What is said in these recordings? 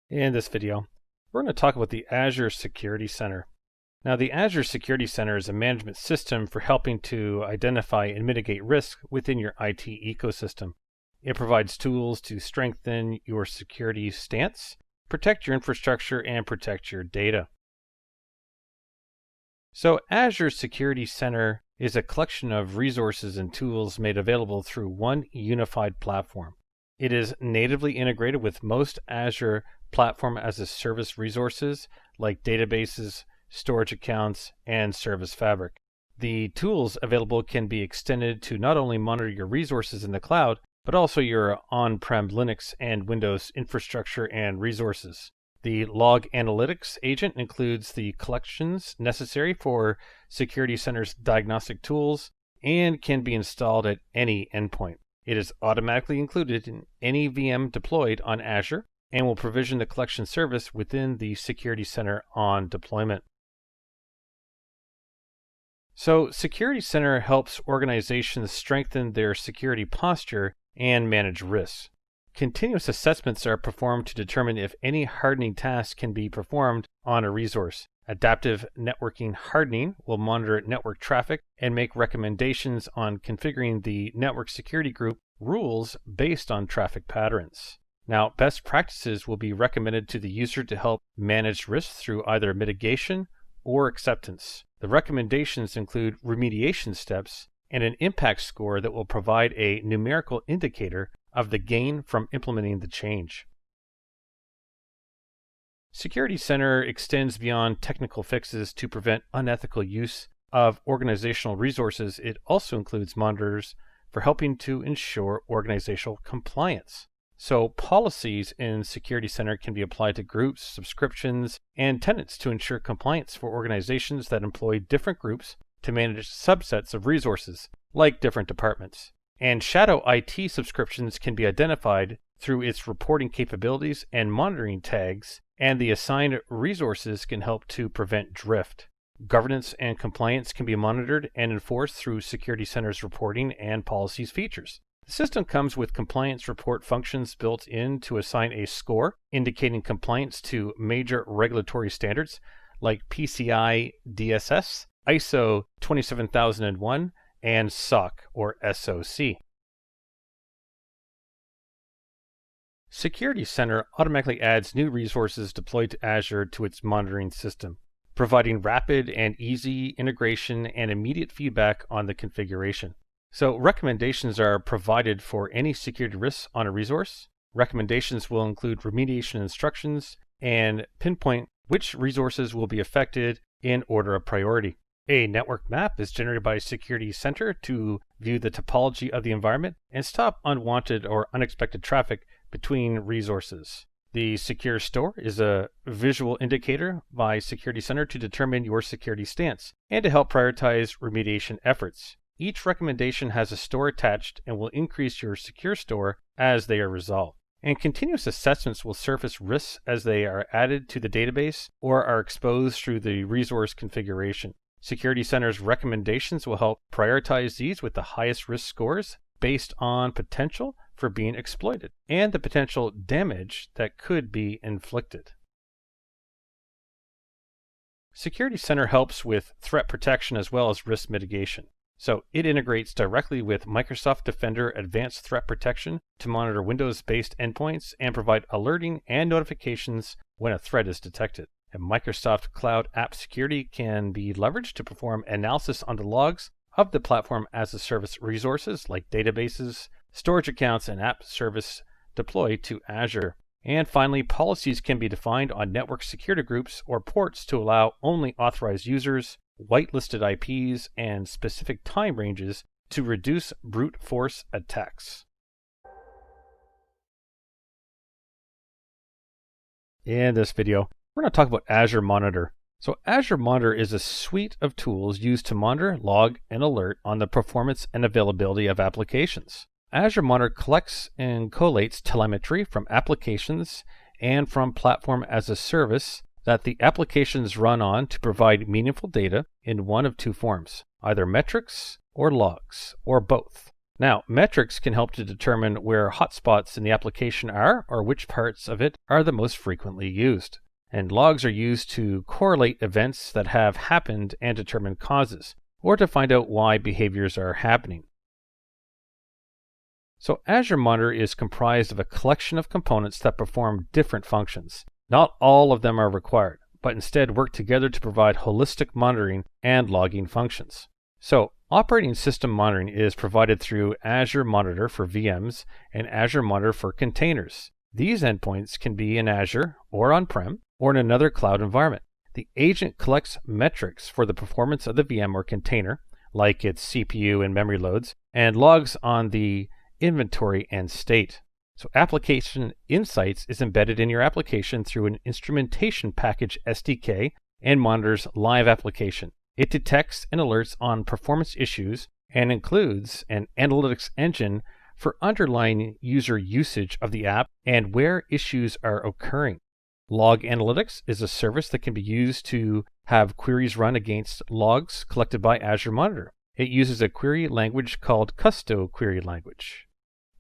In this video, we're going to talk about the Azure Security Center. Now, the Azure Security Center is a management system for helping to identify and mitigate risk within your IT ecosystem. It provides tools to strengthen your security stance, protect your infrastructure, and protect your data. So, Azure Security Center is a collection of resources and tools made available through one unified platform. It is natively integrated with most Azure Platform as a Service resources like databases, storage accounts, and Service Fabric. The tools available can be extended to not only monitor your resources in the cloud, but also your on-prem Linux and Windows infrastructure and resources. The Log Analytics agent includes the collections necessary for Security Center's diagnostic tools and can be installed at any endpoint. It is automatically included in any VM deployed on Azure and will provision the collection service within the Security Center on deployment. So, Security Center helps organizations strengthen their security posture and manage risks. Continuous assessments are performed to determine if any hardening task can be performed on a resource. Adaptive networking hardening will monitor network traffic and make recommendations on configuring the network security group rules based on traffic patterns. Now, best practices will be recommended to the user to help manage risks through either mitigation or acceptance. The recommendations include remediation steps and an impact score that will provide a numerical indicator of the gain from implementing the change. Security Center extends beyond technical fixes to prevent unethical use of organizational resources. It also includes monitors for helping to ensure organizational compliance. So policies in Security Center can be applied to groups, subscriptions, and tenants to ensure compliance for organizations that employ different groups to manage subsets of resources, like different departments. And shadow IT subscriptions can be identified through its reporting capabilities and monitoring tags, and the assigned resources can help to prevent drift. Governance and compliance can be monitored and enforced through Security Center's reporting and policies features. The system comes with compliance report functions built in to assign a score indicating compliance to major regulatory standards like PCI DSS, ISO 27001, and SOC or SOC. Security Center automatically adds new resources deployed to Azure to its monitoring system, providing rapid and easy integration and immediate feedback on the configuration. So recommendations are provided for any security risks on a resource. Recommendations will include remediation instructions and pinpoint which resources will be affected in order of priority. A network map is generated by Security Center to view the topology of the environment and stop unwanted or unexpected traffic between resources. The Secure Store is a visual indicator by Security Center to determine your security stance and to help prioritize remediation efforts. Each recommendation has a store attached and will increase your Secure Store as they are resolved. And continuous assessments will surface risks as they are added to the database or are exposed through the resource configuration. Security Center's recommendations will help prioritize these with the highest risk scores based on potential for being exploited and the potential damage that could be inflicted. Security Center helps with threat protection as well as risk mitigation. So it integrates directly with Microsoft Defender Advanced Threat Protection to monitor Windows-based endpoints and provide alerting and notifications when a threat is detected. And Microsoft Cloud App Security can be leveraged to perform analysis on the logs of the platform as a service resources like databases, storage accounts, and app service deployed to Azure. And finally, policies can be defined on network security groups or ports to allow only authorized users, whitelisted IPs, and specific time ranges to reduce brute force attacks. In this video, we're going to talk about Azure Monitor. So Azure Monitor is a suite of tools used to monitor, log, and alert on the performance and availability of applications. Azure Monitor collects and collates telemetry from applications and from platform as a service that the applications run on to provide meaningful data in one of two forms, either metrics or logs, or both. Now, metrics can help to determine where hotspots in the application are or which parts of it are the most frequently used. And logs are used to correlate events that have happened and determine causes, or to find out why behaviors are happening. So Azure Monitor is comprised of a collection of components that perform different functions. Not all of them are required, but instead work together to provide holistic monitoring and logging functions. So operating system monitoring is provided through Azure Monitor for VMs and Azure Monitor for containers. These endpoints can be in Azure or on-prem or in another cloud environment. The agent collects metrics for the performance of the VM or container, like its CPU and memory loads, and logs on the inventory and state. So application insights is embedded in your application through an instrumentation package SDK and monitors live application. It detects and alerts on performance issues and includes an analytics engine for underlying user usage of the app and where issues are occurring. Log Analytics is a service that can be used to have queries run against logs collected by Azure Monitor. It uses a query language called Custo Query Language.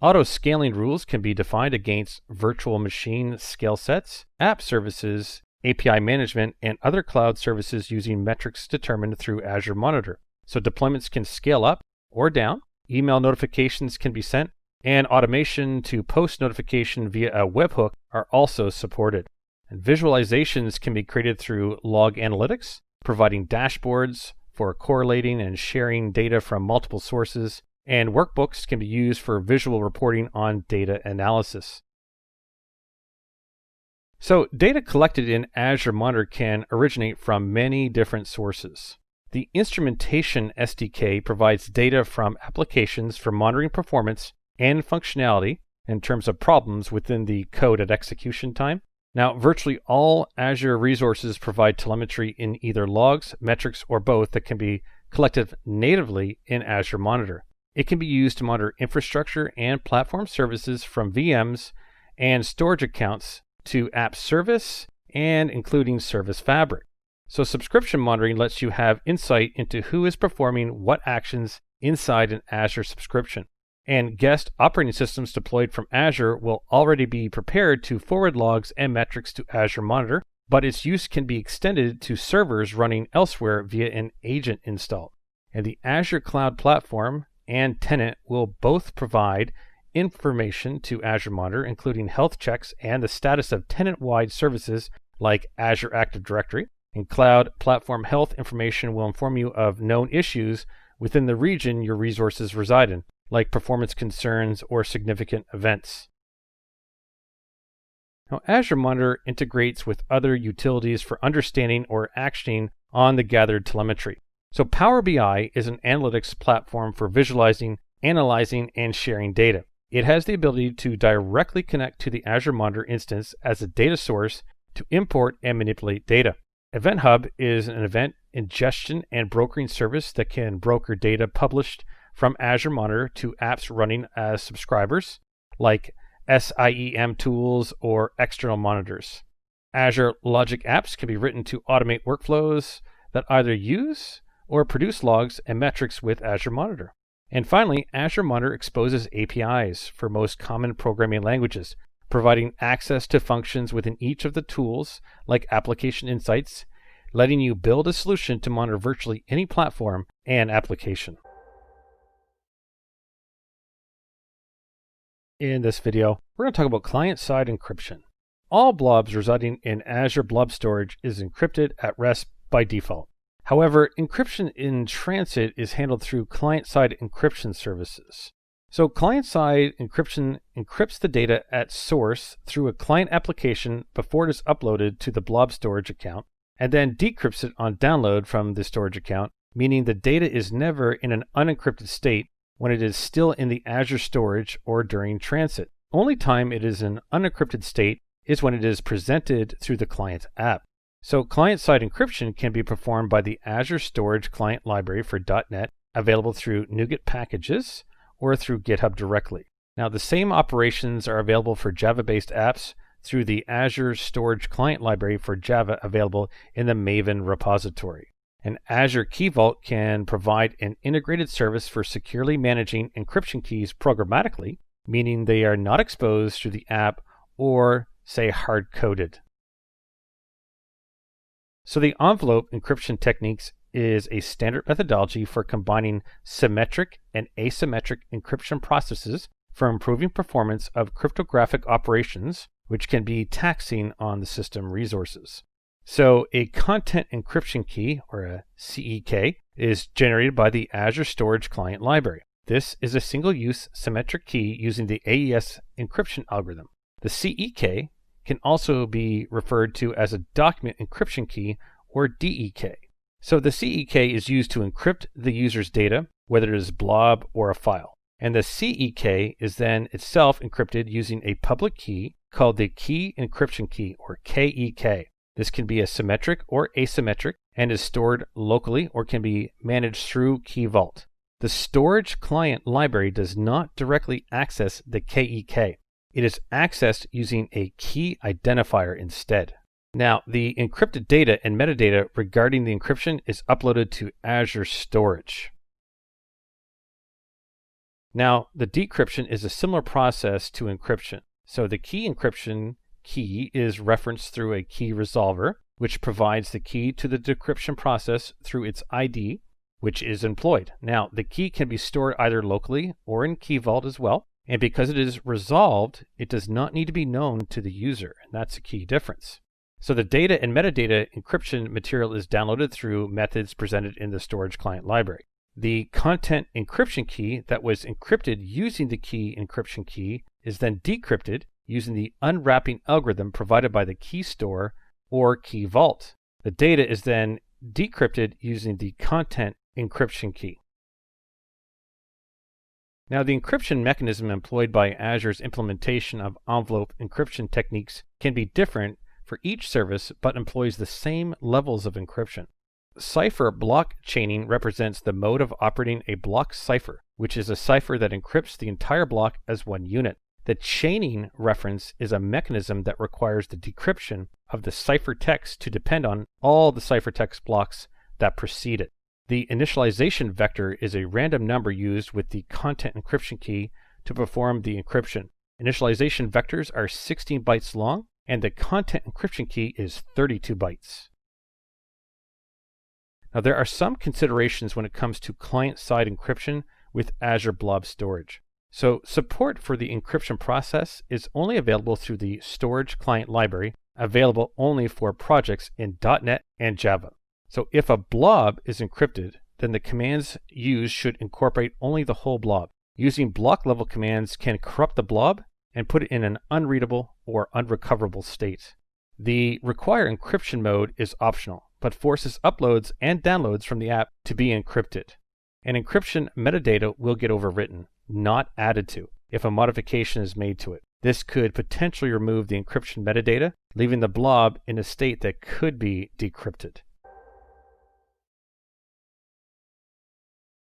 Auto-scaling rules can be defined against virtual machine scale sets, app services, API management, and other cloud services using metrics determined through Azure Monitor. So deployments can scale up or down, email notifications can be sent, and automation to post notification via a webhook are also supported. And visualizations can be created through Log Analytics, providing dashboards for correlating and sharing data from multiple sources, and workbooks can be used for visual reporting on data analysis. So data collected in Azure Monitor can originate from many different sources. The Instrumentation SDK provides data from applications for monitoring performance and functionality in terms of problems within the code at execution time. Now, virtually all Azure resources provide telemetry in either logs, metrics, or both that can be collected natively in Azure Monitor. It can be used to monitor infrastructure and platform services from VMs and storage accounts to app service and including service fabric. So subscription monitoring lets you have insight into who is performing what actions inside an Azure subscription. And guest operating systems deployed from Azure will already be prepared to forward logs and metrics to Azure Monitor, but its use can be extended to servers running elsewhere via an agent install. And the Azure Cloud Platform and tenant will both provide information to Azure Monitor, including health checks and the status of tenant-wide services like Azure Active Directory. And Cloud Platform Health information will inform you of known issues within the region your resources reside in, like performance concerns or significant events. Now, Azure Monitor integrates with other utilities for understanding or actioning on the gathered telemetry. So Power BI is an analytics platform for visualizing, analyzing, and sharing data. It has the ability to directly connect to the Azure Monitor instance as a data source to import and manipulate data. Event Hub is an event ingestion and brokering service that can broker data published from Azure Monitor to apps running as subscribers, like SIEM tools or external monitors. Azure Logic apps can be written to automate workflows that either use or produce logs and metrics with Azure Monitor. And finally, Azure Monitor exposes APIs for most common programming languages, providing access to functions within each of the tools, like application insights, letting you build a solution to monitor virtually any platform and application. In this video, we're going to talk about client-side encryption. All blobs residing in Azure Blob Storage is encrypted at rest by default. However, encryption in transit is handled through client-side encryption services. So client-side encryption encrypts the data at source through a client application before it is uploaded to the blob storage account, and then decrypts it on download from the storage account, meaning the data is never in an unencrypted state when it is still in the Azure storage or during transit. Only time it is in unencrypted state is when it is presented through the client app. So client-side encryption can be performed by the Azure Storage Client Library for .NET, available through NuGet packages or through GitHub directly. Now, the same operations are available for Java-based apps through the Azure Storage Client Library for Java, available in the Maven repository. An Azure Key Vault can provide an integrated service for securely managing encryption keys programmatically, meaning they are not exposed through the app or, say, hard-coded. So the envelope encryption techniques is a standard methodology for combining symmetric and asymmetric encryption processes for improving performance of cryptographic operations, which can be taxing on the system resources. So a content encryption key, or a CEK, is generated by the Azure Storage Client Library. This is a single-use symmetric key using the AES encryption algorithm. The CEK can also be referred to as a document encryption key, or DEK. So the CEK is used to encrypt the user's data, whether it is blob or a file. And the CEK is then itself encrypted using a public key called the Key Encryption Key, or KEK. This can be a symmetric or asymmetric and is stored locally or can be managed through Key Vault. The Storage Client Library does not directly access the KEK. It is accessed using a key identifier instead. Now, the encrypted data and metadata regarding the encryption is uploaded to Azure Storage. Now, the decryption is a similar process to encryption. So the key encryption key is referenced through a key resolver, which provides the key to the decryption process through its ID, which is employed. Now, the key can be stored either locally or in Key Vault as well. And because it is resolved, it does not need to be known to the user, and that's a key difference. So the data and metadata encryption material is downloaded through methods presented in the Storage Client Library. The content encryption key that was encrypted using the key encryption key is then decrypted using the unwrapping algorithm provided by the key store or Key Vault. The data is then decrypted using the content encryption key. Now, the encryption mechanism employed by Azure's implementation of envelope encryption techniques can be different for each service, but employs the same levels of encryption. Cipher block chaining represents the mode of operating a block cipher, which is a cipher that encrypts the entire block as one unit. The chaining reference is a mechanism that requires the decryption of the ciphertext to depend on all the ciphertext blocks that precede it. The initialization vector is a random number used with the content encryption key to perform the encryption. Initialization vectors are 16 bytes long, and the content encryption key is 32 bytes. Now, there are some considerations when it comes to client-side encryption with Azure Blob Storage. So, support for the encryption process is only available through the Storage Client Library, available only for projects in .NET and Java. So if a blob is encrypted, then the commands used should incorporate only the whole blob. Using block-level commands can corrupt the blob and put it in an unreadable or unrecoverable state. The require encryption mode is optional, but forces uploads and downloads from the app to be encrypted. And encryption metadata will get overwritten, not added to, if a modification is made to it. This could potentially remove the encryption metadata, leaving the blob in a state that could be decrypted.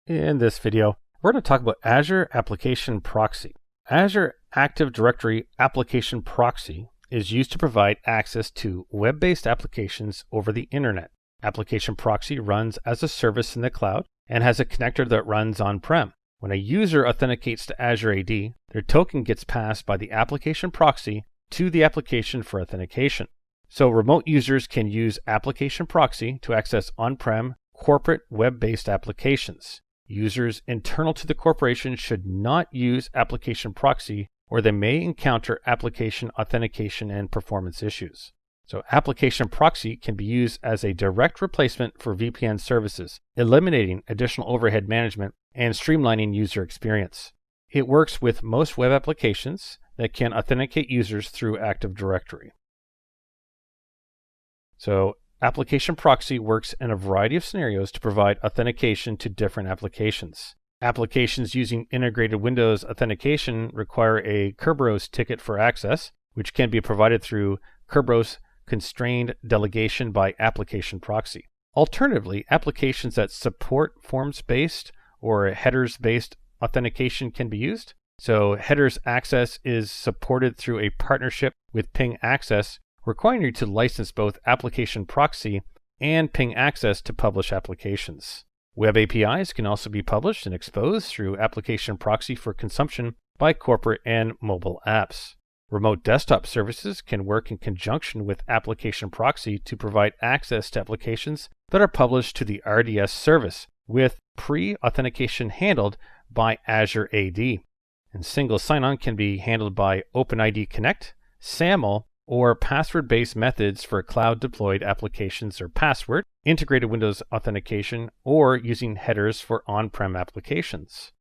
In this video, we're going to talk about Azure Application Proxy. Azure Active Directory Application Proxy is used to provide access to web-based applications over the internet. Application Proxy runs as a service in the cloud and has a connector that runs on-prem. When a user authenticates to Azure AD, their token gets passed by the Application Proxy to the application for authentication. So remote users can use Application Proxy to access on-prem corporate web-based applications. Users internal to the corporation should not use Application Proxy, or they may encounter application authentication and performance issues. So Application Proxy can be used as a direct replacement for VPN services, eliminating additional overhead management and streamlining user experience. It works with most web applications that can authenticate users through Active Directory. So Application Proxy works in a variety of scenarios to provide authentication to different applications. Applications using integrated Windows authentication require a Kerberos ticket for access, which can be provided through Kerberos constrained delegation by Application Proxy. Alternatively, applications that support forms-based or headers-based authentication can be used. So headers access is supported through a partnership with Ping Access, requiring you to license both Application Proxy and ping access to publish applications. Web APIs can also be published and exposed through application proxy for consumption by corporate and mobile apps. Remote desktop services can work in conjunction with application proxy to provide access to applications that are published to the RDS service, with pre-authentication handled by Azure AD. And single sign-on can be handled by OpenID Connect, SAML, or password-based methods for cloud-deployed applications or password, integrated Windows authentication, or using headers for on-prem applications.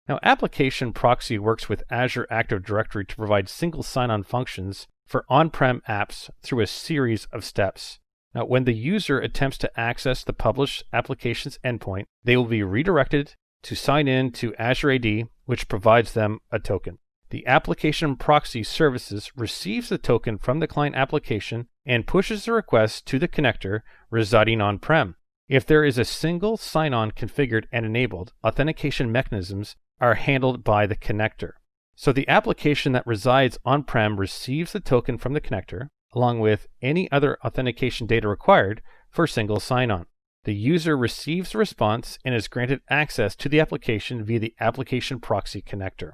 Now, application proxy works with Azure Active Directory to provide single sign-on functions for on-prem apps through a series of steps. Now, when the user attempts to access the published application's endpoint, they will be redirected to sign in to Azure AD, which provides them a token. The application proxy services receives the token from the client application and pushes the request to the connector residing on-prem. If there is a single sign-on configured and enabled, authentication mechanisms are handled by the connector. So the application that resides on-prem receives the token from the connector, along with any other authentication data required for single sign-on. The user receives the response and is granted access to the application via the application proxy connector.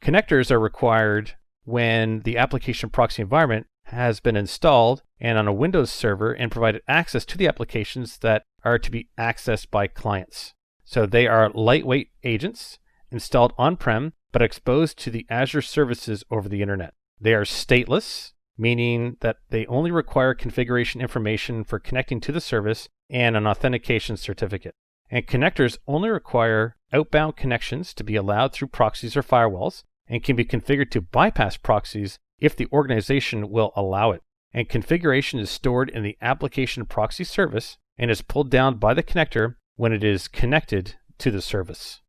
Connectors are required when the application proxy environment has been installed and on a Windows server and provided access to the applications that are to be accessed by clients. So they are lightweight agents installed on-prem but exposed to the Azure services over the internet. They are stateless, meaning that they only require configuration information for connecting to the service and an authentication certificate. And connectors only require outbound connections to be allowed through proxies or firewalls and can be configured to bypass proxies if the organization will allow it. And configuration is stored in the application proxy service and is pulled down by the connector when it is connected to the service.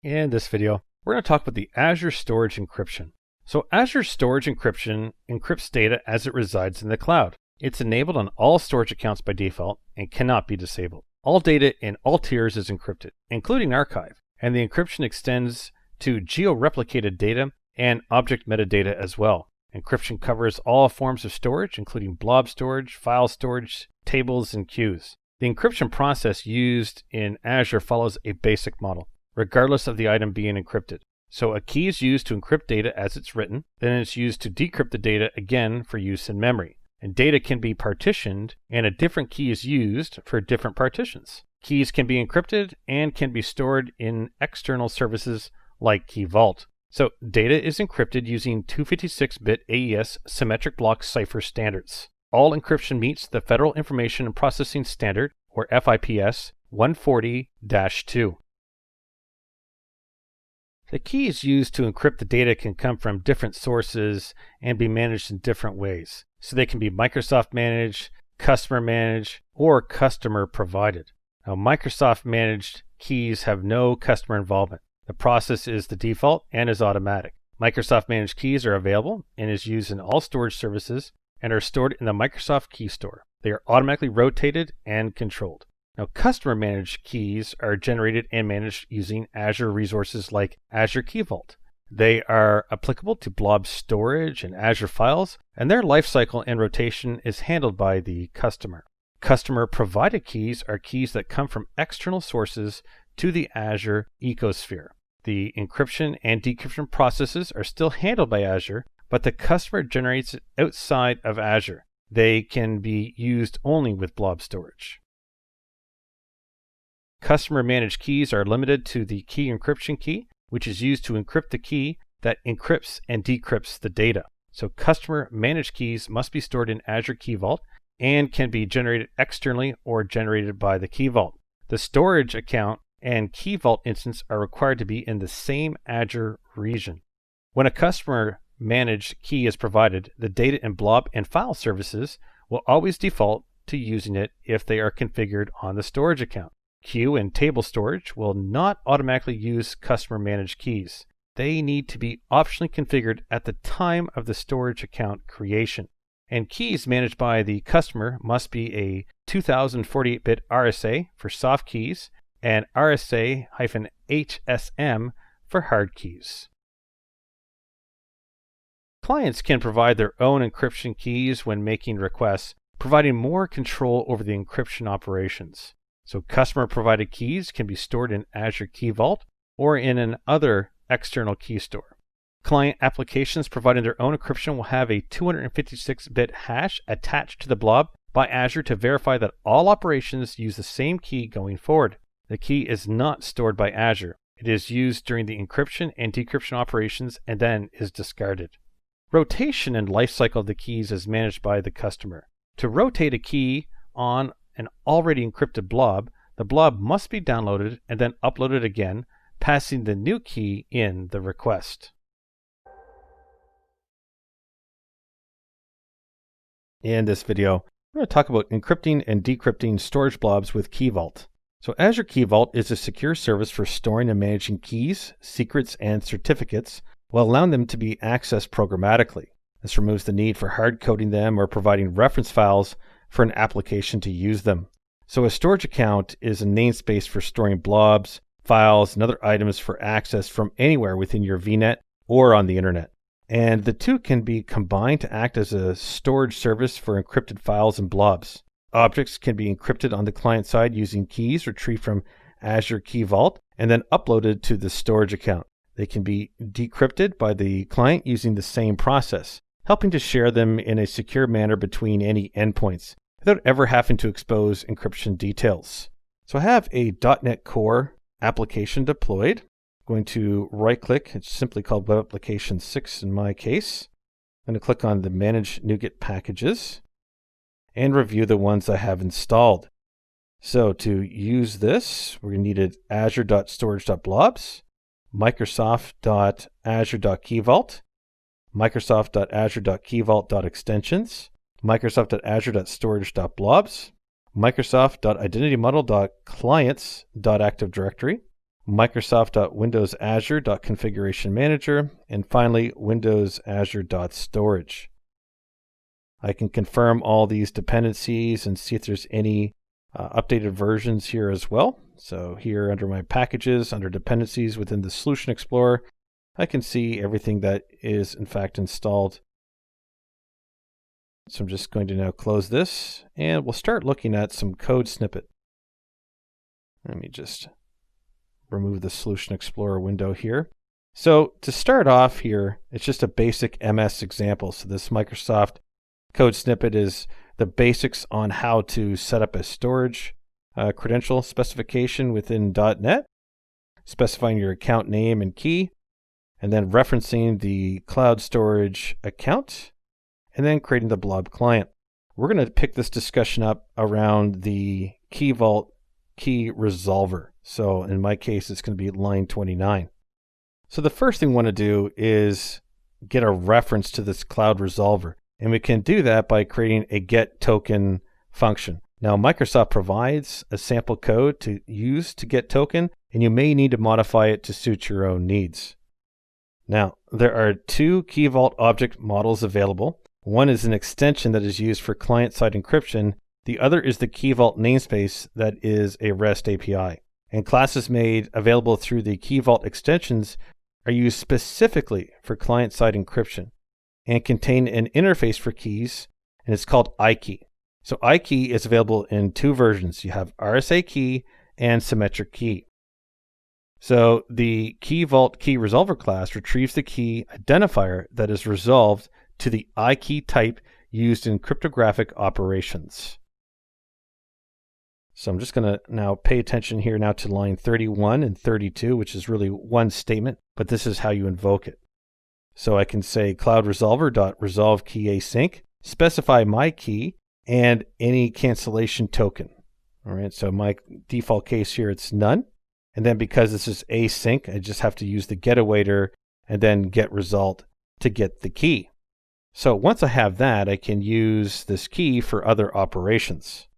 In this video, we're going to talk about the Azure Storage Encryption. So Azure Storage Encryption encrypts data as it resides in the cloud. It's enabled on all storage accounts by default and cannot be disabled. All data in all tiers is encrypted, including archive, and the encryption extends to geo-replicated data and object metadata as well. Encryption covers all forms of storage, including blob storage, file storage, tables, and queues. The encryption process used in Azure follows a basic model, regardless of the item being encrypted. So a key is used to encrypt data as it's written, then it's used to decrypt the data again for use in memory. And data can be partitioned, and a different key is used for different partitions. Keys can be encrypted and can be stored in external services like Key Vault. So data is encrypted using 256-bit AES symmetric block cipher standards. All encryption meets the Federal Information Processing Standard, or FIPS 140-2. The keys used to encrypt the data can come from different sources and be managed in different ways. So they can be Microsoft managed, customer managed, or customer provided. Now, Microsoft managed keys have no customer involvement. The process is the default and is automatic. Microsoft managed keys are available and is used in all storage services and are stored in the Microsoft Key Store. They are automatically rotated and controlled. Now, customer managed keys are generated and managed using Azure resources like Azure Key Vault. They are applicable to blob storage and Azure files, and their lifecycle and rotation is handled by the customer. Customer provided keys are keys that come from external sources to the Azure ecosphere. The encryption and decryption processes are still handled by Azure, but the customer generates it outside of Azure. They can be used only with blob storage. Customer managed keys are limited to the key encryption key, which is used to encrypt the key that encrypts and decrypts the data. So customer managed keys must be stored in Azure Key Vault and can be generated externally or generated by the Key Vault. The storage account and Key Vault instance are required to be in the same Azure region. When a customer managed key is provided, the data in blob and file services will always default to using it if they are configured on the storage account. Queue and table storage will not automatically use customer managed keys. They need to be optionally configured at the time of the storage account creation. And keys managed by the customer must be a 2048-bit RSA for soft keys and RSA-HSM for hard keys. Clients can provide their own encryption keys when making requests, providing more control over the encryption operations. So customer-provided keys can be stored in Azure Key Vault or in an other external key store. Client applications providing their own encryption will have a 256-bit hash attached to the blob by Azure to verify that all operations use the same key going forward. The key is not stored by Azure. It is used during the encryption and decryption operations and then is discarded. Rotation and lifecycle of the keys is managed by the customer. To rotate a key on an already encrypted blob, the blob must be downloaded and then uploaded again, passing the new key in the request. In this video, I'm going to talk about encrypting and decrypting storage blobs with Key Vault. So Azure Key Vault is a secure service for storing and managing keys, secrets, and certificates while allowing them to be accessed programmatically. This removes the need for hard coding them or providing reference files for an application to use them. So a storage account is a namespace for storing blobs, files, and other items for access from anywhere within your VNet or on the internet. And the two can be combined to act as a storage service for encrypted files and blobs. Objects can be encrypted on the client side using keys retrieved from Azure Key Vault and then uploaded to the storage account. They can be decrypted by the client using the same process, helping to share them in a secure manner between any endpoints without ever having to expose encryption details. So I have a .NET Core application deployed. I'm going to right-click. It's simply called Web Application 6 in my case. I'm going to click on the Manage NuGet Packages and review the ones I have installed. So to use this, we're going to need azure.storage.blobs, microsoft.azure.keyvault, microsoft.azure.keyvault.extensions, microsoft.azure.storage.blobs, microsoft.identitymodel.clients.active directory, microsoft.windows.azure.configuration manager, and finally Windows Azure.storage. I can confirm all these dependencies and see if there's any updated versions here as well. So here under my packages, under dependencies within the Solution Explorer, I can see everything that is in fact installed. So I'm just going to now close this and we'll start looking at some code snippet. Let me just remove the Solution Explorer window here. So to start off here, it's just a basic MS example. So this Microsoft code snippet is the basics on how to set up a storage credential specification within .NET, specifying your account name and key, and then referencing the cloud storage account, and then creating the blob client. We're going to pick this discussion up around the Key Vault key resolver. So in my case, it's going to be line 29. So the first thing we want to do is get a reference to this cloud resolver. And we can do that by creating a get token function. Now, Microsoft provides a sample code to use to get token, and you may need to modify it to suit your own needs. Now, there are two Key Vault object models available. One is an extension that is used for client-side encryption. The other is the Key Vault namespace that is a REST API. And classes made available through the Key Vault extensions are used specifically for client-side encryption and contain an interface for keys, and it's called iKey. So iKey is available in two versions. You have RSA key and symmetric key. So the Key Vault key resolver class retrieves the key identifier that is resolved to the iKey type used in cryptographic operations. So I'm just going to now pay attention here now to line 31 and 32, which is really one statement, but this is how you invoke it. So I can say cloud resolver.resolve key async, specify my key and any cancellation token. All right, so my default case here, it's none. And then because this is async, I just have to use the getAwaiter and then get result to get the key. So once I have that, I can use this key for other operations.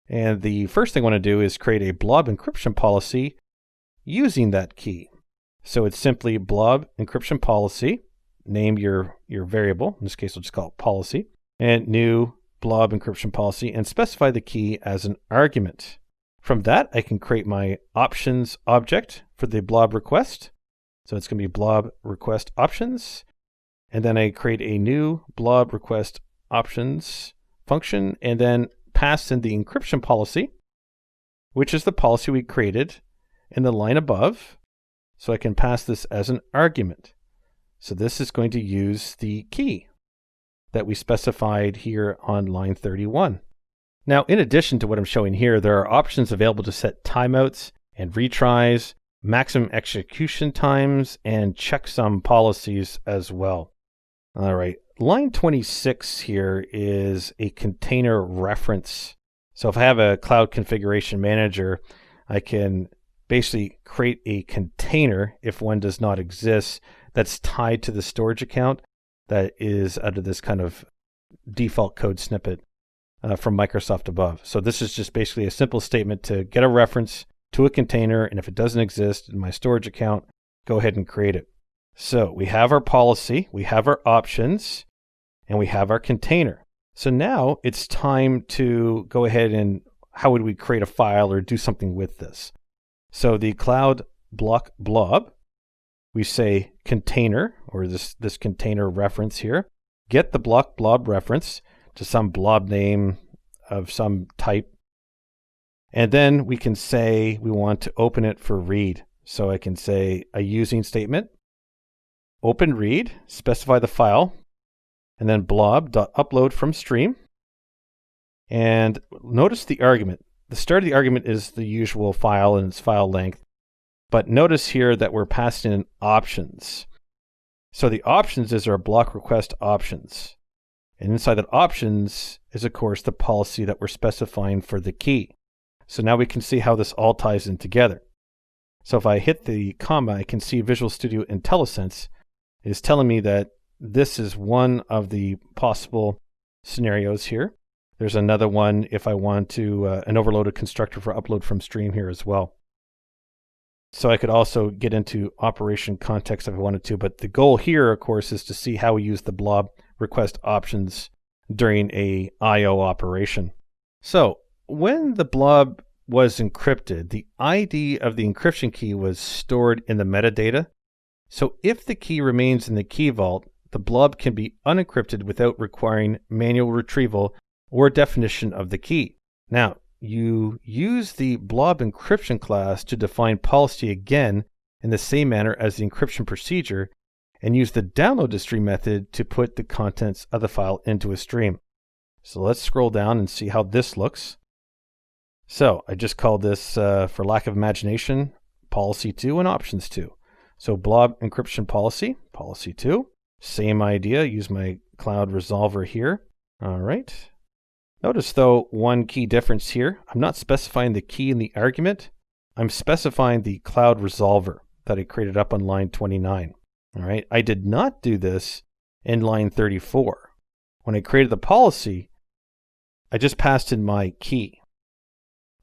And the first thing I want to do is create a blob encryption policy using that key. So it's simply blob encryption policy, name your variable, in this case I'll just call it policy, and new blob encryption policy, and specify the key as an argument. From that, I can create my options object for the blob request. So it's going to be blob request options. and then I create a new blob request options function, and then pass in the encryption policy, which is the policy we created in the line above. So I can pass this as an argument. So this is going to use the key that we specified here on line 31. Now, in addition to what I'm showing here, there are options available to set timeouts and retries, maximum execution times, and checksum policies as well. All right, line 26 here is a container reference. So if I have a cloud configuration manager, I can basically create a container if one does not exist that's tied to the storage account that is out of this kind of default code snippet from Microsoft above. So this is just basically a simple statement to get a reference to a container, and if it doesn't exist in my storage account, go ahead and create it. So we have our policy, we have our options, and we have our container. So now it's time to go ahead and how would we create a file or do something with this? So the cloud block blob, we say container, or this container reference here, get the block blob reference to some blob name of some type. And then we can say we want to open it for read. So I can say a using statement, open read, specify the file, and then blob.upload from stream. And notice the argument. The start of the argument is the usual file and its file length. But notice here that we're passing in options. So the options is our block request options. And inside that options is, of course, the policy that we're specifying for the key. So now we can see how this all ties in together. So if I hit the comma, I can see Visual Studio IntelliSense is telling me that this is one of the possible scenarios here. There's another one if I want to, an overloaded constructor for upload from stream here as well. So I could also get into operation context if I wanted to, but the goal here, of course, is to see how we use the blob request options during a I/O operation. So when the blob was encrypted, the ID of the encryption key was stored in the metadata. So if the key remains in the key vault, the blob can be unencrypted without requiring manual retrieval or definition of the key. Now, you use the blob encryption class to define policy again in the same manner as the encryption procedure, and use the download to stream method to put the contents of the file into a stream. So let's scroll down and see how this looks. So I just called this, for lack of imagination, policy 2 and options 2. So blob encryption policy, policy 2, same idea, use my cloud resolver here. All right. Notice though one key difference here. I'm not specifying the key in the argument. I'm specifying the cloud resolver that I created up on line 29. All right. I did not do this in line 34. When I created the policy, I just passed in my key.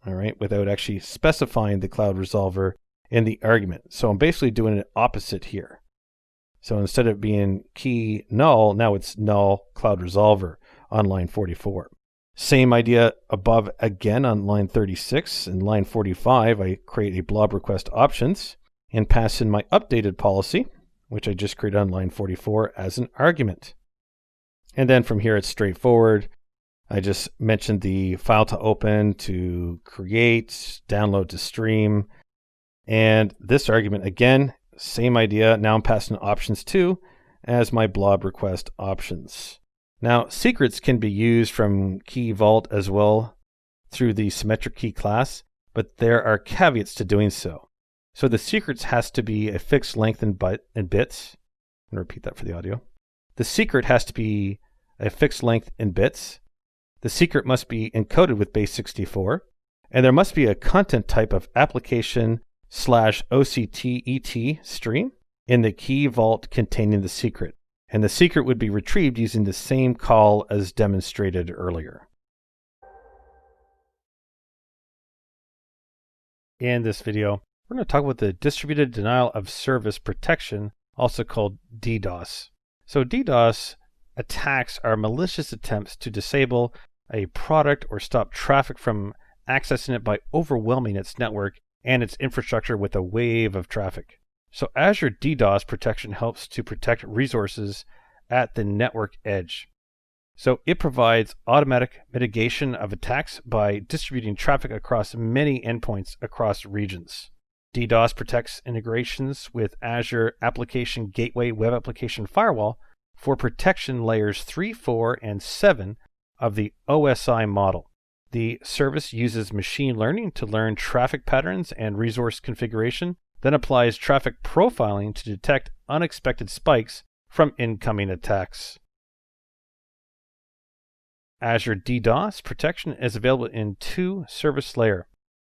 All right, without actually specifying the cloud resolver in the argument. So I'm basically doing it opposite here. So instead of being key null, now it's null cloud resolver on line 44. Same idea above again on line 36. In line 45, I create a blob request options and pass in my updated policy, which I just created on line 44 as an argument. And then from here, it's straightforward. I just mentioned the file to open, to create, download to stream. And this argument, again, same idea. Now I'm passing options 2 as my blob request options. Now, secrets can be used from key vault as well through the symmetric key class, but there are caveats to doing so. So the secrets has to be a fixed length in bits. I'm going to repeat that for the audio. The secret has to be a fixed length in bits. The secret must be encoded with base 64, and there must be a content type of application/OCTET stream in the key vault containing the secret. And the secret would be retrieved using the same call as demonstrated earlier. In this video, we're going to talk about the distributed denial of service protection, also called DDoS. So DDoS attacks are malicious attempts to disable a product or stop traffic from accessing it by overwhelming its network and its infrastructure with a wave of traffic. So Azure DDoS protection helps to protect resources at the network edge. So it provides automatic mitigation of attacks by distributing traffic across many endpoints across regions. DDoS protects integrations with Azure Application Gateway Web Application Firewall for protection layers 3, 4, and 7 of the OSI model. The service uses machine learning to learn traffic patterns and resource configuration, then applies traffic profiling to detect unexpected spikes from incoming attacks. Azure DDoS protection is available in 2 service layers.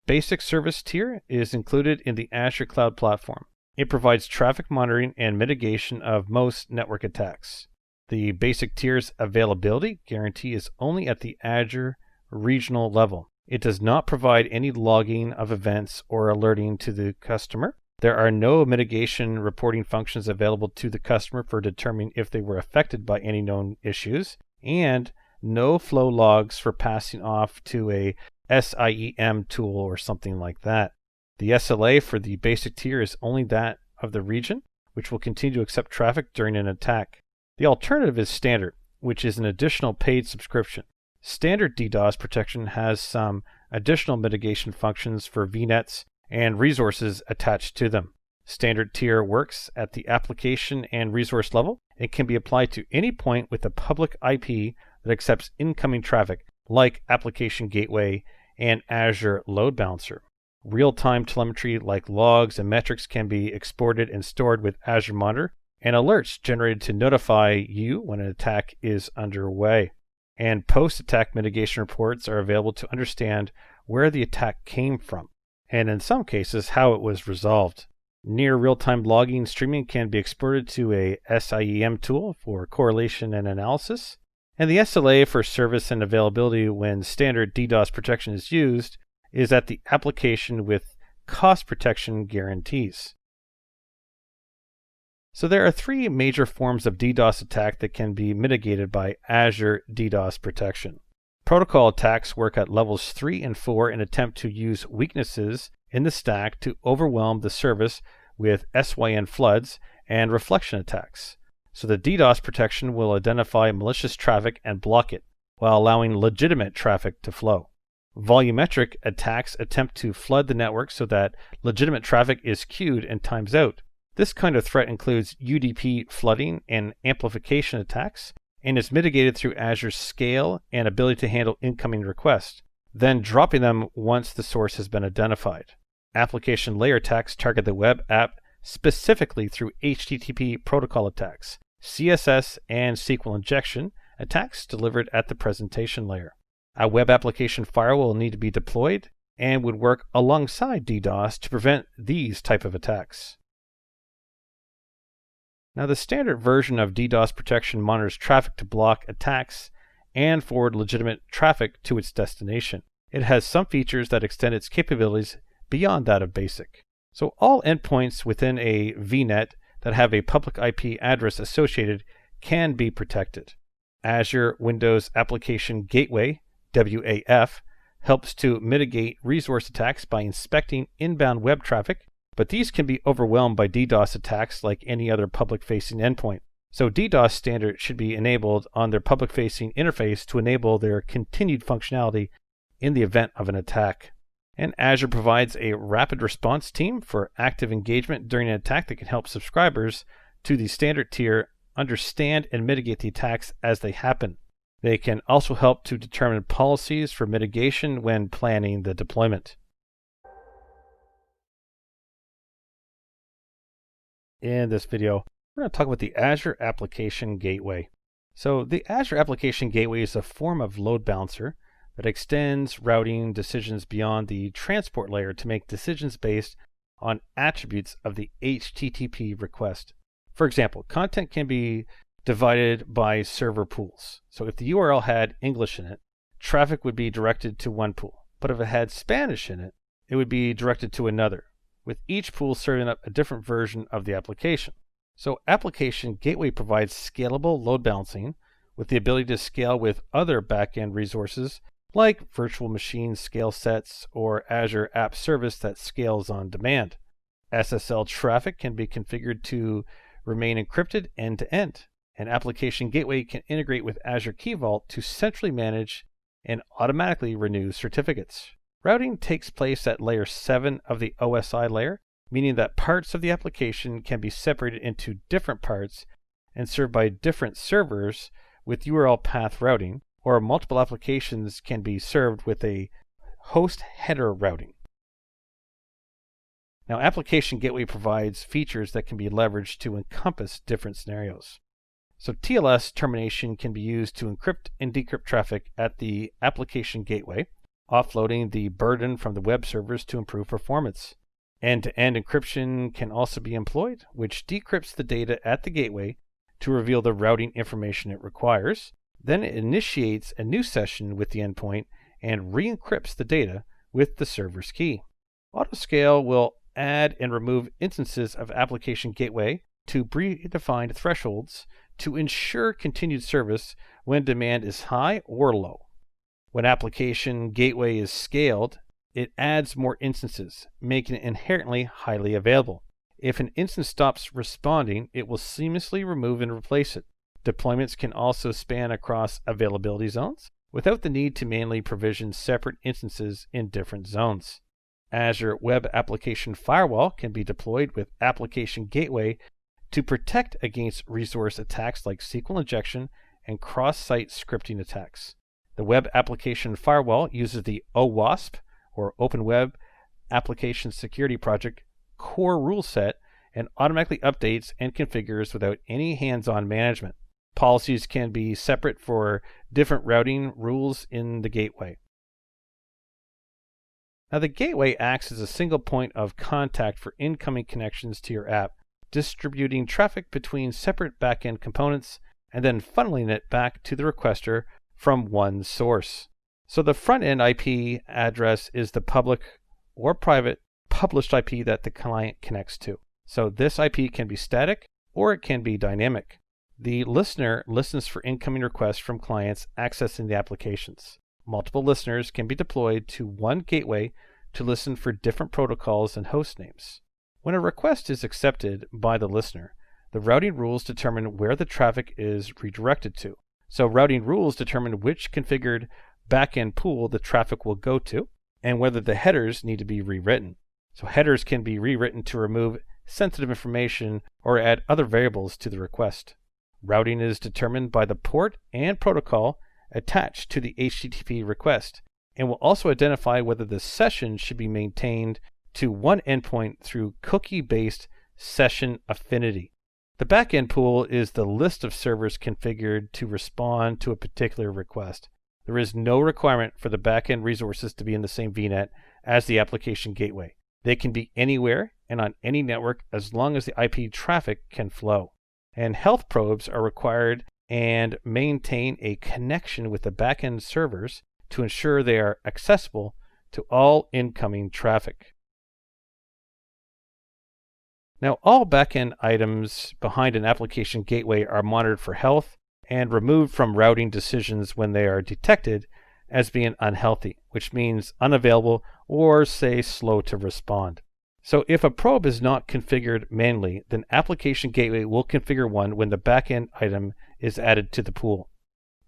Basic service tier is included in the Azure Cloud Platform. It provides traffic monitoring and mitigation of most network attacks. The basic tier's availability guarantee is only at the Azure regional level. It does not provide any logging of events or alerting to the customer. There are no mitigation reporting functions available to the customer for determining if they were affected by any known issues, and no flow logs for passing off to a SIEM tool or something like that. The SLA for the basic tier is only that of the region, which will continue to accept traffic during an attack. The alternative is Standard, which is an additional paid subscription. Standard DDoS protection has some additional mitigation functions for VNets and resources attached to them. Standard tier works at the application and resource level. It can be applied to any point with a public IP that accepts incoming traffic, like Application Gateway and Azure Load Balancer. Real-time telemetry like logs and metrics can be exported and stored with Azure Monitor, and alerts generated to notify you when an attack is underway. And post-attack mitigation reports are available to understand where the attack came from, and in some cases, how it was resolved. Near real-time logging streaming can be exported to a SIEM tool for correlation and analysis. And the SLA for service and availability when standard DDoS protection is used is at the application with cost protection guarantees. So there are 3 major forms of DDoS attack that can be mitigated by Azure DDoS protection. Protocol attacks work at levels 3 and 4 and attempt to use weaknesses in the stack to overwhelm the service with SYN floods and reflection attacks. So the DDoS protection will identify malicious traffic and block it, while allowing legitimate traffic to flow. Volumetric attacks attempt to flood the network so that legitimate traffic is queued and times out. This kind of threat includes UDP flooding and amplification attacks, and is mitigated through Azure's scale and ability to handle incoming requests, then dropping them once the source has been identified. Application layer attacks target the web app specifically through HTTP protocol attacks, CSS and SQL injection attacks delivered at the presentation layer. A web application firewall will need to be deployed and would work alongside DDoS to prevent these type of attacks. Now, the standard version of DDoS protection monitors traffic to block attacks and forward legitimate traffic to its destination. It has some features that extend its capabilities beyond that of basic. So all endpoints within a VNet that have a public IP address associated can be protected. Azure Windows Application Gateway, WAF, helps to mitigate resource attacks by inspecting inbound web traffic, but these can be overwhelmed by DDoS attacks like any other public-facing endpoint. So DDoS standard should be enabled on their public-facing interface to enable their continued functionality in the event of an attack. And Azure provides a rapid response team for active engagement during an attack that can help subscribers to the standard tier understand and mitigate the attacks as they happen. They can also help to determine policies for mitigation when planning the deployment. In this video, we're going to talk about the Azure Application Gateway. So the Azure Application Gateway is a form of load balancer that extends routing decisions beyond the transport layer to make decisions based on attributes of the HTTP request. For example, content can be divided by server pools. So if the URL had English in it, traffic would be directed to one pool. But if it had Spanish in it, it would be directed to another, with each pool serving up a different version of the application. So Application Gateway provides scalable load balancing with the ability to scale with other backend resources like virtual machine scale sets or Azure App Service that scales on demand. SSL traffic can be configured to remain encrypted end-to-end. An application gateway can integrate with Azure Key Vault to centrally manage and automatically renew certificates. Routing takes place at layer 7 of the OSI layer, meaning that parts of the application can be separated into different parts and served by different servers with URL path routing, or multiple applications can be served with a host header routing. Now, Application Gateway provides features that can be leveraged to encompass different scenarios. So TLS termination can be used to encrypt and decrypt traffic at the application gateway, offloading the burden from the web servers to improve performance. End-to-end encryption can also be employed, which decrypts the data at the gateway to reveal the routing information it requires. Then it initiates a new session with the endpoint and re-encrypts the data with the server's key. Autoscale will add and remove instances of application gateway to predefined thresholds to ensure continued service when demand is high or low. When application gateway is scaled, it adds more instances, making it inherently highly available. If an instance stops responding, it will seamlessly remove and replace it. Deployments can also span across availability zones without the need to manually provision separate instances in different zones. Azure Web Application Firewall can be deployed with Application Gateway to protect against resource attacks like SQL injection and cross-site scripting attacks. The Web Application Firewall uses the OWASP, or Open Web Application Security Project, core rule set and automatically updates and configures without any hands-on management. Policies can be separate for different routing rules in the gateway. Now, the gateway acts as a single point of contact for incoming connections to your app, distributing traffic between separate backend components and then funneling it back to the requester from one source. So the front-end IP address is the public or private published IP that the client connects to. So this IP can be static or it can be dynamic. The listener listens for incoming requests from clients accessing the applications. Multiple listeners can be deployed to one gateway to listen for different protocols and host names. When a request is accepted by the listener, the routing rules determine where the traffic is redirected to. So routing rules determine which configured backend pool the traffic will go to and whether the headers need to be rewritten. So headers can be rewritten to remove sensitive information or add other variables to the request. Routing is determined by the port and protocol attached to the HTTP request and will also identify whether the session should be maintained to one endpoint through cookie-based session affinity. The backend pool is the list of servers configured to respond to a particular request. There is no requirement for the backend resources to be in the same VNet as the application gateway. They can be anywhere and on any network as long as the IP traffic can flow. And health probes are required and maintain a connection with the backend servers to ensure they are accessible to all incoming traffic. Now, all backend items behind an application gateway are monitored for health and removed from routing decisions when they are detected as being unhealthy, which means unavailable or, say, slow to respond. So if a probe is not configured manually, then Application Gateway will configure one when the backend item is added to the pool.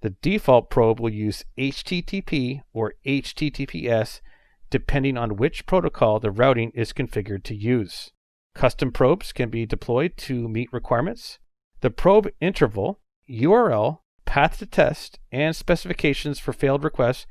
The default probe will use HTTP or HTTPS depending on which protocol the routing is configured to use. Custom probes can be deployed to meet requirements. The probe interval, URL, path to test, and specifications for failed requests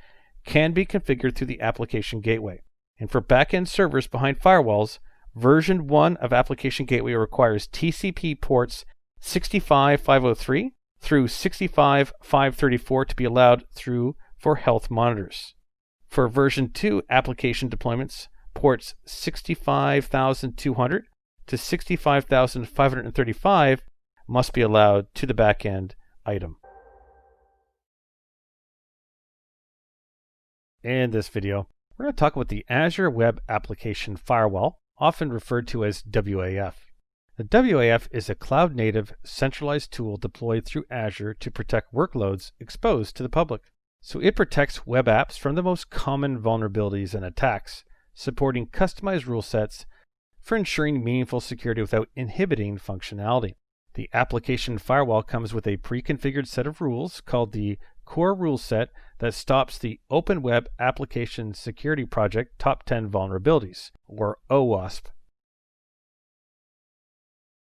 can be configured through the Application Gateway. And for backend servers behind firewalls, version 1 of Application Gateway requires TCP ports 65503 through 65534 to be allowed through for health monitors. For version 2 application deployments, ports 65200 to 65535 must be allowed to the backend item. In this video, we're going to talk about the Azure Web Application Firewall, often referred to as WAF. The WAF is a cloud-native, centralized tool deployed through Azure to protect workloads exposed to the public. So it protects web apps from the most common vulnerabilities and attacks, supporting customized rule sets for ensuring meaningful security without inhibiting functionality. The application firewall comes with a pre-configured set of rules called the core rule set that stops the Open Web Application Security Project Top 10 Vulnerabilities, or OWASP.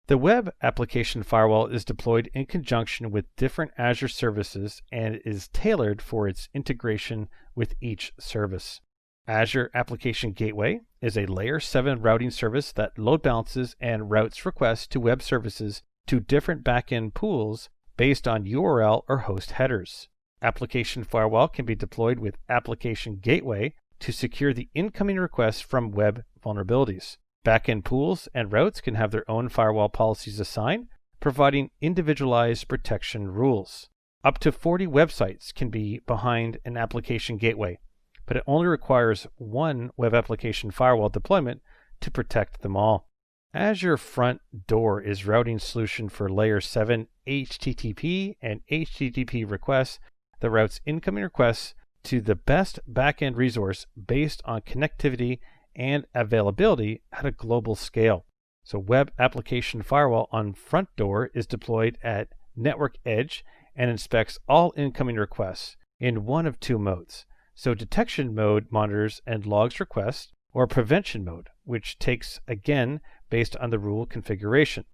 The Web Application Firewall is deployed in conjunction with different Azure services and is tailored for its integration with each service. Azure Application Gateway is a Layer 7 routing service that load balances and routes requests to web services to different backend pools based on URL or host headers. Application Firewall can be deployed with Application Gateway to secure the incoming requests from web vulnerabilities. Backend pools and routes can have their own firewall policies assigned, providing individualized protection rules. Up to 40 websites can be behind an application gateway, but it only requires one web application firewall deployment to protect them all. Azure Front Door is routing solution for Layer 7 HTTP and HTTP requests that routes incoming requests to the best backend resource based on connectivity and availability at a global scale. So Web Application Firewall on Front Door is deployed at network edge and inspects all incoming requests in one of two modes. So detection mode monitors and logs requests, or prevention mode, which takes again based on the rule configuration.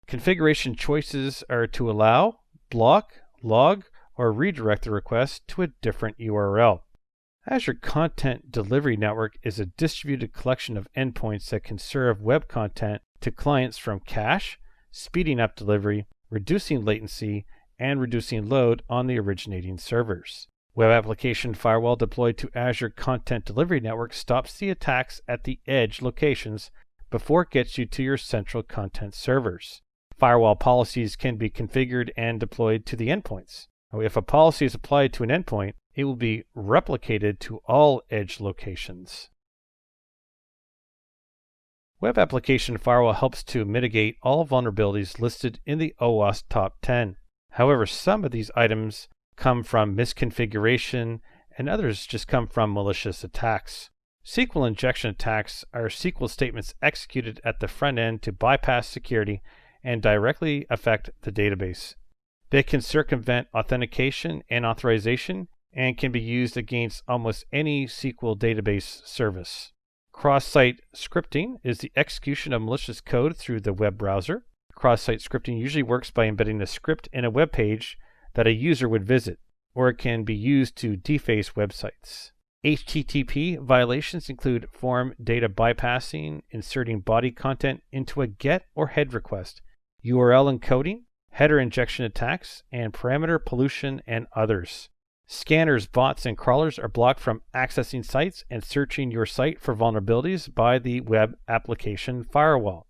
Configuration choices are to allow, block, log, or redirect the request to a different URL. Azure Content Delivery Network is a distributed collection of endpoints that can serve web content to clients from cache, speeding up delivery, reducing latency, and reducing load on the originating servers. Web Application Firewall deployed to Azure Content Delivery Network stops the attacks at the edge locations before it gets you to your central content servers. Firewall policies can be configured and deployed to the endpoints. If a policy is applied to an endpoint, it will be replicated to all edge locations. Web Application Firewall helps to mitigate all vulnerabilities listed in the OWASP Top 10. However, some of these items come from misconfiguration and others just come from malicious attacks. SQL injection attacks are SQL statements executed at the front end to bypass security and directly affect the database. They can circumvent authentication and authorization and can be used against almost any SQL database service. Cross-site scripting is the execution of malicious code through the web browser. Cross-site scripting usually works by embedding a script in a web page that a user would visit, or it can be used to deface websites. HTTP violations include form data bypassing, inserting body content into a GET or HEAD request, URL encoding, header injection attacks, and parameter pollution, and others. Scanners, bots, and crawlers are blocked from accessing sites and searching your site for vulnerabilities by the Web Application Firewall.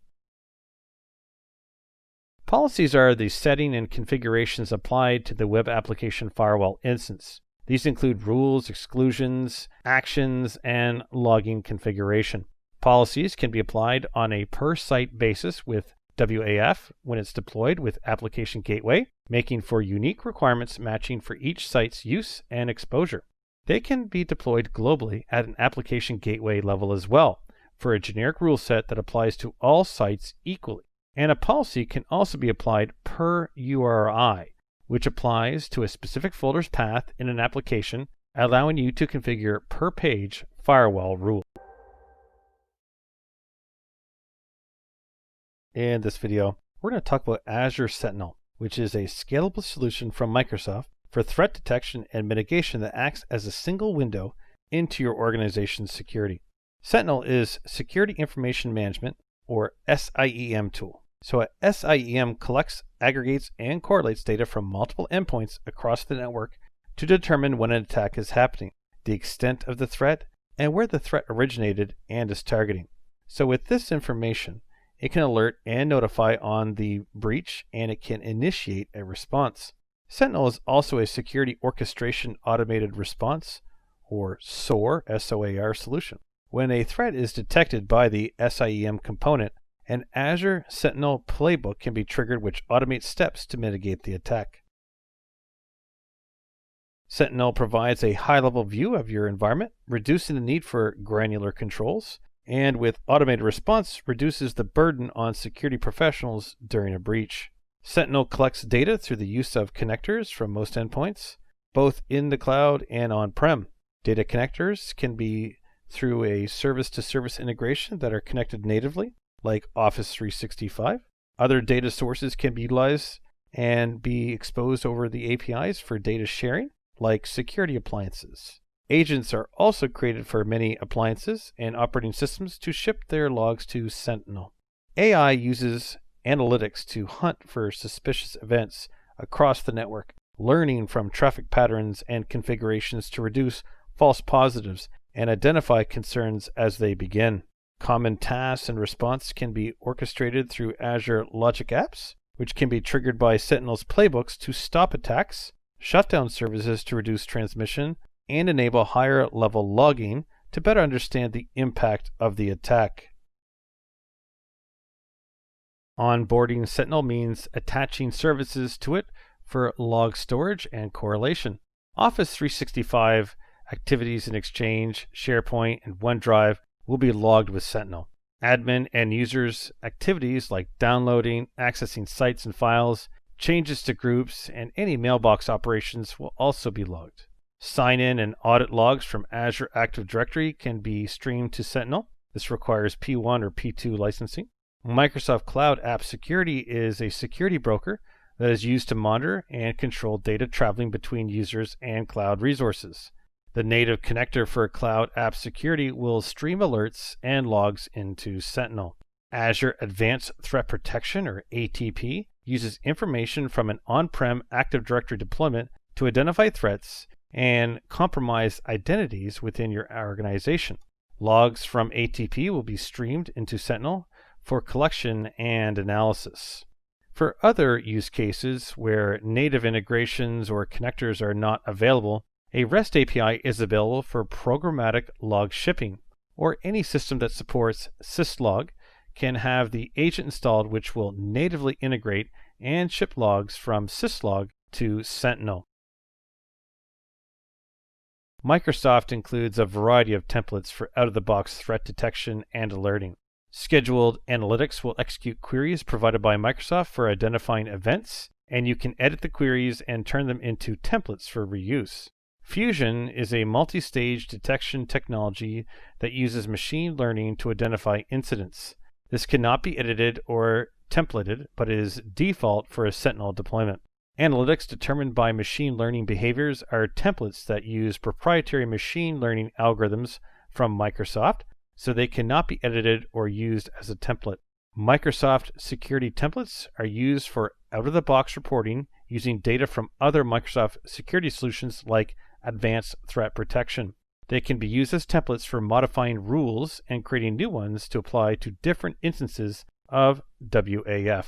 Policies are the setting and configurations applied to the Web Application Firewall instance. These include rules, exclusions, actions, and logging configuration. Policies can be applied on a per-site basis with WAF when it's deployed with Application Gateway, making for unique requirements matching for each site's use and exposure. They can be deployed globally at an Application Gateway level as well, for a generic rule set that applies to all sites equally. And a policy can also be applied per URI, which applies to a specific folder's path in an application, allowing you to configure per page firewall rules. In this video, we're going to talk about Azure Sentinel, which is a scalable solution from Microsoft for threat detection and mitigation that acts as a single window into your organization's security. Sentinel is Security Information Management, or SIEM tool. So a SIEM collects, aggregates, and correlates data from multiple endpoints across the network to determine when an attack is happening, the extent of the threat, and where the threat originated and is targeting. So with this information, it can alert and notify on the breach, and it can initiate a response. Sentinel is also a Security Orchestration Automated Response, or SOAR, S-O-A-R solution. When a threat is detected by the SIEM component, an Azure Sentinel playbook can be triggered which automates steps to mitigate the attack. Sentinel provides a high-level view of your environment, reducing the need for granular controls, and with automated response reduces the burden on security professionals during a breach. Sentinel collects data through the use of connectors from most endpoints, both in the cloud and on-prem. Data connectors can be through a service-to-service integration that are connected natively, like Office 365. Other data sources can be utilized and be exposed over the APIs for data sharing, like security appliances. Agents are also created for many appliances and operating systems to ship their logs to Sentinel. AI uses analytics to hunt for suspicious events across the network, learning from traffic patterns and configurations to reduce false positives and identify concerns as they begin. Common tasks and response can be orchestrated through Azure Logic Apps, which can be triggered by Sentinel's playbooks to stop attacks, shut down services to reduce transmission, and enable higher level logging to better understand the impact of the attack. Onboarding Sentinel means attaching services to it for log storage and correlation. Office 365 activities in Exchange, SharePoint, and OneDrive will be logged with Sentinel. Admin and users' activities like downloading, accessing sites and files, changes to groups, and any mailbox operations will also be logged. Sign-in and audit logs from Azure Active Directory can be streamed to Sentinel. This requires P1 or P2 licensing. Microsoft Cloud App Security is a security broker that is used to monitor and control data traveling between users and cloud resources. The native connector for Cloud App Security will stream alerts and logs into Sentinel. Azure Advanced Threat Protection, or ATP, uses information from an on-prem Active Directory deployment to identify threats and compromise identities within your organization. Logs from ATP will be streamed into Sentinel for collection and analysis. For other use cases where native integrations or connectors are not available, a REST API is available for programmatic log shipping, or any system that supports syslog can have the agent installed which will natively integrate and ship logs from syslog to Sentinel. Microsoft includes a variety of templates for out-of-the-box threat detection and alerting. Scheduled Analytics will execute queries provided by Microsoft for identifying events, and you can edit the queries and turn them into templates for reuse. Fusion is a multi-stage detection technology that uses machine learning to identify incidents. This cannot be edited or templated, but is default for a Sentinel deployment. Analytics determined by machine learning behaviors are templates that use proprietary machine learning algorithms from Microsoft, so they cannot be edited or used as a template. Microsoft security templates are used for out-of-the-box reporting using data from other Microsoft security solutions like Advanced Threat Protection. They can be used as templates for modifying rules and creating new ones to apply to different instances of WAF.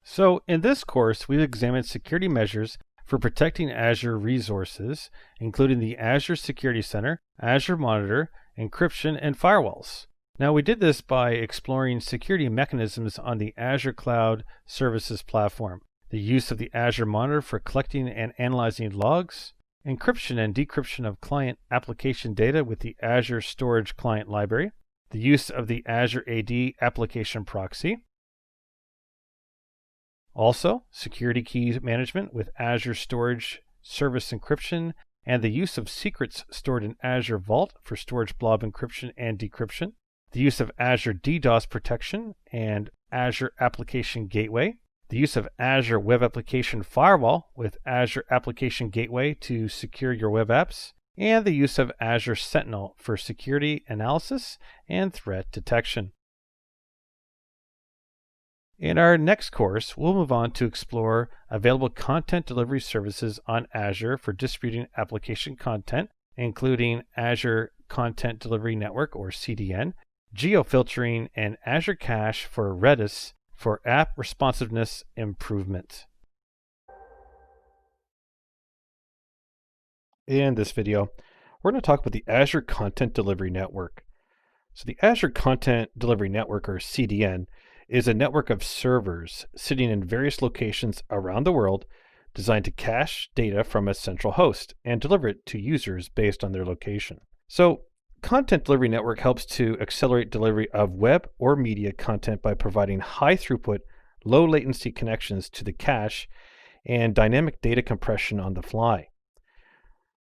So in this course, we've examined security measures for protecting Azure resources, including the Azure Security Center, Azure Monitor, encryption, and firewalls. Now, we did this by exploring security mechanisms on the Azure Cloud Services platform, the use of the Azure Monitor for collecting and analyzing logs, encryption and decryption of client application data with the Azure Storage Client Library, the use of the Azure AD Application Proxy, also security keys management with Azure Storage Service Encryption, and the use of secrets stored in Azure Vault for storage blob encryption and decryption, the use of Azure DDoS protection and Azure Application Gateway, the use of Azure Web Application Firewall with Azure Application Gateway to secure your web apps, and the use of Azure Sentinel for security analysis and threat detection. In our next course, we'll move on to explore available content delivery services on Azure for distributing application content, including Azure Content Delivery Network, or CDN, geofiltering, and Azure Cache for Redis for app responsiveness improvement. In this video, we're going to talk about the Azure Content Delivery Network. So the Azure Content Delivery Network, or CDN, is a network of servers sitting in various locations around the world designed to cache data from a central host and deliver it to users based on their location. So Content Delivery Network helps to accelerate delivery of web or media content by providing high throughput, low latency connections to the cache and dynamic data compression on the fly.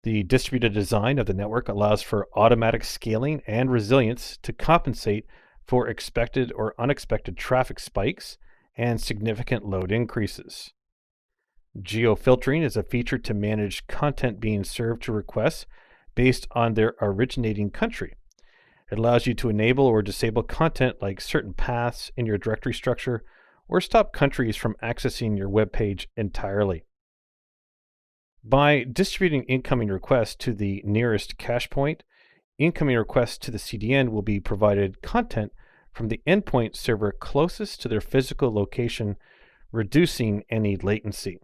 The distributed design of the network allows for automatic scaling and resilience to compensate for expected or unexpected traffic spikes and significant load increases. Geofiltering is a feature to manage content being served to requests based on their originating country. It allows you to enable or disable content like certain paths in your directory structure or stop countries from accessing your web page entirely. By distributing incoming requests to the nearest cache point, incoming requests to the CDN will be provided content from the endpoint server closest to their physical location, reducing any latency.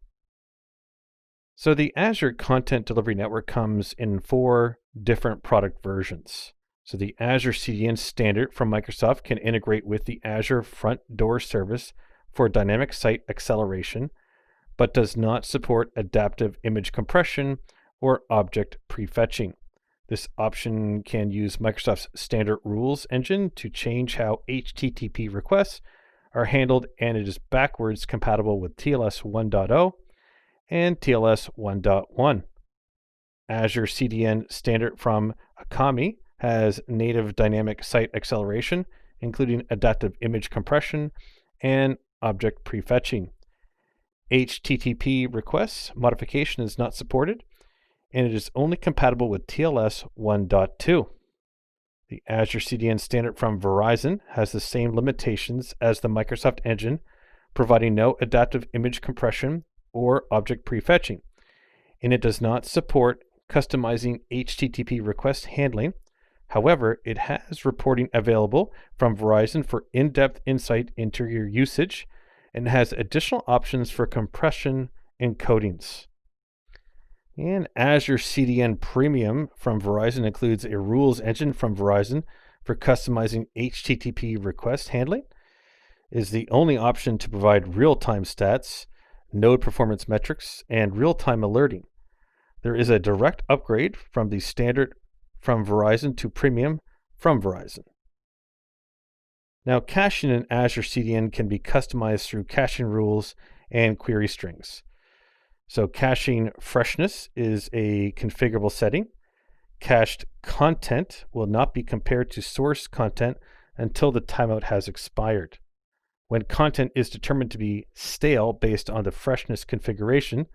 So the Azure Content Delivery Network comes in 4 different product versions. So the Azure CDN standard from Microsoft can integrate with the Azure Front Door service for dynamic site acceleration, but does not support adaptive image compression or object prefetching. This option can use Microsoft's standard rules engine to change how HTTP requests are handled, and it is backwards compatible with TLS 1.0 and TLS 1.1. Azure CDN standard from Akamai has native dynamic site acceleration, including adaptive image compression and object prefetching. HTTP requests modification is not supported, and it is only compatible with TLS 1.2. The Azure CDN standard from Verizon has the same limitations as the Microsoft engine, providing no adaptive image compression or object prefetching, and it does not support customizing HTTP request handling. However, it has reporting available from Verizon for in-depth insight into your usage and has additional options for compression encodings. And Azure CDN Premium from Verizon includes a rules engine from Verizon for customizing HTTP request handling. It is the only option to provide real-time stats, node performance metrics, and real-time alerting. There is a direct upgrade from the standard from Verizon to Premium from Verizon. Now, caching in Azure CDN can be customized through caching rules and query strings. So caching freshness is a configurable setting. Cached content will not be compared to source content until the timeout has expired. When content is determined to be stale based on the freshness configuration,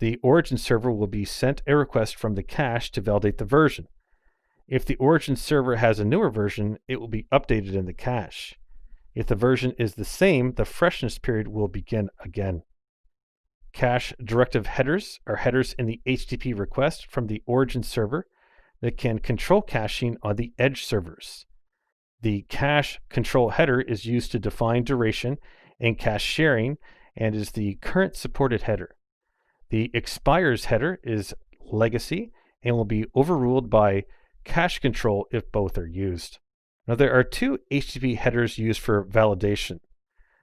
the origin server will be sent a request from the cache to validate the version. If the origin server has a newer version, it will be updated in the cache. If the version is the same, the freshness period will begin again. Cache directive headers are headers in the HTTP request from the origin server that can control caching on the edge servers. The cache control header is used to define duration and cache sharing and is the current supported header. The expires header is legacy and will be overruled by cache control if both are used. Now, there are 2 HTTP headers used for validation.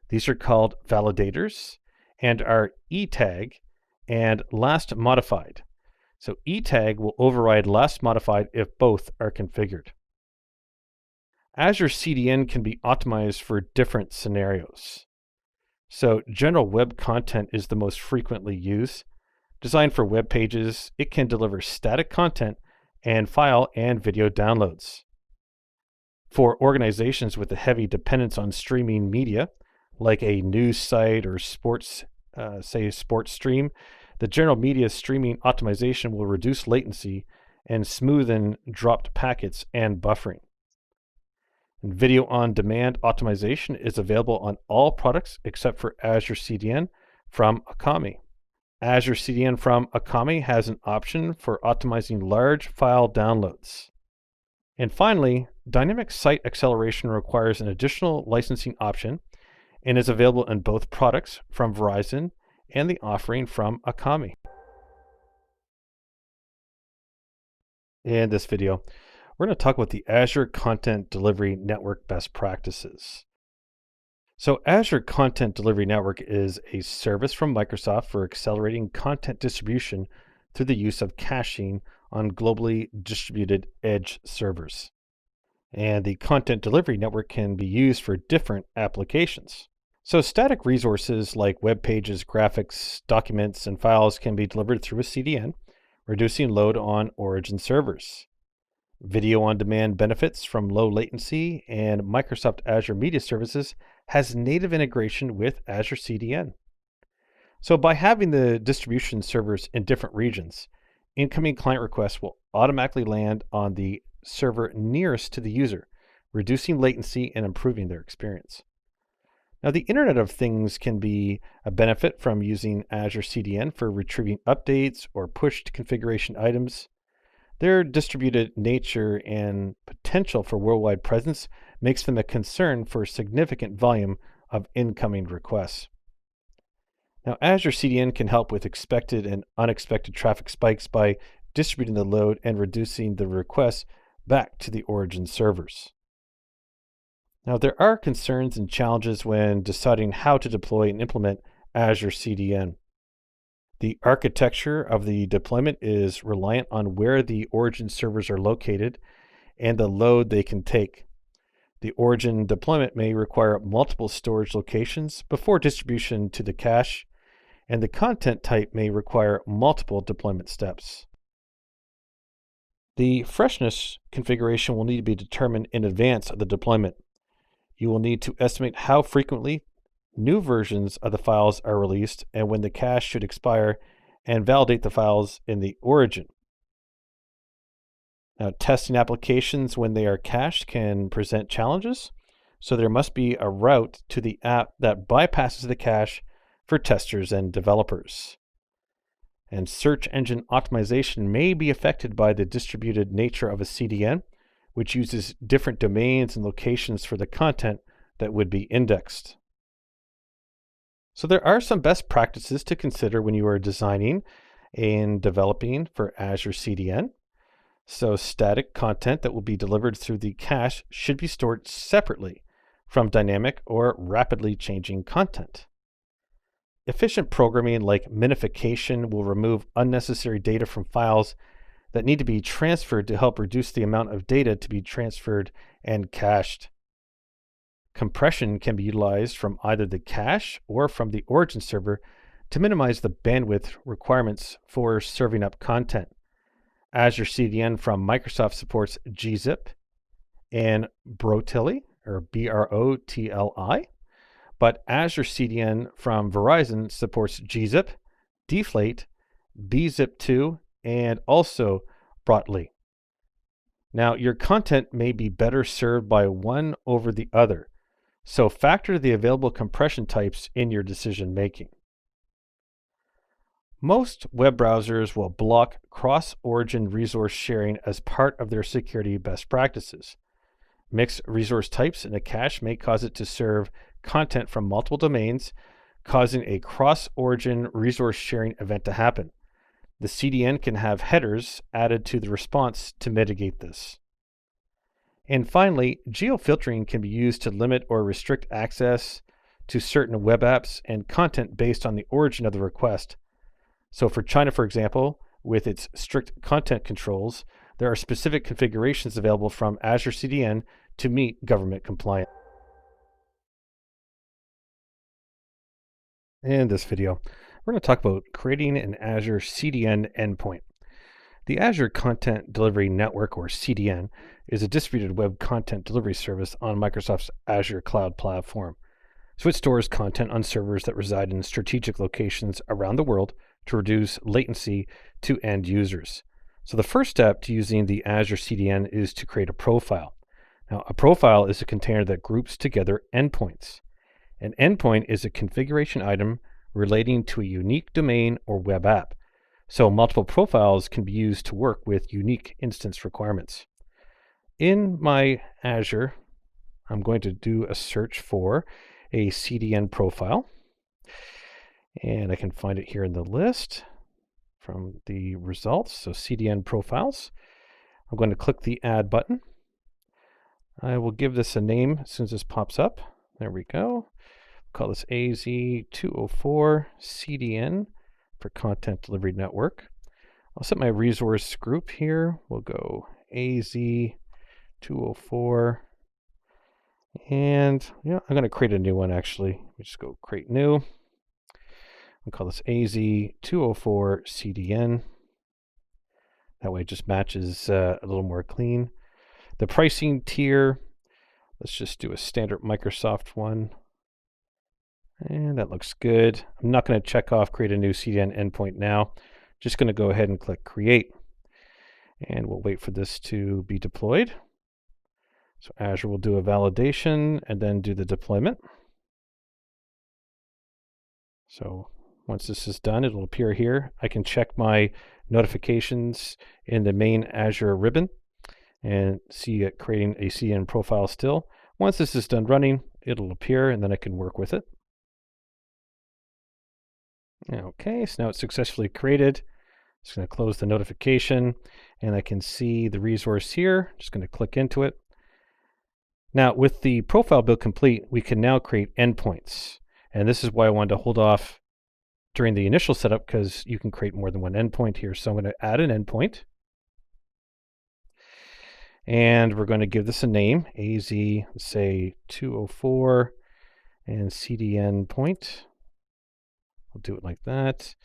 These are called validators and are etag and last modified. So etag will override last modified if both are configured. Azure CDN can be optimized for different scenarios. So general web content is the most frequently used. Designed for web pages, it can deliver static content and file and video downloads. For organizations with a heavy dependence on streaming media, like a news site or sports stream, the general media streaming optimization will reduce latency and smoothen dropped packets and buffering. And video on demand optimization is available on all products except for Azure CDN from Akamai. Azure CDN from Akamai has an option for optimizing large file downloads. And finally, dynamic site acceleration requires an additional licensing option and is available in both products from Verizon and the offering from Akamai. In this video, we're going to talk about the Azure Content Delivery Network best practices. So Azure Content Delivery Network is a service from Microsoft for accelerating content distribution through the use of caching on globally distributed edge servers. And the content delivery network can be used for different applications. So static resources like web pages, graphics, documents, and files can be delivered through a CDN, reducing load on origin servers. Video on demand benefits from low latency, and Microsoft Azure Media Services has native integration with Azure CDN. So by having the distribution servers in different regions, incoming client requests will automatically land on the server nearest to the user, reducing latency and improving their experience. Now, the Internet of Things can be a benefit from using Azure CDN for retrieving updates or pushed configuration items. Their distributed nature and potential for worldwide presence makes them a concern for significant volume of incoming requests. Now, Azure CDN can help with expected and unexpected traffic spikes by distributing the load and reducing the requests back to the origin servers. Now, there are concerns and challenges when deciding how to deploy and implement Azure CDN. The architecture of the deployment is reliant on where the origin servers are located and the load they can take. The origin deployment may require multiple storage locations before distribution to the cache, and the content type may require multiple deployment steps. The freshness configuration will need to be determined in advance of the deployment. You will need to estimate how frequently new versions of the files are released and when the cache should expire, and validate the files in the origin. Now, testing applications when they are cached can present challenges, so there must be a route to the app that bypasses the cache for testers and developers. And search engine optimization may be affected by the distributed nature of a CDN, which uses different domains and locations for the content that would be indexed. So there are some best practices to consider when you are designing and developing for Azure CDN. So static content that will be delivered through the cache should be stored separately from dynamic or rapidly changing content. Efficient programming like minification will remove unnecessary data from files that need to be transferred to help reduce the amount of data to be transferred and cached. Compression can be utilized from either the cache or from the origin server to minimize the bandwidth requirements for serving up content. Azure CDN from Microsoft supports gzip and Brotli, or Brotli, but Azure CDN from Verizon supports gzip, deflate, bzip2, and also Brotli. Now, your content may be better served by one over the other, so factor the available compression types in your decision making. Most web browsers will block cross-origin resource sharing as part of their security best practices. Mixed resource types in a cache may cause it to serve content from multiple domains, causing a cross-origin resource sharing event to happen. The CDN can have headers added to the response to mitigate this. And finally, geofiltering can be used to limit or restrict access to certain web apps and content based on the origin of the request. So for China, for example, with its strict content controls, there are specific configurations available from Azure CDN to meet government compliance. In this video, we're going to talk about creating an Azure CDN endpoint. The Azure Content Delivery Network, or CDN, is a distributed web content delivery service on Microsoft's Azure cloud platform. So it stores content on servers that reside in strategic locations around the world to reduce latency to end users. So the first step to using the Azure CDN is to create a profile. Now, a profile is a container that groups together endpoints. An endpoint is a configuration item relating to a unique domain or web app. So multiple profiles can be used to work with unique instance requirements. In my Azure, I'm going to do a search for a CDN profile. And I can find it here in the list from the results. So CDN profiles. I'm going to click the add button. I will give this a name as soon as this pops up. There we go. Call this AZ-204 CDN for Content Delivery Network. I'll set my resource group here. We'll go AZ-204. And I'm going to create a new one actually. We just go create new. We'll call this AZ-204 CDN. That way it just matches a little more clean. The pricing tier, let's just do a standard Microsoft one. And that looks good. I'm not going to check off create a new CDN endpoint now. Just going to go ahead and click create. And we'll wait for this to be deployed. So Azure will do a validation and then do the deployment. So once this is done, it'll appear here. I can check my notifications in the main Azure ribbon and see it creating a CDN profile still. Once this is done running, it'll appear and then I can work with it. Okay, so now it's successfully created. Just going to close the notification and I can see the resource here. Just going to click into it. Now with the profile build complete, we can now create endpoints. And this is why I wanted to hold off during the initial setup, because you can create more than one endpoint here. So I'm going to add an endpoint. And we're going to give this a name, AZ, say 204 and CDN point. We'll do it like that.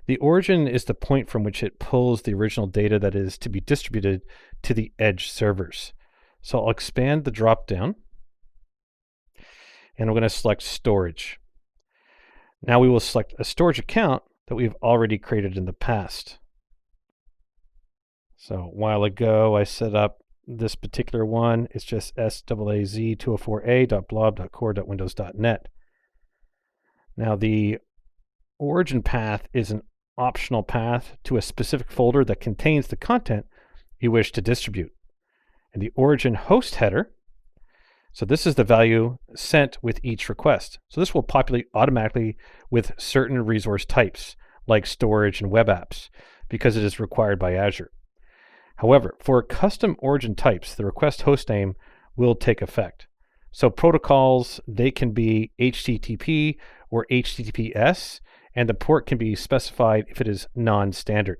The origin is the point from which it pulls the original data that is to be distributed to the edge servers. So I'll expand the drop down and I'm going to select storage. Now we will select a storage account that we've already created in the past. So a while ago I set up this particular one. It's just SAAZ204a.blob.core.windows.net. Now the origin path is an optional path to a specific folder that contains the content you wish to distribute. And the origin host header, so this is the value sent with each request. So this will populate automatically with certain resource types like storage and web apps because it is required by Azure. However, for custom origin types, the request host name will take effect. So protocols, they can be HTTP or HTTPS, and the port can be specified if it is non-standard.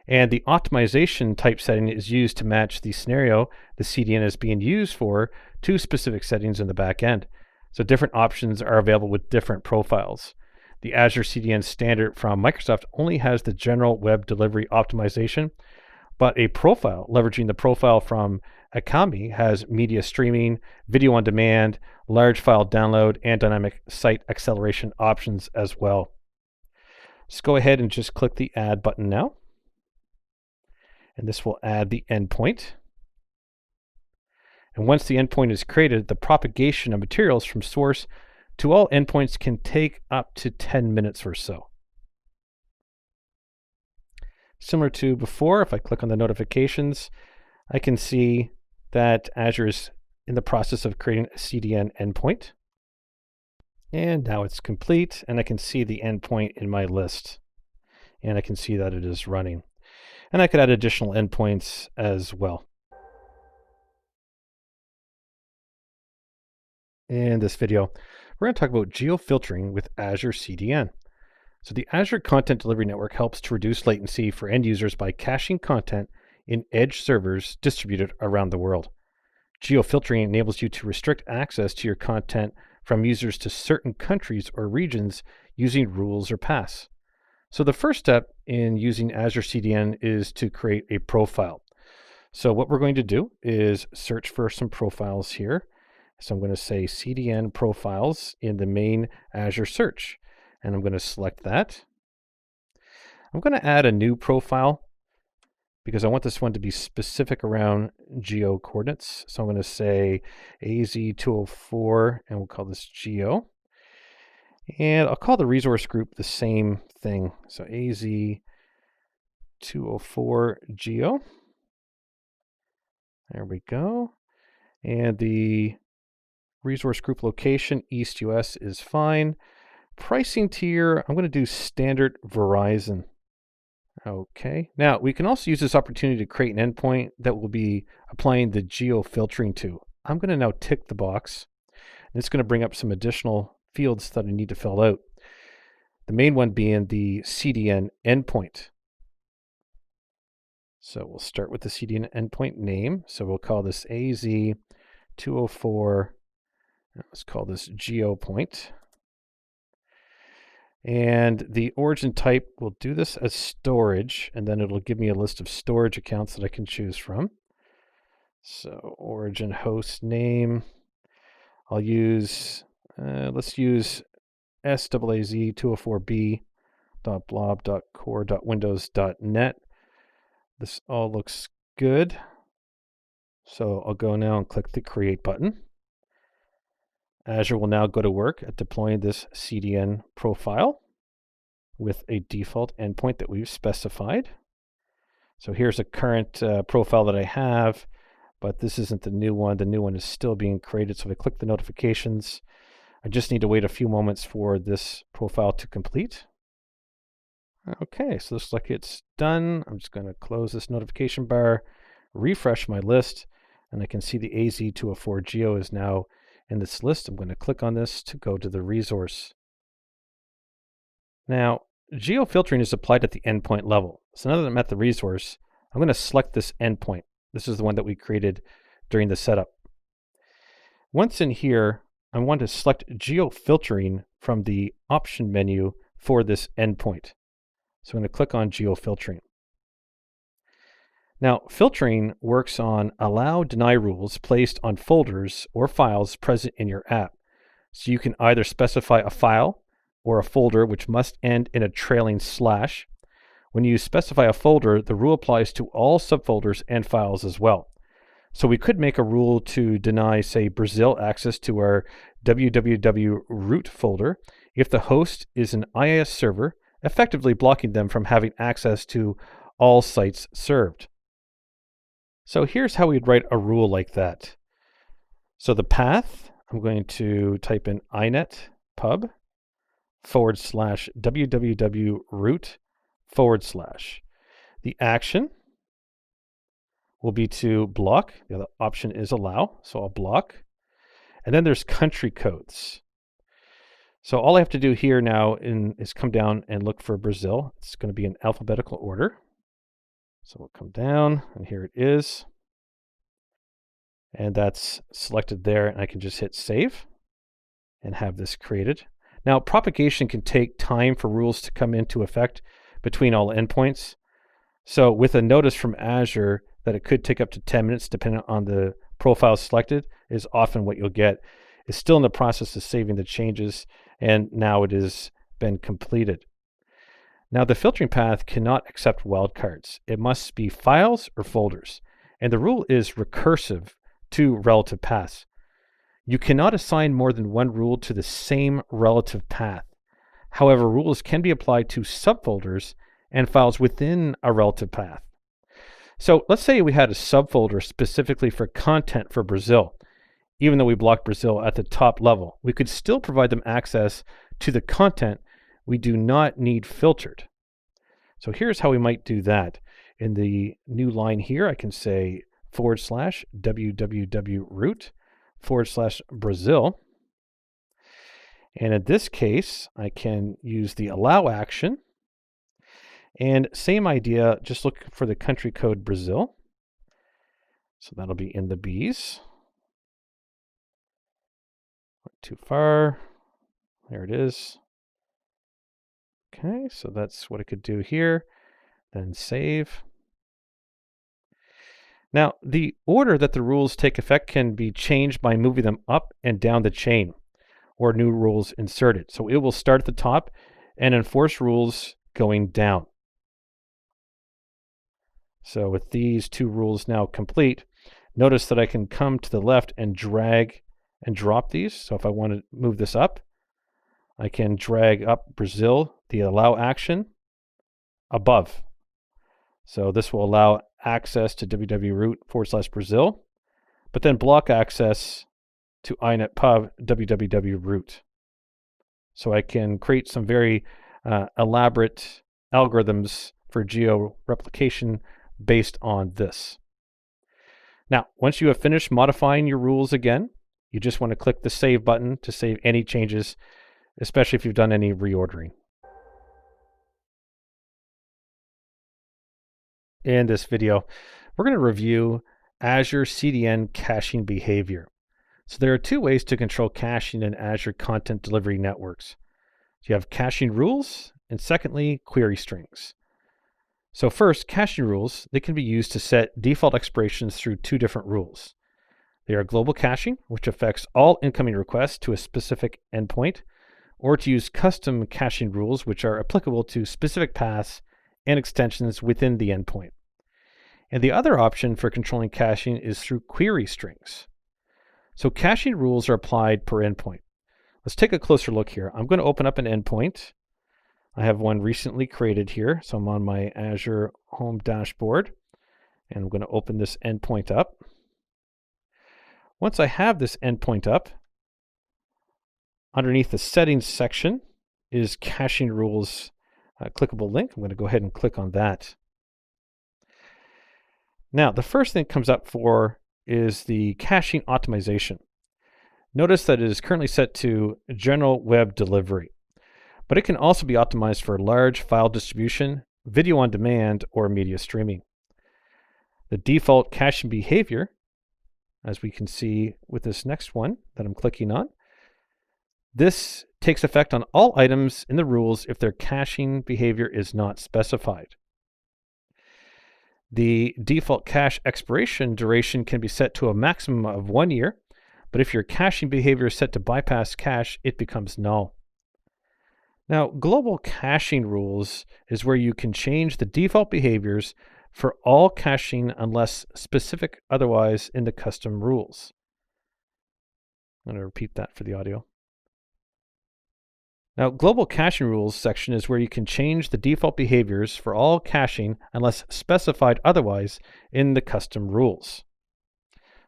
And the optimization type setting is used to match the scenario the CDN is being used for to specific settings in the back end. So different options are available with different profiles. The Azure CDN standard from Microsoft only has the general web delivery optimization, but a profile leveraging the profile from Akamai has media streaming, video on demand, large file download, and dynamic site acceleration options as well. Let's go ahead and just click the Add button now. And this will add the endpoint. And once the endpoint is created, the propagation of materials from source to all endpoints can take up to 10 minutes or so. Similar to before, if I click on the notifications, I can see that Azure is in the process of creating a CDN endpoint. And now it's complete, and I can see the endpoint in my list. And I can see that it is running. And I could add additional endpoints as well. In this video, we're going to talk about geo-filtering with Azure CDN. So the Azure Content Delivery Network helps to reduce latency for end users by caching content in edge servers distributed around the world. Geo-filtering enables you to restrict access to your content from users to certain countries or regions using rules or paths. So the first step in using Azure CDN is to create a profile. So what we're going to do is search for some profiles here. So I'm going to say CDN profiles in the main Azure search, and I'm going to select that. I'm going to add a new profile because I want this one to be specific around geo coordinates. So I'm going to say AZ-204, and we'll call this geo. And I'll call the resource group the same thing. So AZ-204 geo. There we go. And the resource group location, East US, is fine. Pricing tier, I'm going to do standard Verizon. Okay. Now, we can also use this opportunity to create an endpoint that we'll be applying the geo filtering to. I'm going to now tick the box. And it's going to bring up some additional fields that I need to fill out. The main one being the CDN endpoint. So we'll start with the CDN endpoint name. So we'll call this AZ-204. Let's call this GeoPoint. And the origin type, we'll do this as storage, and then it'll give me a list of storage accounts that I can choose from. So origin host name, I'll use, let's use SAAZ204b.blob.core.windows.net. This all looks good. So I'll go now and click the Create button. Azure will now go to work at deploying this CDN profile with a default endpoint that we've specified. So here's a current profile that I have, but this isn't the new one. The new one is still being created. So if I click the notifications, I just need to wait a few moments for this profile to complete. Okay, so looks like it's done. I'm just going to close this notification bar, refresh my list, and I can see the AZ-204 Geo is now in this list. I'm going to click on this to go to the resource. Now, geo-filtering is applied at the endpoint level. So now that I'm at the resource, I'm going to select this endpoint. This is the one that we created during the setup. Once in here, I want to select geo-filtering from the option menu for this endpoint. So I'm going to click on geo-filtering. Now, filtering works on allow/deny rules placed on folders or files present in your app. So you can either specify a file or a folder which must end in a trailing slash. When you specify a folder, the rule applies to all subfolders and files as well. So we could make a rule to deny, say, Brazil access to our www root folder if the host is an IIS server, effectively blocking them from having access to all sites served. So here's how we'd write a rule like that. So the path, I'm going to type in inet pub /www root /. The action will be to block. The other option is allow, so I'll block. And then there's country codes. So all I have to do here now is come down and look for Brazil. It's going to be in alphabetical order. So we'll come down, and here it is. And that's selected there, and I can just hit save and have this created. Now, propagation can take time for rules to come into effect between all endpoints. So with a notice from Azure that it could take up to 10 minutes depending on the profile selected is often what you'll get. It's still in the process of saving the changes, and now it has been completed. Now, the filtering path cannot accept wildcards. It must be files or folders. And the rule is recursive to relative paths. You cannot assign more than one rule to the same relative path. However, rules can be applied to subfolders and files within a relative path. So let's say we had a subfolder specifically for content for Brazil. Even though we blocked Brazil at the top level, we could still provide them access to the content we do not need filtered. So here's how we might do that. In the new line here, I can say /www root /Brazil. And in this case, I can use the allow action. And same idea, just look for the country code Brazil. So that'll be in the Bs. Went too far. There it is. Okay, so that's what I could do here. Then save. Now, the order that the rules take effect can be changed by moving them up and down the chain, or new rules inserted. So it will start at the top and enforce rules going down. So with these two rules now complete, notice that I can come to the left and drag and drop these. So if I want to move this up, I can drag up Brazil, the allow action, above. So this will allow access to www root /Brazil, but then block access to inet pub www root. So I can create some very elaborate algorithms for geo replication based on this. Now, once you have finished modifying your rules again, you just want to click the save button to save any changes, especially if you've done any reordering. In this video, we're going to review Azure CDN caching behavior. So there are two ways to control caching in Azure Content Delivery Networks. You have caching rules, and secondly, query strings. So first, caching rules, they can be used to set default expirations through two different rules. They are global caching, which affects all incoming requests to a specific endpoint, or to use custom caching rules, which are applicable to specific paths and extensions within the endpoint. And the other option for controlling caching is through query strings. So caching rules are applied per endpoint. Let's take a closer look here. I'm going to open up an endpoint. I have one recently created here. So I'm on my Azure home dashboard, and I'm going to open this endpoint up. Once I have this endpoint up, underneath the settings section is caching rules clickable link. I'm going to go ahead and click on that. Now, the first thing that comes up for is the caching optimization. Notice that it is currently set to general web delivery, but it can also be optimized for large file distribution, video on demand, or media streaming. The default caching behavior, as we can see with this next one that I'm clicking on, this takes effect on all items in the rules if their caching behavior is not specified. The default cache expiration duration can be set to a maximum of 1 year, but if your caching behavior is set to bypass cache, it becomes null. Now, global caching rules is where you can change the default behaviors for all caching unless specific otherwise in the custom rules. I'm going to repeat that for the audio. Now, global caching rules section is where you can change the default behaviors for all caching unless specified otherwise in the custom rules.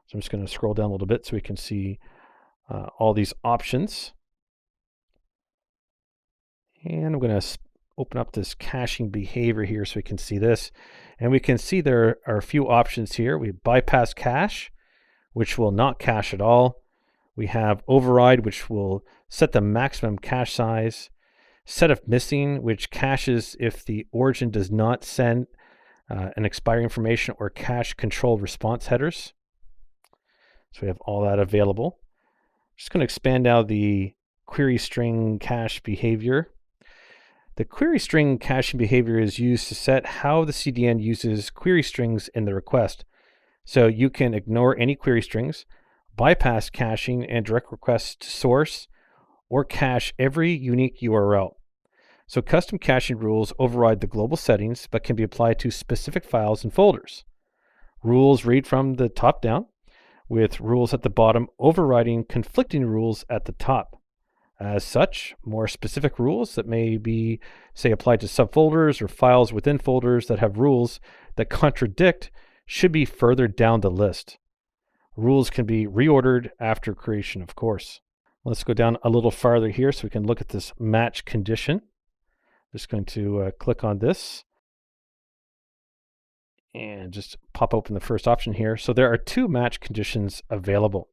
So I'm just going to scroll down a little bit so we can see all these options. And I'm going to open up this caching behavior here so we can see this. And we can see there are a few options here. We bypass cache, which will not cache at all. We have override, which will set the maximum cache size. Set of missing, which caches if the origin does not send an expiring information or cache controlled response headers. So we have all that available. Just going to expand now the query string cache behavior. The query string caching behavior is used to set how the CDN uses query strings in the request. So you can ignore any query strings, bypass caching and direct requests to source, or cache every unique URL. So custom caching rules override the global settings but can be applied to specific files and folders. Rules read from the top down, with rules at the bottom overriding conflicting rules at the top. As such, more specific rules that may be, say, applied to subfolders or files within folders that have rules that contradict should be further down the list. Rules can be reordered after creation, of course. Let's go down a little farther here so we can look at this match condition. Just going to click on this and just pop open the first option here. So there are two match conditions available.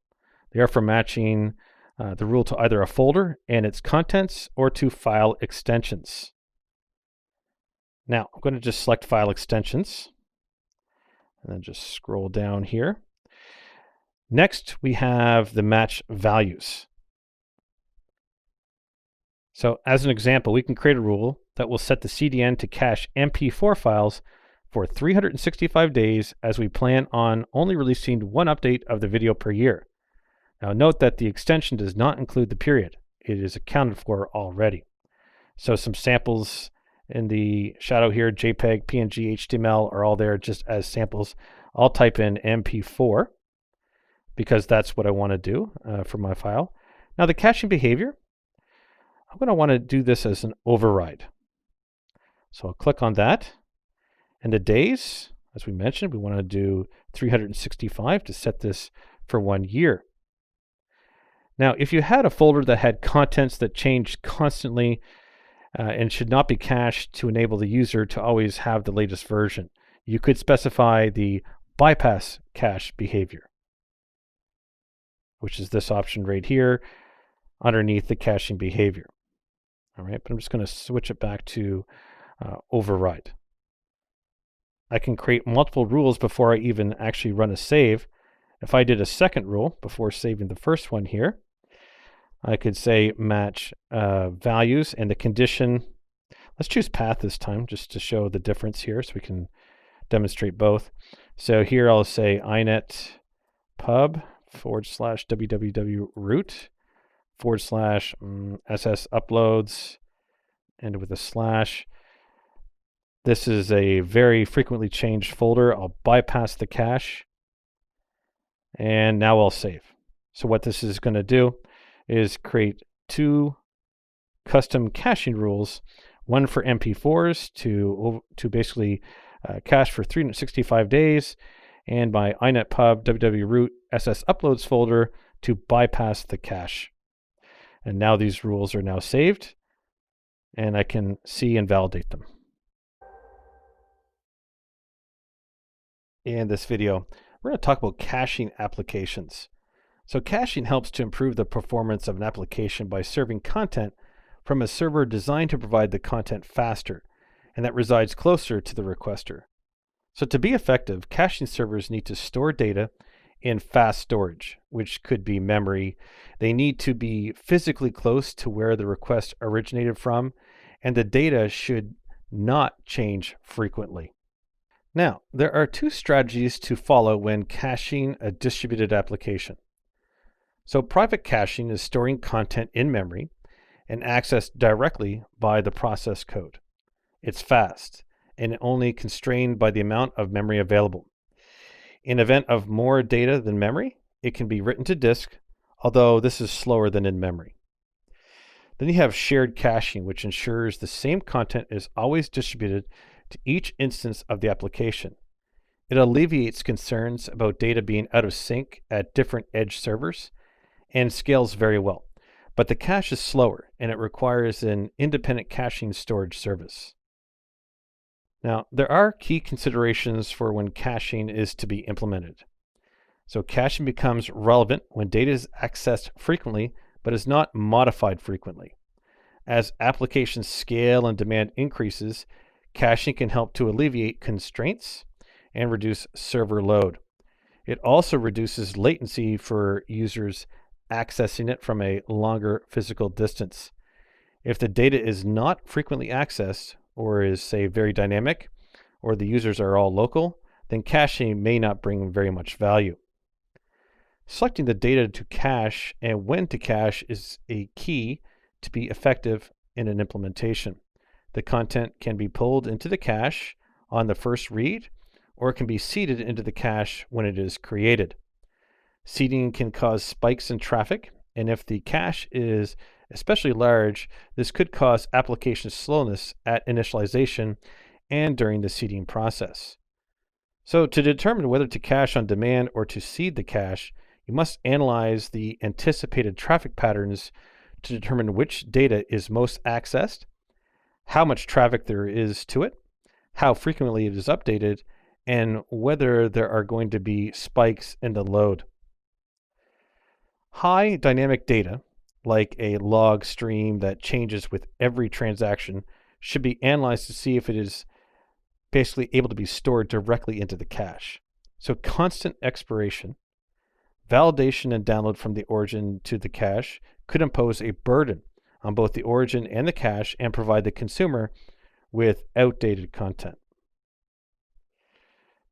They are for matching the rule to either a folder and its contents or to file extensions. Now, I'm going to just select file extensions and then just scroll down here. Next, we have the match values. So as an example, we can create a rule that will set the CDN to cache MP4 files for 365 days as we plan on only releasing one update of the video per year. Now note that the extension does not include the period. It is accounted for already. So some samples in the shadow here, JPEG, PNG, HTML are all there just as samples. I'll type in MP4 because that's what I want to do for my file. Now the caching behavior, I'm going to want to do this as an override. So I'll click on that. And the days, as we mentioned, we want to do 365 to set this for 1 year. Now, if you had a folder that had contents that changed constantly and should not be cached to enable the user to always have the latest version, you could specify the bypass cache behavior, which is this option right here underneath the caching behavior. All right, but I'm just going to switch it back to override. I can create multiple rules before I even actually run a save. If I did a second rule before saving the first one here, I could say match values and the condition. Let's choose path this time just to show the difference here so we can demonstrate both. So here I'll say inet pub /www root /ss uploads and with a slash. This is a very frequently changed folder. I'll bypass the cache and now I'll save. So what this is going to do is create two custom caching rules, one for MP4s to basically cache for 365 days, and my inetpub www root ss uploads folder to bypass the cache. And now these rules are now saved, and I can see and validate them. In this video, we're going to talk about caching applications. So caching helps to improve the performance of an application by serving content from a server designed to provide the content faster, and that resides closer to the requester. So to be effective, caching servers need to store data in fast storage, which could be memory. They need to be physically close to where the request originated from, and the data should not change frequently. Now, there are two strategies to follow when caching a distributed application. So private caching is storing content in memory and accessed directly by the process code. It's fast and only constrained by the amount of memory available. In event of more data than memory, it can be written to disk, although this is slower than in memory. Then you have shared caching, which ensures the same content is always distributed to each instance of the application. It alleviates concerns about data being out of sync at different edge servers and scales very well. But the cache is slower and it requires an independent caching storage service. Now, there are key considerations for when caching is to be implemented. So caching becomes relevant when data is accessed frequently but is not modified frequently. As applications scale and demand increases, caching can help to alleviate constraints and reduce server load. It also reduces latency for users accessing it from a longer physical distance. If the data is not frequently accessed or is, say, very dynamic, or the users are all local, then caching may not bring very much value. Selecting the data to cache and when to cache is a key to be effective in an implementation. The content can be pulled into the cache on the first read, or it can be seeded into the cache when it is created. Seeding can cause spikes in traffic, and if the cache is especially large, this could cause application slowness at initialization and during the seeding process. So to determine whether to cache on demand or to seed the cache, you must analyze the anticipated traffic patterns to determine which data is most accessed, how much traffic there is to it, how frequently it is updated, and whether there are going to be spikes in the load. High dynamic data, like a log stream that changes with every transaction, should be analyzed to see if it is basically able to be stored directly into the cache. So constant expiration, validation and download from the origin to the cache could impose a burden on both the origin and the cache and provide the consumer with outdated content.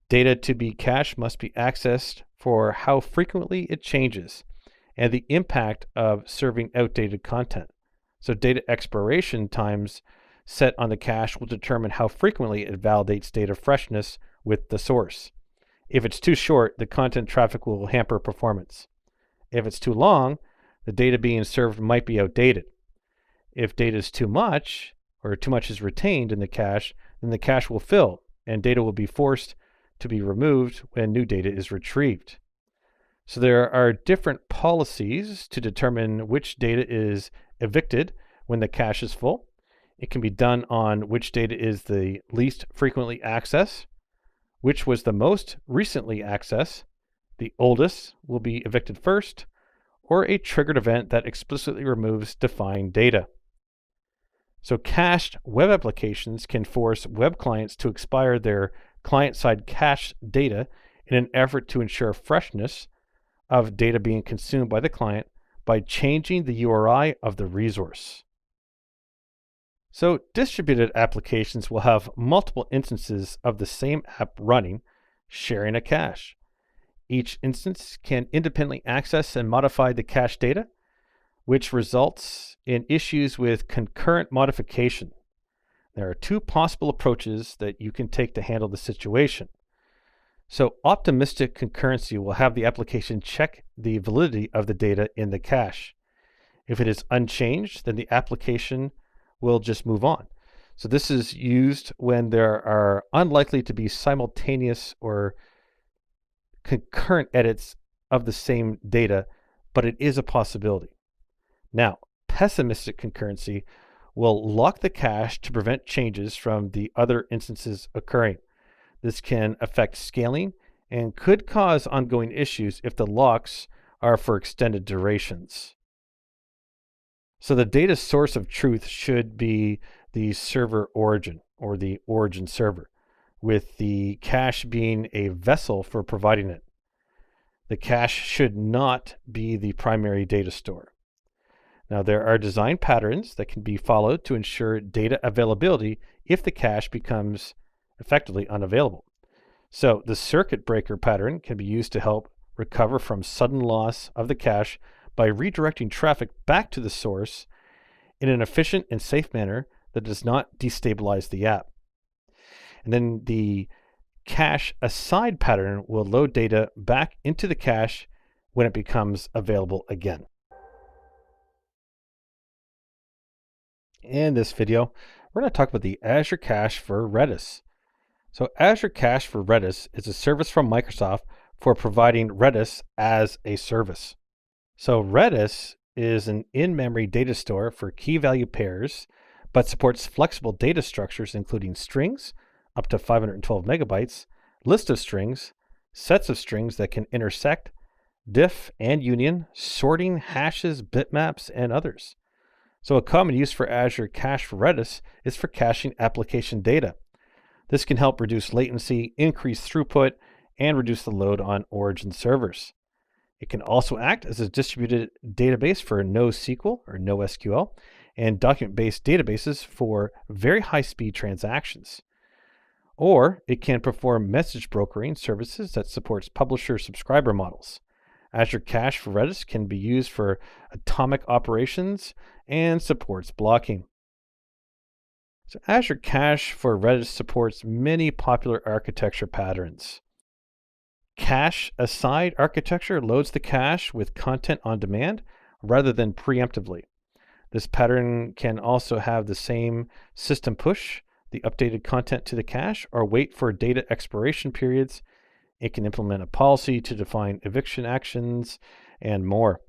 Data to be cached must be accessed for how frequently it changes and the impact of serving outdated content. So data expiration times set on the cache will determine how frequently it validates data freshness with the source. If it's too short, the content traffic will hamper performance. If it's too long, the data being served might be outdated. If data is too much, or too much is retained in the cache, then the cache will fill and data will be forced to be removed when new data is retrieved. So there are different policies to determine which data is evicted when the cache is full. It can be done on which data is the least frequently accessed, which was the most recently accessed, the oldest will be evicted first, or a triggered event that explicitly removes defined data. So cached web applications can force web clients to expire their client-side cache data in an effort to ensure freshness of data being consumed by the client by changing the URI of the resource. So distributed applications will have multiple instances of the same app running, sharing a cache. Each instance can independently access and modify the cache data, which results in issues with concurrent modification. There are two possible approaches that you can take to handle the situation. So optimistic concurrency will have the application check the validity of the data in the cache. If it is unchanged, then the application will just move on. So this is used when there are unlikely to be simultaneous or concurrent edits of the same data, but it is a possibility. Now, pessimistic concurrency will lock the cache to prevent changes from the other instances occurring. This can affect scaling and could cause ongoing issues if the locks are for extended durations. So the data source of truth should be the server origin or the origin server, with the cache being a vessel for providing it. The cache should not be the primary data store. Now, there are design patterns that can be followed to ensure data availability if the cache becomes effectively unavailable. So the circuit breaker pattern can be used to help recover from sudden loss of the cache by redirecting traffic back to the source in an efficient and safe manner that does not destabilize the app. And then the cache aside pattern will load data back into the cache when it becomes available again. In this video, we're going to talk about the Azure Cache for Redis. So Azure Cache for Redis is a service from Microsoft for providing Redis as a service. So Redis is an in-memory data store for key value pairs, but supports flexible data structures including strings, up to 512 megabytes, list of strings, sets of strings that can intersect, diff and union, sorting, hashes, bitmaps, and others. So a common use for Azure Cache for Redis is for caching application data. This can help reduce latency, increase throughput, and reduce the load on origin servers. It can also act as a distributed database for NoSQL or NoSQL and document-based databases for very high-speed transactions. Or it can perform message brokering services that supports publisher-subscriber models. Azure Cache for Redis can be used for atomic operations and supports blocking. So Azure Cache for Redis supports many popular architecture patterns. Cache aside architecture loads the cache with content on demand rather than preemptively. This pattern can also have the same system push the updated content to the cache or wait for data expiration periods. It can implement a policy to define eviction actions and more.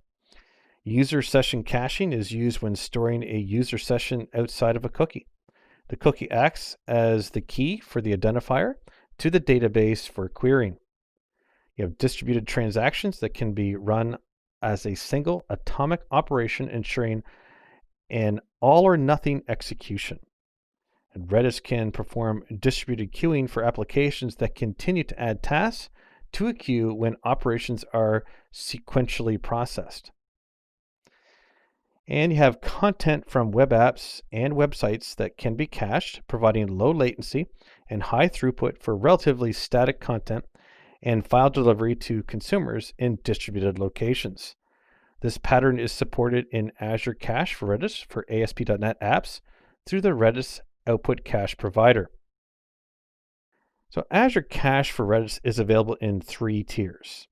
User session caching is used when storing a user session outside of a cookie. The cookie acts as the key for the identifier to the database for querying. You have distributed transactions that can be run as a single atomic operation, ensuring an all or nothing execution. And Redis can perform distributed queuing for applications that continue to add tasks to a queue when operations are sequentially processed. And you have content from web apps and websites that can be cached, providing low latency and high throughput for relatively static content and file delivery to consumers in distributed locations. This pattern is supported in Azure Cache for Redis for ASP.NET apps through the Redis Output Cache provider. So Azure Cache for Redis is available in 3 tiers.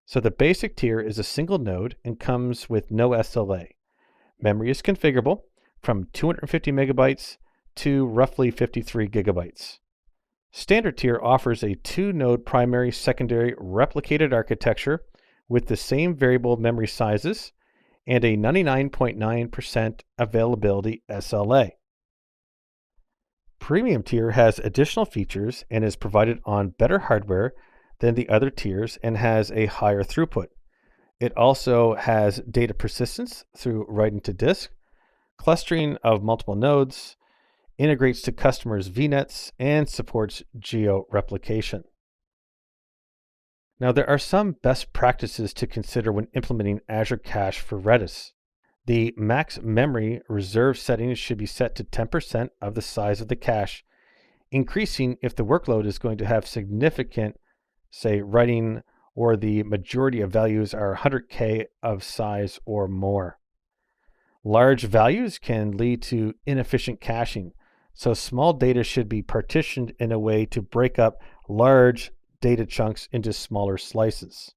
So the basic tier is a single node and comes with no SLA. Memory is configurable from 250 megabytes to roughly 53 gigabytes. Standard tier offers a 2-node primary secondary replicated architecture with the same variable memory sizes and a 99.9% availability SLA. Premium tier has additional features and is provided on better hardware than the other tiers and has a higher throughput. It also has data persistence through writing to disk, clustering of multiple nodes, integrates to customers' VNets, and supports geo-replication. Now, there are some best practices to consider when implementing Azure Cache for Redis. The max memory reserve settings should be set to 10% of the size of the cache, increasing if the workload is going to have significant, say, writing, or the majority of values are 100K of size or more. Large values can lead to inefficient caching, so small data should be partitioned in a way to break up large data chunks into smaller slices.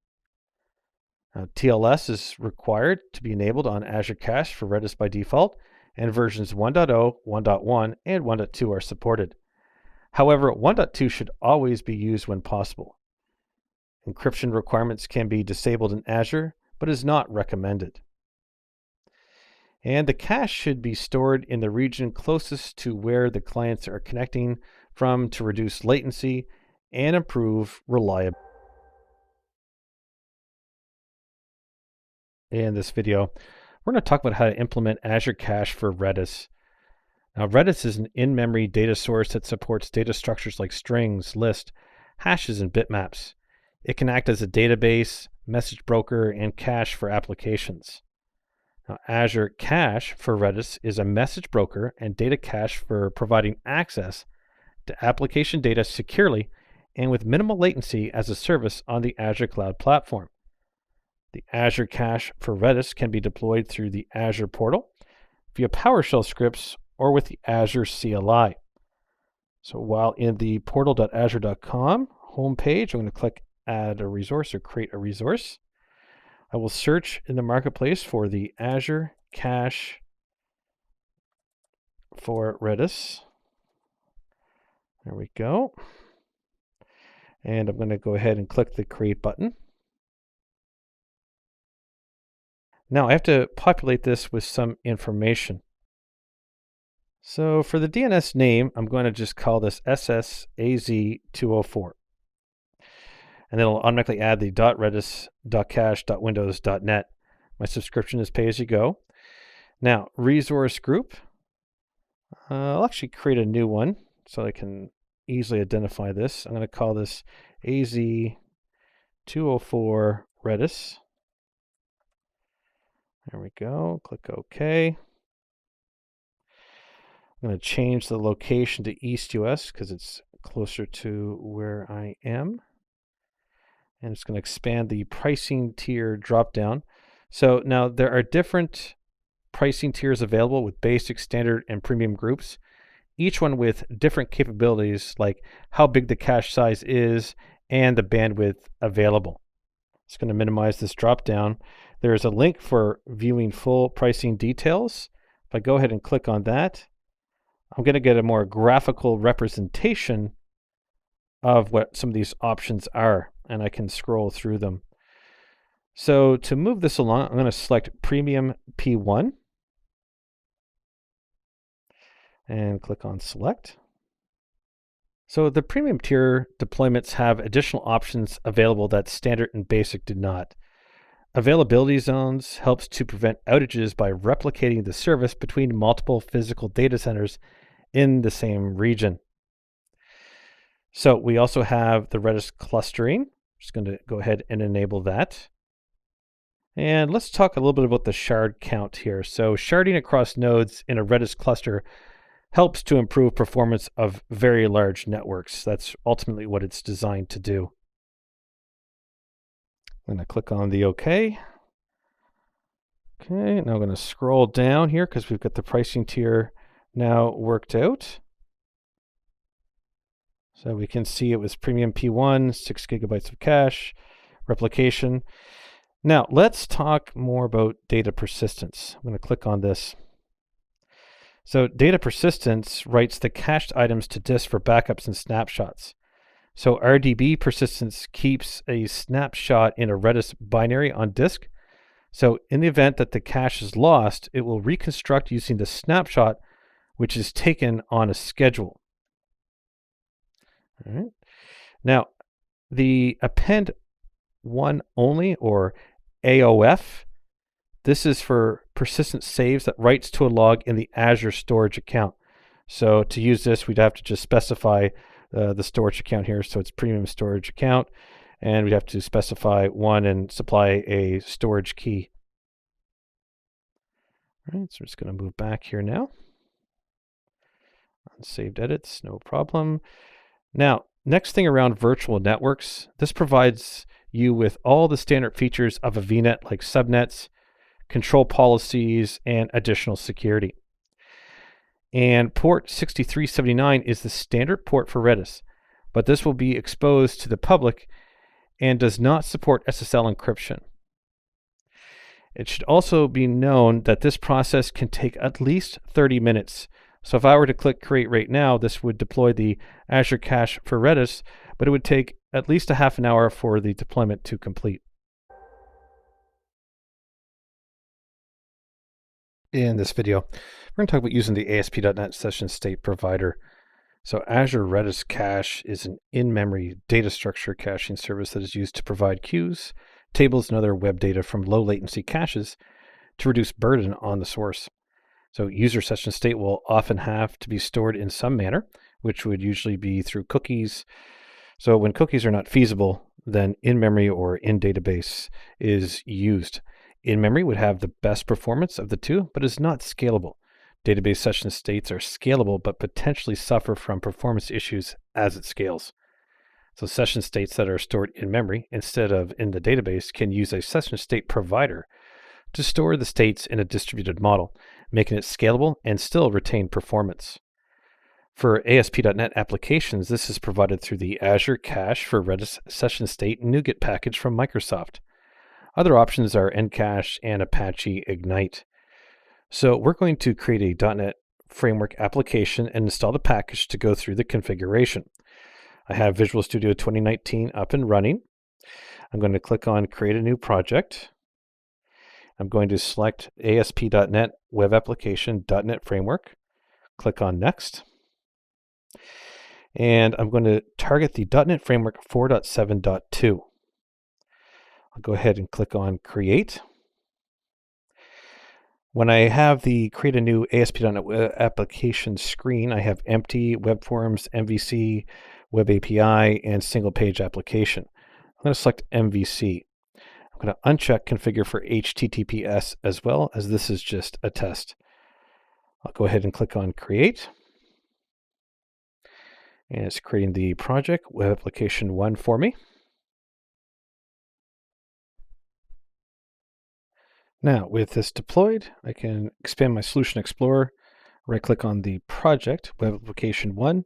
TLS is required to be enabled on Azure Cache for Redis by default, and versions 1.0, 1.1, and 1.2 are supported. However, 1.2 should always be used when possible. Encryption requirements can be disabled in Azure, but is not recommended. And the cache should be stored in the region closest to where the clients are connecting from to reduce latency and improve reliability. In this video, we're going to talk about how to implement Azure Cache for Redis. Now, Redis is an in-memory data source that supports data structures like strings, lists, hashes, and bitmaps. It can act as a database, message broker, and cache for applications. Now, Azure Cache for Redis is a message broker and data cache for providing access to application data securely and with minimal latency as a service on the Azure Cloud Platform. The Azure Cache for Redis can be deployed through the Azure portal, via PowerShell scripts, or with the Azure CLI. So while in the portal.azure.com homepage, I'm going to click Add a Resource or Create a Resource. I will search in the marketplace for the Azure Cache for Redis. There we go. And I'm going to go ahead and click the Create button. Now I have to populate this with some information. So for the DNS name, I'm going to just call this AZ-204. And then it'll automatically add the .redis.cache.windows.net. My subscription is pay as you go. Now, resource group. I'll actually create a new one so I can easily identify this. I'm going to call this AZ-204 Redis. There we go. Click OK. I'm going to change the location to East US because it's closer to where I am. And it's going to expand the pricing tier dropdown. So now there are different pricing tiers available with basic, standard, and premium groups, each one with different capabilities like how big the cache size is and the bandwidth available. It's going to minimize this dropdown. There is a link for viewing full pricing details. If I go ahead and click on that, I'm going to get a more graphical representation of what some of these options are, and I can scroll through them. So to move this along, I'm going to select Premium P1 and click on Select. So the premium tier deployments have additional options available that standard and basic do not. Availability zones helps to prevent outages by replicating the service between multiple physical data centers in the same region. So we also have the Redis clustering. I'm just going to go ahead and enable that. And let's talk a little bit about the shard count here. So sharding across nodes in a Redis cluster helps to improve performance of very large networks. That's ultimately what it's designed to do. I'm going to click on the OK. Okay, now I'm going to scroll down here because we've got the pricing tier now worked out. So we can see it was Premium P1, 6 gigabytes of cache, replication. Now let's talk more about data persistence. I'm going to click on this. So data persistence writes the cached items to disk for backups and snapshots. So RDB persistence keeps a snapshot in a Redis binary on disk. So in the event that the cache is lost, it will reconstruct using the snapshot, which is taken on a schedule. All right. Now, the append one only, or AOF, this is for persistent saves that writes to a log in the Azure storage account. So to use this, we'd have to just specify the storage account here. So it's premium storage account, and we'd have to specify one and supply a storage key. All right, so we're just going to move back here now. Unsaved edits, no problem. Now, next thing around virtual networks, this provides you with all the standard features of a VNet like subnets, control policies, and additional security. And port 6379 is the standard port for Redis, but this will be exposed to the public and does not support SSL encryption. It should also be known that this process can take at least 30 minutes. So if I were to click create right now, this would deploy the Azure cache for Redis, but it would take at least a half an hour for the deployment to complete. In this video, we're going to talk about using the ASP.NET Session State Provider. So Azure Redis Cache is an in-memory data structure caching service that is used to provide queues, tables, and other web data from low latency caches to reduce burden on the source. So user session state will often have to be stored in some manner, which would usually be through cookies. So when cookies are not feasible, then in-memory or in-database is used. In-memory would have the best performance of the two, but is not scalable. Database session states are scalable, but potentially suffer from performance issues as it scales. So session states that are stored in memory instead of in the database can use a session state provider to store the states in a distributed model, making it scalable and still retain performance. For ASP.NET applications, this is provided through the Azure Cache for Redis Session State NuGet package from Microsoft. Other options are Encache and Apache Ignite. So we're going to create a .NET Framework application and install the package to go through the configuration. I have Visual Studio 2019 up and running. I'm going to click on Create a New Project. I'm going to select ASP.NET Web Application .NET Framework. Click on Next. And I'm going to target the .NET Framework 4.7.2. I'll go ahead and click on Create. When I have the Create a New ASP.NET Web Application screen, I have Empty, Web Forms, MVC, Web API, and Single Page Application. I'm going to select MVC. I'm going to uncheck Configure for HTTPS as well, as this is just a test. I'll go ahead and click on Create. And it's creating the project, Web Application 1 for me. Now, with this deployed, I can expand my Solution Explorer, right-click on the project, Web Application 1,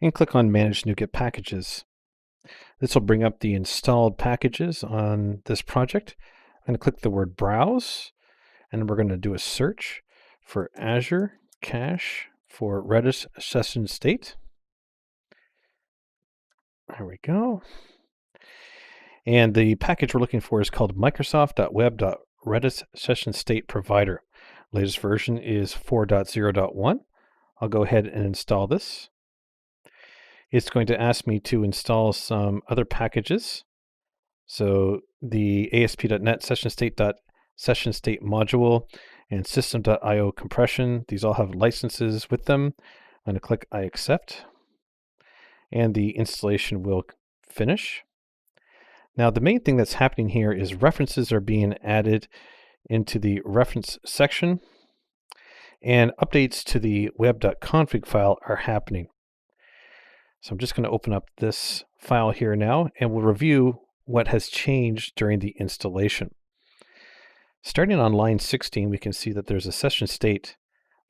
and click on Manage NuGet Packages. This will bring up the installed packages on this project. I'm going to click the word Browse, and we're going to do a search for Azure Cache for Redis Session State. There we go. And the package we're looking for is called Microsoft.web.redis Session State Provider. Latest version is 4.0.1. I'll go ahead and install this. It's going to ask me to install some other packages. So the ASP.NET Session State module and System.io compression, these all have licenses with them. I'm going to click I accept, and the installation will finish. Now, the main thing that's happening here is references are being added into the reference section, and updates to the web.config file are happening. So I'm just going to open up this file here now, and we'll review what has changed during the installation. Starting on line 16, we can see that there's a session state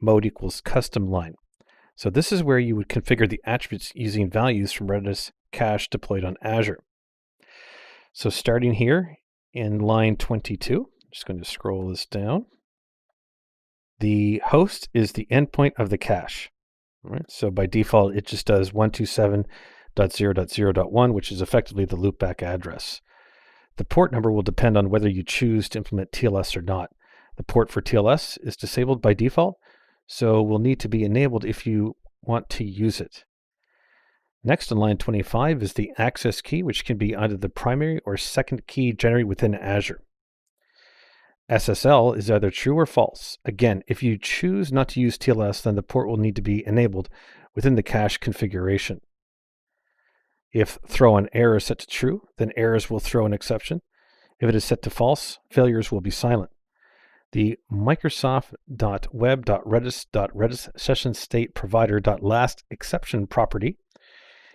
mode equals custom line. So this is where you would configure the attributes using values from Redis Cache deployed on Azure. So starting here in line 22, I'm just going to scroll this down. The host is the endpoint of the cache. All right, so by default, it just does 127.0.0.1, which is effectively the loopback address. The port number will depend on whether you choose to implement TLS or not. The port for TLS is disabled by default, so will need to be enabled if you want to use it. Next on line 25 is the access key, which can be either the primary or second key generated within Azure. SSL is either true or false. Again, if you choose not to use TLS, then the port will need to be enabled within the cache configuration. If throw on error is set to true, then errors will throw an exception. If it is set to false, failures will be silent. The Microsoft.web.redis session state provider.last exception property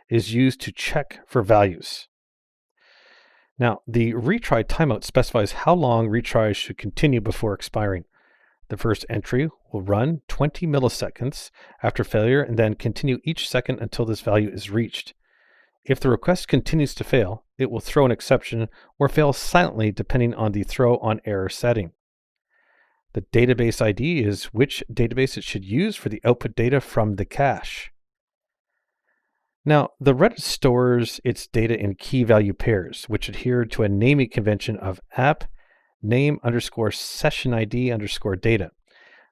is used to check for values. Now, the retry timeout specifies how long retries should continue before expiring. The first entry will run 20 milliseconds after failure and then continue each second until this value is reached. If the request continues to fail, it will throw an exception or fail silently depending on the throw on error setting. The database ID is which database it should use for the output data from the cache. Now, the Redis stores its data in key value pairs, which adhere to a naming convention of app name underscore session ID underscore data.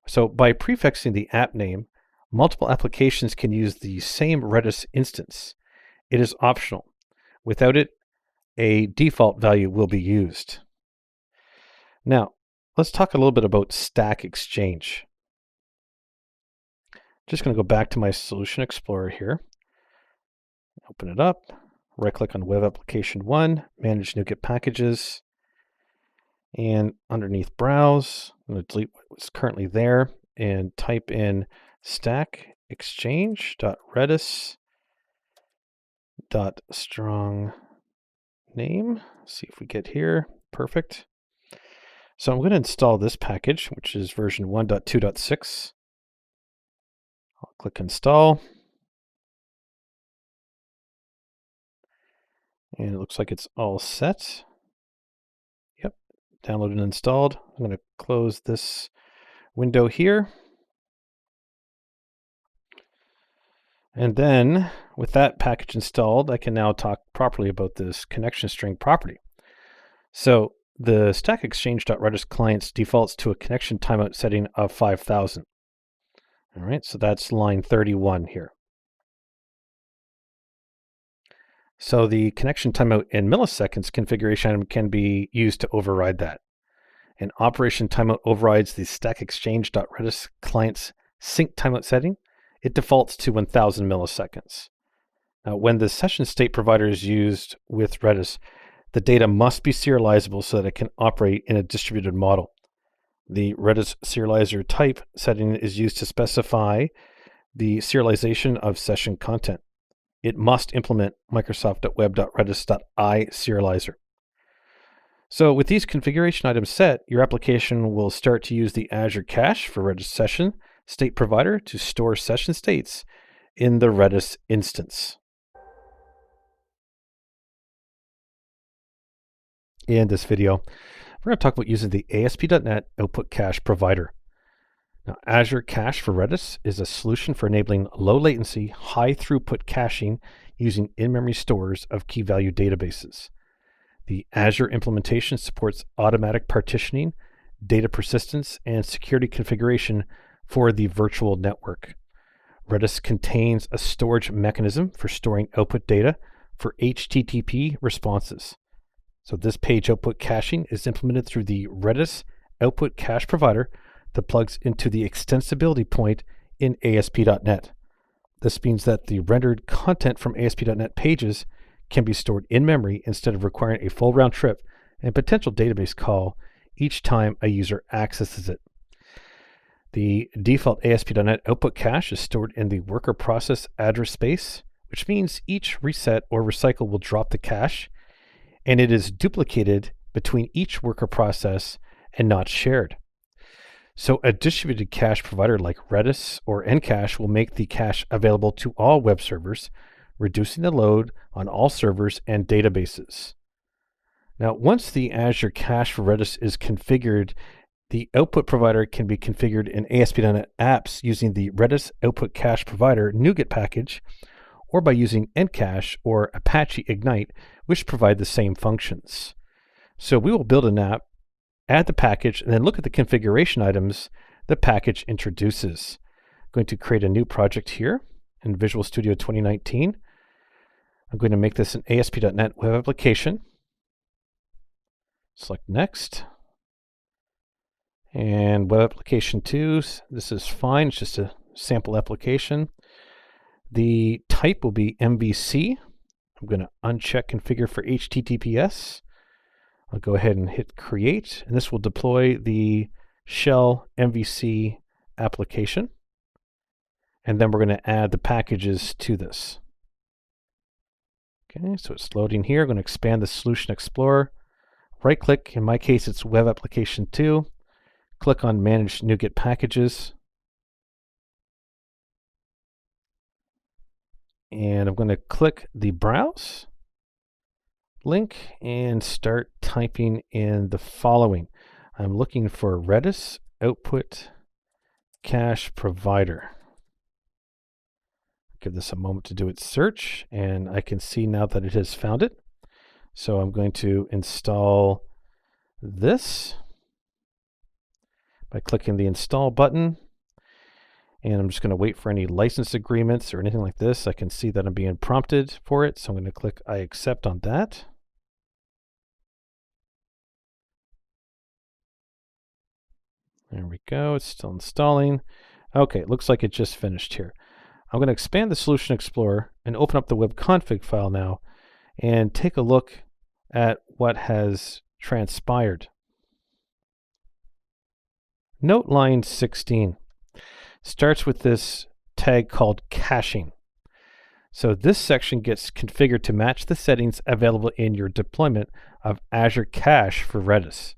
So by prefixing the app name, multiple applications can use the same Redis instance. It is optional. Without it, a default value will be used. Now, let's talk a little bit about Stack Exchange. Just going to go back to my Solution Explorer here. Open it up, right-click on Web Application 1, Manage NuGet Packages, and underneath Browse, I'm going to delete what's currently there and type in stackexchange.redis.strong name. See if we get here. Perfect. So I'm going to install this package, which is version 1.2.6. I'll click Install. And it looks like it's all set. Yep, downloaded and installed. I'm going to close this window here. And then with that package installed, I can now talk properly about this connection string property. So the stackexchange.redis client defaults to a connection timeout setting of 5,000. All right, so that's line 31 here. So the connection timeout in milliseconds configuration item can be used to override that. An operation timeout overrides the stackexchange.redis client's sync timeout setting. It defaults to 1000 milliseconds. Now, when the session state provider is used with Redis, the data must be serializable so that it can operate in a distributed model. The Redis serializer type setting is used to specify the serialization of session content. It must implement Microsoft.web.redis.i serializer. So with these configuration items set, your application will start to use the Azure cache for Redis session state provider to store session states in the Redis instance. In this video, we're going to talk about using the ASP.NET Output Cache Provider. Now, Azure Cache for Redis is a solution for enabling low latency, high throughput caching using in-memory stores of key value databases. The Azure implementation supports automatic partitioning, data persistence, and security configuration for the virtual network. Redis contains a storage mechanism for storing output data for HTTP responses. So this page output caching is implemented through the Redis Output Cache Provider that plugs into the extensibility point in ASP.NET. This means that the rendered content from ASP.NET pages can be stored in memory instead of requiring a full round trip and potential database call each time a user accesses it. The default ASP.NET output cache is stored in the worker process address space, which means each reset or recycle will drop the cache, and it is duplicated between each worker process and not shared. So a distributed cache provider like Redis or Encache will make the cache available to all web servers, reducing the load on all servers and databases. Now, once the Azure cache for Redis is configured, the output provider can be configured in ASP.NET apps using the Redis Output Cache Provider NuGet package, or by using Encache or Apache Ignite, which provide the same functions. So we will build an app, add the package, and then look at the configuration items the package introduces. I'm going to create a new project here in Visual Studio 2019. I'm going to make this an ASP.NET web application. Select Next. And web application 2, this is fine. It's just a sample application. The type will be MVC. I'm going to uncheck configure for HTTPS. I'll go ahead and hit create, and this will deploy the shell MVC application. And then we're going to add the packages to this. Okay, so it's loading here. I'm going to expand the Solution Explorer. Right click, in my case it's Web Application 2. Click on Manage NuGet Packages. And I'm going to click the Browse link and start typing in the following. I'm looking for Redis Output Cache Provider. Give this a moment to do its search, and I can see now that it has found it. So I'm going to install this by clicking the Install button, and I'm just going to wait for any license agreements or anything like this. I can see that I'm being prompted for it, so I'm going to click I accept on that. There we go, it's still installing. Okay, it looks like it just finished here. I'm going to expand the Solution Explorer and open up the web config file now and take a look at what has transpired. Note line 16 starts with this tag called caching. So this section gets configured to match the settings available in your deployment of Azure Cache for Redis.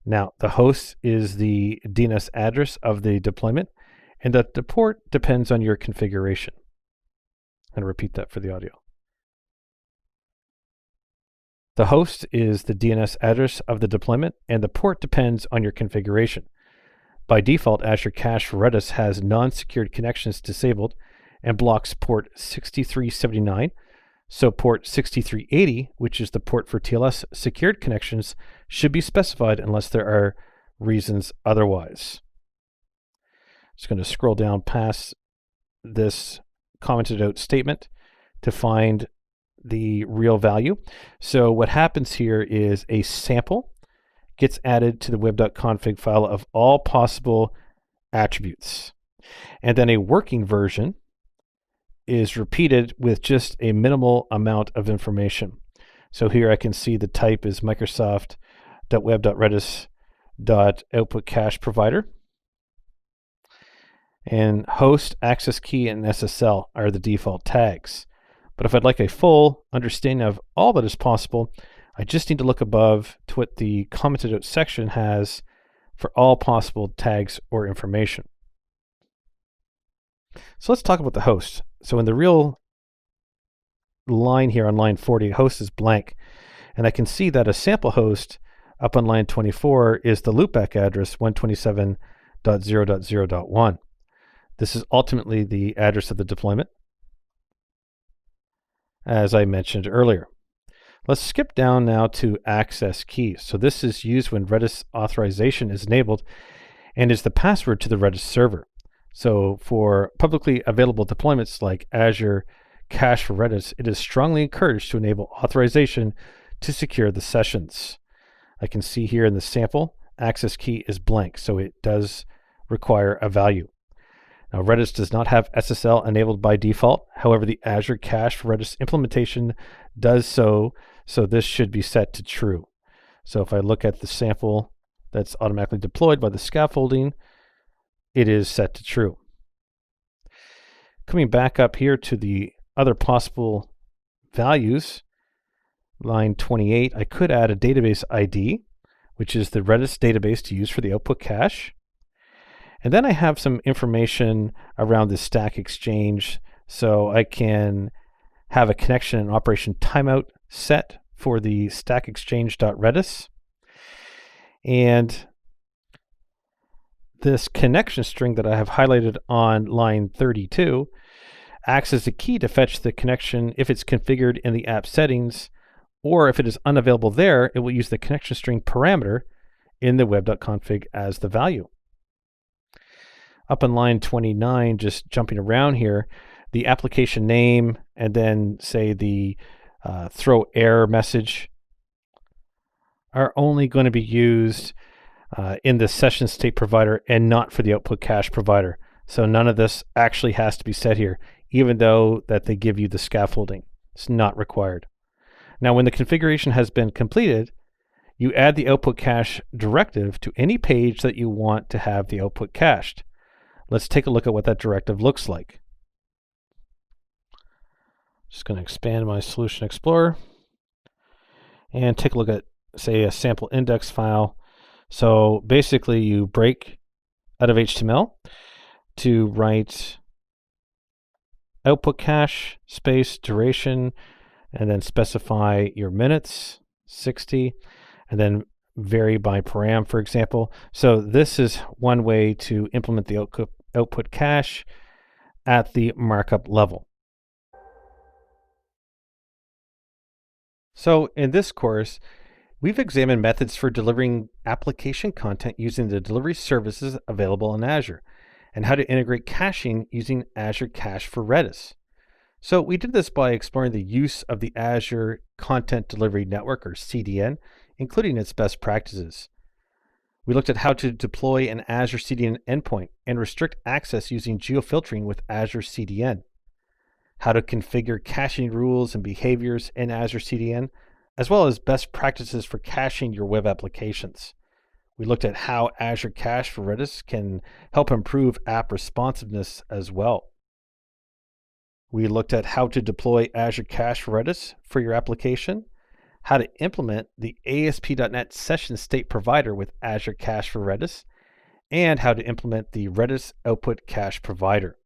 Now, the host is the DNS address of the deployment, and that the port depends on your configuration. I'm going to repeat that for the audio. The host is the DNS address of the deployment, and the port depends on your configuration. By default, Azure Cache for Redis has non-secured connections disabled and blocks port 6379. So port 6380, which is the port for TLS secured connections, should be specified unless there are reasons otherwise. Just going to scroll down past this commented out statement to find the real value. So what happens here is a sample gets added to the web.config file of all possible attributes. And then a working version is repeated with just a minimal amount of information. So here I can see the type is Microsoft.web.redis.output cache provider. And host, access key, and SSL are the default tags. But if I'd like a full understanding of all that is possible, I just need to look above to what the commented out section has for all possible tags or information. So let's talk about the host. So in the real line here on line 40, host is blank. And I can see that a sample host up on line 24 is the loopback address 127.0.0.1. This is ultimately the address of the deployment, as I mentioned earlier. Let's skip down now to access key. So this is used when Redis authorization is enabled and is the password to the Redis server. So for publicly available deployments like Azure Cache for Redis, it is strongly encouraged to enable authorization to secure the sessions. I can see here in the sample, access key is blank, so it does require a value. Now, Redis does not have SSL enabled by default. However, the Azure Cache for Redis implementation does so this should be set to true. So if I look at the sample that's automatically deployed by the scaffolding, it is set to true. Coming back up here to the other possible values, line 28, I could add a database ID, which is the Redis database to use for the output cache. And then I have some information around the Stack Exchange, so I can have a connection and operation timeout set for the stackexchange.redis. And this connection string that I have highlighted on line 32 acts as a key to fetch the connection if it's configured in the app settings, or if it is unavailable there, it will use the connection string parameter in the web.config as the value. Up on line 29, just jumping around here, the application name and then say the throw error message are only going to be used in the session state provider and not for the output cache provider. So none of this actually has to be set here, even though that they give you the scaffolding. It's not required. Now, when the configuration has been completed, you add the output cache directive to any page that you want to have the output cached. Let's take a look at what that directive looks like. Just going to expand my Solution Explorer and take a look at, say, a sample index file. So basically, you break out of HTML to write output cache space duration, and then specify your minutes, 60, and then vary by param, for example. So this is one way to implement the output cache at the markup level. So in this course, we've examined methods for delivering application content using the delivery services available in Azure, and how to integrate caching using Azure Cache for Redis. So we did this by exploring the use of the Azure Content Delivery Network, or CDN, including its best practices. We looked at how to deploy an Azure CDN endpoint and restrict access using geofiltering with Azure CDN, how to configure caching rules and behaviors in Azure CDN, as well as best practices for caching your web applications. We looked at how Azure Cache for Redis can help improve app responsiveness as well. We looked at how to deploy Azure Cache for Redis for your application, how to implement the ASP.NET Session State Provider with Azure Cache for Redis, and how to implement the Redis Output Cache Provider.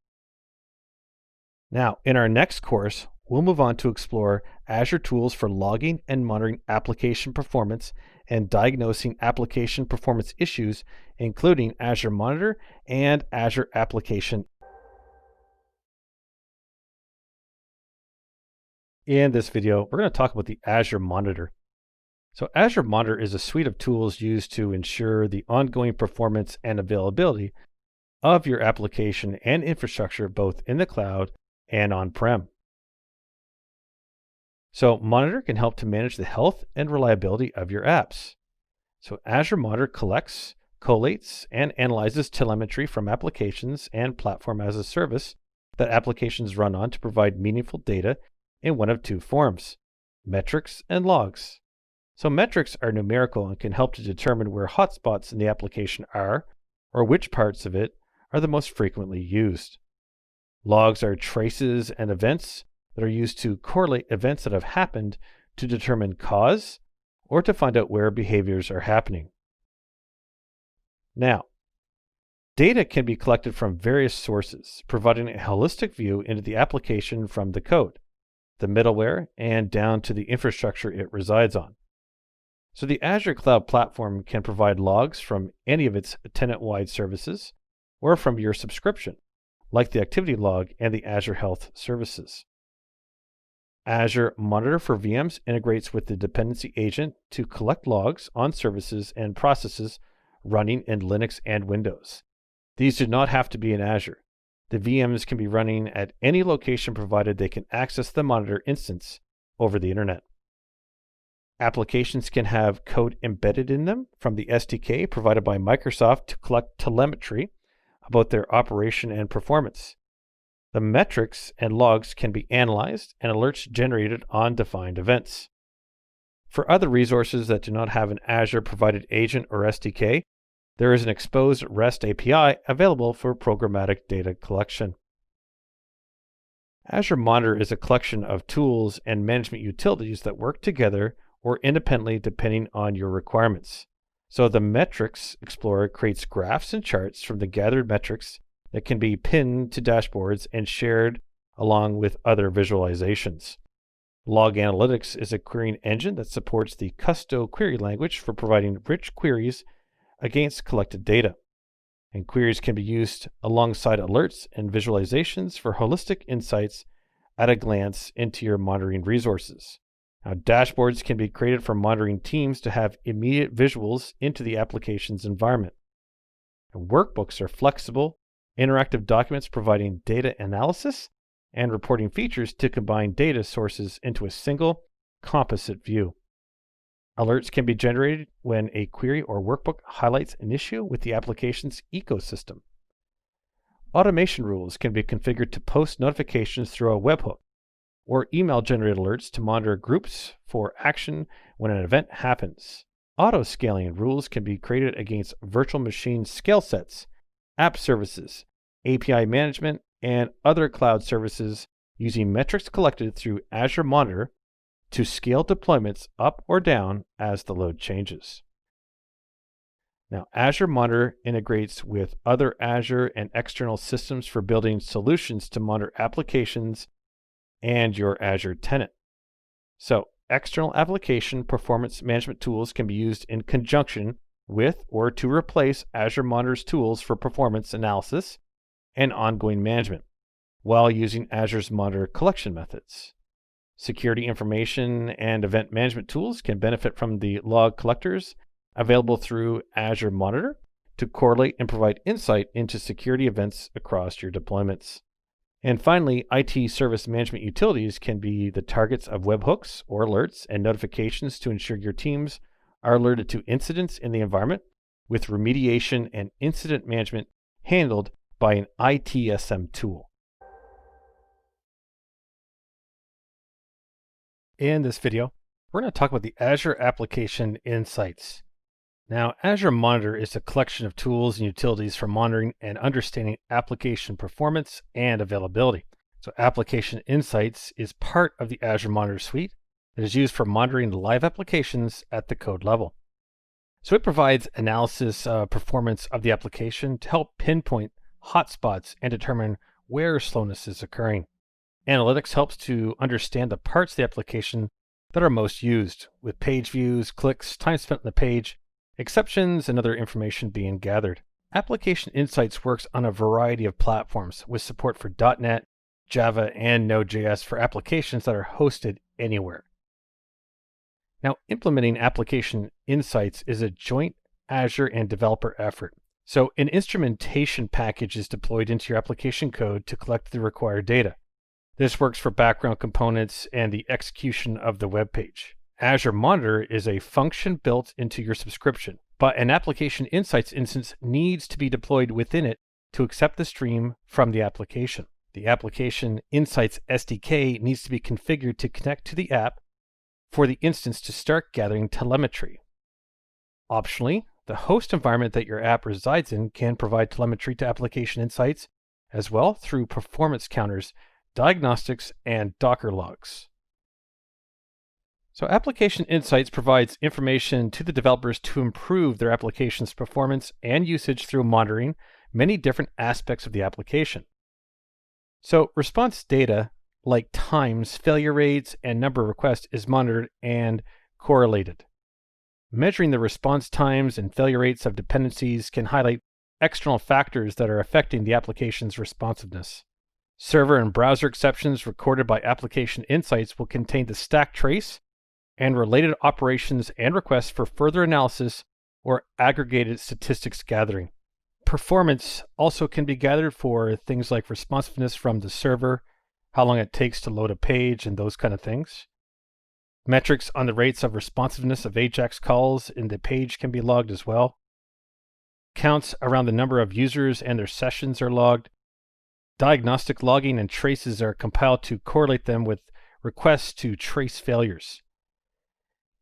Now, in our next course, we'll move on to explore Azure tools for logging and monitoring application performance and diagnosing application performance issues, including Azure Monitor and Azure Application. In this video, we're going to talk about the Azure Monitor. So Azure Monitor is a suite of tools used to ensure the ongoing performance and availability of your application and infrastructure, both in the cloud and on-prem. So Monitor can help to manage the health and reliability of your apps. So Azure Monitor collects, collates, and analyzes telemetry from applications and platform as a service that applications run on to provide meaningful data in one of two forms, metrics and logs. So metrics are numerical and can help to determine where hotspots in the application are, or which parts of it are the most frequently used. Logs are traces and events that are used to correlate events that have happened to determine cause or to find out where behaviors are happening. Now, data can be collected from various sources, providing a holistic view into the application from the code, the middleware, and down to the infrastructure it resides on. So the Azure Cloud Platform can provide logs from any of its tenant-wide services or from your subscription, like the Activity Log and the Azure Health Services. Azure Monitor for VMs integrates with the dependency agent to collect logs on services and processes running in Linux and Windows. These do not have to be in Azure. The VMs can be running at any location provided they can access the Monitor instance over the internet. Applications can have code embedded in them from the SDK provided by Microsoft to collect telemetry about their operation and performance. The metrics and logs can be analyzed and alerts generated on defined events. For other resources that do not have an Azure provided agent or SDK, there is an exposed REST API available for programmatic data collection. Azure Monitor is a collection of tools and management utilities that work together or independently depending on your requirements. So the Metrics Explorer creates graphs and charts from the gathered metrics that can be pinned to dashboards and shared along with other visualizations. Log Analytics is a querying engine that supports the Custo query language for providing rich queries against collected data. And queries can be used alongside alerts and visualizations for holistic insights at a glance into your monitoring resources. Now, dashboards can be created for monitoring teams to have immediate visuals into the application's environment. And workbooks are flexible, interactive documents providing data analysis and reporting features to combine data sources into a single composite view. Alerts can be generated when a query or workbook highlights an issue with the application's ecosystem. Automation rules can be configured to post notifications through a webhook, or email-generated alerts to monitor groups for action when an event happens. Auto-scaling rules can be created against virtual machine scale sets, app services, API management, and other cloud services using metrics collected through Azure Monitor to scale deployments up or down as the load changes. Now, Azure Monitor integrates with other Azure and external systems for building solutions to monitor applications and your Azure tenant. So, external application performance management tools can be used in conjunction with or to replace Azure Monitor's tools for performance analysis and ongoing management, while using Azure's Monitor collection methods. Security information and event management tools can benefit from the log collectors available through Azure Monitor to correlate and provide insight into security events across your deployments. And finally, IT service management utilities can be the targets of webhooks or alerts and notifications to ensure your teams are alerted to incidents in the environment, with remediation and incident management handled by an ITSM tool. In this video, we're going to talk about the Azure Application Insights. Now, Azure Monitor is a collection of tools and utilities for monitoring and understanding application performance and availability. So Application Insights is part of the Azure Monitor suite that is used for monitoring live applications at the code level. So it provides analysis performance of the application to help pinpoint hotspots and determine where slowness is occurring. Analytics helps to understand the parts of the application that are most used, with page views, clicks, time spent on the page, exceptions, and other information being gathered. Application Insights works on a variety of platforms with support for .NET, Java, and Node.js for applications that are hosted anywhere. Now, implementing Application Insights is a joint Azure and developer effort. So an instrumentation package is deployed into your application code to collect the required data. This works for background components and the execution of the web page. Azure Monitor is a function built into your subscription, but an Application Insights instance needs to be deployed within it to accept the stream from the application. The Application Insights SDK needs to be configured to connect to the app for the instance to start gathering telemetry. Optionally, the host environment that your app resides in can provide telemetry to Application Insights as well through performance counters, diagnostics, and Docker logs. So Application Insights provides information to the developers to improve their application's performance and usage through monitoring many different aspects of the application. So response data like times, failure rates, and number of requests is monitored and correlated. Measuring the response times and failure rates of dependencies can highlight external factors that are affecting the application's responsiveness. Server and browser exceptions recorded by Application Insights will contain the stack trace and related operations and requests for further analysis or aggregated statistics gathering. Performance also can be gathered for things like responsiveness from the server, how long it takes to load a page, and those kind of things. Metrics on the rates of responsiveness of AJAX calls in the page can be logged as well. Counts around the number of users and their sessions are logged. Diagnostic logging and traces are compiled to correlate them with requests to trace failures.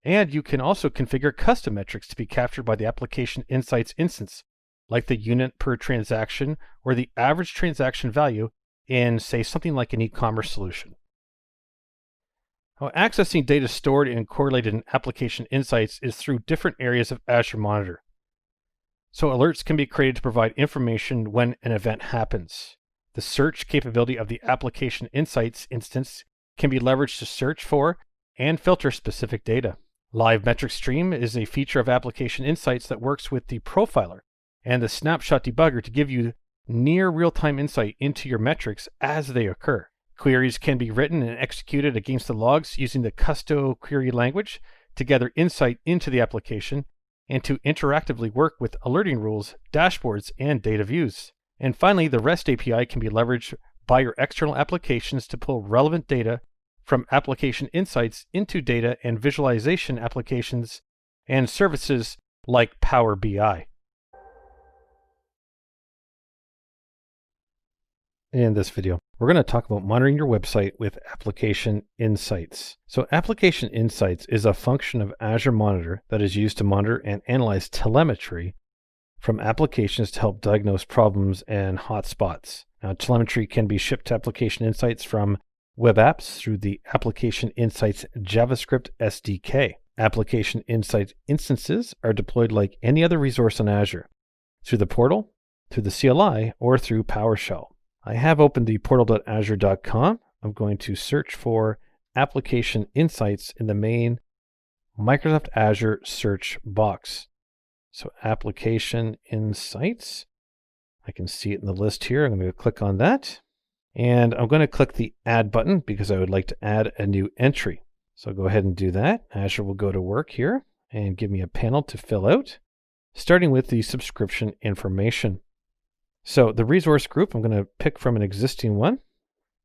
And you can also configure custom metrics to be captured by the Application Insights instance, like the unit per transaction or the average transaction value in, say, something like an e-commerce solution. Now, accessing data stored and correlated in Application Insights is through different areas of Azure Monitor. So alerts can be created to provide information when an event happens. The search capability of the Application Insights instance can be leveraged to search for and filter specific data. Live Metric Stream is a feature of Application Insights that works with the profiler and the snapshot debugger to give you near real-time insight into your metrics as they occur. Queries can be written and executed against the logs using the Custo query language to gather insight into the application and to interactively work with alerting rules, dashboards, and data views. And finally, the REST API can be leveraged by your external applications to pull relevant data from application insights into data and visualization applications and services like Power BI. In this video, we're going to talk about monitoring your website with Application Insights. So Application Insights is a function of Azure Monitor that is used to monitor and analyze telemetry from applications to help diagnose problems and hotspots. Now, telemetry can be shipped to Application Insights from web apps through the Application Insights JavaScript SDK. Application Insights instances are deployed like any other resource on Azure, through the portal, through the CLI, or through PowerShell. I have opened the portal.azure.com. I'm going to search for Application Insights in the main Microsoft Azure search box. So Application Insights, I can see it in the list here. I'm going to click on that. And I'm going to click the Add button because I would like to add a new entry. So I'll go ahead and do that. Azure will go to work here and give me a panel to fill out, starting with the subscription information. So the resource group, I'm going to pick from an existing one.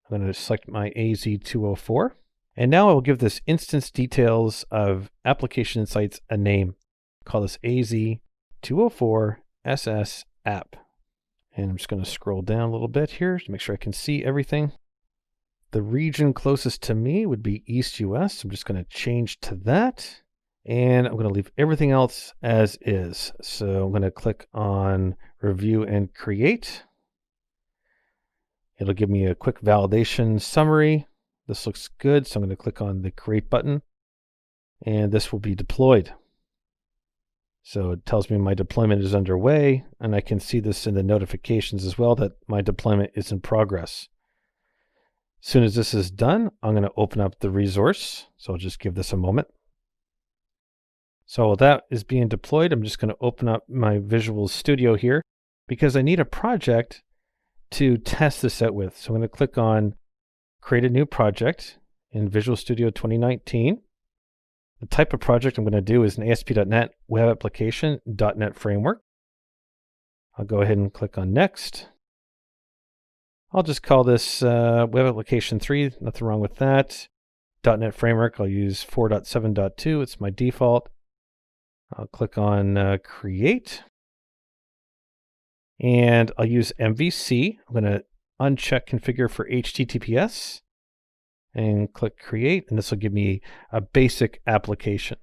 I'm going to select my AZ-204. And now I will give this instance details of Application Insights a name. Call this AZ-204 SS app. And I'm just going to scroll down a little bit here to make sure I can see everything. The region closest to me would be East US. I'm just going to change to that. And I'm going to leave everything else as is. So I'm going to click on Review and Create. It'll give me a quick validation summary. This looks good, so I'm going to click on the Create button. And this will be deployed. So it tells me my deployment is underway, and I can see this in the notifications as well that my deployment is in progress. As soon as this is done, I'm going to open up the resource. So I'll just give this a moment. So while that is being deployed, I'm just going to open up my Visual Studio here because I need a project to test this out with. So I'm going to click on Create a New Project in Visual Studio 2019. The type of project I'm going to do is an ASP.NET Web Application .NET Framework. I'll go ahead and click on Next. I'll just call this Web Application 3. Nothing wrong with that. .NET Framework, I'll use 4.7.2. It's my default. I'll click on Create. And I'll use MVC. I'm going to uncheck Configure for HTTPS. And click Create, and this will give me a basic application.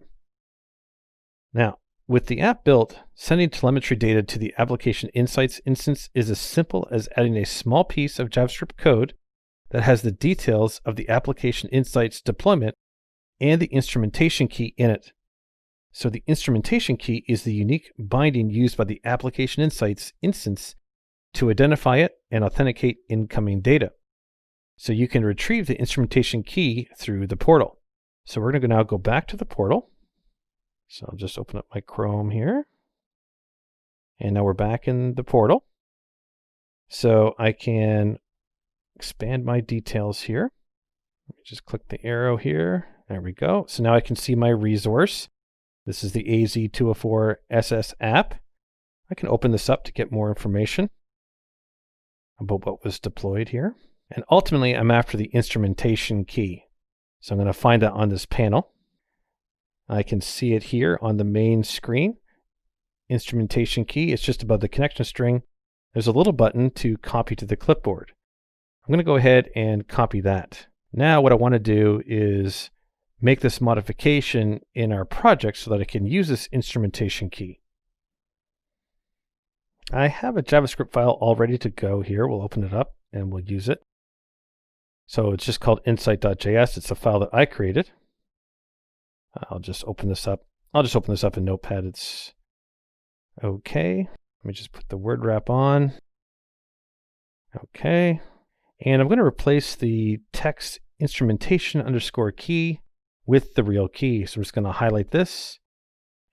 Now, with the app built, sending telemetry data to the Application Insights instance is as simple as adding a small piece of JavaScript code that has the details of the Application Insights deployment and the instrumentation key in it. So the instrumentation key is the unique binding used by the Application Insights instance to identify it and authenticate incoming data. So you can retrieve the instrumentation key through the portal. So we're going to now go back to the portal. So I'll just open up my Chrome here. And now we're back in the portal. So I can expand my details here. Let me just click the arrow here. There we go. So now I can see my resource. This is the AZ-204 SS app. I can open this up to get more information about what was deployed here. And ultimately, I'm after the instrumentation key. So I'm going to find that on this panel. I can see it here on the main screen. Instrumentation key, it's just above the connection string. There's a little button to copy to the clipboard. I'm going to go ahead and copy that. Now what I want to do is make this modification in our project so that I can use this instrumentation key. I have a JavaScript file all ready to go here. We'll open it up and we'll use it. So it's just called insight.js. It's a file that I created. I'll just open this up. I'll just open this up in Notepad. It's okay. Let me just put the word wrap on. Okay. And I'm going to replace the text instrumentation underscore key with the real key. So I'm just going to highlight this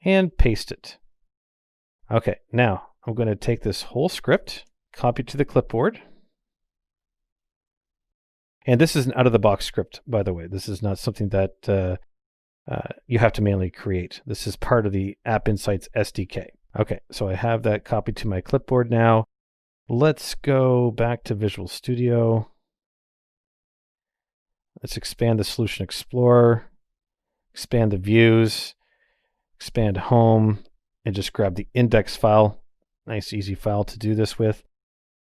and paste it. Okay. Now I'm going to take this whole script, copy it to the clipboard. And this is an out-of-the-box script, by the way. This is not something that you have to manually create. This is part of the App Insights SDK. Okay, so I have that copied to my clipboard now. Let's go back to Visual Studio. Let's expand the Solution Explorer, expand the views, expand home, and just grab the index file. Nice, easy file to do this with.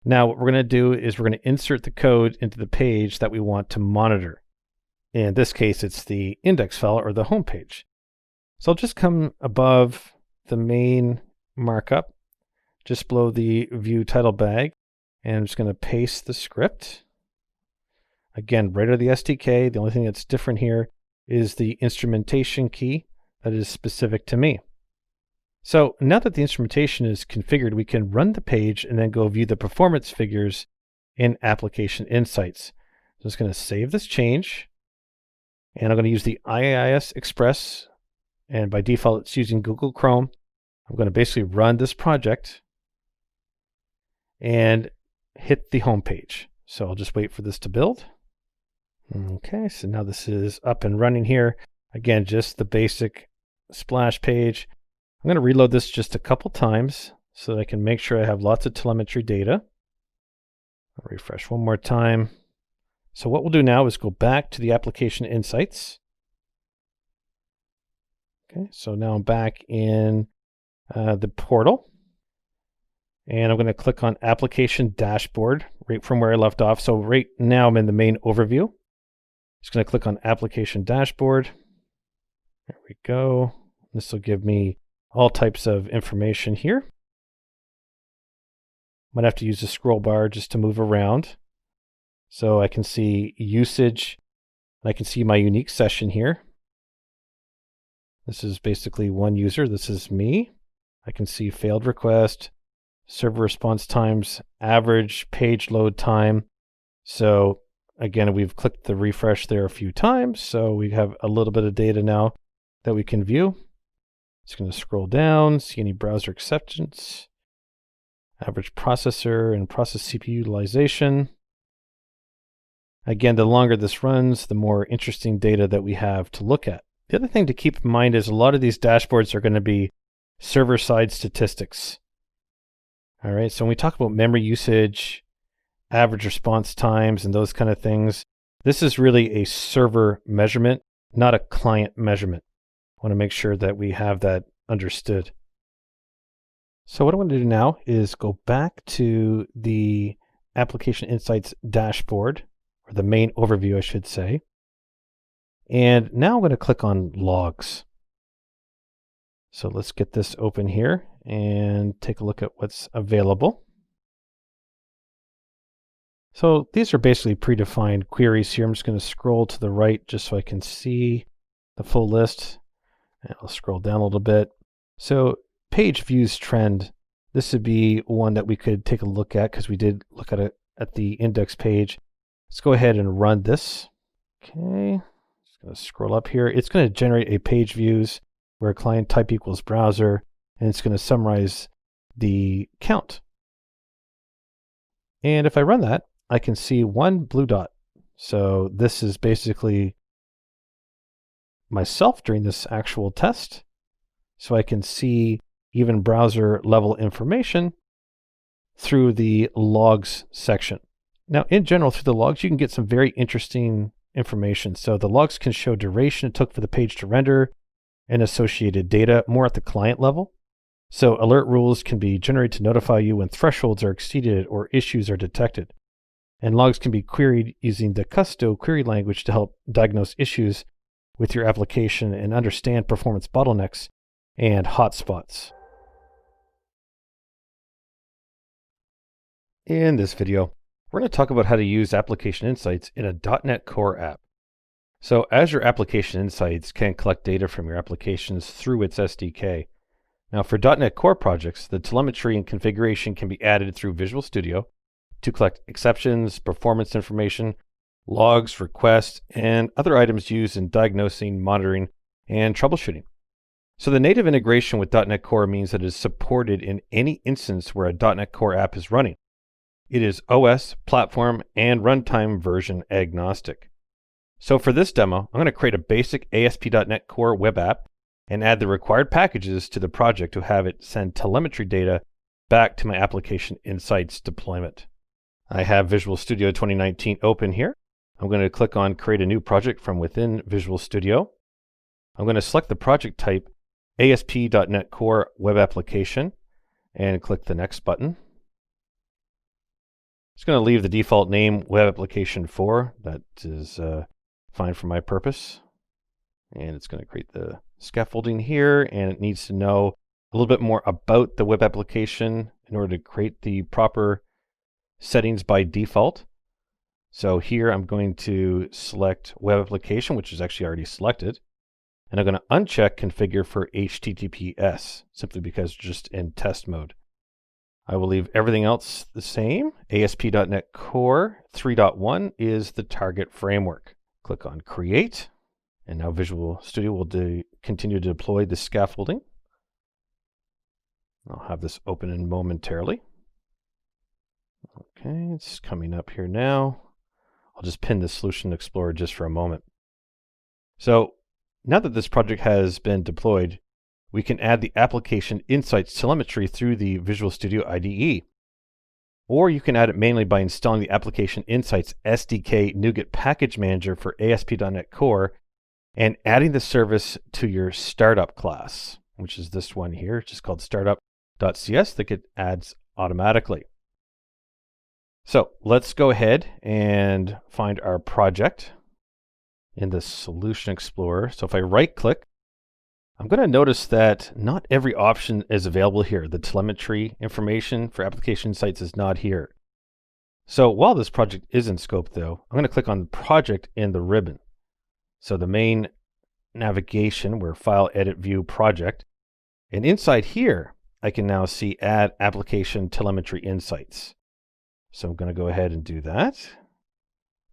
Now what we're going to do is we're going to insert the code into the page that we want to monitor. In this case, it's the index file or the home page. So I'll just come above the main markup, just below the view title bag, and I'm just going to paste the script. Again, right out of the SDK, the only thing that's different here is the instrumentation key that is specific to me. So now that the instrumentation is configured, we can run the page and then go view the performance figures in Application Insights. So I'm just going to save this change, and I'm going to use the IIS Express, and by default it's using Google Chrome. I'm going to basically run this project and hit the home page. So I'll just wait for this to build. Okay, so now this is up and running here. Again, just the basic splash page. I'm going to reload this just a couple times so that I can make sure I have lots of telemetry data. I'll refresh one more time. So what we'll do now is go back to the Application Insights. Okay, so now I'm back in the portal. And I'm going to click on Application Dashboard right from where I left off. So right now I'm in the main overview. Just going to click on Application Dashboard. There we go. This will give me all types of information here. Might have to use the scroll bar just to move around. So I can see usage. I can see my unique session here. This is basically one user. This is me. I can see failed request, server response times, average page load time. So again, we've clicked the refresh there a few times, so we have a little bit of data now that we can view. Just going to scroll down, see any browser exceptions, average processor and process CPU utilization. Again, the longer this runs, the more interesting data that we have to look at. The other thing to keep in mind is a lot of these dashboards are going to be server-side statistics. All right, so when we talk about memory usage, average response times, and those kind of things, this is really a server measurement, not a client measurement. I want to make sure that we have that understood. So what I want to do now is go back to the Application Insights dashboard, or the main overview, I should say. And now I'm going to click on Logs. So let's get this open here and take a look at what's available. So these are basically predefined queries here. I'm just going to scroll to the right just so I can see the full list. And I'll scroll down a little bit. So page views trend, this would be one that we could take a look at because we did look at it at the index page. Let's go ahead and run this. Okay, just going to scroll up here. It's going to generate a page views where client type equals browser, and it's going to summarize the count. And if I run that, I can see one blue dot. So this is basically myself during this actual test. So I can see even browser level information through the logs section. Now, in general, through the logs, you can get some very interesting information. So the logs can show duration it took for the page to render and associated data more at the client level. So alert rules can be generated to notify you when thresholds are exceeded or issues are detected. And logs can be queried using the Custo query language to help diagnose issues with your application and understand performance bottlenecks and hotspots. In this video, we're going to talk about how to use Application Insights in a .NET Core app. So Azure Application Insights can collect data from your applications through its SDK. Now for .NET Core projects, the telemetry and configuration can be added through Visual Studio to collect exceptions, performance information, logs, requests, and other items used in diagnosing, monitoring, and troubleshooting. So the native integration with .NET Core means that it is supported in any instance where a .NET Core app is running. It is OS, platform, and runtime version agnostic. So for this demo, I'm going to create a basic ASP.NET Core web app and add the required packages to the project to have it send telemetry data back to my Application Insights deployment. I have Visual Studio 2019 open here. I'm going to click on Create a New Project from within Visual Studio. I'm going to select the project type ASP.NET Core Web Application and click the Next button. It's going to leave the default name Web Application 4. That is fine for my purpose. And it's going to create the scaffolding here, and it needs to know a little bit more about the web application in order to create the proper settings by default. So here I'm going to select Web Application, which is actually already selected. And I'm going to uncheck Configure for HTTPS, simply because it's just in test mode. I will leave everything else the same. ASP.NET Core 3.1 is the target framework. Click on Create. And now Visual Studio will continue to deploy the scaffolding. I'll have this open in momentarily. Okay, it's coming up here now. I'll just pin the Solution Explorer just for a moment. So now that this project has been deployed, we can add the application insights telemetry through the Visual Studio IDE. Or you can add it manually by installing the Application Insights SDK NuGet Package Manager for ASP.NET Core and adding the service to your startup class, which is this one here, just called startup.cs, that it adds automatically. So let's go ahead and find our project in the Solution Explorer. So if I right click, I'm going to notice that not every option is available here. The telemetry information for Application Insights is not here. So while this project is in scope though, I'm going to click on Project in the ribbon. So the main navigation, where File, Edit, View, Project. And inside here, I can now see Add Application Telemetry Insights. So I'm going to go ahead and do that.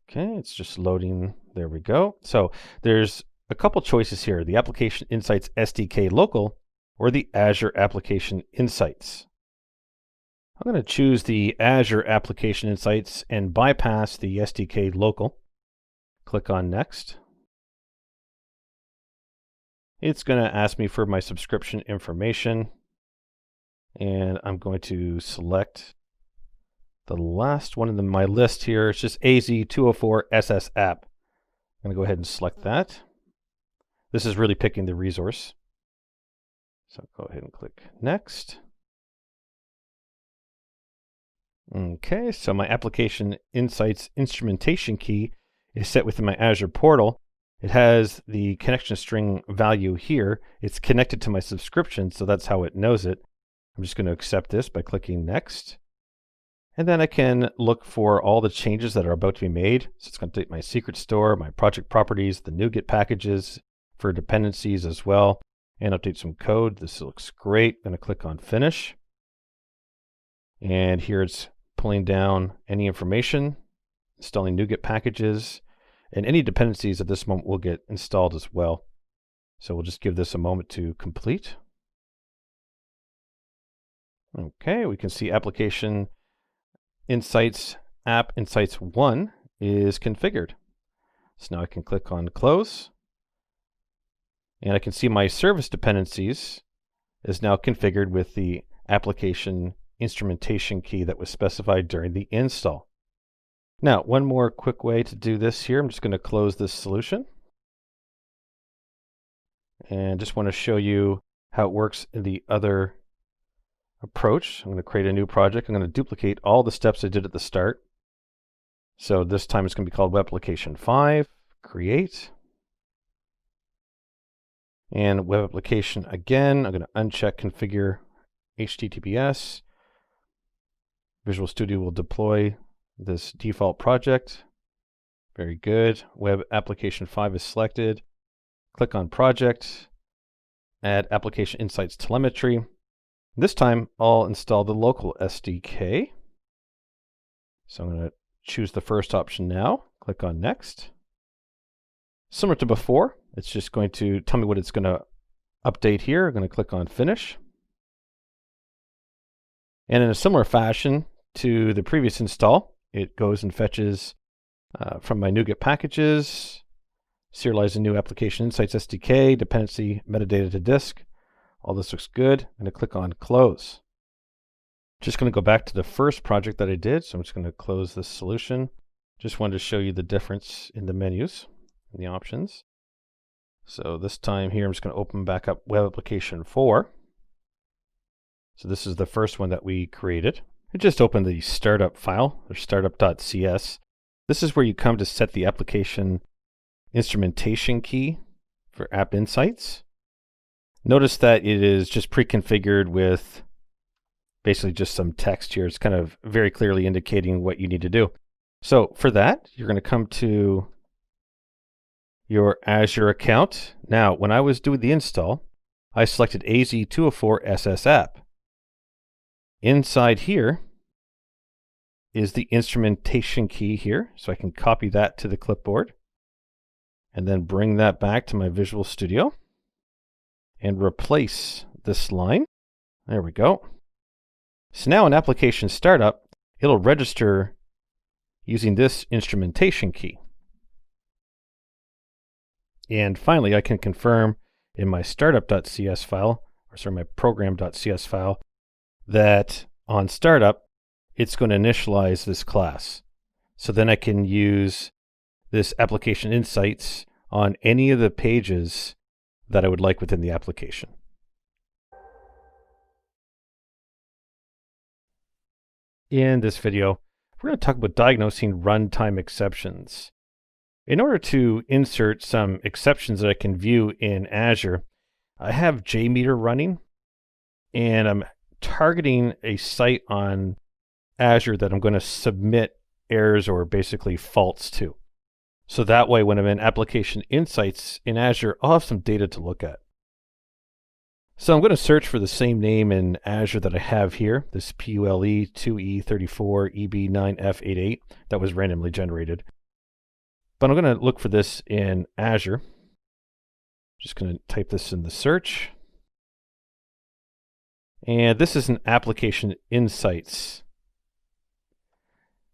Okay, it's just loading. There we go. So there's a couple choices here, the Application Insights SDK Local or the Azure Application Insights. I'm going to choose the Azure Application Insights and bypass the SDK Local. Click on Next. It's going to ask me for my subscription information, and I'm going to select the last one in my list here. It's just AZ-204 SS app. I'm going to go ahead and select that. This is really picking the resource. So go ahead and click Next. Okay, so my Application Insights instrumentation key is set within my Azure portal. It has the connection string value here. It's connected to my subscription, so that's how it knows it. I'm just going to accept this by clicking Next. And then I can look for all the changes that are about to be made. So it's going to take my secret store, my project properties, the NuGet packages for dependencies as well, and update some code. This looks great. I'm going to click on Finish. And here it's pulling down any information, installing NuGet packages, and any dependencies at this moment will get installed as well. So we'll just give this a moment to complete. Okay, we can see Application Insights App Insights 1 is configured. So now I can click on Close. And I can see my service dependencies is now configured with the application instrumentation key that was specified during the install. Now, one more quick way to do this here. I'm just going to close this solution. And just want to show you how it works in the other approach. I'm going to create a new project. I'm going to duplicate all the steps I did at the start. So this time it's going to be called Web Application 5, Create. And Web Application again, I'm going to uncheck Configure HTTPS. Visual Studio will deploy this default project. Very good. Web Application 5 is selected. Click on Project. Add Application Insights Telemetry. This time I'll install the local SDK. So I'm going to choose the first option now. Click on Next. Similar to before, it's just going to tell me what it's going to update here. I'm going to click on Finish. And in a similar fashion to the previous install, it goes and fetches from my NuGet packages, serialize a new Application Insights SDK, dependency metadata to disk. All this looks good. I'm going to click on Close. Just going to go back to the first project that I did. So I'm just going to close this solution. Just wanted to show you the difference in the menus and the options. So this time here, I'm just going to open back up Web Application 4. So this is the first one that we created. I just opened the startup file, or startup.cs. This is where you come to set the application instrumentation key for App Insights. Notice that it is just pre-configured with basically just some text here. It's kind of very clearly indicating what you need to do. So for that, you're going to come to your Azure account. Now, when I was doing the install, I selected AZ-204 SS app. Inside here is the instrumentation key here, so I can copy that to the clipboard and then bring that back to my Visual Studio and replace this line. There we go. So now in application startup, it'll register using this instrumentation key. And finally, I can confirm in my startup.cs file, or sorry, my program.cs file, that on startup, it's going to initialize this class. So then I can use this application insights on any of the pages that I would like within the application. In this video, we're going to talk about diagnosing runtime exceptions. In order to insert some exceptions that I can view in Azure, I have JMeter running, and I'm targeting a site on Azure that I'm going to submit errors or basically faults to. So that way, when I'm in Application Insights in Azure, I'll have some data to look at. So I'm going to search for the same name in Azure that I have here, this PULE2E34EB9F88 that was randomly generated. But I'm going to look for this in Azure. Just going to type this in the search. And this is an Application Insights.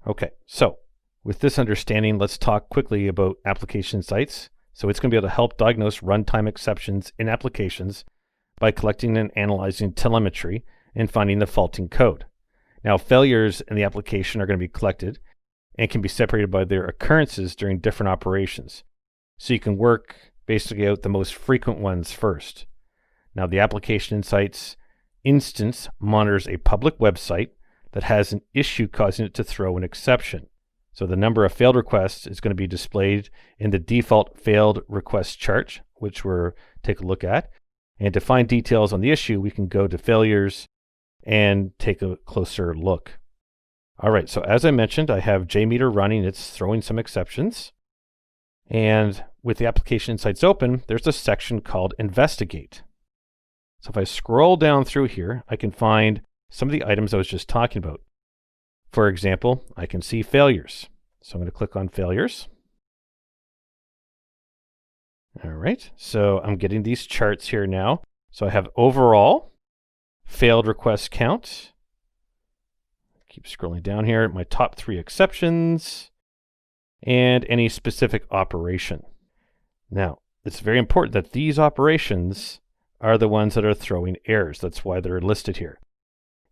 Okay, so with this understanding, let's talk quickly about Application Insights. So it's going to be able to help diagnose runtime exceptions in applications by collecting and analyzing telemetry and finding the faulting code. Now, failures in the application are going to be collected and can be separated by their occurrences during different operations. So you can work basically out the most frequent ones first. Now, the Application Insights instance monitors a public website that has an issue causing it to throw an exception. So the number of failed requests is going to be displayed in the default failed request chart, which we'll take a look at. And to find details on the issue, we can go to failures and take a closer look. All right, so as I mentioned, I have JMeter running. It's throwing some exceptions. And with the Application Insights open, there's a section called Investigate. So if I scroll down through here, I can find some of the items I was just talking about. For example, I can see failures. So I'm going to click on failures. All right, so I'm getting these charts here now. So I have overall failed request count. Keep scrolling down here, my top 3 exceptions, and any specific operation. Now, it's very important that these operations are the ones that are throwing errors. That's why they're listed here.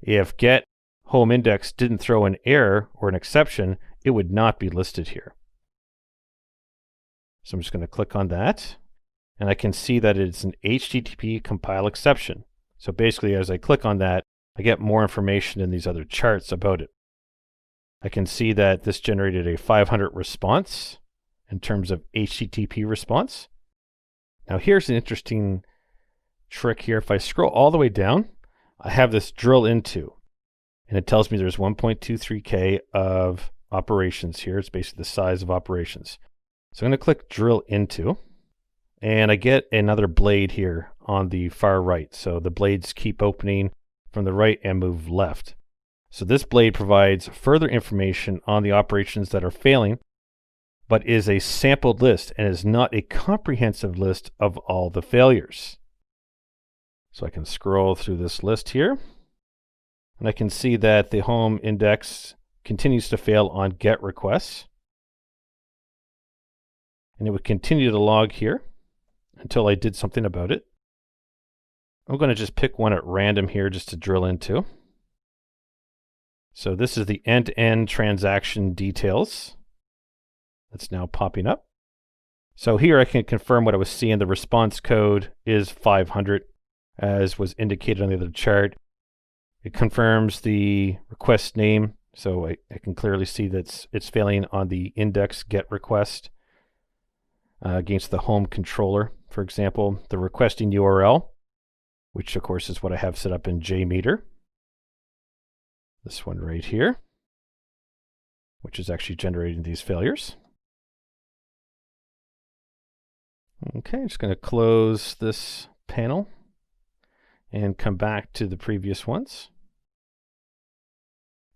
If get home index didn't throw an error or an exception, it would not be listed here. So I'm just going to click on that, and I can see that it's an HTTP compile exception. So basically, as I click on that, I get more information in these other charts about it. I can see that this generated a 500 response in terms of HTTP response. Now here's an interesting trick here. If I scroll all the way down, I have this drill into, and it tells me there's 1.23K of operations here. It's basically the size of operations. So I'm going to click drill into, and I get another blade here on the far right. So the blades keep opening from the right and move left. So this blade provides further information on the operations that are failing, but is a sampled list and is not a comprehensive list of all the failures. So I can scroll through this list here, and I can see that the home index continues to fail on GET requests. And it would continue to log here until I did something about it. I'm going to just pick one at random here just to drill into. So this is the end-to-end transaction details. that's now popping up. So here I can confirm what I was seeing. The response code is 500, as was indicated on the other chart. It confirms the request name, so I can clearly see that it's failing on the index get request against the home controller, for example. The requesting URL, which of course is what I have set up in JMeter. This one right here, which is actually generating these failures. Okay, I'm just going to close this panel and come back to the previous ones.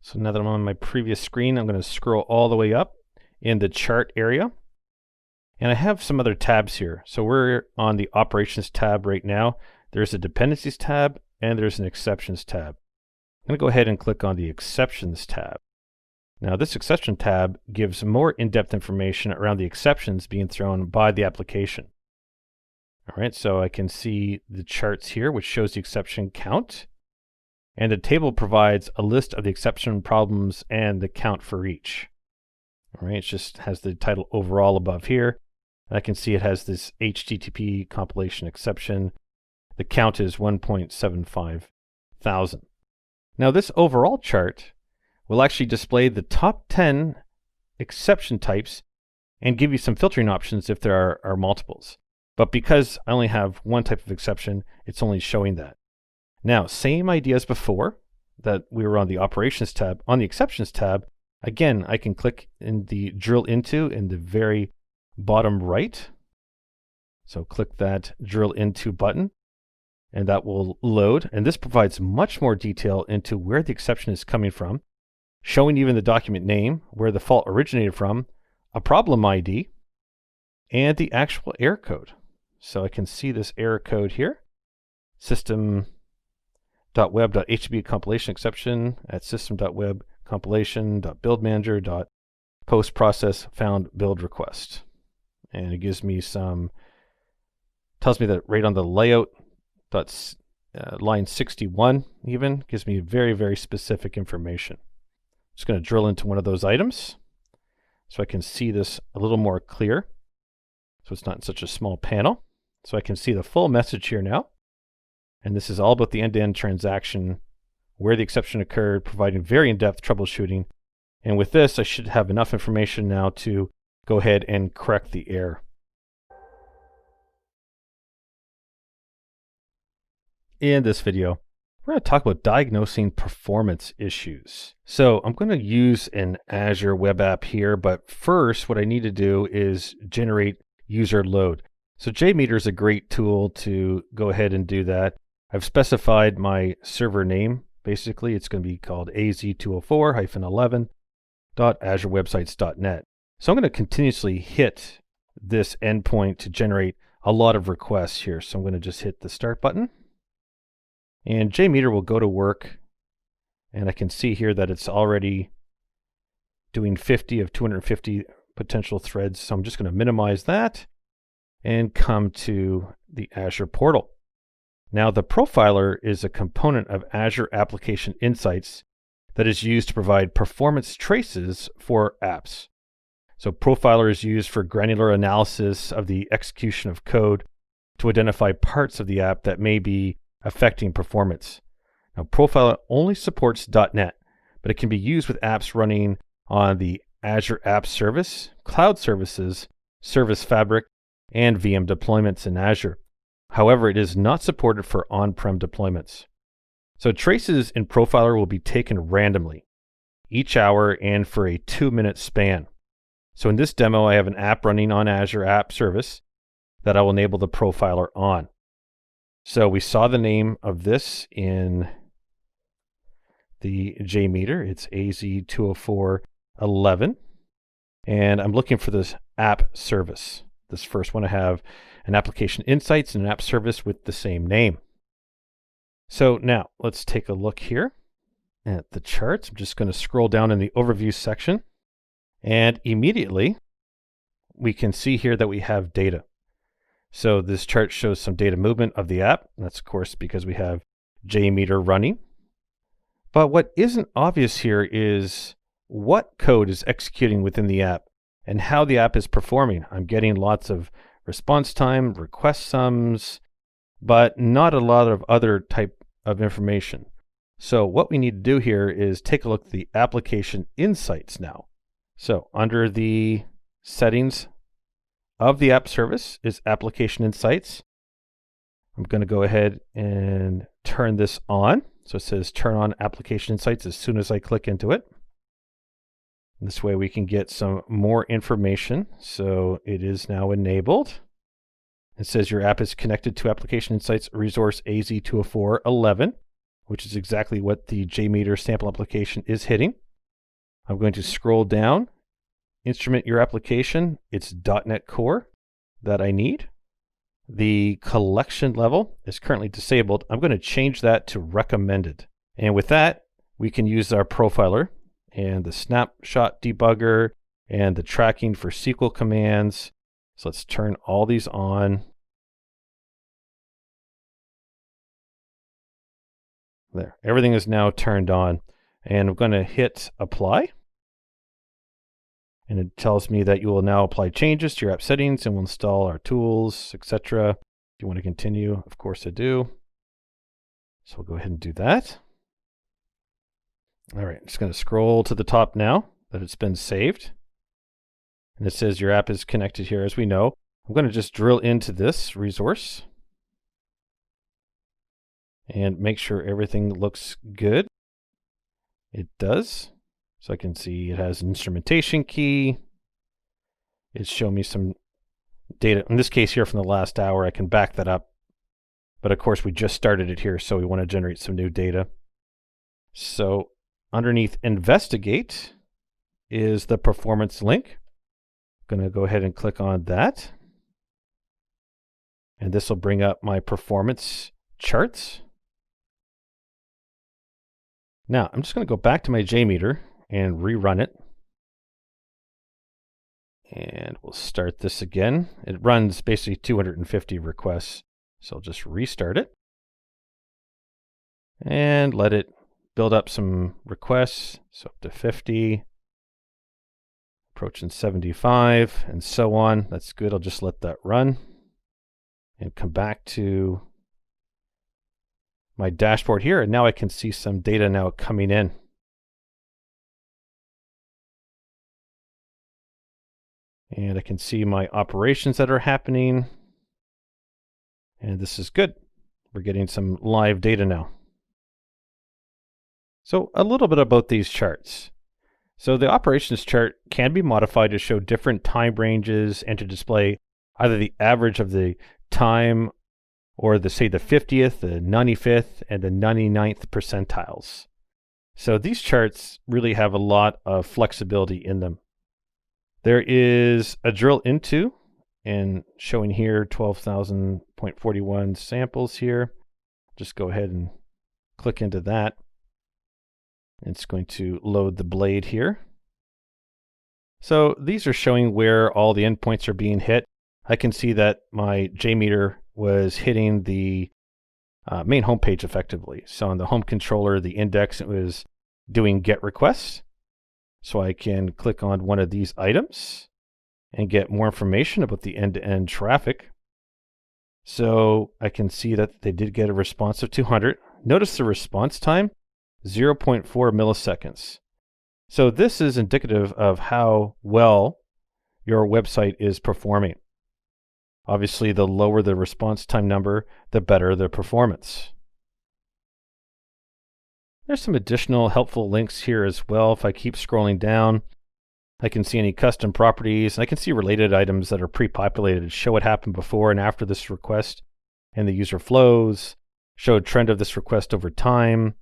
So now that I'm on my previous screen, I'm going to scroll all the way up in the chart area. And I have some other tabs here. So we're on the Operations tab right now. There's a Dependencies tab and there's an Exceptions tab. I'm going to go ahead and click on the Exceptions tab. Now this Exception tab gives more in-depth information around the exceptions being thrown by the application. All right, so I can see the charts here, which shows the exception count. And the table provides a list of the exception problems and the count for each. All right, it just has the title overall above here. And I can see it has this HTTP compilation exception. The count is 1.75 thousand. Now this overall chart will actually display the top 10 exception types and give you some filtering options if there are multiples. But because I only have one type of exception, it's only showing that. Now, same idea as before, that we were on the Operations tab. On the Exceptions tab, again, I can click in the Drill Into in the very bottom right. So click that Drill Into button, and that will load. And this provides much more detail into where the exception is coming from, showing even the document name, where the fault originated from, a problem ID, and the actual error code. So I can see this error code here, system.web.http compilation exception at system.web compilation.buildmanager.post process found build request. And it gives me tells me that right on the layout, line 61 even, gives me very, very specific information. I'm just going to drill into one of those items so I can see this a little more clear. So it's not in such a small panel. So I can see the full message here now. And this is all about the end-to-end transaction, where the exception occurred, providing very in-depth troubleshooting. And with this, I should have enough information now to go ahead and correct the error. In this video, we're going to talk about diagnosing performance issues. So I'm going to use an Azure web app here, but first what I need to do is generate user load. So JMeter is a great tool to go ahead and do that. I've specified my server name. Basically, it's going to be called AZ-204-11.azurewebsites.net. So I'm going to continuously hit this endpoint to generate a lot of requests here. So I'm going to just hit the start button. And JMeter will go to work. And I can see here that it's already doing 50 of 250 potential threads. So I'm just going to minimize that and come to the Azure portal. Now, the profiler is a component of Azure Application Insights that is used to provide performance traces for apps. So profiler is used for granular analysis of the execution of code to identify parts of the app that may be affecting performance. Now, profiler only supports .NET, but it can be used with apps running on the Azure App Service, Cloud Services, Service Fabric, and VM deployments in Azure. However, it is not supported for on-prem deployments. So traces in Profiler will be taken randomly, each hour and for a 2-minute span. So in this demo, I have an app running on Azure App Service that I will enable the Profiler on. So we saw the name of this in the JMeter. It's AZ-204-11. And I'm looking for this app service. This first one, I have an application insights and an app service with the same name. So now let's take a look here at the charts. I'm just going to scroll down in the overview section, and immediately we can see here that we have data. So this chart shows some data movement of the app. That's of course because we have JMeter running. But what isn't obvious here is what code is executing within the app and how the app is performing. I'm getting lots of response time, request sums, but not a lot of other type of information. So what we need to do here is take a look at the application insights now. So under the settings of the app service is application insights. I'm going to go ahead and turn this on. So it says turn on application insights as soon as I click into it. This way we can get some more information. So it is now enabled. It says your app is connected to Application Insights resource AZ-204 11, which is exactly what the JMeter sample application is hitting. I'm going to scroll down, instrument your application. It's .NET Core that I need. The collection level is currently disabled. I'm going to change that to recommended. And with that, we can use our profiler and the snapshot debugger and the tracking for SQL commands. So let's turn all these on. There, everything is now turned on. And I'm going to hit apply. And it tells me that you will now apply changes to your app settings and will install our tools, etc. If you want to continue, of course I do. So we'll go ahead and do that. All right, I'm just going to scroll to the top now that it's been saved. And it says your app is connected here, as we know. I'm going to just drill into this resource and make sure everything looks good. It does. So I can see it has an instrumentation key. It's showing me some data. In this case here from the last hour, I can back that up. But of course, we just started it here, so we want to generate some new data. So underneath Investigate is the performance link. I'm going to go ahead and click on that. And this will bring up my performance charts. Now, I'm just going to go back to my JMeter and rerun it. And we'll start this again. It runs basically 250 requests. So I'll just restart it. And let it build up some requests. So up to 50. Approaching 75 and so on. That's good. I'll just let that run. And come back to my dashboard here. And now I can see some data now coming in. And I can see my operations that are happening. And this is good. We're getting some live data now. So a little bit about these charts. So the operations chart can be modified to show different time ranges and to display either the average of the time or say the 50th, the 95th, and the 99th percentiles. So these charts really have a lot of flexibility in them. There is a drill into, and showing here 12,000.41 samples here. Just go ahead and click into that. It's going to load the blade here. So these are showing where all the endpoints are being hit. I can see that my JMeter was hitting the main homepage effectively. So on the home controller, the index, it was doing GET requests. So I can click on one of these items and get more information about the end-to-end traffic. So I can see that they did get a response of 200. Notice the response time, 0.4 milliseconds. So this is indicative of how well your website is performing. Obviously, the lower the response time number, the better the performance. There's some additional helpful links here as well. If I keep scrolling down, I can see any custom properties, and I can see related items that are pre-populated to show what happened before and after this request and the user flows, show a trend of this request over time.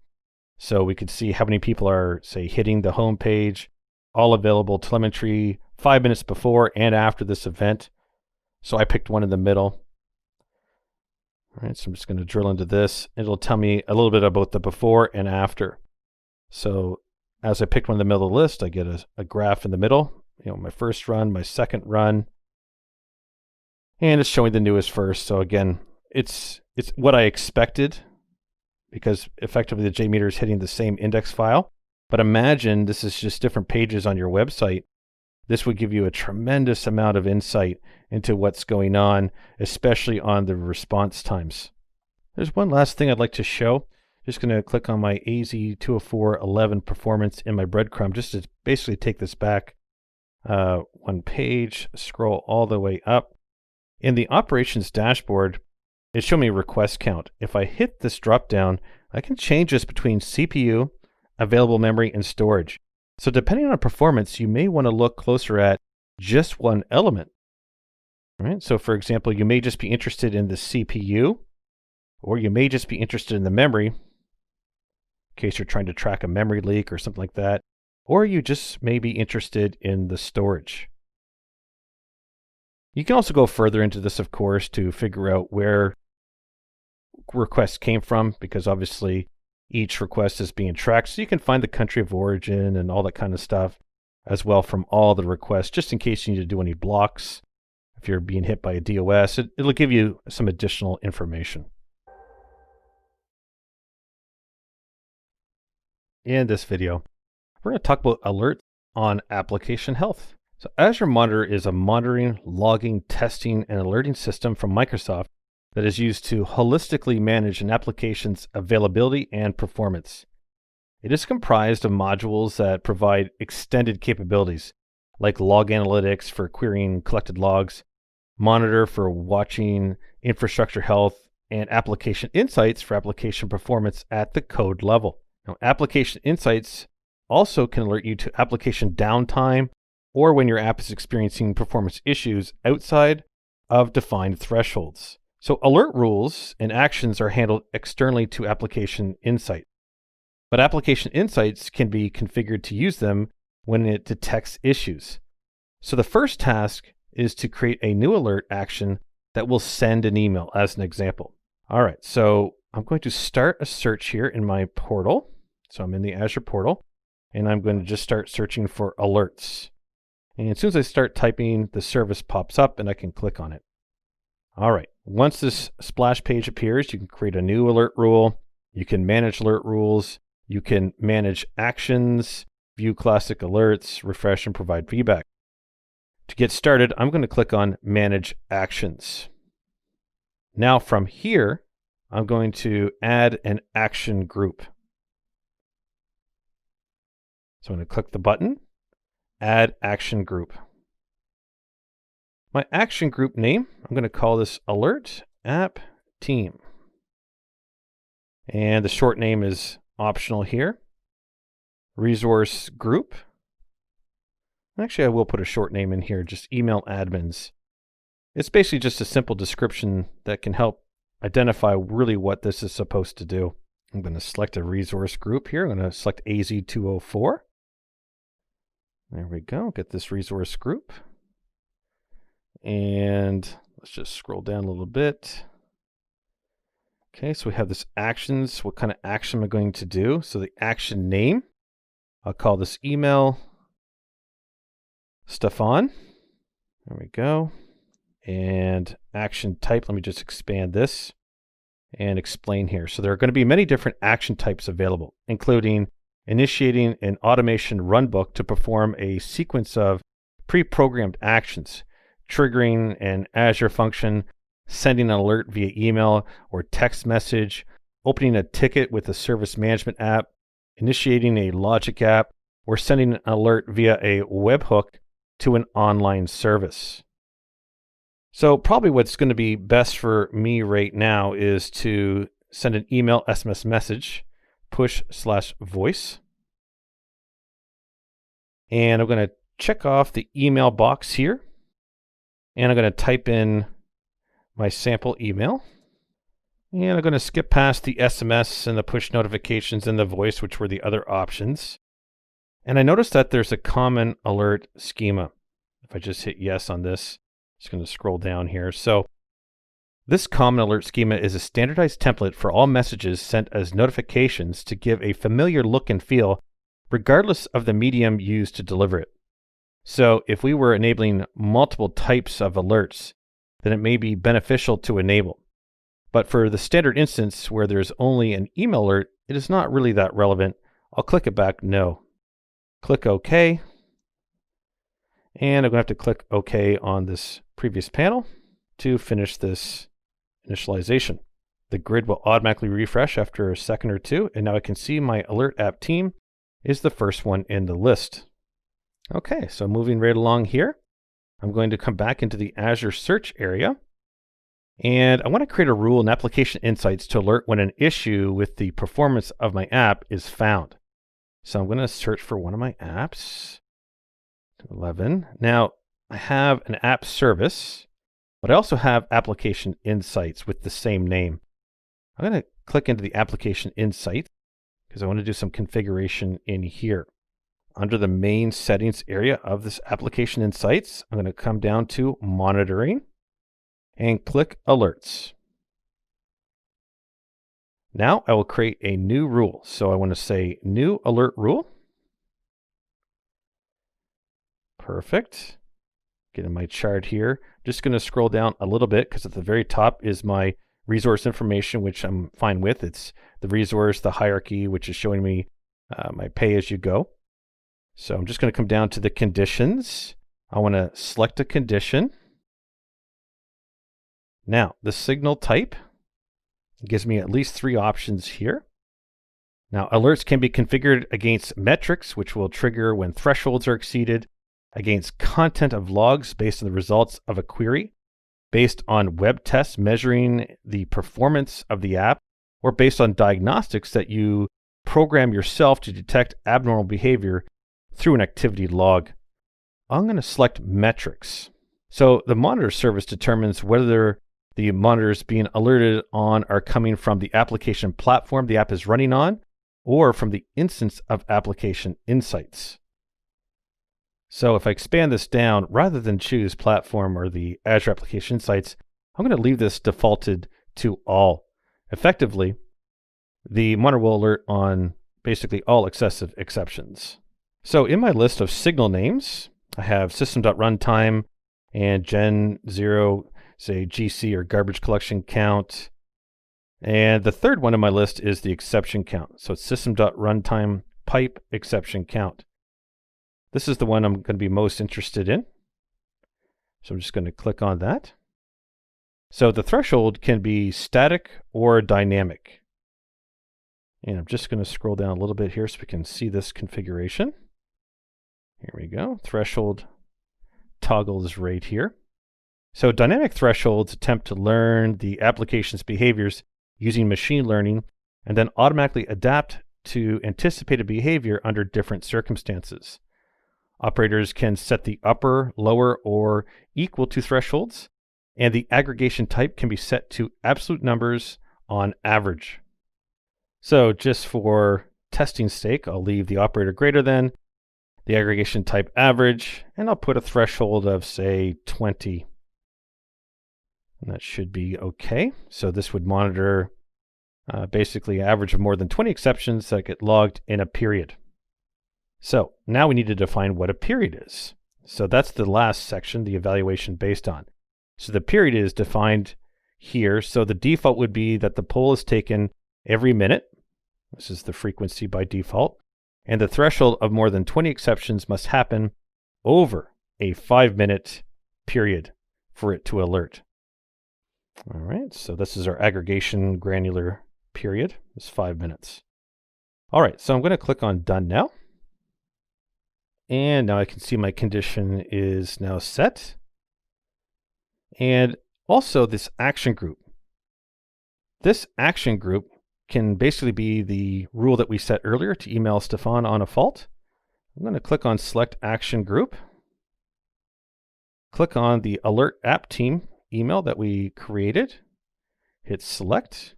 So we could see how many people are, say, hitting the home page, all available telemetry 5 minutes before and after this event. So I picked one in the middle. All right, so I'm just going to drill into this. It'll tell me a little bit about the before and after. So as I picked one in the middle of the list, I get a graph in the middle. My first run, my second run, and it's showing the newest first. So again, it's what I expected because effectively the JMeter is hitting the same index file. But imagine this is just different pages on your website. This would give you a tremendous amount of insight into what's going on, especially on the response times. There's one last thing I'd like to show. Just going to click on my AZ-204 11 performance in my breadcrumb just to basically take this back one page, scroll all the way up. In the operations dashboard, it showed me request count. If I hit this drop down, I can change this between CPU, available memory, and storage. So depending on performance, you may want to look closer at just one element. All right? So for example, you may just be interested in the CPU, or you may just be interested in the memory, in case you're trying to track a memory leak or something like that, or you just may be interested in the storage. You can also go further into this, of course, to figure out where requests came from, because obviously each request is being tracked. So you can find the country of origin and all that kind of stuff as well from all the requests, just in case you need to do any blocks. If you're being hit by a DOS, it'll give you some additional information. In this video, we're going to talk about alerts on application health. So Azure Monitor is a monitoring, logging, testing, and alerting system from Microsoft that is used to holistically manage an application's availability and performance. It is comprised of modules that provide extended capabilities, like log analytics for querying collected logs, monitor for watching infrastructure health, and application insights for application performance at the code level. Now, application insights also can alert you to application downtime or when your app is experiencing performance issues outside of defined thresholds. So alert rules and actions are handled externally to application insight. But application insights can be configured to use them when it detects issues. So the first task is to create a new alert action that will send an email as an example. All right, so I'm going to start a search here in my portal. So I'm in the Azure portal, and I'm going to just start searching for alerts. And as soon as I start typing, the service pops up and I can click on it. All right, once this splash page appears, you can create a new alert rule. You can manage alert rules. You can manage actions, view classic alerts, refresh, and provide feedback. To get started, I'm going to click on Manage Actions. Now from here, I'm going to add an action group. So I'm going to click the button, Add Action Group. My action group name, I'm going to call this Alert App Team. And the short name is optional here. Resource Group. Actually, I will put a short name in here, just email admins. It's basically just a simple description that can help identify really what this is supposed to do. I'm going to select a resource group here. I'm going to select AZ-204. There we go. Get this resource group. And let's just scroll down a little bit. Okay, so we have this actions. What kind of action am I going to do? So the action name, I'll call this email Stefan. There we go. And action type, let me just expand this and explain here. So there are going to be many different action types available, including initiating an automation runbook to perform a sequence of pre-programmed actions, triggering an Azure function, sending an alert via email or text message, opening a ticket with a service management app, initiating a logic app, or sending an alert via a webhook to an online service. So probably what's going to be best for me right now is to send an email SMS message, push/voice. And I'm going to check off the email box here. And I'm going to type in my sample email. And I'm going to skip past the SMS and the push notifications and the voice, which were the other options. And I noticed that there's a common alert schema. If I just hit yes on this, just going to scroll down here. So this common alert schema is a standardized template for all messages sent as notifications to give a familiar look and feel, regardless of the medium used to deliver it. So if we were enabling multiple types of alerts, then it may be beneficial to enable. But for the standard instance where there's only an email alert, it is not really that relevant. I'll click it back no. Click OK. And I'm going to have to click OK on this previous panel to finish this initialization. The grid will automatically refresh after a second or two, and now I can see my alert app team is the first one in the list. Okay, so moving right along here, I'm going to come back into the Azure search area, and I want to create a rule in Application Insights to alert when an issue with the performance of my app is found. So I'm going to search for one of my apps, 11. Now, I have an app service, but I also have Application Insights with the same name. I'm going to click into the Application Insights because I want to do some configuration in here. Under the main settings area of this Application Insights, I'm going to come down to Monitoring and click Alerts. Now I will create a new rule. So I want to say New Alert Rule. Perfect. Get in my chart here. Just going to scroll down a little bit because at the very top is my resource information, which I'm fine with. It's the resource, the hierarchy, which is showing me my pay as you go. So I'm just going to come down to the conditions. I want to select a condition. Now, the signal type gives me at least 3 options here. Now, alerts can be configured against metrics, which will trigger when thresholds are exceeded, against content of logs based on the results of a query, based on web tests measuring the performance of the app, or based on diagnostics that you program yourself to detect abnormal behavior through an activity log. I'm going to select metrics. So the monitor service determines whether the monitors being alerted on are coming from the application platform the app is running on, or from the instance of Application Insights. So if I expand this down, rather than choose platform or the Azure Application Insights, I'm going to leave this defaulted to all. Effectively, the monitor will alert on basically all excessive exceptions. So in my list of signal names, I have system.runtime and gen0, say GC or garbage collection count. And the third one in my list is the exception count. So it's system.runtime pipe exception count. This is the one I'm going to be most interested in. So I'm just going to click on that. So the threshold can be static or dynamic. And I'm just going to scroll down a little bit here so we can see this configuration. Here we go. Threshold toggle is right here. So dynamic thresholds attempt to learn the application's behaviors using machine learning and then automatically adapt to anticipated behavior under different circumstances. Operators can set the upper, lower, or equal to thresholds, and the aggregation type can be set to absolute numbers on average. So just for testing's sake, I'll leave the operator greater than, the aggregation type average, and I'll put a threshold of, say, 20. And that should be okay. So this would monitor basically an average of more than 20 exceptions that get logged in a period. So now we need to define what a period is. So that's the last section, the evaluation based on. So the period is defined here. So the default would be that the poll is taken every minute. This is the frequency by default. And the threshold of more than 20 exceptions must happen over a 5-minute period for it to alert. All right, so this is our aggregation granular period. It's 5 minutes. All right, so I'm going to click on Done Now. And now I can see my condition is now set. And also this action group. This action group can basically be the rule that we set earlier to email Stefan on a fault. I'm going to click on Select Action Group. Click on the Alert App Team email that we created. Hit Select.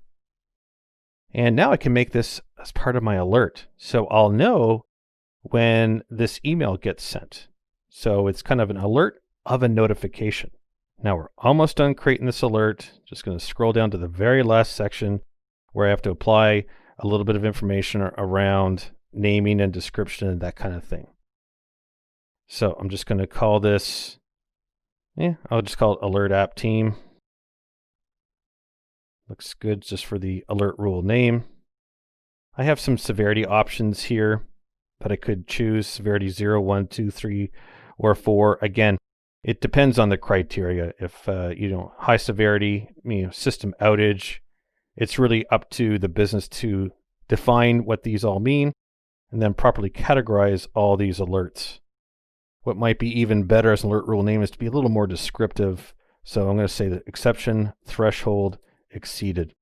And now I can make this as part of my alert. So I'll know when this email gets sent. So it's kind of an alert of a notification. Now we're almost done creating this alert. Just going to scroll down to the very last section where I have to apply a little bit of information around naming and description and that kind of thing. So I'm just going to call this, I'll just call it Alert App Team. Looks good just for the alert rule name. I have some severity options here that I could choose, severity 0, 1, 2, 3, or 4. Again, it depends on the criteria. If high severity, system outage, it's really up to the business to define what these all mean and then properly categorize all these alerts. What might be even better as an alert rule name is to be a little more descriptive. So I'm going to say that exception threshold exceeded.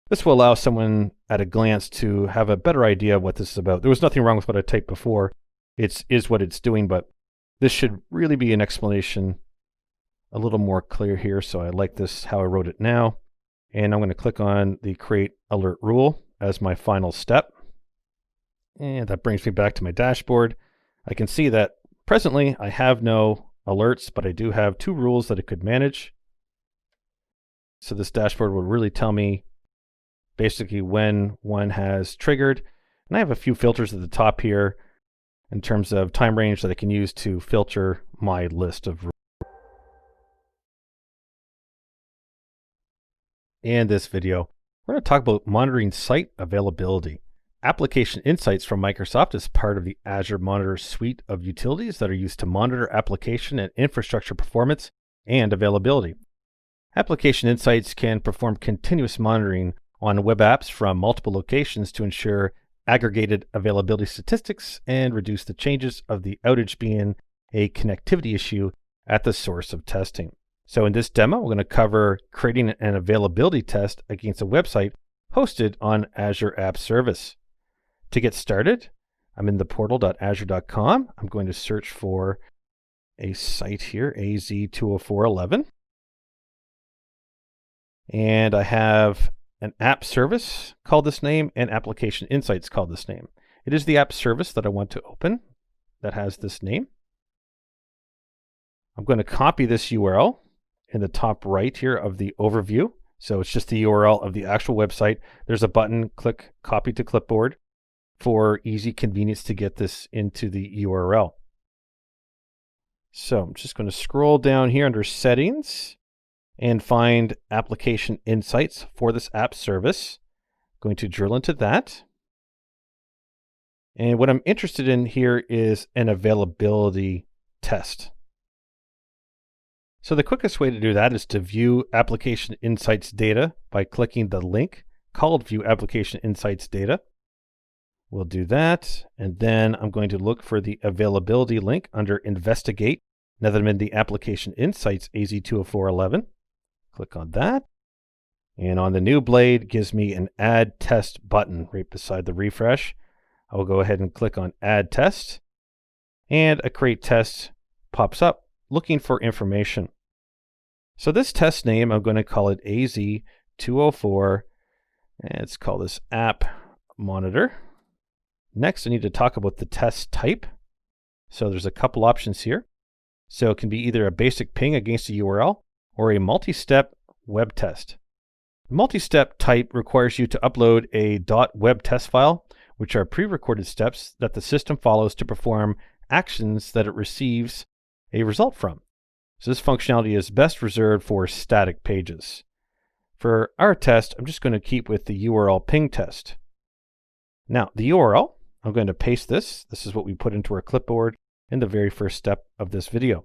This will allow someone at a glance to have a better idea of what this is about. There was nothing wrong with what I typed before. It is what it's doing, but this should really be an explanation a little more clear here. So I like this, how I wrote it now. And I'm going to click on the create alert rule as my final step. And that brings me back to my dashboard. I can see that presently I have no alerts, but I do have 2 rules that it could manage. So this dashboard will really tell me basically when one has triggered. And I have a few filters at the top here in terms of time range that I can use to filter my list of rules. In this video, we're going to talk about monitoring site availability. Application Insights from Microsoft is part of the Azure Monitor suite of utilities that are used to monitor application and infrastructure performance and availability. Application Insights can perform continuous monitoring on web apps from multiple locations to ensure aggregated availability statistics and reduce the changes of the outage being a connectivity issue at the source of testing. So in this demo, we're going to cover creating an availability test against a website hosted on Azure App Service. To get started, I'm in the portal.azure.com. I'm going to search for a site here, AZ-204.11. And I have an app service called this name and application insights called this name. It is the app service that I want to open that has this name. I'm going to copy this URL in the top right here of the overview. So it's just the URL of the actual website. There's a button, click copy to clipboard for easy convenience to get this into the URL. So I'm just going to scroll down here under settings and find application insights for this app service. Going to drill into that. And what I'm interested in here is an availability test. So the quickest way to do that is to view application insights data by clicking the link called view application insights data. We'll do that. And then I'm going to look for the availability link under investigate. Now that I'm in the application insights AZ-204.11, click on that. And on the new blade gives me an add test button right beside the refresh. I will go ahead and click on add test, and a create test pops up looking for information. So this test name, I'm going to call it AZ-204, and let's call this App Monitor. Next, I need to talk about the test type. So there's a couple options here. So it can be either a basic ping against a URL or a multi-step web test. The multi-step type requires you to upload a .web test file, which are pre-recorded steps that the system follows to perform actions that it receives a result from. So this functionality is best reserved for static pages. For our test, I'm just going to keep with the URL ping test. Now, the URL, I'm going to paste this. This is what we put into our clipboard in the very first step of this video.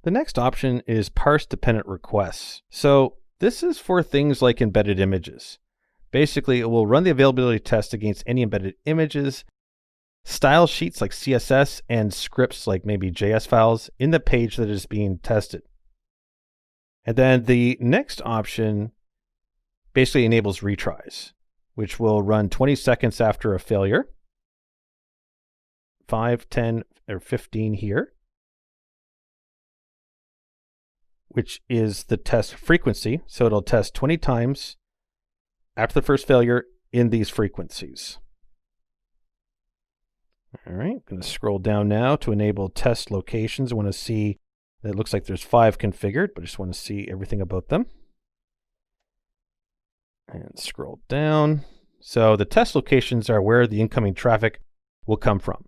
The next option is parse dependent requests. So this is for things like embedded images. Basically, it will run the availability test against any embedded images, style sheets like CSS, and scripts like maybe JS files in the page that is being tested. And then the next option basically enables retries, which will run 20 seconds after a failure, 5, 10, or 15 here, which is the test frequency. So it'll test 20 times after the first failure in these frequencies. All right, I'm going to scroll down now to enable test locations. I want to see that it looks like there's 5 configured, but I just want to see everything about them. And scroll down. So the test locations are where the incoming traffic will come from.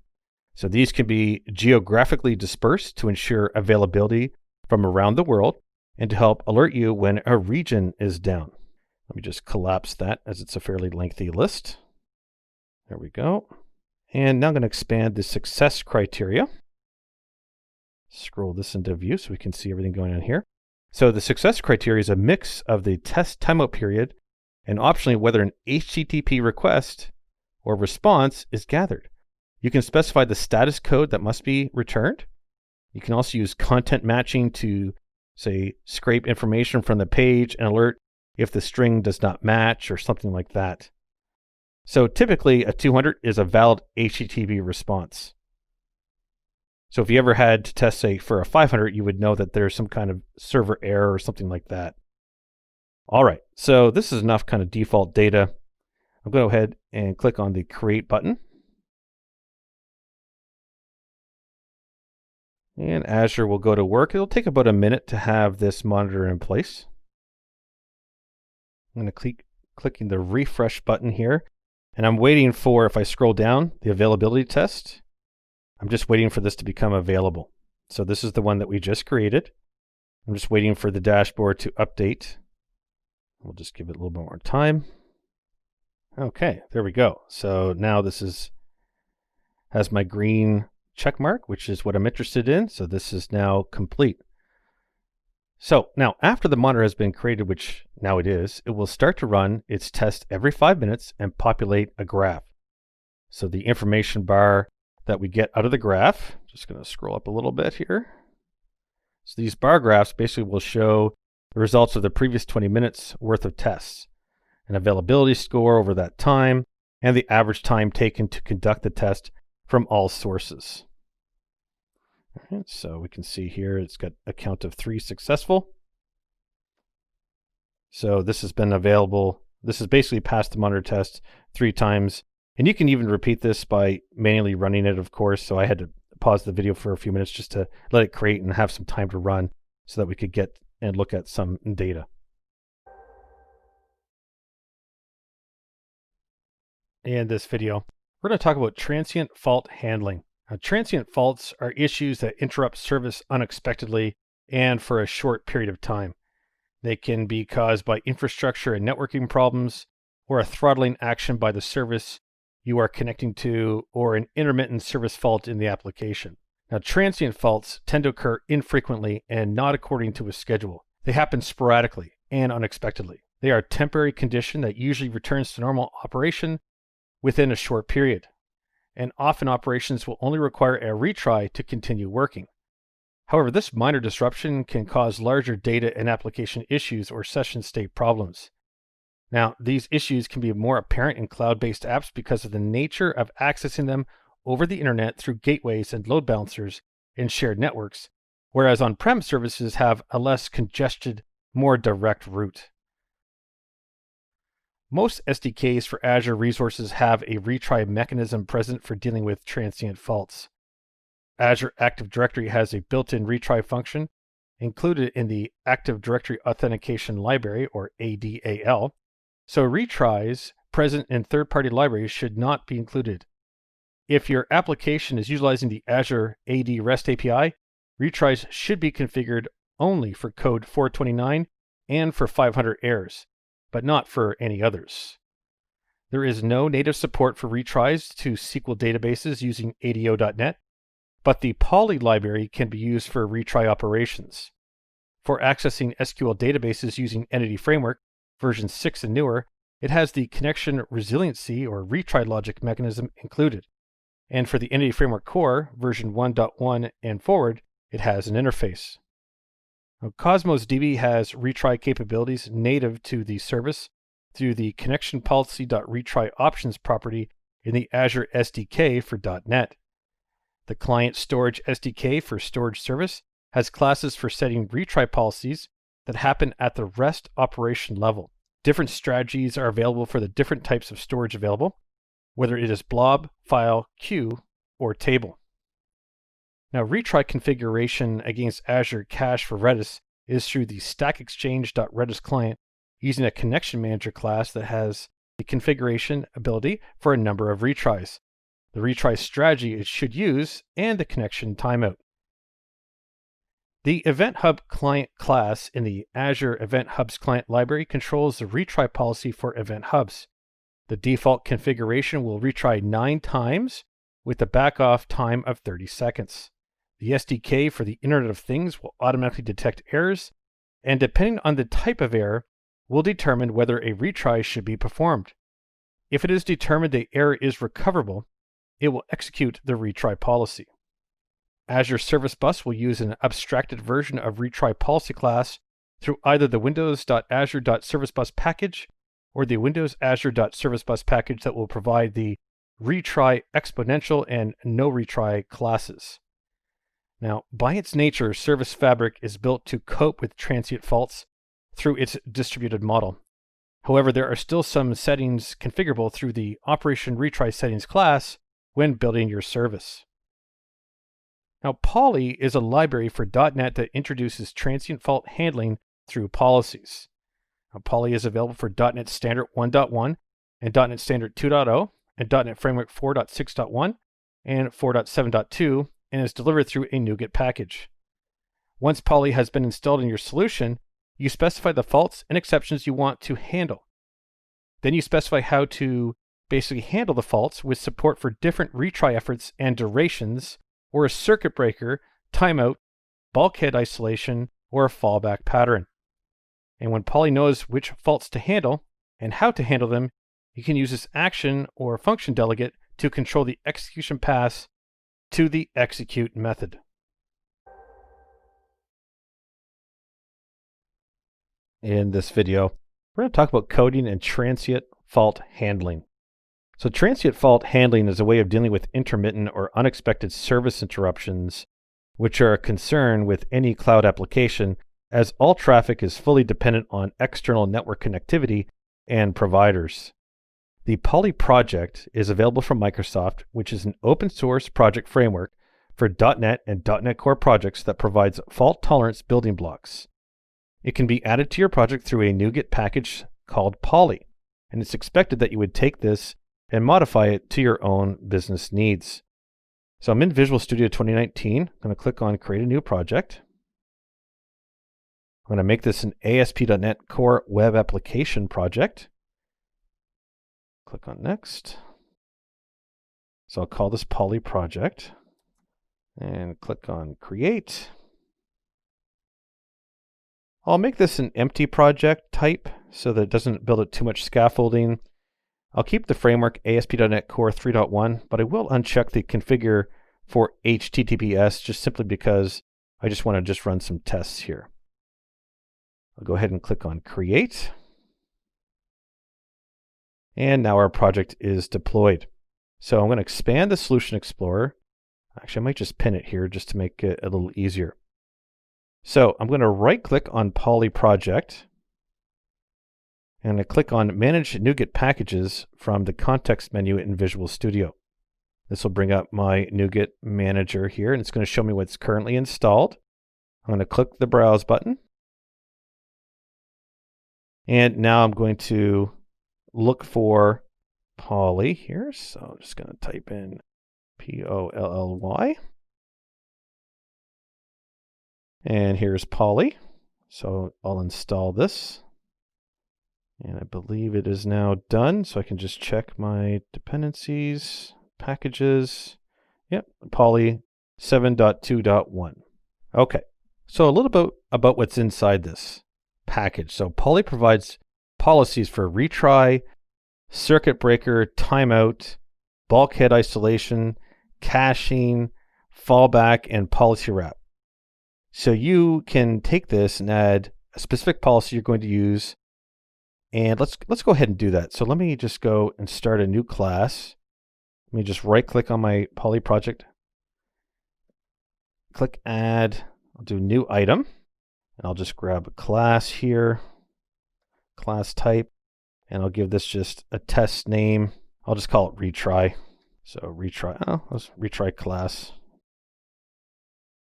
So these can be geographically dispersed to ensure availability from around the world and to help alert you when a region is down. Let me just collapse that as it's a fairly lengthy list. There we go. And now I'm going to expand the success criteria. Scroll this into view so we can see everything going on here. So the success criteria is a mix of the test timeout period and optionally whether an HTTP request or response is gathered. You can specify the status code that must be returned. You can also use content matching to, say, scrape information from the page and alert if the string does not match or something like that. So typically a 200 is a valid HTTP response. So if you ever had to test, say, for a 500, you would know that there's some kind of server error or something like that. All right, so this is enough kind of default data. I'll go ahead and click on the Create button. And Azure will go to work. It'll take about a minute to have this monitor in place. I'm going to clicking the refresh button here. And I'm waiting for, if I scroll down, the availability test. I'm just waiting for this to become available. So this is the one that we just created. I'm just waiting for the dashboard to update. We'll just give it a little bit more time. Okay, there we go. So now this has my green check mark, which is what I'm interested in. So this is now complete. So now after the monitor has been created, which now it is, it will start to run its test every 5 minutes and populate a graph. So the information bar that we get out of the graph, just going to scroll up a little bit here. So these bar graphs basically will show the results of the previous 20 minutes worth of tests, an availability score over that time, and the average time taken to conduct the test from all sources. All right, so we can see here it's got a count of 3 successful. So this has been available. This has basically passed the monitor test 3 times. And you can even repeat this by manually running it, of course. So I had to pause the video for a few minutes just to let it create and have some time to run so that we could get and look at some data. In this video, we're going to talk about transient fault handling. Now, transient faults are issues that interrupt service unexpectedly and for a short period of time. They can be caused by infrastructure and networking problems, or a throttling action by the service you are connecting to, or an intermittent service fault in the application. Now, transient faults tend to occur infrequently and not according to a schedule. They happen sporadically and unexpectedly. They are a temporary condition that usually returns to normal operation within a short period, and often operations will only require a retry to continue working. However, this minor disruption can cause larger data and application issues or session state problems. Now, these issues can be more apparent in cloud-based apps because of the nature of accessing them over the internet through gateways and load balancers in shared networks, whereas on-prem services have a less congested, more direct route. Most SDKs for Azure resources have a retry mechanism present for dealing with transient faults. Azure Active Directory has a built-in retry function included in the Active Directory Authentication Library, or ADAL, so retries present in third-party libraries should not be included. If your application is utilizing the Azure AD REST API, retries should be configured only for code 429 and for 500 errors, but not for any others. There is no native support for retries to SQL databases using ADO.NET, but the Poly library can be used for retry operations. For accessing SQL databases using Entity Framework, version 6 and newer, it has the connection resiliency or retry logic mechanism included. And for the Entity Framework Core, version 1.1 and forward, it has an interface. Now, Cosmos DB has retry capabilities native to the service through the connection policy.retry options property in the Azure SDK for .NET. The client storage SDK for storage service has classes for setting retry policies that happen at the REST operation level. Different strategies are available for the different types of storage available, whether it is blob, file, queue, or table. Now, retry configuration against Azure Cache for Redis is through the stackexchange.redis client using a connection manager class that has the configuration ability for a number of retries, the retry strategy it should use, and the connection timeout. The Event Hub client class in the Azure Event Hubs client library controls the retry policy for Event Hubs. The default configuration will retry 9 times with a back-off time of 30 seconds. The SDK for the Internet of Things will automatically detect errors, and depending on the type of error, will determine whether a retry should be performed. If it is determined the error is recoverable, it will execute the retry policy. Azure Service Bus will use an abstracted version of retry policy class through either the windows.azure.servicebus package or the windows.azure.servicebus package that will provide the retry exponential and no retry classes. Now, by its nature, Service Fabric is built to cope with transient faults through its distributed model. However, there are still some settings configurable through the Operation Retry Settings class when building your service. Now, Poly is a library for .NET that introduces transient fault handling through policies. Now, Poly is available for .NET Standard 1.1 and .NET Standard 2.0 and .NET Framework 4.6.1 and 4.7.2 and is delivered through a NuGet package. Once Poly has been installed in your solution, you specify the faults and exceptions you want to handle. Then you specify how to basically handle the faults with support for different retry efforts and durations, or a circuit breaker, timeout, bulkhead isolation, or a fallback pattern. And when Poly knows which faults to handle and how to handle them, you can use this action or function delegate to control the execution paths to the execute method. In this video, we're going to talk about coding and transient fault handling. So transient fault handling is a way of dealing with intermittent or unexpected service interruptions, which are a concern with any cloud application, as all traffic is fully dependent on external network connectivity and providers. The Poly project is available from Microsoft, which is an open source project framework for .NET and .NET Core projects that provides fault tolerance building blocks. It can be added to your project through a NuGet package called Poly, and it's expected that you would take this and modify it to your own business needs. So I'm in Visual Studio 2019. I'm going to click on Create a New Project. I'm going to make this an ASP.NET Core Web Application project. Click on Next. So I'll call this Poly Project and click on Create. I'll make this an empty project type so that it doesn't build up too much scaffolding. I'll keep the framework ASP.NET Core 3.1, but I will uncheck the configure for HTTPS just simply because I just want to run some tests here. I'll go ahead and click on Create. And now our project is deployed. So I'm going to expand the Solution Explorer. Actually, I might just pin it here just to make it a little easier. So I'm going to right-click on Poly Project. And I click on Manage NuGet Packages from the context menu in Visual Studio. This will bring up my NuGet Manager here, and it's going to show me what's currently installed. I'm going to click the Browse button. And now I'm going to look for Poly here. So I'm just going to type in P-O-L-L-Y. And here's Poly. So I'll install this. And I believe it is now done. So I can just check my dependencies, packages. Yep, Poly 7.2.1. Okay, so a little bit about what's inside this package. So Poly provides policies for retry, circuit breaker, timeout, bulkhead isolation, caching, fallback, and policy wrap. So you can take this and add a specific policy you're going to use. And let's go ahead and do that. So let me just go and start a new class. Let me just right click on my Poly project. Click Add. I'll do New Item. And I'll just grab a class here. Class type. And I'll give this just a test name. I'll just call it retry. So retry. Oh, let's retry class.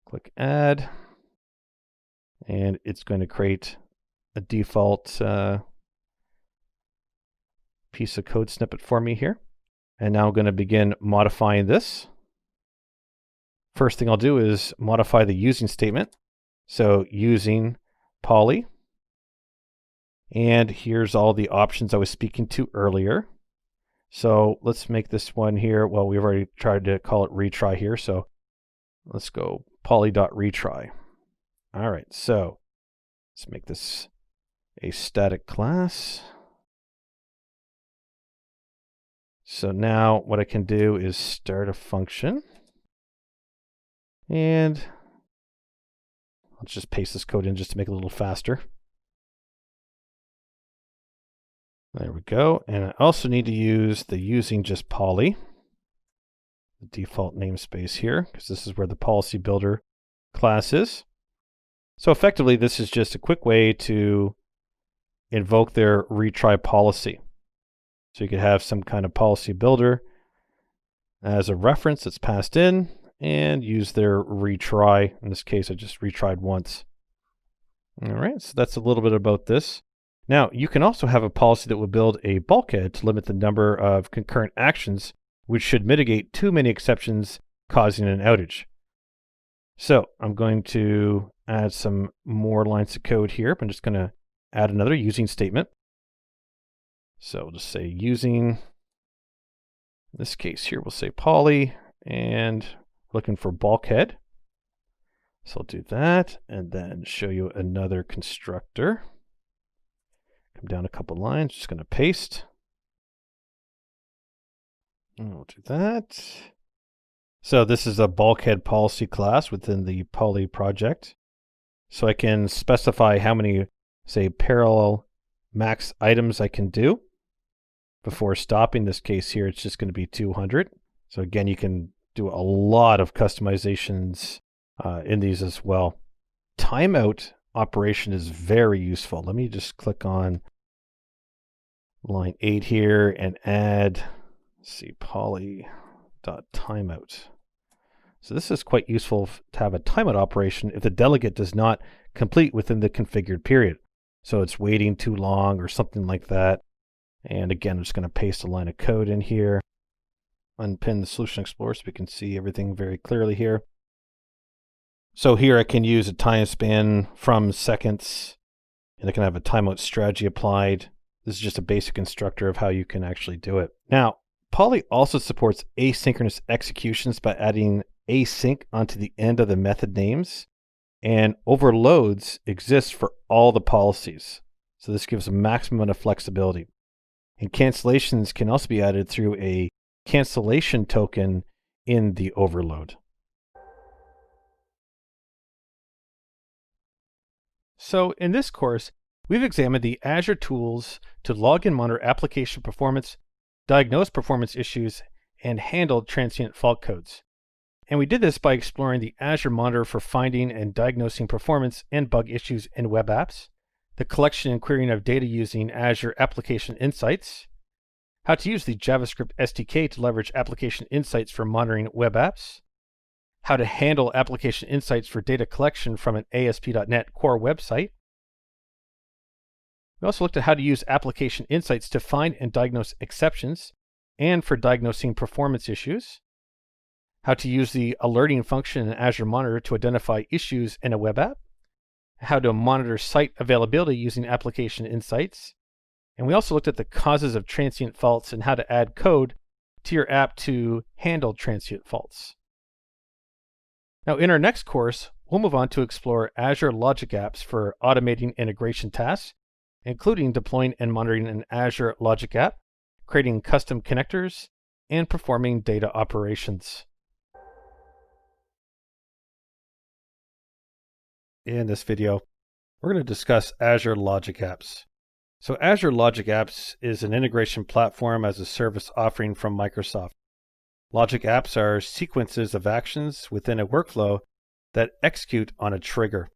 Click Add. And it's going to create a default piece of code snippet for me here. And now I'm going to begin modifying this. First thing I'll do is modify the using statement. So using Poly. And here's all the options I was speaking to earlier. So let's make this one here. Well, we've already tried to call it retry here. So let's go poly.retry. All right, so let's make this a static class. So now what I can do is start a function, and let's just paste this code in just to make it a little faster. There we go. And I also need to use the using just poly, the default namespace here, because this is where the policy builder class is. So effectively, this is just a quick way to invoke their retry policy. So you could have some kind of policy builder as a reference that's passed in and use their retry. In this case, I just retried once. All right, so that's a little bit about this. Now, you can also have a policy that will build a bulkhead to limit the number of concurrent actions, which should mitigate too many exceptions causing an outage. So I'm going to add some more lines of code here. I'm just going to add another using statement. So we'll just say using, in this case here, we'll say poly, and looking for bulkhead. So I'll do that, and then show you another constructor. Come down a couple lines, just going to paste. And we'll do that. So this is a bulkhead policy class within the poly project. So I can specify how many, say, parallel max items I can do before stopping. This case here, it's just going to be 200. So again, you can do a lot of customizations in these as well. Timeout operation is very useful. Let me just click on line 8 here and add, let's see, poly.timeout. So this is quite useful to have a timeout operation if the delegate does not complete within the configured period. So it's waiting too long or something like that. And again, I'm just going to paste a line of code in here, unpin the Solution Explorer so we can see everything very clearly here. So here I can use a time span from seconds, and I can have a timeout strategy applied. This is just a basic instructor of how you can actually do it. Now, Poly also supports asynchronous executions by adding async onto the end of the method names, and overloads exist for all the policies. So this gives a maximum amount of flexibility. And cancellations can also be added through a cancellation token in the overload. So in this course, we've examined the Azure tools to log and monitor application performance, diagnose performance issues, and handle transient fault codes. And we did this by exploring the Azure Monitor for finding and diagnosing performance and bug issues in web apps, the collection and querying of data using Azure Application Insights, how to use the JavaScript SDK to leverage application insights for monitoring web apps, how to handle application insights for data collection from an ASP.NET Core website. We also looked at how to use application insights to find and diagnose exceptions and for diagnosing performance issues, how to use the alerting function in Azure Monitor to identify issues in a web app, how to monitor site availability using application insights, and we also looked at the causes of transient faults and how to add code to your app to handle transient faults. Now in our next course, we'll move on to explore Azure Logic Apps for automating integration tasks, including deploying and monitoring an Azure Logic App, creating custom connectors, and performing data operations. In this video, we're going to discuss Azure Logic Apps. So Azure Logic Apps is an integration platform as a service offering from Microsoft. Logic Apps are sequences of actions within a workflow that execute on a trigger.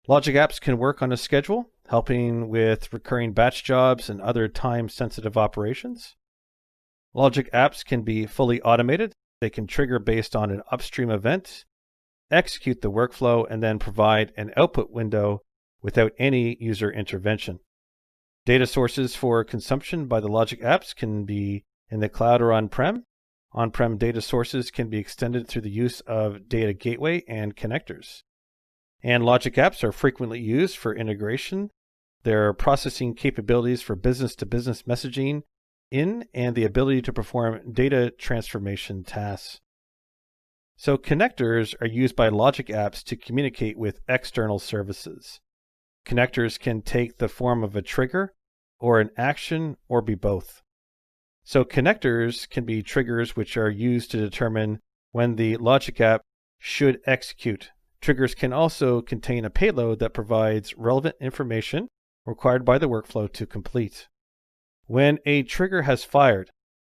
Logic Apps can work on a schedule, helping with recurring batch jobs and other time-sensitive operations. Logic Apps can be fully automated. They can trigger based on an upstream event, execute the workflow, and then provide an output window without any user intervention. Data sources for consumption by the Logic Apps can be in the cloud or on-prem. On-prem data sources can be extended through the use of data gateway and connectors. And Logic Apps are frequently used for integration. Their processing capabilities for business-to-business messaging and the ability to perform data transformation tasks. So connectors are used by logic apps to communicate with external services. Connectors can take the form of a trigger or an action or be both. So connectors can be triggers which are used to determine when the logic app should execute. Triggers can also contain a payload that provides relevant information required by the workflow to complete. When a trigger has fired,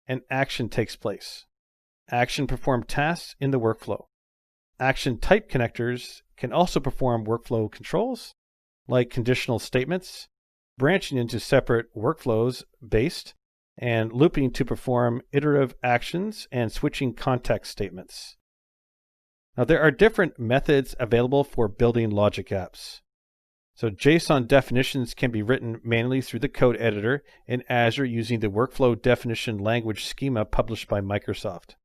an action takes place. Action performs tasks in the workflow. Action type connectors can also perform workflow controls like conditional statements, branching into separate workflows based, and looping to perform iterative actions and switching context statements. Now, there are different methods available for building logic apps. So JSON definitions can be written manually through the code editor in Azure using the workflow definition language schema published by Microsoft.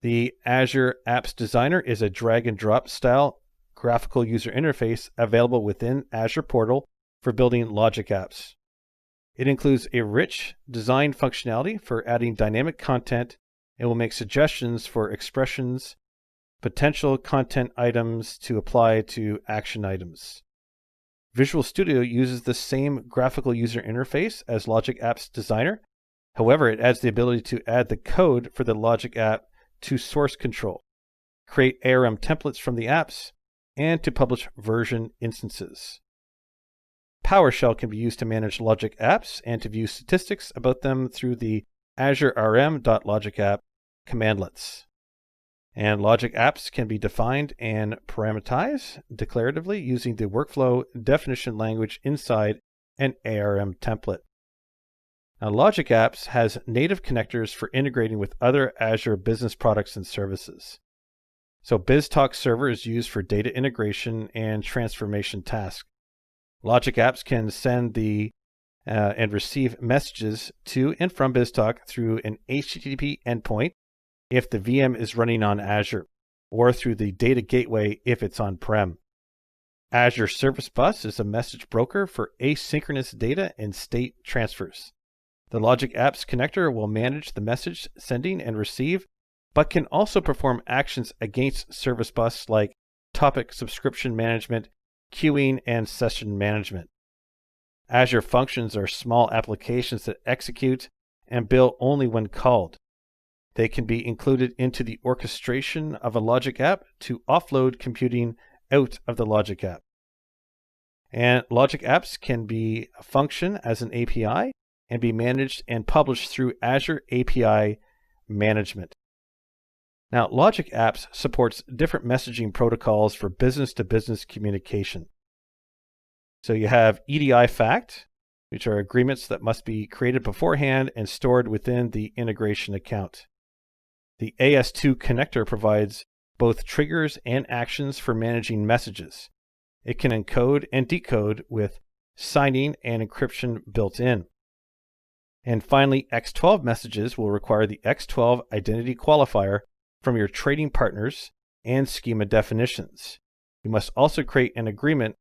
The Azure Apps Designer is a drag and drop style graphical user interface available within Azure Portal for building logic apps. It includes a rich design functionality for adding dynamic content and will make suggestions for expressions, potential content items to apply to action items. Visual Studio uses the same graphical user interface as Logic Apps Designer. However, it adds the ability to add the code for the logic app to source control, create ARM templates from the apps, and to publish version instances. PowerShell can be used to manage logic apps and to view statistics about them through the Azure rm.logicapp commandlets. And logic apps can be defined and parameterized declaratively using the workflow definition language inside an ARM template. Now, Logic Apps has native connectors for integrating with other Azure business products and services. So BizTalk Server is used for data integration and transformation tasks. Logic Apps can send and receive messages to and from BizTalk through an HTTP endpoint if the VM is running on Azure, or through the data gateway if it's on-prem. Azure Service Bus is a message broker for asynchronous data and state transfers. The Logic Apps connector will manage the message sending and receive, but can also perform actions against Service Bus like topic subscription management, queuing, and session management. Azure Functions are small applications that execute and bill only when called. They can be included into the orchestration of a logic app to offload computing out of the logic app. And logic apps can be a function as an API and be managed and published through Azure API Management. Now, Logic Apps supports different messaging protocols for business-to-business communication. So you have EDI FACT, which are agreements that must be created beforehand and stored within the integration account. The AS2 connector provides both triggers and actions for managing messages. It can encode and decode with signing and encryption built in. And finally, X12 messages will require the X12 identity qualifier from your trading partners and schema definitions. You must also create an agreement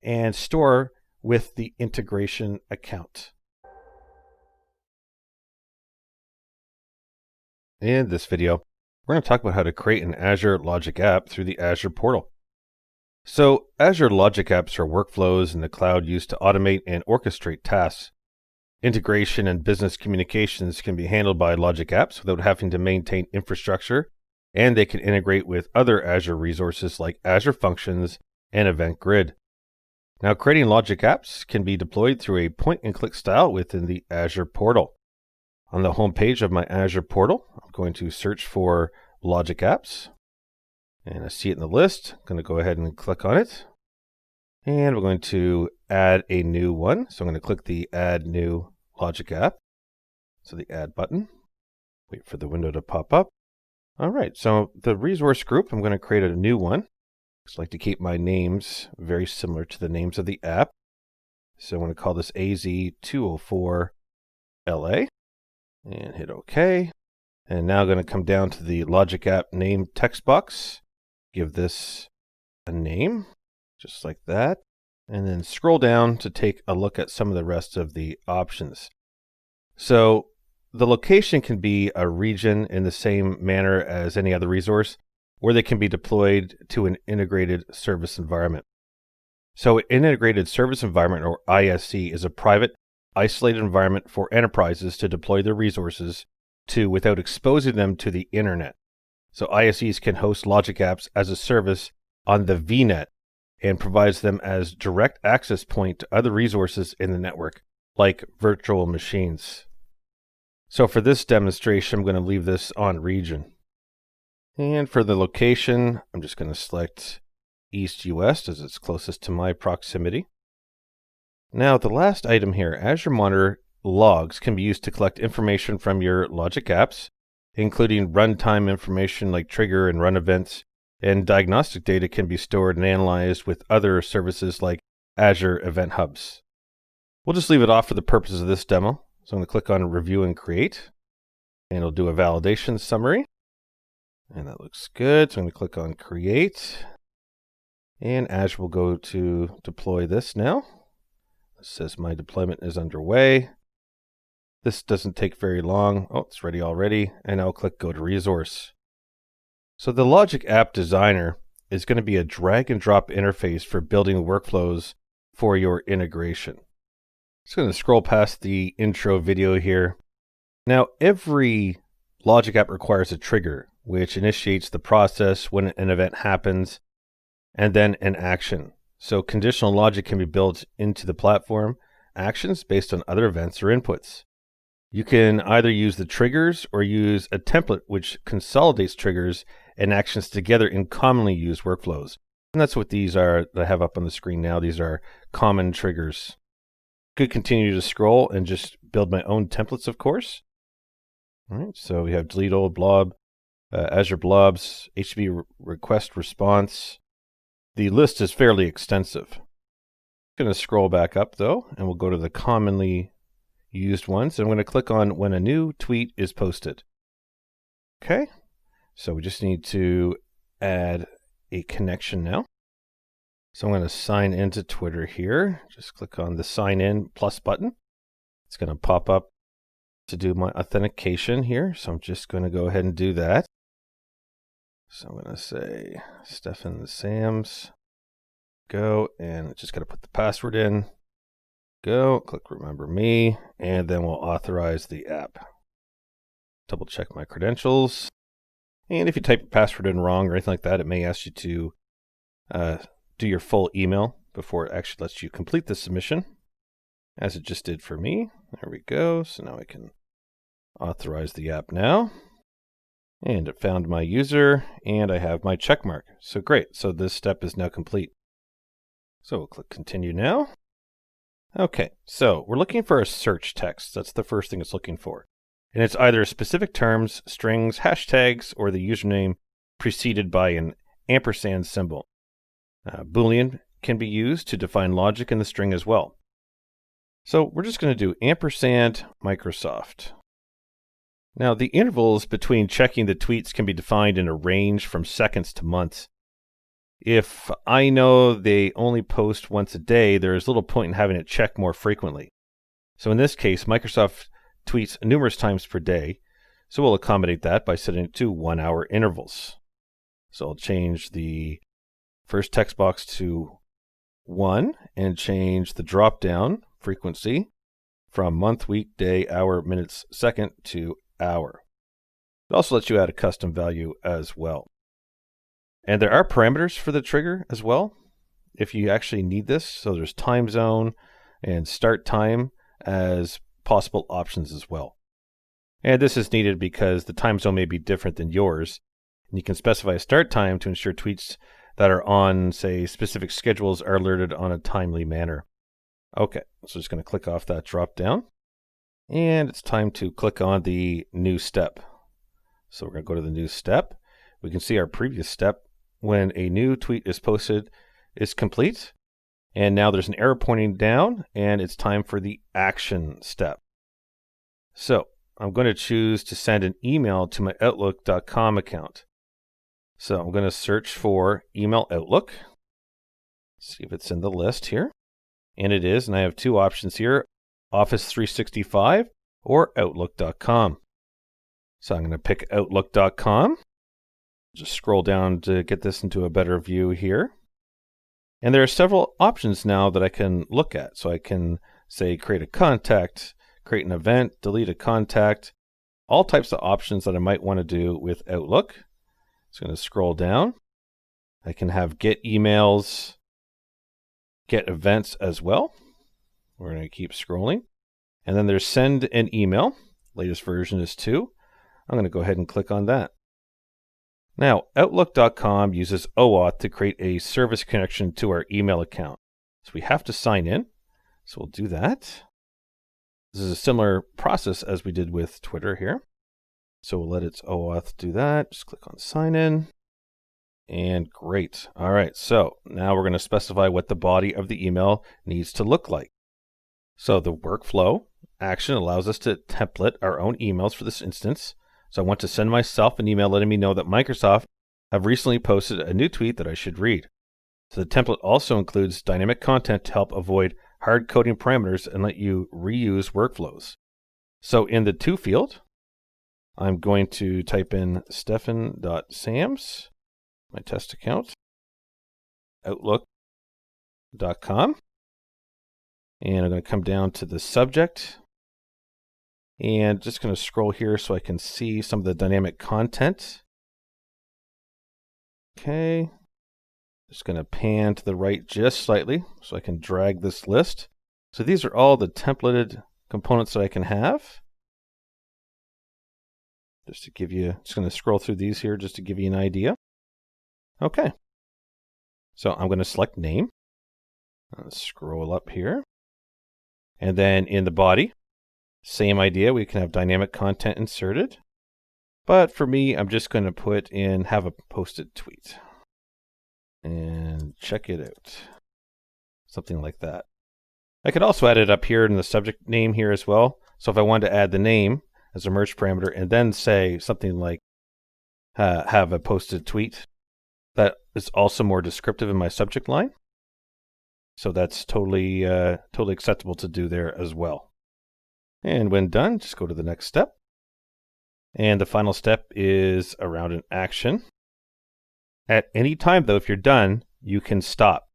and store with the integration account. In this video, we're going to talk about how to create an Azure Logic App through the Azure portal. So, Azure Logic Apps are workflows in the cloud used to automate and orchestrate tasks. Integration and business communications can be handled by Logic Apps without having to maintain infrastructure, and they can integrate with other Azure resources like Azure Functions and Event Grid. Now, creating Logic Apps can be deployed through a point-and-click style within the Azure portal. On the home page of my Azure portal, I'm going to search for Logic Apps, and I see it in the list. I'm going to go ahead and click on it, and we're going to add a new one. So I'm going to click the Add New Logic App, so the Add button. Wait for the window to pop up. All right, so the resource group, I'm going to create a new one. I like to keep my names very similar to the names of the app. So I'm going to call this AZ-204 LA. And hit OK. And now I'm going to come down to the Logic App name text box. Give this a name, just like that. And then scroll down to take a look at some of the rest of the options. So the location can be a region in the same manner as any other resource. or they can be deployed to an integrated service environment. So an integrated service environment, or ISE, is a private, isolated environment for enterprises to deploy their resources to without exposing them to the internet. So ISEs can host logic apps as a service on the VNet and provides them as direct access point to other resources in the network, like virtual machines. So for this demonstration, I'm going to leave this on region. And for the location, I'm just going to select East US as it's closest to my proximity. Now, the last item here, Azure Monitor logs can be used to collect information from your logic apps, including runtime information like trigger and run events, and diagnostic data can be stored and analyzed with other services like Azure Event Hubs. We'll just leave it off for the purposes of this demo. So I'm going to click on Review and Create, and it'll do a validation summary. And that looks good. So I'm going to click on Create, and Azure will go to deploy this now. It says my deployment is underway. This doesn't take very long. Oh, it's ready already. And I'll click Go to Resource. So the Logic App Designer is going to be a drag and drop interface for building workflows for your integration. Just going to scroll past the intro video here. Now, every logic app requires a trigger, which initiates the process when an event happens, and then an action. So conditional logic can be built into the platform actions based on other events or inputs. You can either use the triggers or use a template which consolidates triggers and actions together in commonly used workflows. And that's what these are that I have up on the screen now. These are common triggers. Could continue to scroll and just build my own templates, of course. All right, so we have delete old blob, Azure blobs, HTTP request response. The list is fairly extensive. I'm going to scroll back up though, and we'll go to the commonly used ones. I'm going to click on when a new tweet is posted. Okay, so we just need to add a connection now. So I'm going to sign into Twitter here. Just click on the sign in plus button. It's going to pop up to do my authentication here. So I'm just going to go ahead and do that. So I'm going to say Stefan Sams. Go, and just got to put the password in. Go, click remember me, and then we'll authorize the app. Double check my credentials. And if you type your password in wrong or anything like that, it may ask you to do your full email before it actually lets you complete the submission, as it just did for me. There we go. So now I can authorize the app now. And it found my user, and I have my check mark. So great. So this step is now complete. So we'll click continue now. Okay, so we're looking for a search text. That's the first thing it's looking for. And it's either specific terms, strings, hashtags, or the username preceded by an ampersand symbol. Boolean can be used to define logic in the string as well. So we're just going to do ampersand Microsoft. Now the intervals between checking the tweets can be defined in a range from seconds to months. If I know they only post once a day, there is little point in having it check more frequently. So in this case, Microsoft tweets numerous times per day, so we'll accommodate that by setting it to 1 hour intervals. So I'll change the first text box to 1 and change the drop-down frequency from month, week, day, hour, minutes, second to hour. It also lets you add a custom value as well. And there are parameters for the trigger as well, if you actually need this. So there's time zone and start time as possible options as well. And this is needed because the time zone may be different than yours. And you can specify a start time to ensure tweets that are on, say, specific schedules are alerted on a timely manner. Okay, so just going to click off that drop down. And it's time to click on the new step. So we're going to go to the new step. We can see our previous step when a new tweet is posted is complete. And now there's an arrow pointing down, and it's time for the action step. So I'm going to choose to send an email to my Outlook.com account. So I'm going to search for email Outlook. See if it's in the list here. And it is, and I have two options here, Office 365 or Outlook.com. So I'm going to pick Outlook.com. Just scroll down to get this into a better view here. And there are several options now that I can look at. So I can say create a contact, create an event, delete a contact, all types of options that I might want to do with Outlook. So I'm going to scroll down. I can have get emails, get events as well. We're going to keep scrolling. And then there's send an email. Latest version is 2. I'm going to go ahead and click on that. Now, Outlook.com uses OAuth to create a service connection to our email account. So we have to sign in. So we'll do that. This is a similar process as we did with Twitter here. So we'll let its OAuth do that. Just click on sign in. And great. All right, so now we're going to specify what the body of the email needs to look like. So the workflow action allows us to template our own emails for this instance. So I want to send myself an email letting me know that Microsoft have recently posted a new tweet that I should read. So the template also includes dynamic content to help avoid hard coding parameters and let you reuse workflows. So in the to field, I'm going to type in stefan.sams, my test account, outlook.com, and I'm going to come down to the subject. And just going to scroll here so I can see some of the dynamic content. Okay. Just going to pan to the right just slightly so I can drag this list. So these are all the templated components that I can have. Just to give you, just going to scroll through these here just to give you an idea. Okay. So I'm going to select name. Let's scroll up here. And then in the body, same idea, we can have dynamic content inserted. But for me, I'm just going to put in have a posted tweet. And check it out. Something like that. I could also add it up here in the subject name here as well. So if I wanted to add the name as a merge parameter and then say something like have a posted tweet, that is also more descriptive in my subject line. So that's totally acceptable to do there as well. And when done, just go to the next step. And the final step is around an action. At any time, though, if you're done, you can stop.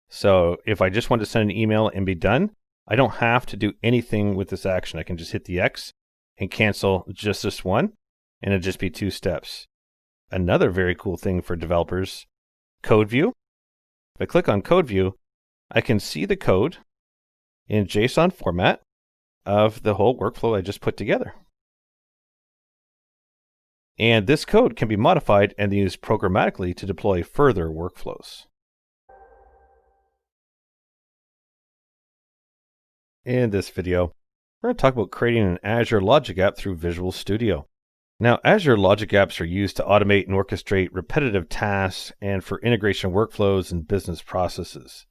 So if I just want to send an email and be done, I don't have to do anything with this action. I can just hit the X and cancel just this one, and it'll just be 2 steps. Another very cool thing for developers, code view. If I click on code view, I can see the code in JSON format of the whole workflow I just put together. And this code can be modified and used programmatically to deploy further workflows. In this video, we're going to talk about creating an Azure Logic App through Visual Studio. Now, Azure Logic Apps are used to automate and orchestrate repetitive tasks and for integration workflows and business processes.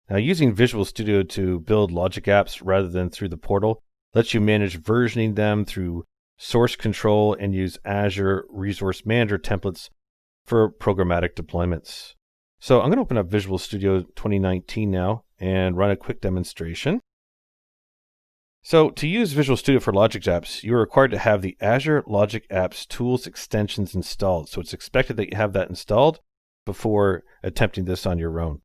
Now, using Visual Studio to build Logic Apps rather than through the portal lets you manage versioning them through source control and use Azure Resource Manager templates for programmatic deployments. So I'm going to open up Visual Studio 2019 now and run a quick demonstration. So to use Visual Studio for Logic Apps, you're required to have the Azure Logic Apps tools extensions installed. So it's expected that you have that installed before attempting this on your own.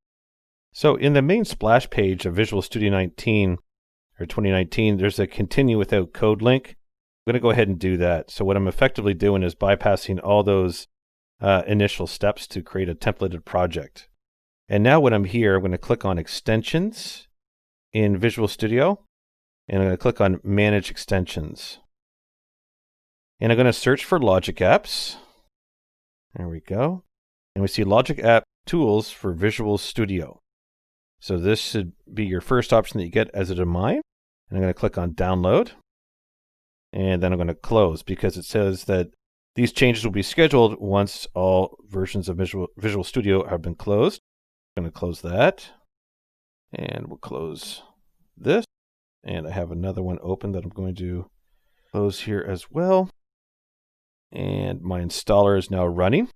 So in the main splash page of Visual Studio 2019, there's a continue without code link. I'm going to go ahead and do that. So what I'm effectively doing is bypassing all those initial steps to create a templated project. And now when I'm here, I'm going to click on Extensions in Visual Studio, and I'm going to click on Manage Extensions. And I'm going to search for Logic Apps. There we go. And we see Logic App Tools for Visual Studio. So this should be your first option that you get as a domain. And I'm going to click on Download. And then I'm going to close because it says that these changes will be scheduled once all versions of Visual Studio have been closed. I'm going to close that. And we'll close this. And I have another one open that I'm going to close here as well. And my installer is now running.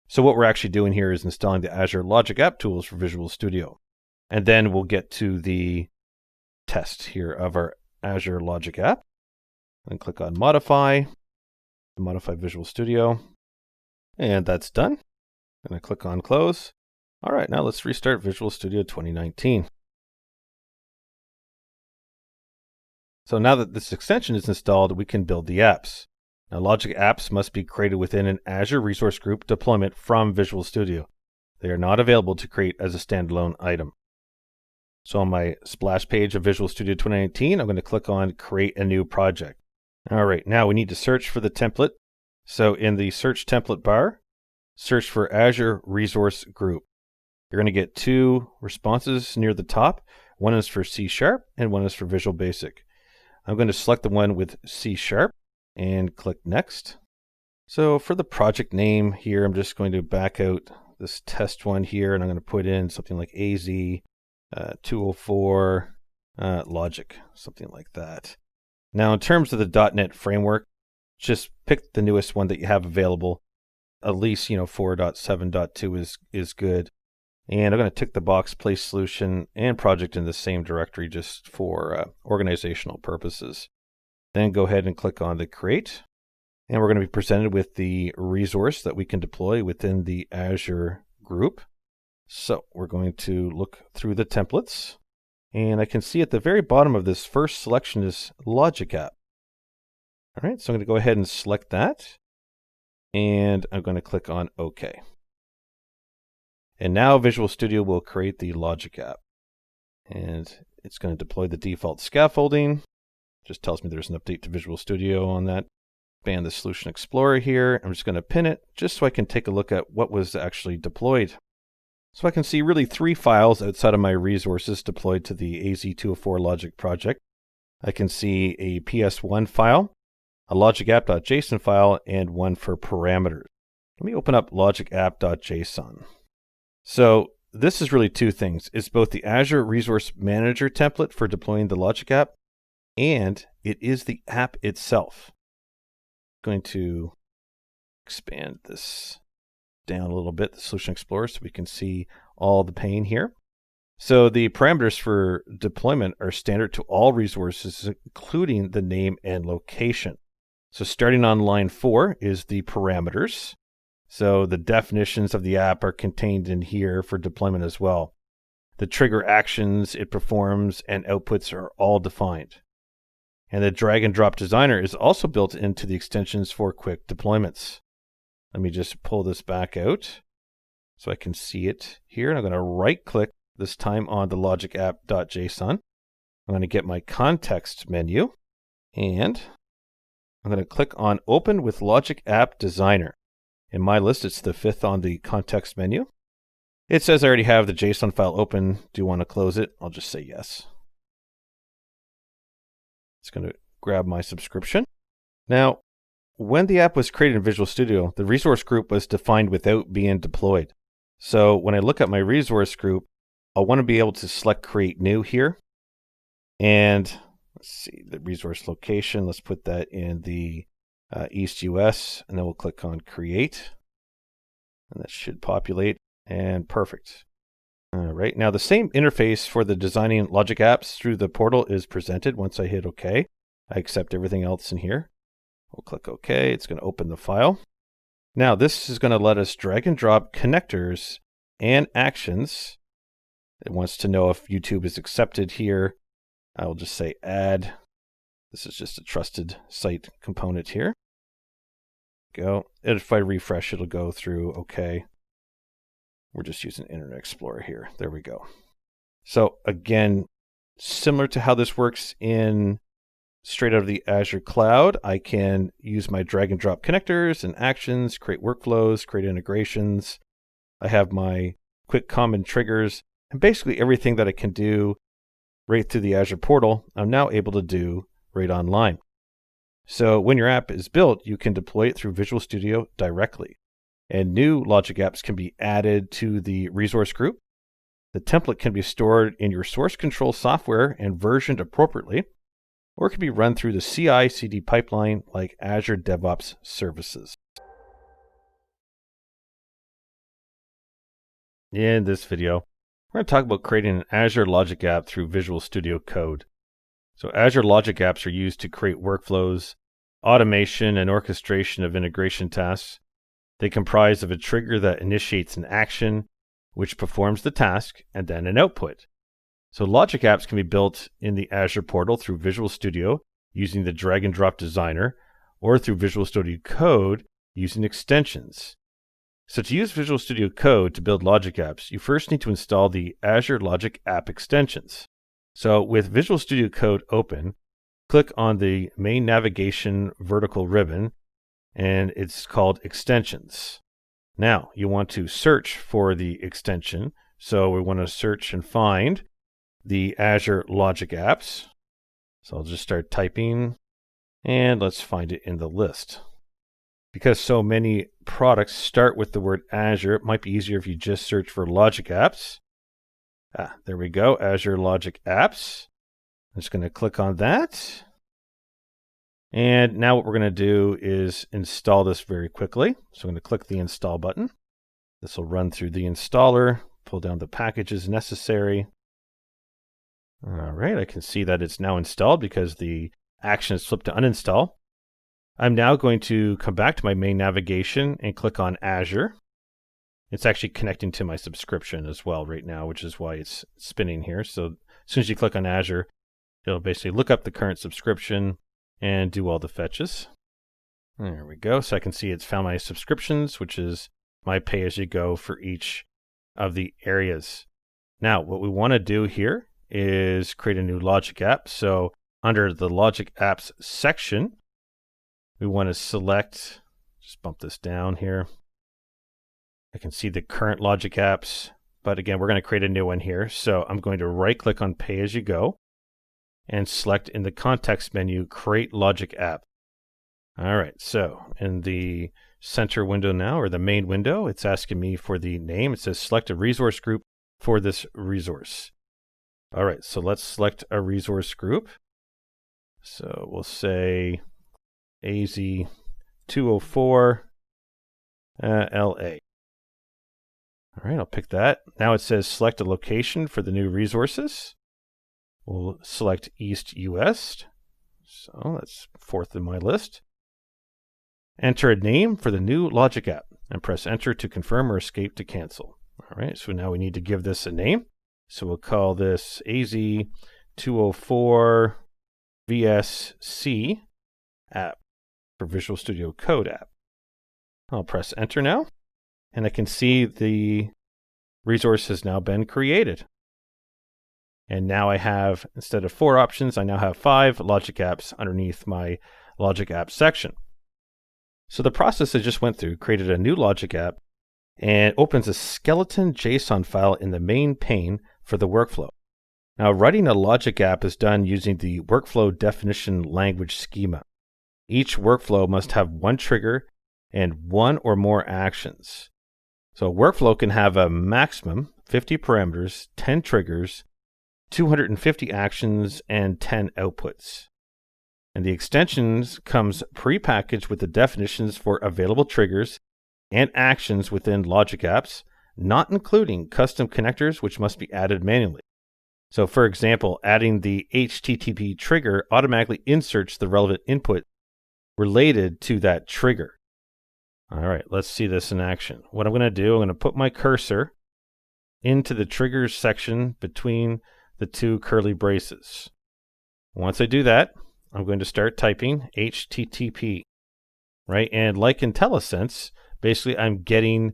So what we're actually doing here is installing the Azure Logic App Tools for Visual Studio. And then we'll get to the test here of our Azure Logic App. And click on Modify Visual Studio. And that's done. I'm going to click on close. All right, now let's restart Visual Studio 2019. So now that this extension is installed, we can build the apps. Now, Logic apps must be created within an Azure Resource Group deployment from Visual Studio. They are not available to create as a standalone item. So on my splash page of Visual Studio 2019, I'm going to click on Create a New Project. All right, now we need to search for the template. So in the Search Template bar, search for Azure Resource Group. You're going to get two responses near the top. One is for C# and one is for Visual Basic. I'm going to select the one with C# and click Next. So for the project name here, I'm just going to back out this test one here, and I'm going to put in something like AZ-204 Logic, something like that. Now, in terms of the .NET framework, just pick the newest one that you have available. At least, 4.7.2 is good. And I'm going to tick the box, place solution and project in the same directory just for organizational purposes. Then go ahead and click on the Create. And we're going to be presented with the resource that we can deploy within the Azure group. So we're going to look through the templates. And I can see at the very bottom of this first selection is Logic app. All right, so I'm going to go ahead and select that. And I'm going to click on OK. And now Visual Studio will create the Logic app. And it's going to deploy the default scaffolding. Just tells me there's an update to Visual Studio on that. Expand the Solution Explorer here. I'm just going to pin it just so I can take a look at what was actually deployed. So I can see really 3 files outside of my resources deployed to the AZ-204 Logic project. I can see a PS1 file, a logicapp.json file, and one for parameters. Let me open up logicapp.json. So this is really 2 things. It's both the Azure Resource Manager template for deploying the Logic app, and it is the app itself. I'm going to expand this down a little bit, the Solution Explorer, so we can see all the pane here. So the parameters for deployment are standard to all resources, including the name and location. So starting on line 4 is the parameters. So the definitions of the app are contained in here for deployment as well. The trigger actions it performs and outputs are all defined. And the drag and drop designer is also built into the extensions for quick deployments. Let me just pull this back out so I can see it here. And I'm going to right click this time on the logicapp.json. I'm going to get my context menu and I'm going to click on Open with Logic App Designer. In my list, it's the 5th on the context menu. It says I already have the JSON file open. Do you want to close it? I'll just say yes. It's going to grab my subscription. Now, when the app was created in Visual Studio, the resource group was defined without being deployed. So when I look at my resource group, I'll want to be able to select Create New here. And let's see, the resource location, let's put that in the East US, and then we'll click on Create. And that should populate, and perfect. All right, now the same interface for the designing Logic apps through the portal is presented once I hit OK. I accept everything else in here. We'll click OK. It's going to open the file. Now this is going to let us drag and drop connectors and actions. It wants to know if YouTube is accepted here. I will just say add. This is just a trusted site component here. Go. And if I refresh, it'll go through OK. We're just using Internet Explorer here. There we go. So again, similar to how this works in straight out of the Azure cloud, I can use my drag and drop connectors and actions, create workflows, create integrations. I have my quick common triggers, and basically everything that I can do right through the Azure portal, I'm now able to do right online. So when your app is built, you can deploy it through Visual Studio directly. And new Logic apps can be added to the resource group. The template can be stored in your source control software and versioned appropriately, or it can be run through the CI/CD pipeline like Azure DevOps Services. In this video, we're going to talk about creating an Azure Logic app through Visual Studio Code. So Azure Logic apps are used to create workflows, automation, and orchestration of integration tasks. They comprise of a trigger that initiates an action, which performs the task, and then an output. So logic apps can be built in the Azure portal through Visual Studio using the drag and drop designer, or through Visual Studio Code using extensions. So to use Visual Studio Code to build logic apps, you first need to install the Azure Logic App extensions. So with Visual Studio Code open, click on the main navigation vertical ribbon, and it's called Extensions. Now, you want to search for the extension. So we want to search and find the Azure Logic Apps. So I'll just start typing, and let's find it in the list. Because so many products start with the word Azure, it might be easier if you just search for Logic Apps. There we go, Azure Logic Apps. I'm just going to click on that. And now what we're going to do is install this very quickly. So I'm going to click the install button. This will run through the installer, pull down the packages necessary. All right, I can see that it's now installed because the action is flipped to uninstall. I'm now going to come back to my main navigation and click on Azure. It's actually connecting to my subscription as well right now, which is why it's spinning here. So as soon as you click on Azure, it'll basically look up the current subscription and do all the fetches. There we go. So I can see it's found my subscriptions, which is my pay-as-you-go for each of the areas. Now, what we want to do here is create a new logic app. So under the logic apps section, we want to select, just bump this down here. I can see the current logic apps, but again, we're going to create a new one here. So I'm going to right click on pay-as-you-go and select in the context menu, create logic app. All right, so in the center window now, or the main window, it's asking me for the name. It says select a resource group for this resource. All right, so let's select a resource group. So we'll say AZ-204 LA. All right, I'll pick that. Now it says select a location for the new resources. We'll select East US. So that's fourth in my list. Enter a name for the new logic app and press enter to confirm or escape to cancel. All right, so now we need to give this a name. So we'll call this AZ-204 VSC app for Visual Studio Code app. I'll press enter now, and I can see the resource has now been created. And now I have, instead of 4 options, I now have 5 logic apps underneath my logic app section. So the process I just went through created a new logic app and opens a skeleton JSON file in the main pane for the workflow. Now, writing a logic app is done using the workflow definition language schema. Each workflow must have one trigger and one or more actions. So a workflow can have a maximum 50 parameters, 10 triggers, 250 actions, and 10 outputs. And the extensions comes pre-packaged with the definitions for available triggers and actions within logic apps, not including custom connectors which must be added manually. So for example, adding the HTTP trigger automatically inserts the relevant input related to that trigger. All right, let's see this in action. What I'm going to do, I'm going to put my cursor into the triggers section between the two curly braces. Once I do that, I'm going to start typing HTTP, right? And like IntelliSense, basically I'm getting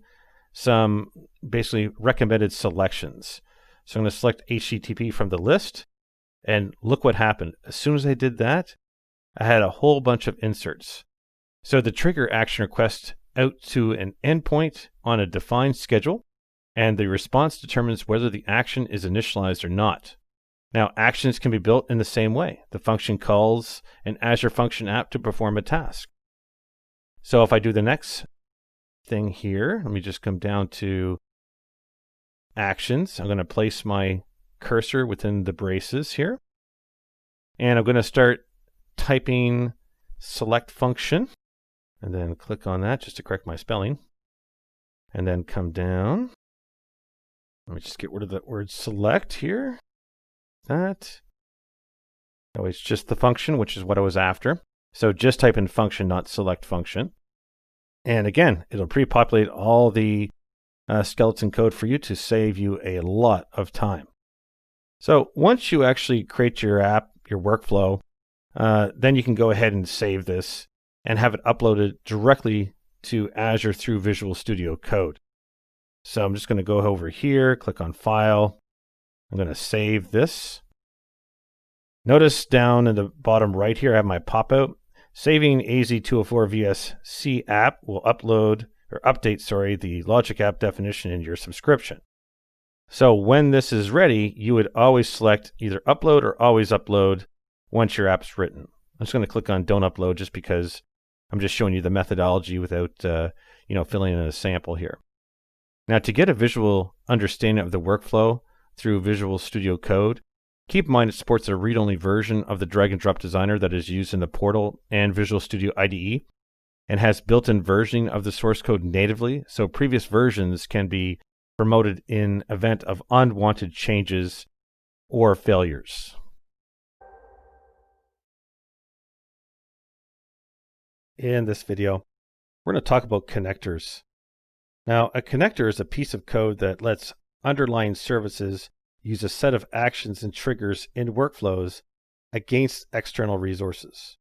some basically recommended selections. So I'm going to select HTTP from the list, and look what happened. As soon as I did that, I had a whole bunch of inserts. So the trigger action request out to an endpoint on a defined schedule, and the response determines whether the action is initialized or not. Now, actions can be built in the same way. The function calls an Azure Function app to perform a task. So if I do the next thing here, let me just come down to actions. I'm going to place my cursor within the braces here. And I'm going to start typing select function, and then click on that just to correct my spelling. And then come down. Let me just get rid of that word select here. That. Oh, it's just the function, which is what I was after. So just type in function, not select function. And again, it'll pre-populate all the skeleton code for you to save you a lot of time. So once you actually create your app, your workflow, then you can go ahead and save this and have it uploaded directly to Azure through Visual Studio Code. So I'm just going to go over here, click on File. I'm going to save this. Notice down in the bottom right here, I have my pop-out. Saving AZ-204 VSC app will update the logic app definition in your subscription. So when this is ready, you would always select either upload or always upload once your app's written. I'm just going to click on don't upload just because I'm just showing you the methodology without filling in a sample here. Now, to get a visual understanding of the workflow through Visual Studio Code, keep in mind it supports a read-only version of the drag and drop designer that is used in the portal and Visual Studio IDE, and has built-in versioning of the source code natively, so previous versions can be promoted in event of unwanted changes or failures. In this video, we're going to talk about connectors. Now, a connector is a piece of code that lets underlying services use a set of actions and triggers in workflows against external resources.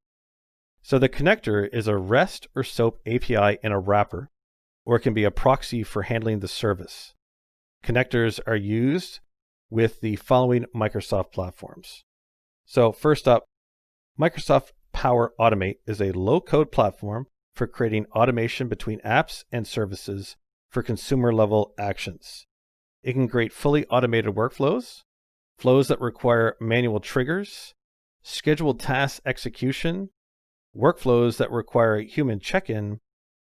So the connector is a REST or SOAP API in a wrapper, or it can be a proxy for handling the service. Connectors are used with the following Microsoft platforms. So first up, Microsoft Power Automate is a low-code platform for creating automation between apps and services for consumer-level actions. It can create fully automated workflows, flows that require manual triggers, scheduled task execution, workflows that require human check-in,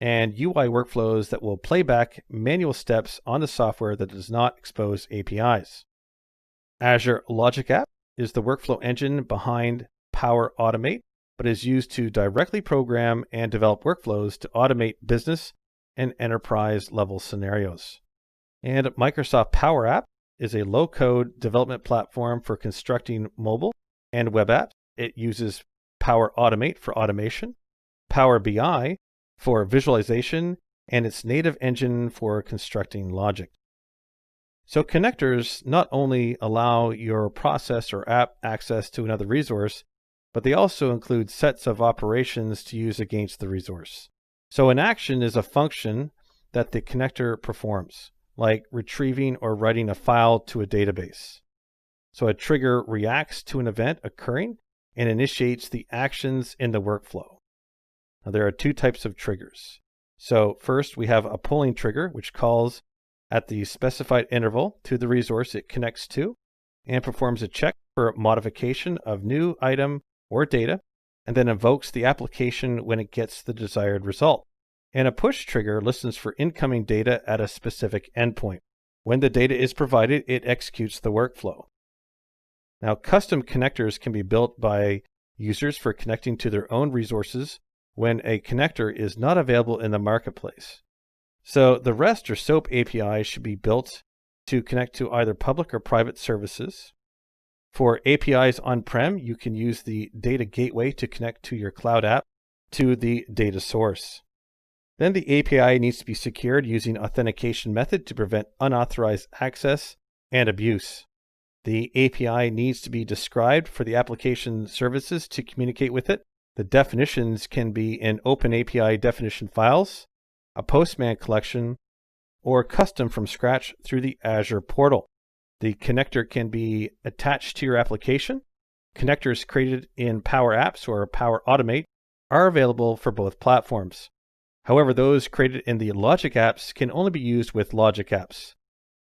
and UI workflows that will play back manual steps on the software that does not expose APIs. Azure Logic App is the workflow engine behind Power Automate, but is used to directly program and develop workflows to automate business and enterprise level scenarios. And Microsoft Power App is a low-code development platform for constructing mobile and web apps. It uses Power Automate for automation, Power BI for visualization, and its native engine for constructing logic. So connectors not only allow your process or app access to another resource, but they also include sets of operations to use against the resource. So an action is a function that the connector performs, like retrieving or writing a file to a database. So a trigger reacts to an event occurring and initiates the actions in the workflow. Now, there are two types of triggers. So first, we have a polling trigger, which calls at the specified interval to the resource it connects to and performs a check for modification of new item or data, and then invokes the application when it gets the desired result. And a push trigger listens for incoming data at a specific endpoint. When the data is provided, it executes the workflow. Now, custom connectors can be built by users for connecting to their own resources when a connector is not available in the marketplace. So the REST or SOAP API should be built to connect to either public or private services. For APIs on-prem, you can use the data gateway to connect to your cloud app to the data source. Then the API needs to be secured using authentication method to prevent unauthorized access and abuse. The API needs to be described for the application services to communicate with it. The definitions can be in open API definition files, a Postman collection, or custom from scratch through the Azure portal. The connector can be attached to your application. Connectors created in Power Apps or Power Automate are available for both platforms. However, those created in the Logic Apps can only be used with Logic Apps.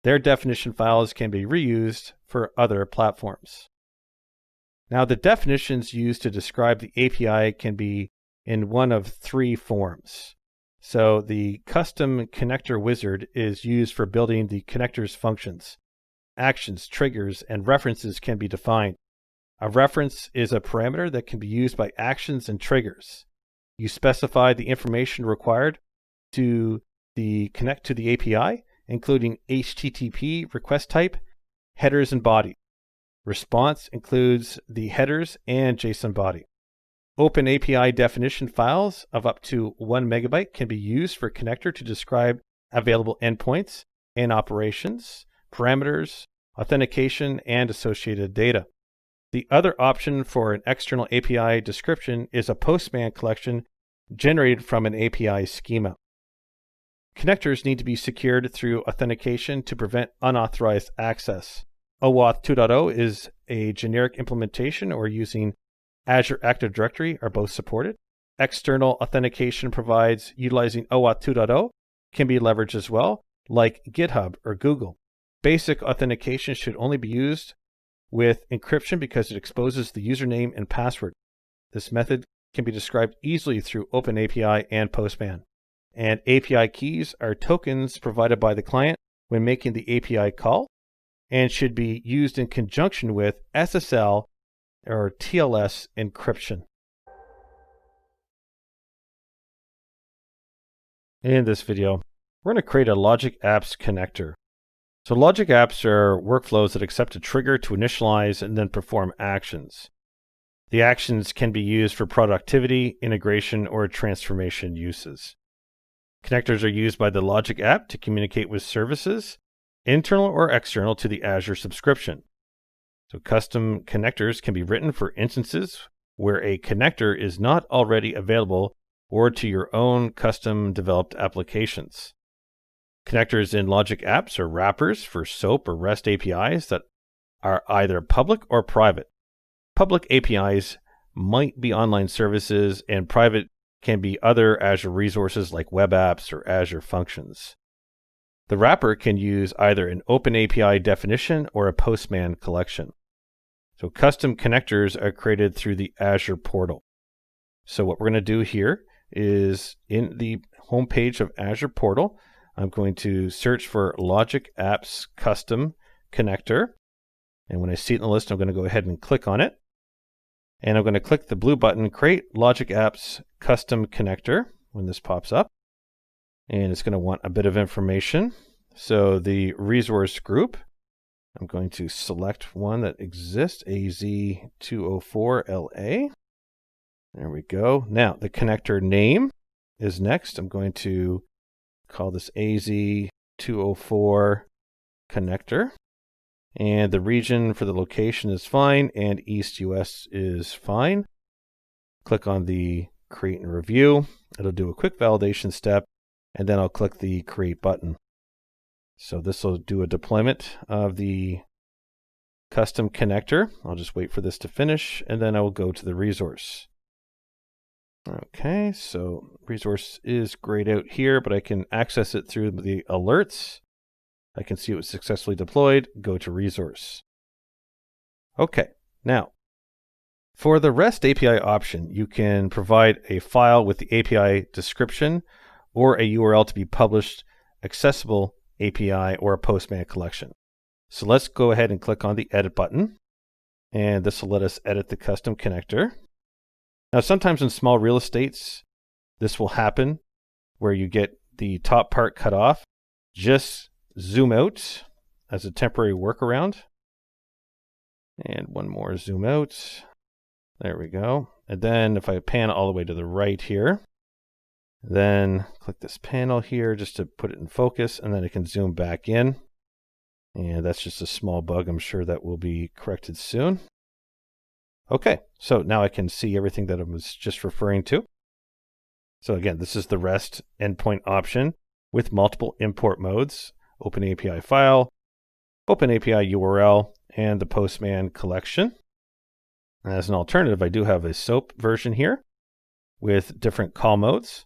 Their definition files can be reused for other platforms. Now, the definitions used to describe the API can be in one of three forms. So the custom connector wizard is used for building the connector's functions. Actions, triggers, and references can be defined. A reference is a parameter that can be used by actions and triggers. You specify the information required to connect to the API, including HTTP request type, headers, and body. Response includes the headers and JSON body. Open API definition files of up to 1 megabyte can be used for connector to describe available endpoints and operations, parameters, authentication, and associated data. The other option for an external API description is a Postman collection generated from an API schema. Connectors need to be secured through authentication to prevent unauthorized access. OAuth 2.0 is a generic implementation, or using Azure Active Directory are both supported. External authentication provides utilizing OAuth 2.0 can be leveraged as well, like GitHub or Google. Basic authentication should only be used with encryption because it exposes the username and password. This method can be described easily through OpenAPI and Postman. And API keys are tokens provided by the client when making the API call and should be used in conjunction with SSL or TLS encryption. In this video, we're going to create a Logic Apps connector. So Logic Apps are workflows that accept a trigger to initialize and then perform actions. The actions can be used for productivity, integration, or transformation uses. Connectors are used by the Logic App to communicate with services, internal or external to the Azure subscription. So custom connectors can be written for instances where a connector is not already available or to your own custom developed applications. Connectors in Logic Apps are wrappers for SOAP or REST APIs that are either public or private. Public APIs might be online services, and private can be other Azure resources like web apps or Azure functions. The wrapper can use either an OpenAPI definition or a Postman collection. So custom connectors are created through the Azure portal. So what we're going to do here is in the homepage of Azure portal, I'm going to search for Logic Apps Custom Connector. And when I see it in the list, I'm going to go ahead and click on it. And I'm going to click the blue button, Create Logic Apps Custom Connector, when this pops up. And it's going to want a bit of information. So the resource group, I'm going to select one that exists, AZ-204 LA. There we go. Now the connector name is next. I'm going to call this AZ-204 connector. And the region for the location is fine, and East US is fine. Click on the Create and Review. It'll do a quick validation step, and then I'll click the Create button. So this will do a deployment of the custom connector. I'll just wait for this to finish, and then I will go to the resource. Okay, so resource is grayed out here, but I can access it through the alerts. I can see it was successfully deployed. Go to resource. Okay, now for the REST API option, you can provide a file with the API description or a URL to be published, accessible API, or a Postman collection. So let's go ahead and click on the Edit button, and this will let us edit the custom connector. Now, sometimes in small real estates, this will happen where you get the top part cut off. Just zoom out as a temporary workaround. And one more zoom out. There we go. And then if I pan all the way to the right here, then click this panel here just to put it in focus, and then I can zoom back in. And that's just a small bug. I'm sure that will be corrected soon. Okay, so now I can see everything that I was just referring to. So again, this is the REST endpoint option with multiple import modes: OpenAPI file, OpenAPI URL, and the Postman collection. As an alternative, I do have a SOAP version here with different call modes.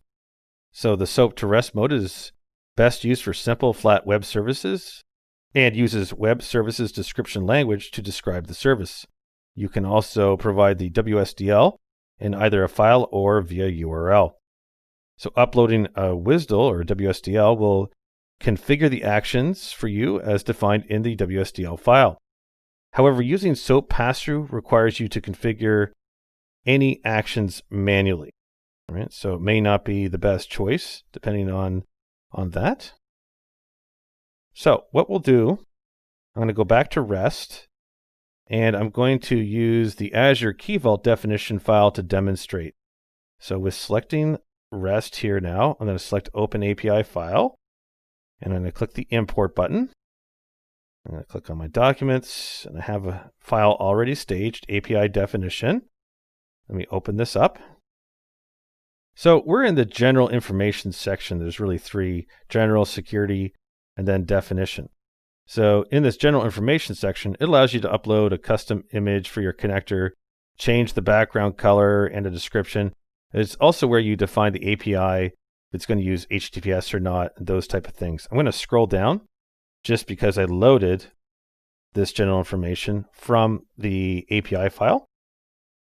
So the SOAP to REST mode is best used for simple flat web services and uses web services description language to describe the service. You can also provide the WSDL in either a file or via URL. So uploading a WSDL or WSDL will configure the actions for you as defined in the WSDL file. However, using SOAP pass-through requires you to configure any actions manually. All right? So it may not be the best choice depending on that. So what we'll do, I'm going to go back to REST, And I'm going to use the Azure Key Vault definition file to demonstrate. So with selecting REST here now, I'm going to select Open API File, and I'm going to click the Import button. I'm going to click on my documents, and I have a file already staged, API definition. Let me open this up. So we're in the general information section. There's really three: general, security, and then definition. So in this general information section, it allows you to upload a custom image for your connector, change the background color and the description. It's also where you define the API, if it's going to use HTTPS or not, and those type of things. I'm going to scroll down just because I loaded this general information from the API file.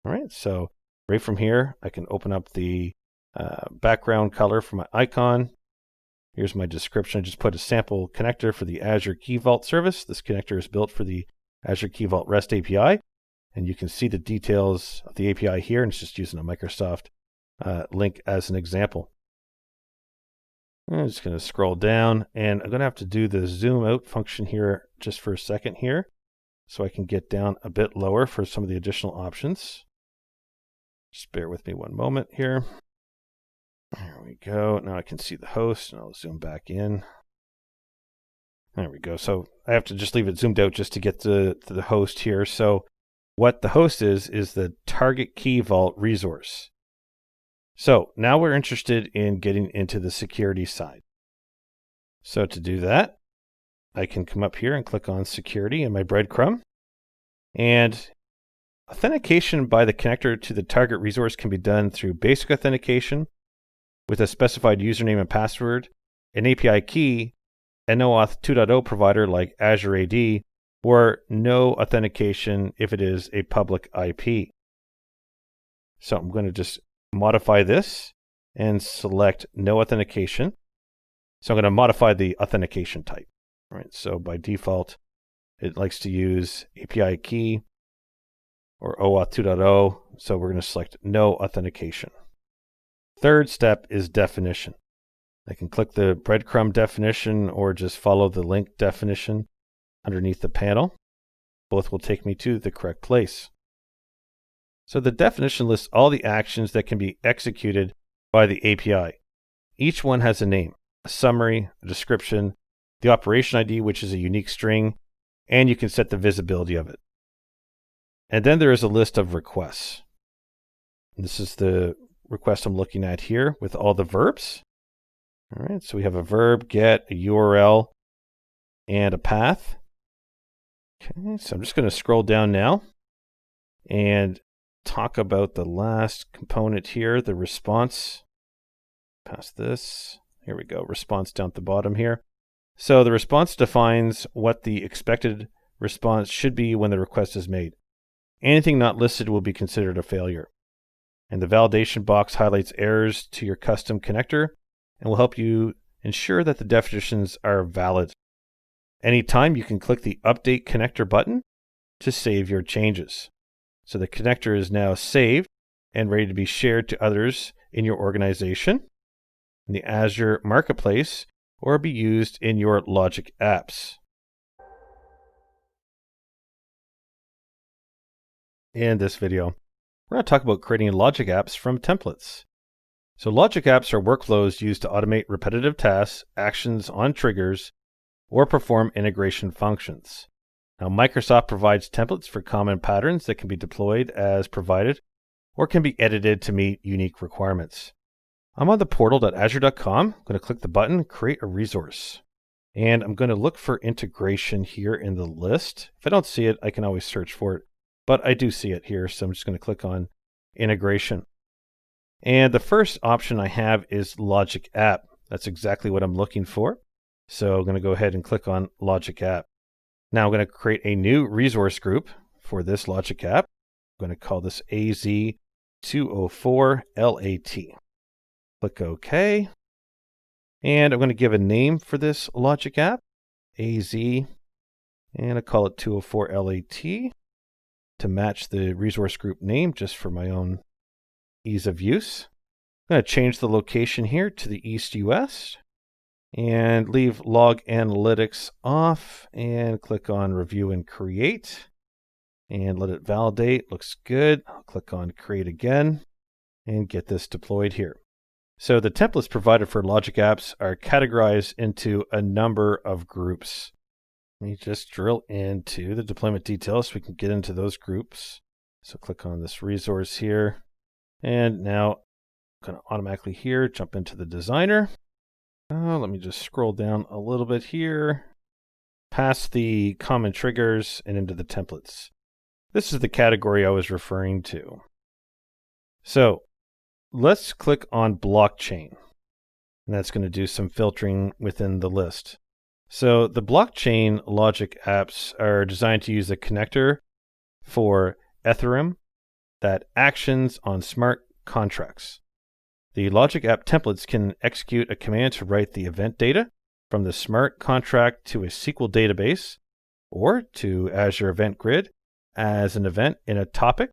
All right, so right from here, I can open up the background color for my icon. Here's my description. I just put a sample connector for the Azure Key Vault service. This connector is built for the Azure Key Vault REST API. And you can see the details of the API here, and it's just using a Microsoft link as an example. I'm just going to scroll down, and I'm going to have to do the zoom out function here just for a second here, so I can get down a bit lower for some of the additional options. Just bear with me one moment here. There we go. Now I can see the host, and I'll zoom back in. There we go. So I have to just leave it zoomed out just to get to the host here. So what the host is the target key vault resource. So now we're interested in getting into the security side. So to do that, I can come up here and click on security in my breadcrumb. And authentication by the connector to the target resource can be done through basic authentication with a specified username and password, an API key, an OAuth 2.0 provider like Azure AD, or no authentication if it is a public IP. So I'm going to just modify this and select no authentication. So I'm going to modify the authentication type. All right, so by default, it likes to use API key or OAuth 2.0. So we're going to select no authentication. Third step is definition. I can click the breadcrumb definition or just follow the link definition underneath the panel. Both will take me to the correct place. So the definition lists all the actions that can be executed by the API. Each one has a name, a summary, a description, the operation ID, which is a unique string, and you can set the visibility of it. And then there is a list of requests. And this is the request I'm looking at here with all the verbs. All right, so we have a verb, get, a URL, and a path. Okay, so I'm just going to scroll down now and talk about the last component here, the response. Past this. Here we go, response down at the bottom here. So the response defines what the expected response should be when the request is made. Anything not listed will be considered a failure. And the validation box highlights errors to your custom connector and will help you ensure that the definitions are valid. Anytime you can click the Update Connector button to save your changes. So the connector is now saved and ready to be shared to others in your organization, in the Azure Marketplace, or be used in your Logic apps. In this video, we're going to talk about creating Logic apps from templates. So Logic apps are workflows used to automate repetitive tasks, actions on triggers, or perform integration functions. Now, Microsoft provides templates for common patterns that can be deployed as provided or can be edited to meet unique requirements. I'm on the portal.azure.com. I'm going to click the button, Create a Resource. And I'm going to look for integration here in the list. If I don't see it, I can always search for it. But I do see it here, so I'm just going to click on Integration. And the first option I have is Logic App. That's exactly what I'm looking for. So I'm going to go ahead and click on Logic App. Now I'm going to create a new resource group for this Logic App. I'm going to call this AZ-204 LAT. Click OK. And I'm going to give a name for this Logic App, AZ, and I call it 204 LAT to match the resource group name just for my own ease of use. I'm going to change the location here to the East US and leave Log Analytics off and click on Review and Create. and let it validate. Looks good. I'll click on Create again and get this deployed here. So the templates provided for logic apps are categorized into a number of groups. Let me just drill into the deployment details so we can get into those groups. So click on this resource here. And now I'm going to automatically here jump into the designer. Let me just scroll down a little bit here, past the common triggers and into the templates. This is the category I was referring to. So let's click on blockchain, and that's going to do some filtering within the list. So the blockchain logic apps are designed to use a connector for Ethereum that actions on smart contracts. The logic app templates can execute a command to write the event data from the smart contract to a SQL database or to Azure Event Grid as an event in a topic.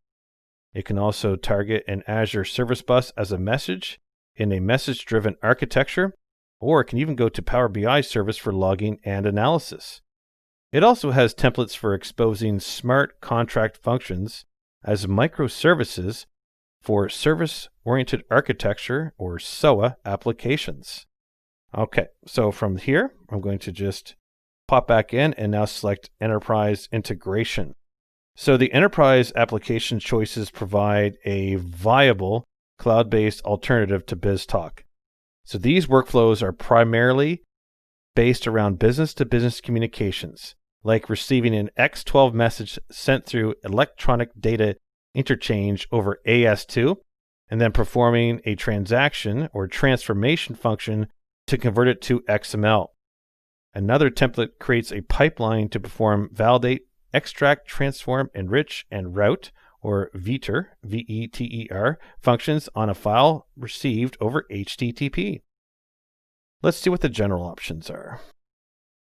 It can also target an Azure Service Bus as a message in a message-driven architecture, or it can even go to Power BI service for logging and analysis. It also has templates for exposing smart contract functions as microservices for service-oriented architecture, or SOA, applications. Okay, so from here, I'm going to just pop back in and now select Enterprise Integration. So the enterprise application choices provide a viable cloud-based alternative to BizTalk. So these workflows are primarily based around business-to-business communications, like receiving an X12 message sent through electronic data interchange over AS2, and then performing a transaction or transformation function to convert it to XML. Another template creates a pipeline to perform validate, extract, transform, enrich, and route, or VETER, V-E-T-E-R, functions on a file received over HTTP. Let's see what the general options are.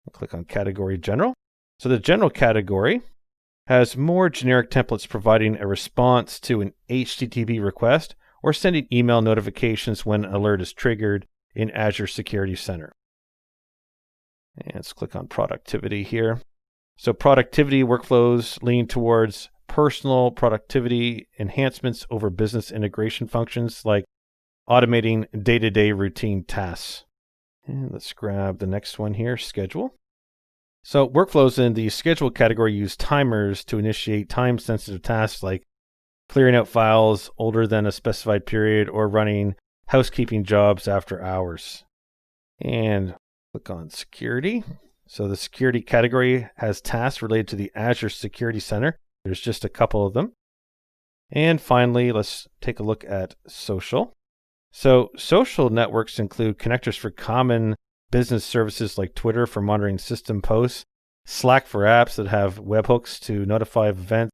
I'll click on Category General. So the general category has more generic templates providing a response to an HTTP request or sending email notifications when an alert is triggered in Azure Security Center. And let's click on Productivity here. So productivity workflows lean towards personal productivity enhancements over business integration functions like automating day-to-day routine tasks. And let's grab the next one here, Schedule. So workflows in the schedule category use timers to initiate time-sensitive tasks like clearing out files older than a specified period or running housekeeping jobs after hours. And click on Security. So the security category has tasks related to the Azure Security Center. There's just a couple of them. And finally, let's take a look at Social. So social networks include connectors for common business services like Twitter for monitoring system posts, Slack for apps that have webhooks to notify of events,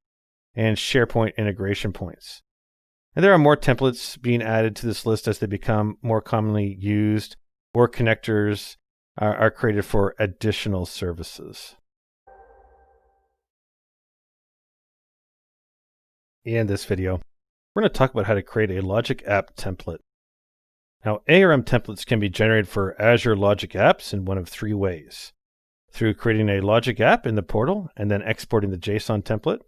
and SharePoint integration points. And there are more templates being added to this list as they become more commonly used, or connectors are created for additional services. In this video, we're going to talk about how to create a logic app template. Now, ARM templates can be generated for Azure Logic Apps in one of three ways: through creating a logic app in the portal and then exporting the JSON template,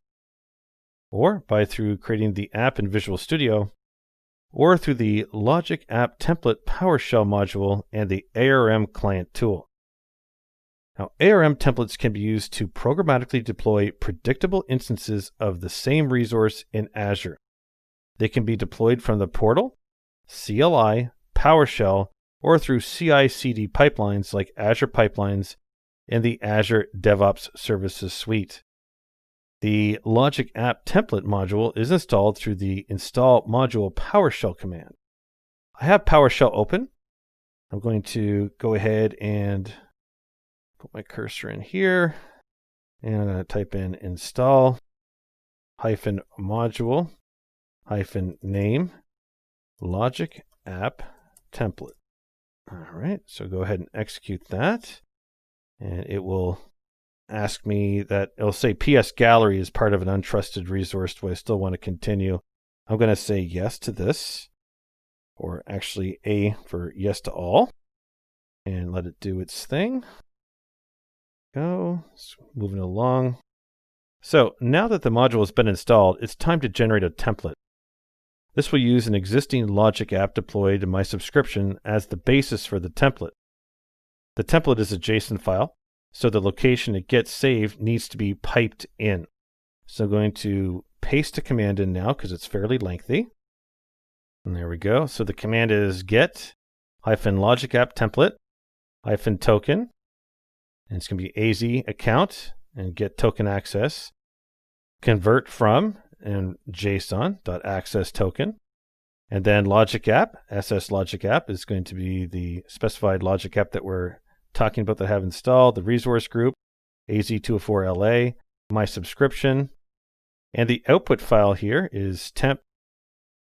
or through creating the app in Visual Studio, or through the Logic App Template PowerShell module and the ARM Client tool. Now, ARM templates can be used to programmatically deploy predictable instances of the same resource in Azure. They can be deployed from the portal, CLI, PowerShell, or through CI/CD pipelines like Azure Pipelines and the Azure DevOps Services Suite. The Logic App Template module is installed through the Install Module PowerShell command. I have PowerShell open. I'm going to go ahead and put my cursor in here, and I'm going to type in install -module -name Logic App Template. All right, so go ahead and execute that, and it will ask me that it'll say PS Gallery is part of an untrusted resource. Do I still want to continue? I'm going to say yes to this, or actually A for yes to all, and let it do its thing. Go, it's moving along. So now that the module has been installed, it's time to generate a template. This will use an existing logic app deployed in my subscription as the basis for the template. The template is a JSON file, so the location it gets saved needs to be piped in. So I'm going to paste a command in now because it's fairly lengthy. And there we go. So the command is get -logic app template -token. And it's going to be AZ account and get token access. Convert from and JSON.access token. And then logic app, SS logic app is going to be the specified logic app that we're talking about that I have installed, the resource group, AZ-204 LA, my subscription. And the output file here is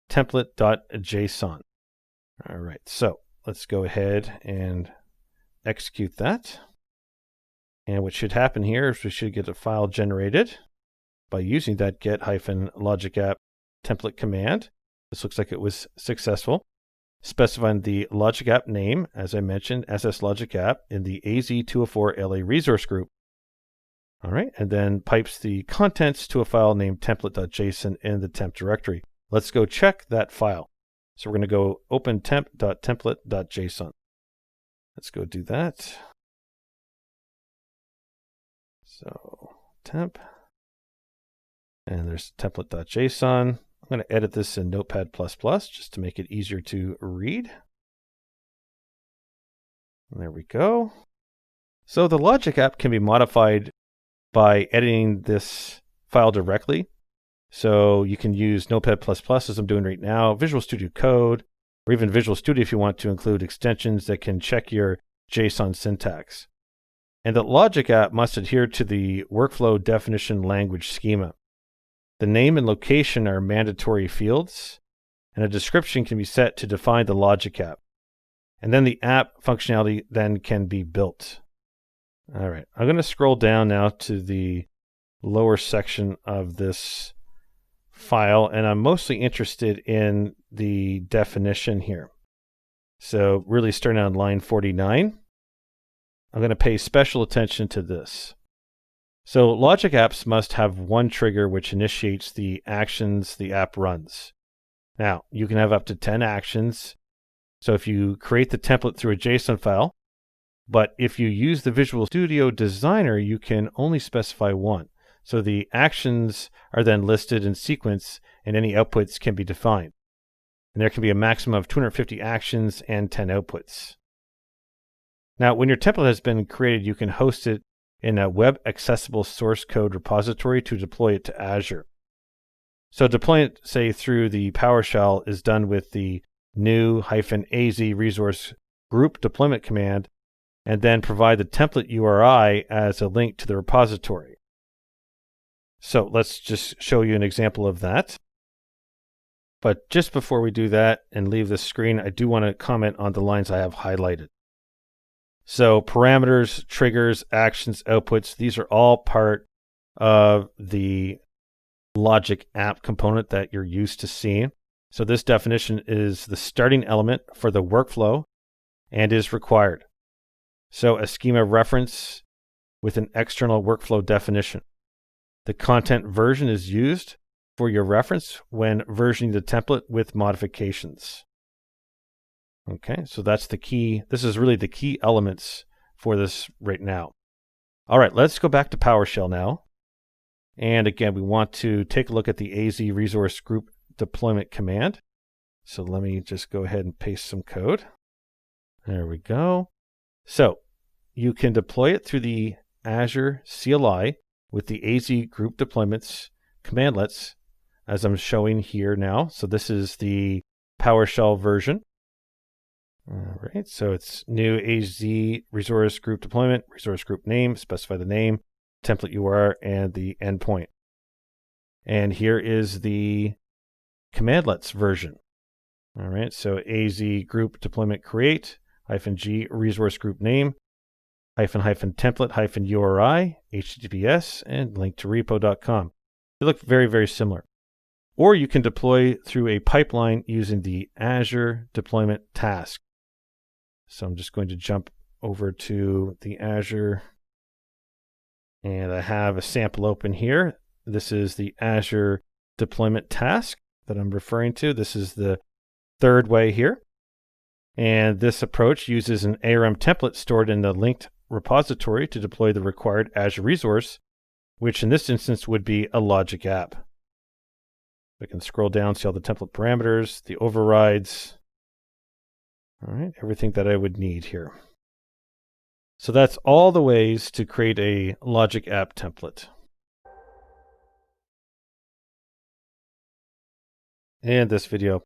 template.json. All right, so let's go ahead and execute that. And what should happen here is we should get a file generated by using that get-logic app template command. This looks like it was successful. Specifying the logic app name, as I mentioned, SS logic app in the AZ-204 LA resource group. All right, and then pipes the contents to a file named template.json in the temp directory. Let's go check that file. So we're going to go open temp.template.json. Let's go do that. So temp, and there's template.json. I'm going to edit this in Notepad++ just to make it easier to read. And there we go. So the logic app can be modified by editing this file directly. So you can use Notepad++ as I'm doing right now, Visual Studio Code, or even Visual Studio if you want to include extensions that can check your JSON syntax. And the logic app must adhere to the workflow definition language schema. The name and location are mandatory fields, and a description can be set to define the logic app. And then the app functionality then can be built. All right, I'm going to scroll down now to the lower section of this file, and I'm mostly interested in the definition here. So really starting on line 49, I'm going to pay special attention to this. So logic apps must have one trigger which initiates the actions the app runs. Now, you can have up to 10 actions. So if you create the template through a JSON file, but if you use the Visual Studio Designer, you can only specify one. So the actions are then listed in sequence and any outputs can be defined. And there can be a maximum of 250 actions and 10 outputs. Now, when your template has been created, you can host it in a web accessible source code repository to deploy it to Azure. So deploying it, say, through the PowerShell is done with the new -AZ resource group deployment command, and then provide the template URI as a link to the repository. So let's just show you an example of that. But just before we do that and leave the screen, I do want to comment on the lines I have highlighted. So parameters, triggers, actions, outputs, these are all part of the logic app component that you're used to seeing. So this definition is the starting element for the workflow and is required. So a schema reference with an external workflow definition. The content version is used for your reference when versioning the template with modifications. Okay, so that's the key. This is really the key elements for this right now. All right, let's go back to PowerShell now. And again, we want to take a look at the AZ resource group deployment command. So let me just go ahead and paste some code. There we go. So you can deploy it through the Azure CLI with the AZ group deployments commandlets, as I'm showing here now. So this is the PowerShell version. All right, so it's new AZ resource group deployment, resource group name, specify the name, template URL, and the endpoint. And here is the commandlets version. All right, so AZ group deployment create, -G resource group name, -template URI, HTTPS, and link to repo.com. They look very, very similar. Or you can deploy through a pipeline using the Azure deployment task. So I'm just going to jump over to the Azure, and I have a sample open here. this is the Azure deployment task that I'm referring to. This is the third way here. And this approach uses an ARM template stored in the linked repository to deploy the required Azure resource, which in this instance would be a logic app. I can scroll down, see all the template parameters, the overrides. All right, everything that I would need here. So that's all the ways to create a logic app template. In this video,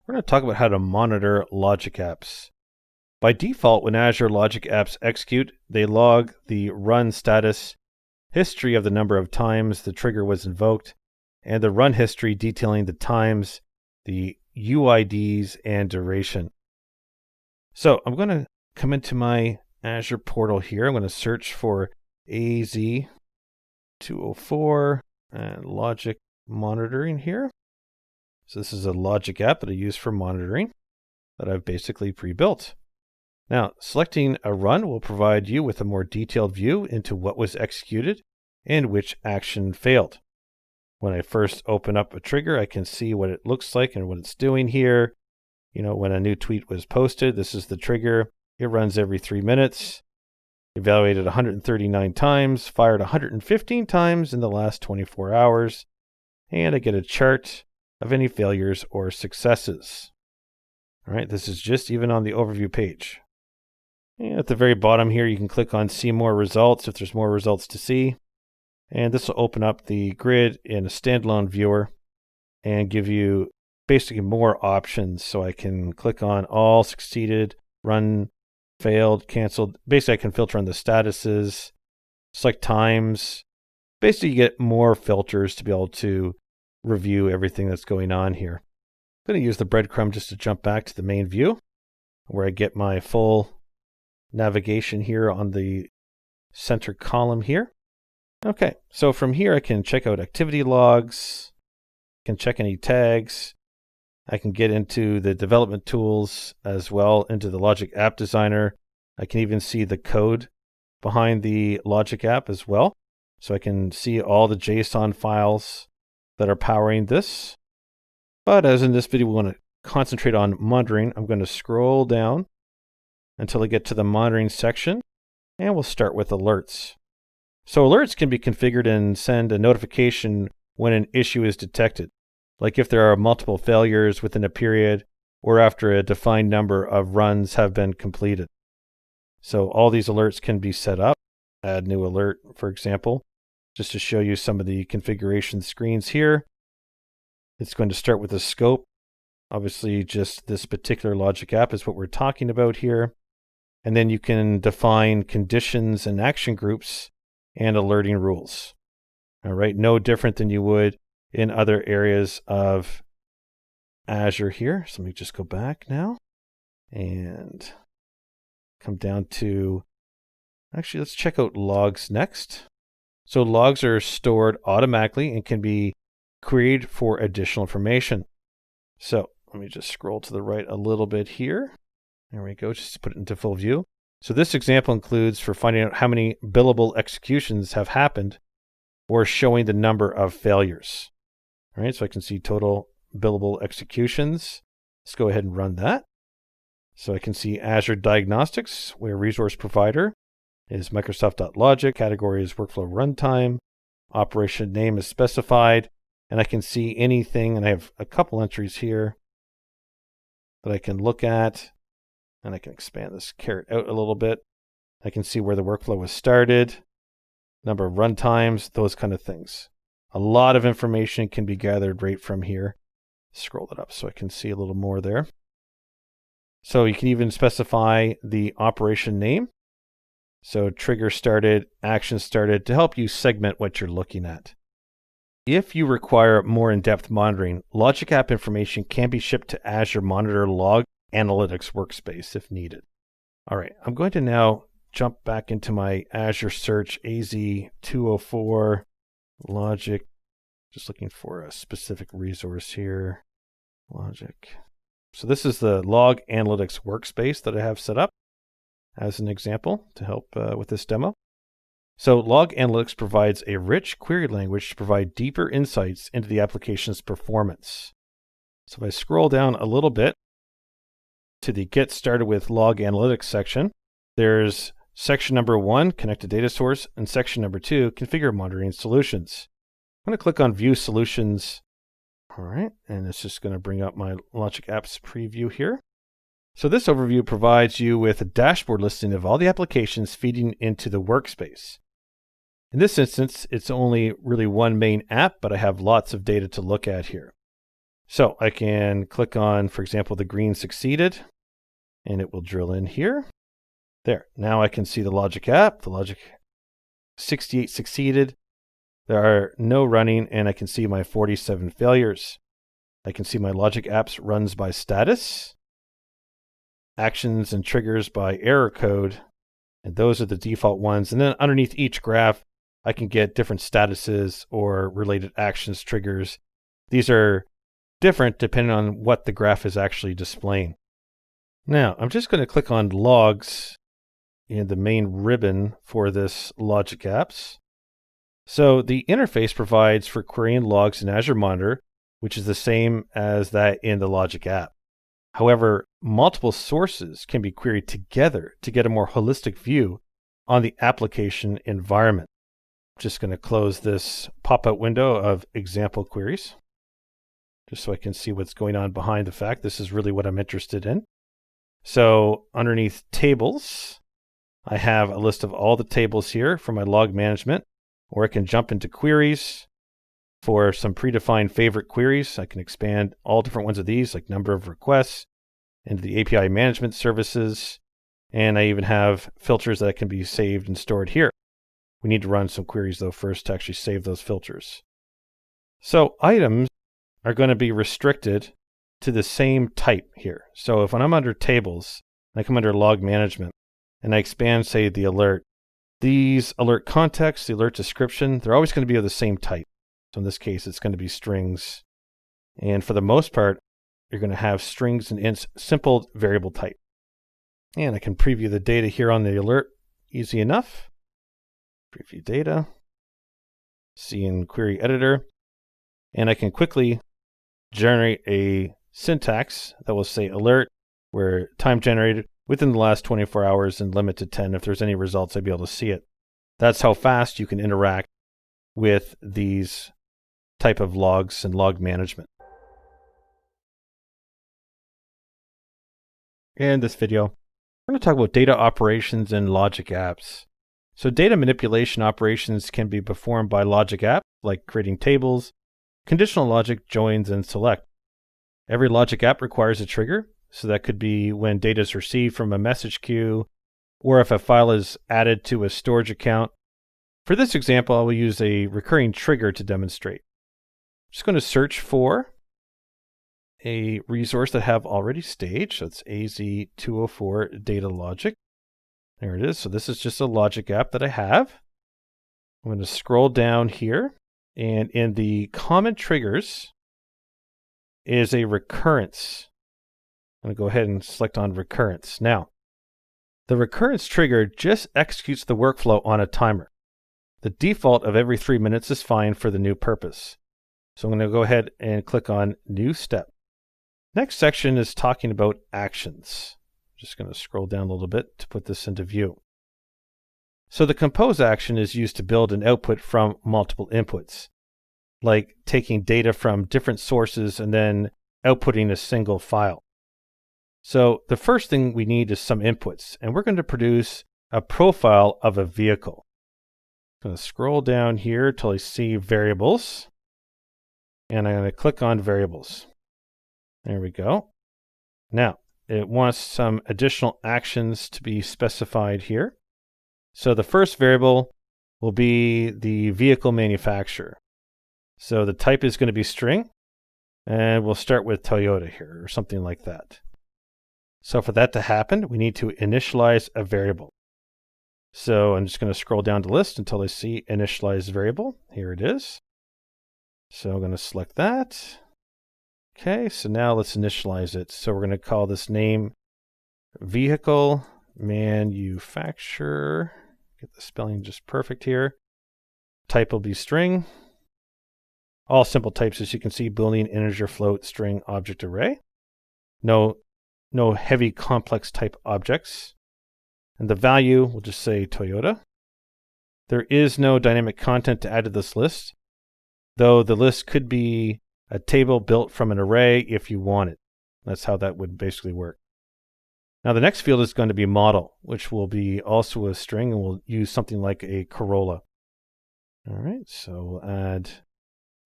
we're going to talk about how to monitor logic apps. By default, when Azure logic apps execute, they log the run status, history of the number of times the trigger was invoked, and the run history detailing the times, the UIDs, and duration. So I'm going to come into my Azure portal here. I'm going to search for AZ-204 and logic monitoring here. So this is a logic app that I use for monitoring that I've basically pre-built. Now, selecting a run will provide you with a more detailed view into what was executed and which action failed. When I first open up a trigger, I can see what it looks like and what it's doing here. You know, when a new tweet was posted, this is the trigger. It runs every 3 minutes. Evaluated 139 times, fired 115 times in the last 24 hours. And I get a chart of any failures or successes. All right, this is just even on the overview page. And at the very bottom here, you can click on See More Results if there's more results to see. And this will open up the grid in a standalone viewer and give you basically more options. So I can click on All, Succeeded, Run, Failed, Canceled. Basically, I can filter on the statuses, select times. Basically, you get more filters to be able to review everything that's going on here. I'm going to use the breadcrumb just to jump back to the main view where I get my full navigation here on the center column here. Okay, so from here I can check out activity logs, can check any tags. I can get into the development tools as well, into the Logic App Designer. I can even see the code behind the Logic app as well. So I can see all the JSON files that are powering this. But as in this video, we want to concentrate on monitoring. I'm going to scroll down until I get to the monitoring section, and we'll start with alerts. So alerts can be configured and send a notification when an issue is detected, like if there are multiple failures within a period or after a defined number of runs have been completed. So all these alerts can be set up. Add new alert, for example, just to show you some of the configuration screens here. It's going to start with a scope. Obviously, just this particular logic app is what we're talking about here. And then you can define conditions and action groups and alerting rules. All right, no different than you would in other areas of Azure here. So let me just go back now and come down to, actually, let's check out logs next. So logs are stored automatically and can be queried for additional information. So let me just scroll to the right a little bit here. There we go, just to put it into full view. So this example includes for finding out how many billable executions have happened or showing the number of failures. All right, so I can see total billable executions. Let's go ahead and run that. So I can see Azure Diagnostics, where resource provider is Microsoft.Logic, category is workflow runtime, operation name is specified, and I can see anything, and I have a couple entries here that I can look at, and I can expand this caret out a little bit. I can see where the workflow was started, number of runtimes, those kind of things. A lot of information can be gathered right from here. Scroll it up so I can see a little more there. So you can even specify the operation name. So trigger started, action started, to help you segment what you're looking at. If you require more in-depth monitoring, Logic App information can be shipped to Azure Monitor Log Analytics workspace if needed. All right, I'm going to now jump back into my Azure search AZ-204 Logic. Just looking for a specific resource here. Logic. So this is the Log Analytics workspace that I have set up as an example to help with this demo. So Log Analytics provides a rich query language to provide deeper insights into the application's performance. So if I scroll down a little bit to the Get Started with Log Analytics section, there's section number 1, Connect to Data Source, and section number 2, Configure Monitoring Solutions. I'm going to click on View Solutions. All right, and it's just going to bring up my Logic Apps preview here. So this overview provides you with a dashboard listing of all the applications feeding into the workspace. In this instance, it's only really one main app, but I have lots of data to look at here. So I can click on, for example, the green succeeded, and it will drill in here. There, now I can see the Logic app, the Logic 68 succeeded. There are no running, and I can see my 47 failures. I can see my Logic apps runs by status, actions and triggers by error code, and those are the default ones. And then underneath each graph, I can get different statuses or related actions triggers. These are different depending on what the graph is actually displaying. Now, I'm just going to click on Logs in the main ribbon for this Logic Apps. So the interface provides for querying logs in Azure Monitor, which is the same as that in the Logic app. However, multiple sources can be queried together to get a more holistic view on the application environment. I'm just going to close this pop-out window of example queries, just so I can see what's going on behind the fact. This is really what I'm interested in. So underneath tables, I have a list of all the tables here for my log management, or I can jump into queries for some predefined favorite queries. I can expand all different ones of these, like number of requests, into the API management services, and I even have filters that can be saved and stored here. We need to run some queries though first to actually save those filters. So items are going to be restricted to the same type here. So if when I'm under tables, and I come under log management, and I expand, say, the alert, these alert contexts, the alert description, they're always going to be of the same type. So in this case, it's going to be strings. And for the most part, you're going to have strings and ints, simple variable type. And I can preview the data here on the alert, easy enough. Preview data, see in query editor, and I can quickly generate a syntax that will say alert, where time generated within the last 24 hours and limit to 10. If there's any results, I'd be able to see it. That's how fast you can interact with these type of logs and log management. In this video, we're going to talk about data operations in Logic apps. So data manipulation operations can be performed by Logic apps, like creating tables, conditional logic, joins, and select. Every Logic app requires a trigger. So that could be when data is received from a message queue, or if a file is added to a storage account. For this example, I will use a recurring trigger to demonstrate. I'm just going to search for a resource that I have already staged. So it's AZ-204 data logic. There it is. So this is just a Logic app that I have. I'm going to scroll down here, and in the common triggers is a recurrence. I'm going to go ahead and select on recurrence. Now, the recurrence trigger just executes the workflow on a timer. The default of every 3 minutes is fine for the new purpose. So I'm going to go ahead and click on New Step. Next section is talking about actions. I'm just going to scroll down a little bit to put this into view. So the compose action is used to build an output from multiple inputs, like taking data from different sources and then outputting a single file. So the first thing we need is some inputs, and we're going to produce a profile of a vehicle. I'm going to scroll down here till I see variables, and I'm going to click on variables. There we go. Now, it wants some additional actions to be specified here. So the first variable will be the vehicle manufacturer. So the type is going to be string, and we'll start with Toyota here, or something like that. So for that to happen, we need to initialize a variable. So I'm just going to scroll down the list until I see initialize variable. Here it is. So I'm going to select that. Okay, so now let's initialize it. So we're going to call this name vehicle manufacturer. Get the spelling just perfect here. Type will be string. All simple types, as you can see: Boolean, integer, float, string, object, array. No heavy complex type objects. And the value, we'll just say Toyota. There is no dynamic content to add to this list, though the list could be a table built from an array if you want it. That's how that would basically work. Now the next field is going to be model, which will be also a string, and we'll use something like a Corolla. All right, so we'll add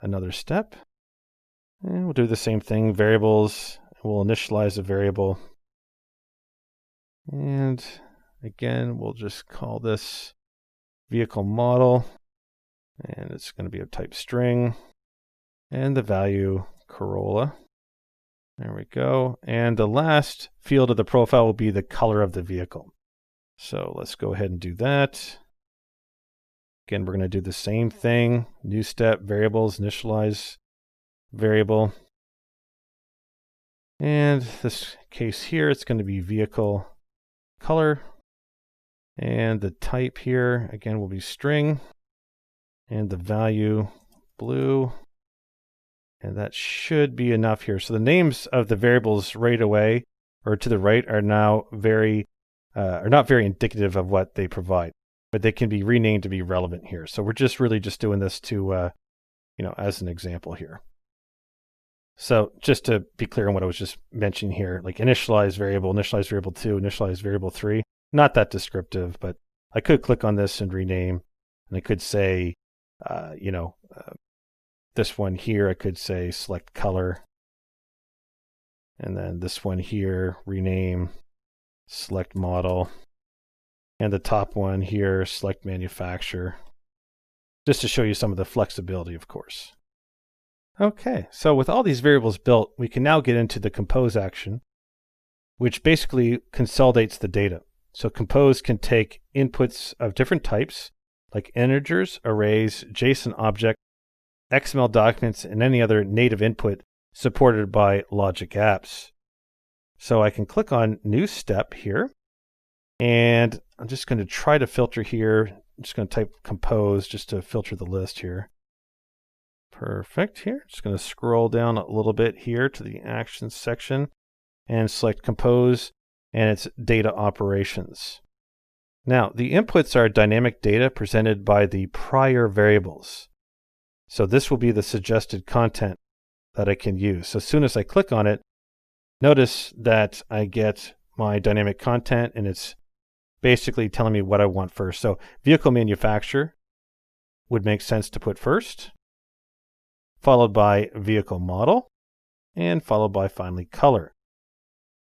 another step. And we'll do the same thing, variables. We'll initialize a variable. And again, we'll just call this vehicle model. And it's going to be a type string. And the value Corolla. There we go. And the last field of the profile will be the color of the vehicle. So let's go ahead and do that. Again, we're going to do the same thing. New step, variables, initialize variable. And this case here, it's going to be vehicle color. And the type here, again, will be string. And the value blue. And that should be enough here. So the names of the variables right away, or to the right, are now not very indicative of what they provide, but they can be renamed to be relevant here. So we're just really just doing this to, as an example here. So just to be clear on what I was just mentioning here, like initialize variable 2, initialize variable 3, not that descriptive, but I could click on this and rename, and I could say, this one here, I could say select color. And then this one here, rename, select model. And the top one here, select manufacturer. Just to show you some of the flexibility, of course. Okay, so with all these variables built, we can now get into the compose action, which basically consolidates the data. So compose can take inputs of different types, like integers, arrays, JSON object, XML documents, and any other native input supported by logic apps. So I can click on New Step here, and I'm just going to try to filter here. I'm just going to type compose just to filter the list here. Perfect here. Just going to scroll down a little bit here to the actions section and select compose and its data operations. Now, the inputs are dynamic data presented by the prior variables. So this will be the suggested content that I can use. So as soon as I click on it, notice that I get my dynamic content, and it's basically telling me what I want first. So vehicle manufacturer would make sense to put first, followed by vehicle model, and followed by finally color.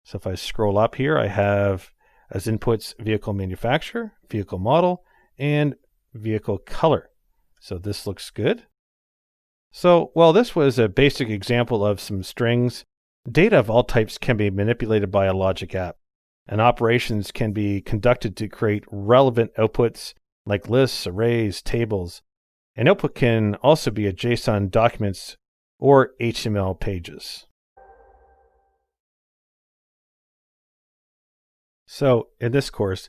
So if I scroll up here, I have as inputs vehicle manufacturer, vehicle model, and vehicle color. So this looks good. So while this was a basic example of some strings, data of all types can be manipulated by a logic app, and operations can be conducted to create relevant outputs like lists, arrays, tables. An output can also be a JSON documents or HTML pages. So in this course,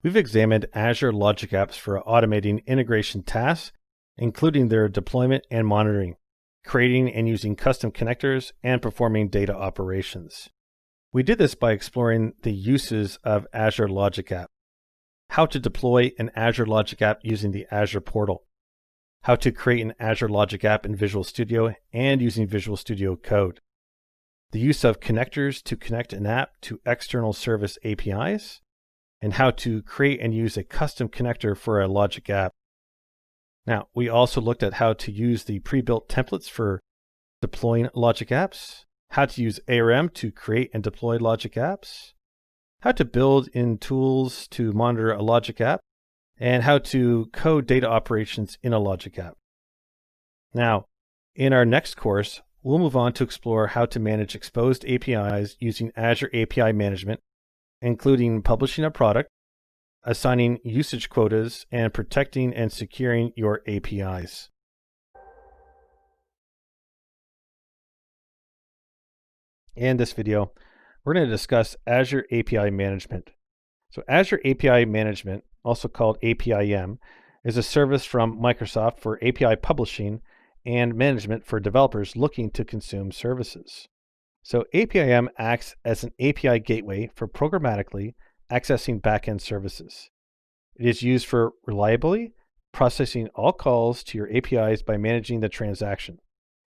we've examined Azure Logic Apps for automating integration tasks, including their deployment and monitoring, creating and using custom connectors, and performing data operations. We did this by exploring the uses of Azure Logic App, how to deploy an Azure Logic App using the Azure portal, how to create an Azure Logic App in Visual Studio and using Visual Studio Code, the use of connectors to connect an app to external service APIs, and how to create and use a custom connector for a Logic App. Now, we also looked at how to use the pre-built templates for deploying Logic Apps, how to use ARM to create and deploy Logic Apps, how to build in tools to monitor a Logic App, and how to code data operations in a Logic App. Now, in our next course, we'll move on to explore how to manage exposed APIs using Azure API Management, including publishing a product, assigning usage quotas, and protecting and securing your APIs. In this video, we're going to discuss Azure API Management. So Azure API Management, also called APIM, is a service from Microsoft for API publishing and management for developers looking to consume services. So APIM acts as an API gateway for programmatically accessing backend services. It is used for reliably processing all calls to your APIs by managing the transaction.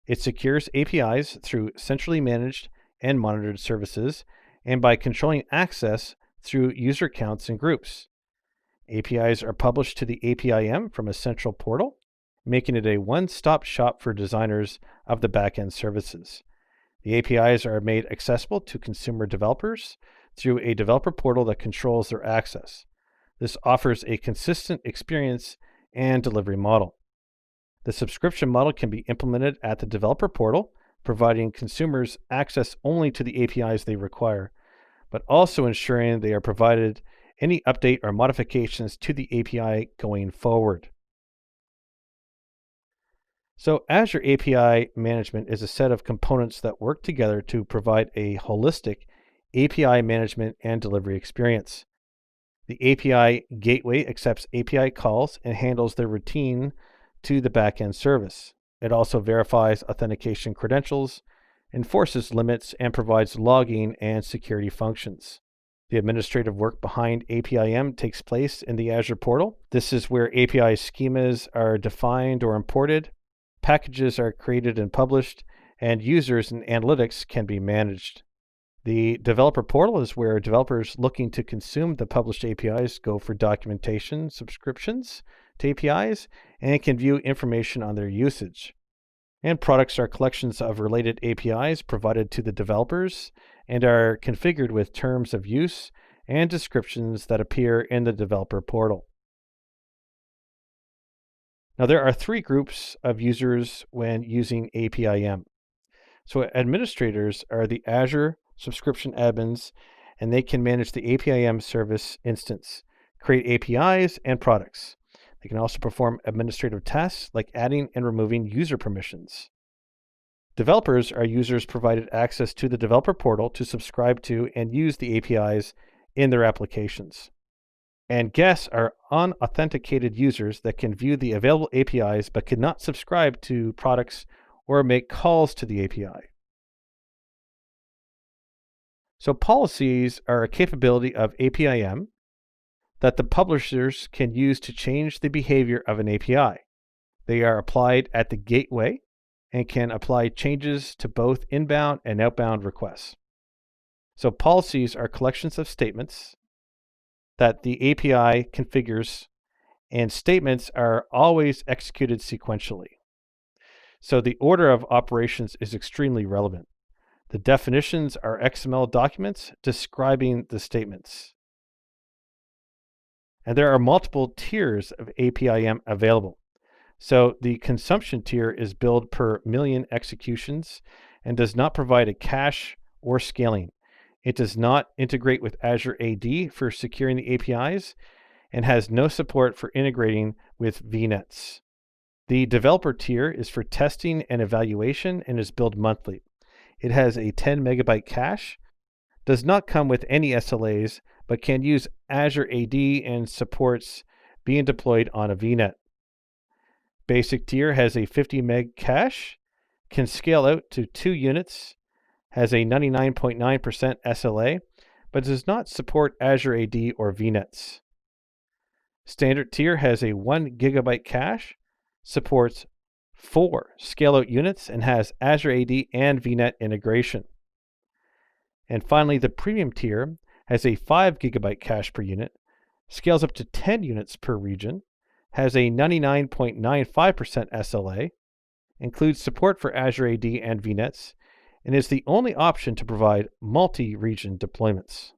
It secures APIs through centrally managed and monitored services and by controlling access through user accounts and groups. APIs are published to the APIM from a central portal, making it a one-stop shop for designers of the backend services. The APIs are made accessible to consumer developers through a developer portal that controls their access. This offers a consistent experience and delivery model. The subscription model can be implemented at the developer portal, providing consumers access only to the APIs they require, but also ensuring they are provided any update or modifications to the API going forward. So Azure API management is a set of components that work together to provide a holistic API management and delivery experience. The API gateway accepts API calls and handles their routine to the backend service. It also verifies authentication credentials, enforces limits, and provides logging and security functions. The administrative work behind APIM takes place in the Azure portal. This is where API schemas are defined or imported, packages are created and published, and users and analytics can be managed. The developer portal is where developers looking to consume the published APIs go for documentation, subscriptions to APIs, and can view information on their usage. And products are collections of related APIs provided to the developers and are configured with terms of use and descriptions that appear in the developer portal. Now, there are three groups of users when using APIM. So administrators are the Azure subscription admins, and they can manage the APIM service instance, create APIs and products. They can also perform administrative tasks like adding and removing user permissions. Developers are users provided access to the developer portal to subscribe to and use the APIs in their applications. And guests are unauthenticated users that can view the available APIs but cannot subscribe to products or make calls to the API. So policies are a capability of APIM that the publishers can use to change the behavior of an API. They are applied at the gateway and can apply changes to both inbound and outbound requests. So policies are collections of statements that the API configures, and statements are always executed sequentially. So the order of operations is extremely relevant. The definitions are XML documents describing the statements. And there are multiple tiers of APIM available. So the consumption tier is billed per million executions and does not provide a cache or scaling. It does not integrate with Azure AD for securing the APIs and has no support for integrating with VNets. The developer tier is for testing and evaluation and is billed monthly. It has a 10 megabyte cache, does not come with any SLAs, but can use Azure AD and supports being deployed on a VNet. Basic tier has a 50 meg cache, can scale out to 2 units, has a 99.9% SLA, but does not support Azure AD or VNets. Standard tier has a 1 gigabyte cache, supports 4 scale-out units, and has Azure AD and VNet integration. And finally, the premium tier has a 5 gigabyte cache per unit, scales up to 10 units per region, has a 99.95% SLA, includes support for Azure AD and VNets, and is the only option to provide multi-region deployments.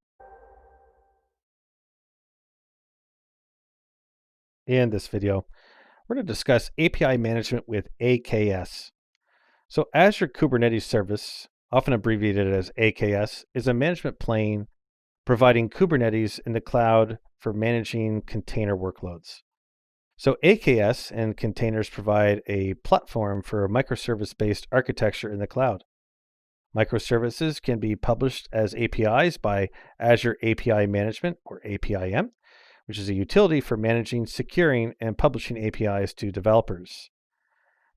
In this video, we're going to discuss API management with AKS. So Azure Kubernetes Service, often abbreviated as AKS, is a management plane providing Kubernetes in the cloud for managing container workloads. So AKS and containers provide a platform for microservice-based architecture in the cloud. Microservices can be published as APIs by Azure API Management, or APIM, which is a utility for managing, securing, and publishing APIs to developers.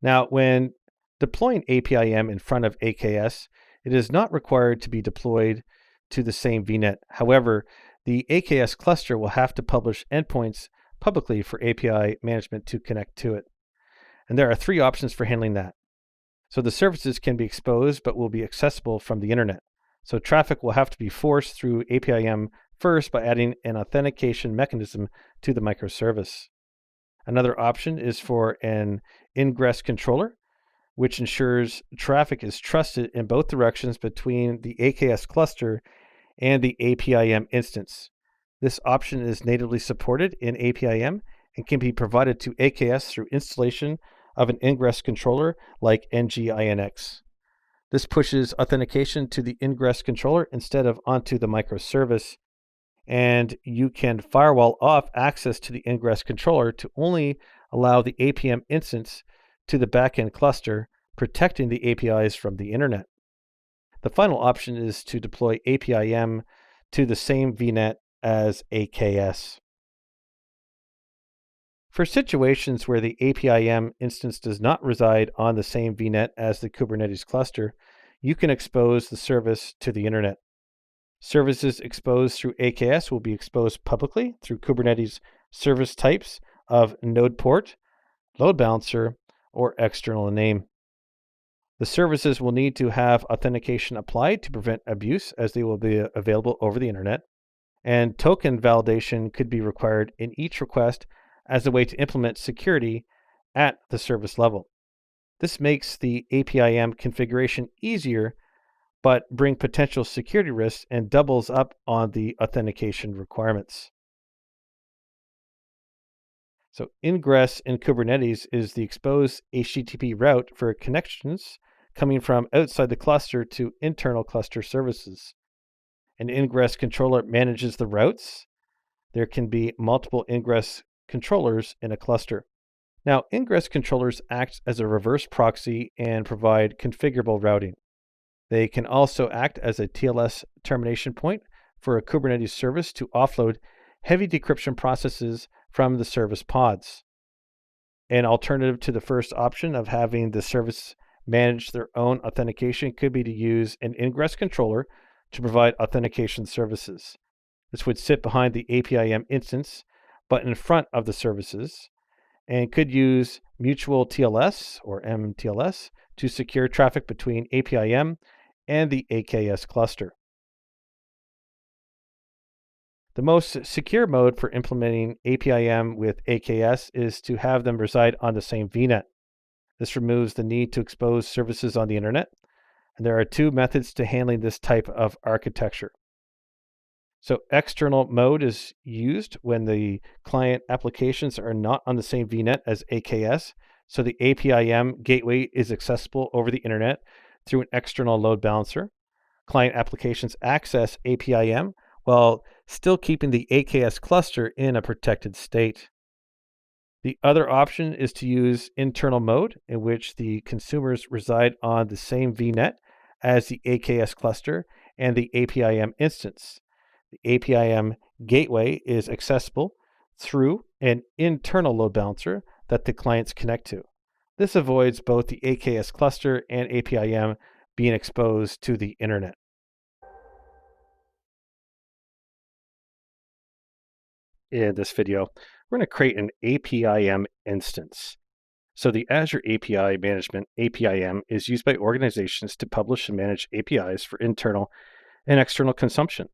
Now, when deploying APIM in front of AKS, it is not required to be deployed to the same VNet. However, the AKS cluster will have to publish endpoints publicly for API management to connect to it. And there are 3 options for handling that. So the services can be exposed but will be accessible from the internet. So traffic will have to be forced through APIM first by adding an authentication mechanism to the microservice. Another option is for an ingress controller, which ensures traffic is trusted in both directions between the AKS cluster and the APIM instance. This option is natively supported in APIM and can be provided to AKS through installation of an ingress controller like NGINX. This pushes authentication to the ingress controller instead of onto the microservice, and you can firewall off access to the ingress controller to only allow the APIM instance to the backend cluster, protecting the APIs from the internet. The final option is to deploy APIM to the same VNet as AKS. For situations where the APIM instance does not reside on the same VNet as the Kubernetes cluster, you can expose the service to the internet. Services exposed through AKS will be exposed publicly through Kubernetes service types of node port, load balancer, or external name. The services will need to have authentication applied to prevent abuse, as they will be available over the internet, and token validation could be required in each request as a way to implement security at the service level. This makes the APIM configuration easier, but bring potential security risks and doubles up on the authentication requirements. So ingress in Kubernetes is the exposed HTTP route for connections coming from outside the cluster to internal cluster services. An ingress controller manages the routes. There can be multiple ingress controllers in a cluster. Now, ingress controllers act as a reverse proxy and provide configurable routing. They can also act as a TLS termination point for a Kubernetes service to offload heavy decryption processes from the service pods. An alternative to the first option of having the service manage their own authentication could be to use an ingress controller to provide authentication services. This would sit behind the APIM instance, but in front of the services, and could use mutual TLS or MTLS to secure traffic between APIM and the AKS cluster. The most secure mode for implementing APIM with AKS is to have them reside on the same VNet. This removes the need to expose services on the internet, and there are 2 methods to handling this type of architecture. So external mode is used when the client applications are not on the same VNet as AKS, so the APIM gateway is accessible over the internet through an external load balancer. Client applications access APIM while still keeping the AKS cluster in a protected state. The other option is to use internal mode, in which the consumers reside on the same VNet as the AKS cluster and the APIM instance. The APIM gateway is accessible through an internal load balancer that the clients connect to. This avoids both the AKS cluster and APIM being exposed to the internet. In this video, we're going to create an APIM instance. So the Azure API Management, APIM, is used by organizations to publish and manage APIs for internal and external consumption.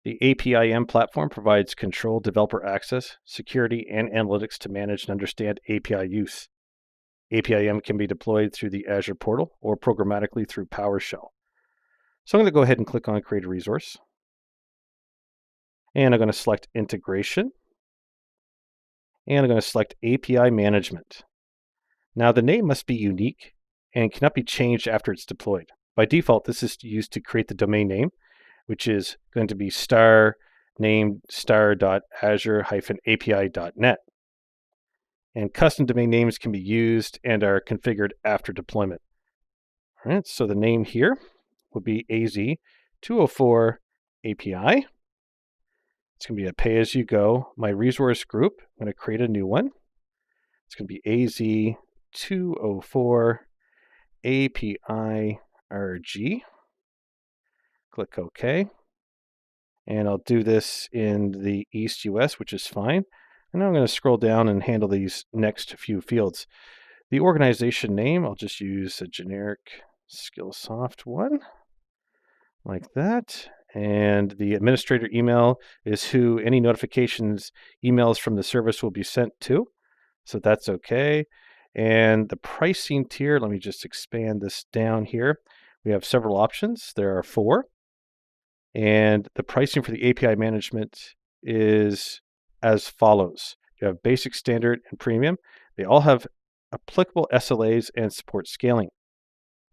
The APIM platform provides controlled developer access, security, and analytics to manage and understand API use. APIM can be deployed through the Azure portal or programmatically through PowerShell. So I'm going to go ahead and click on Create a Resource. And I'm going to select Integration. And I'm going to select API Management. Now the name must be unique and cannot be changed after it's deployed. By default, this is used to create the domain name, which is going to be star-name.azure-api.net. And custom domain names can be used and are configured after deployment. All right, so the name here will be AZ-204 API. It's going to be a pay-as-you-go. My resource group, I'm going to create a new one. It's going to be AZ-204 API RG. Click OK. And I'll do this in the East US, which is fine. And now I'm going to scroll down and handle these next few fields. The organization name, I'll just use a generic Skillsoft one, like that. And the administrator email is who any notifications, emails from the service will be sent to. So that's okay. And the pricing tier, let me just expand this down here. We have several options. There are 4. And the pricing for the API management is as follows. You have basic, standard, and premium. They all have applicable SLAs and support scaling.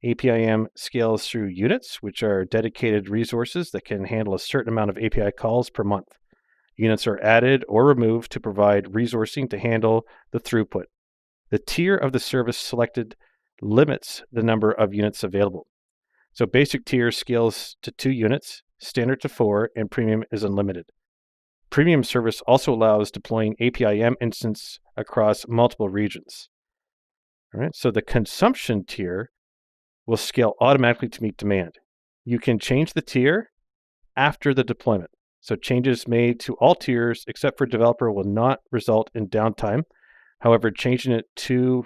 APIM scales through units, which are dedicated resources that can handle a certain amount of API calls per month. Units are added or removed to provide resourcing to handle the throughput. The tier of the service selected limits the number of units available. So basic tier scales to 2 units, standard to 4, and premium is unlimited. Premium service also allows deploying APIM instance across multiple regions. All right, so the consumption tier will scale automatically to meet demand. You can change the tier after the deployment. So changes made to all tiers except for developer will not result in downtime. However, changing it to,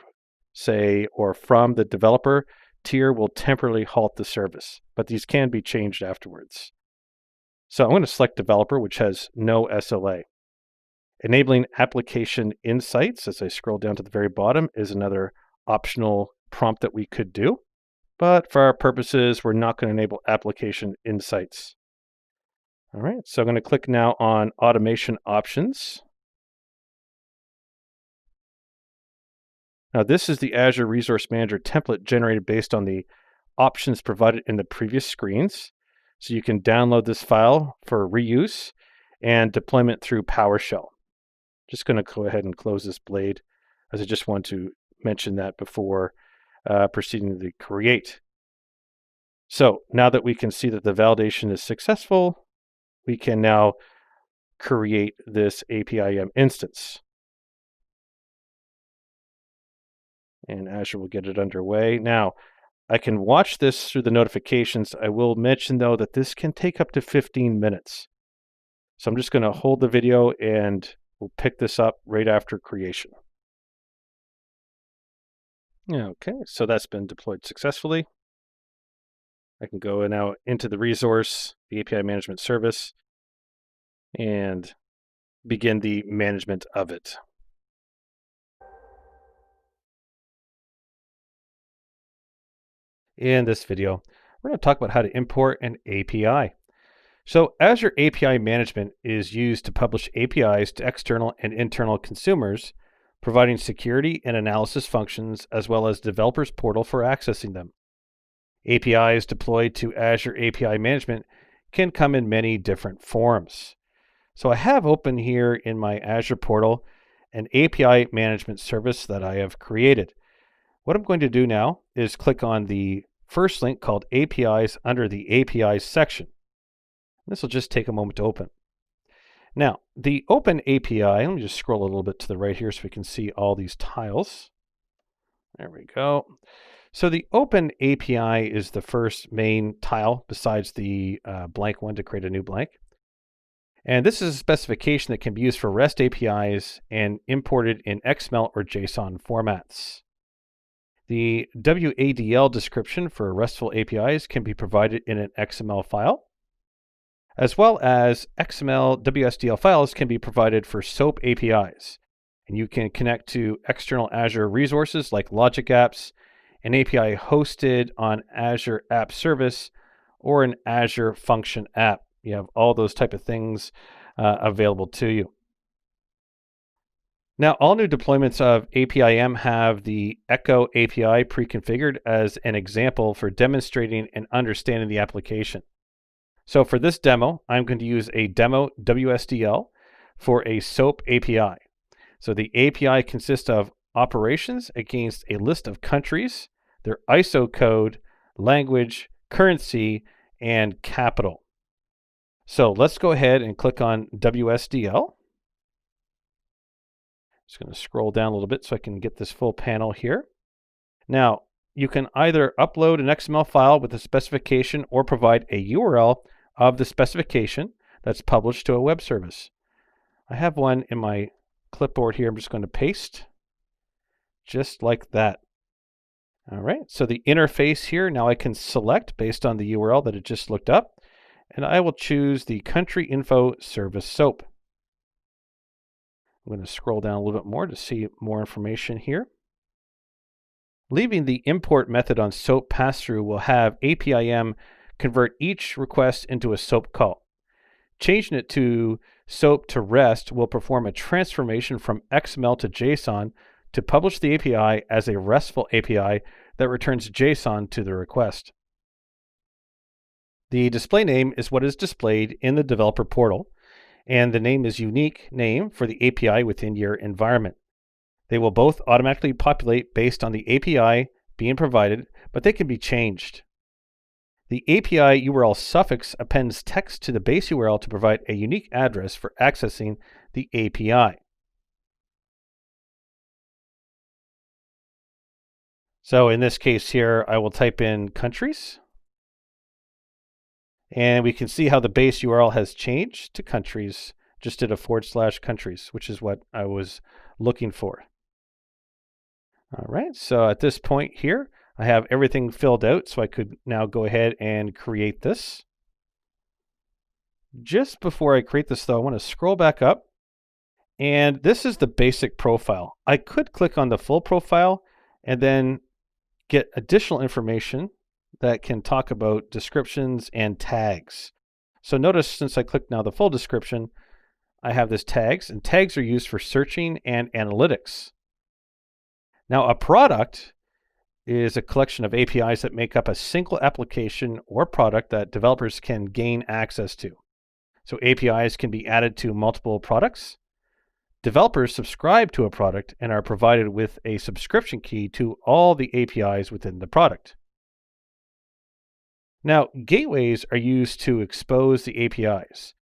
say, or from the developer tier will temporarily halt the service, but these can be changed afterwards. So I'm going to select developer, which has no SLA. Enabling application insights, as I scroll down to the very bottom, is another optional prompt that we could do. But for our purposes, we're not going to enable application insights. All right, so I'm going to click now on automation options. Now this is the Azure Resource Manager template generated based on the options provided in the previous screens. So you can download this file for reuse and deployment through PowerShell. Just going to go ahead and close this blade, as I just want to mention that before proceeding to create. So now that we can see that the validation is successful, we can now create this APIM instance. And Azure will get it underway. Now, I can watch this through the notifications. I will mention, though, that this can take up to 15 minutes. So I'm just going to hold the video and we'll pick this up right after creation. Okay, so that's been deployed successfully. I can go now into the resource, the API management service, and begin the management of it. In this video, we're going to talk about how to import an API. So Azure API Management is used to publish APIs to external and internal consumers, providing security and analysis functions as well as developers' portal for accessing them. APIs deployed to Azure API Management can come in many different forms. So I have open here in my Azure portal an API management service that I have created. What I'm going to do now is click on the first link called APIs under the APIs section. This will just take a moment to open. Now, the Open API, let me just scroll a little bit to the right here so we can see all these tiles. There we go. So the Open API is the first main tile besides the blank one to create a new blank. And this is a specification that can be used for REST APIs and imported in XML or JSON formats. The WADL description for RESTful APIs can be provided in an XML file, as well as XML WSDL files can be provided for SOAP APIs. And you can connect to external Azure resources like Logic Apps, an API hosted on Azure App Service, or an Azure Function app. You have all those type of things available to you. Now, all new deployments of APIM have the Echo API pre-configured as an example for demonstrating and understanding the application. So for this demo, I'm going to use a demo WSDL for a SOAP API. So the API consists of operations against a list of countries, their ISO code, language, currency, and capital. So let's go ahead and click on WSDL. Just going to scroll down a little bit so I can get this full panel here. Now, you can either upload an XML file with the specification or provide a URL of the specification that's published to a web service. I have one in my clipboard here. I'm just going to paste just like that. All right, so the interface here, now I can select based on the URL that it just looked up, and I will choose the country info service SOAP. I'm going to scroll down a little bit more to see more information here. Leaving the import method on SOAP pass-through will have APIM convert each request into a SOAP call. Changing it to SOAP to REST will perform a transformation from XML to JSON to publish the API as a RESTful API that returns JSON to the request. The display name is what is displayed in the developer portal, and the name is unique name for the API within your environment. They will both automatically populate based on the API being provided, but they can be changed. The API URL suffix appends text to the base URL to provide a unique address for accessing the API. So in this case here, I will type in countries. And we can see how the base URL has changed to countries. Just did a / countries, which is what I was looking for. All right, so at this point here, I have everything filled out, so I could now go ahead and create this. Just before I create this though, I want to scroll back up, and this is the basic profile. I could click on the full profile and then get additional information that can talk about descriptions and tags. So notice since I clicked now the full description, I have this tags, and tags are used for searching and analytics. Now a product is a collection of APIs that make up a single application or product that developers can gain access to. So APIs can be added to multiple products. Developers subscribe to a product and are provided with a subscription key to all the APIs within the product. Now, gateways are used to expose the APIs.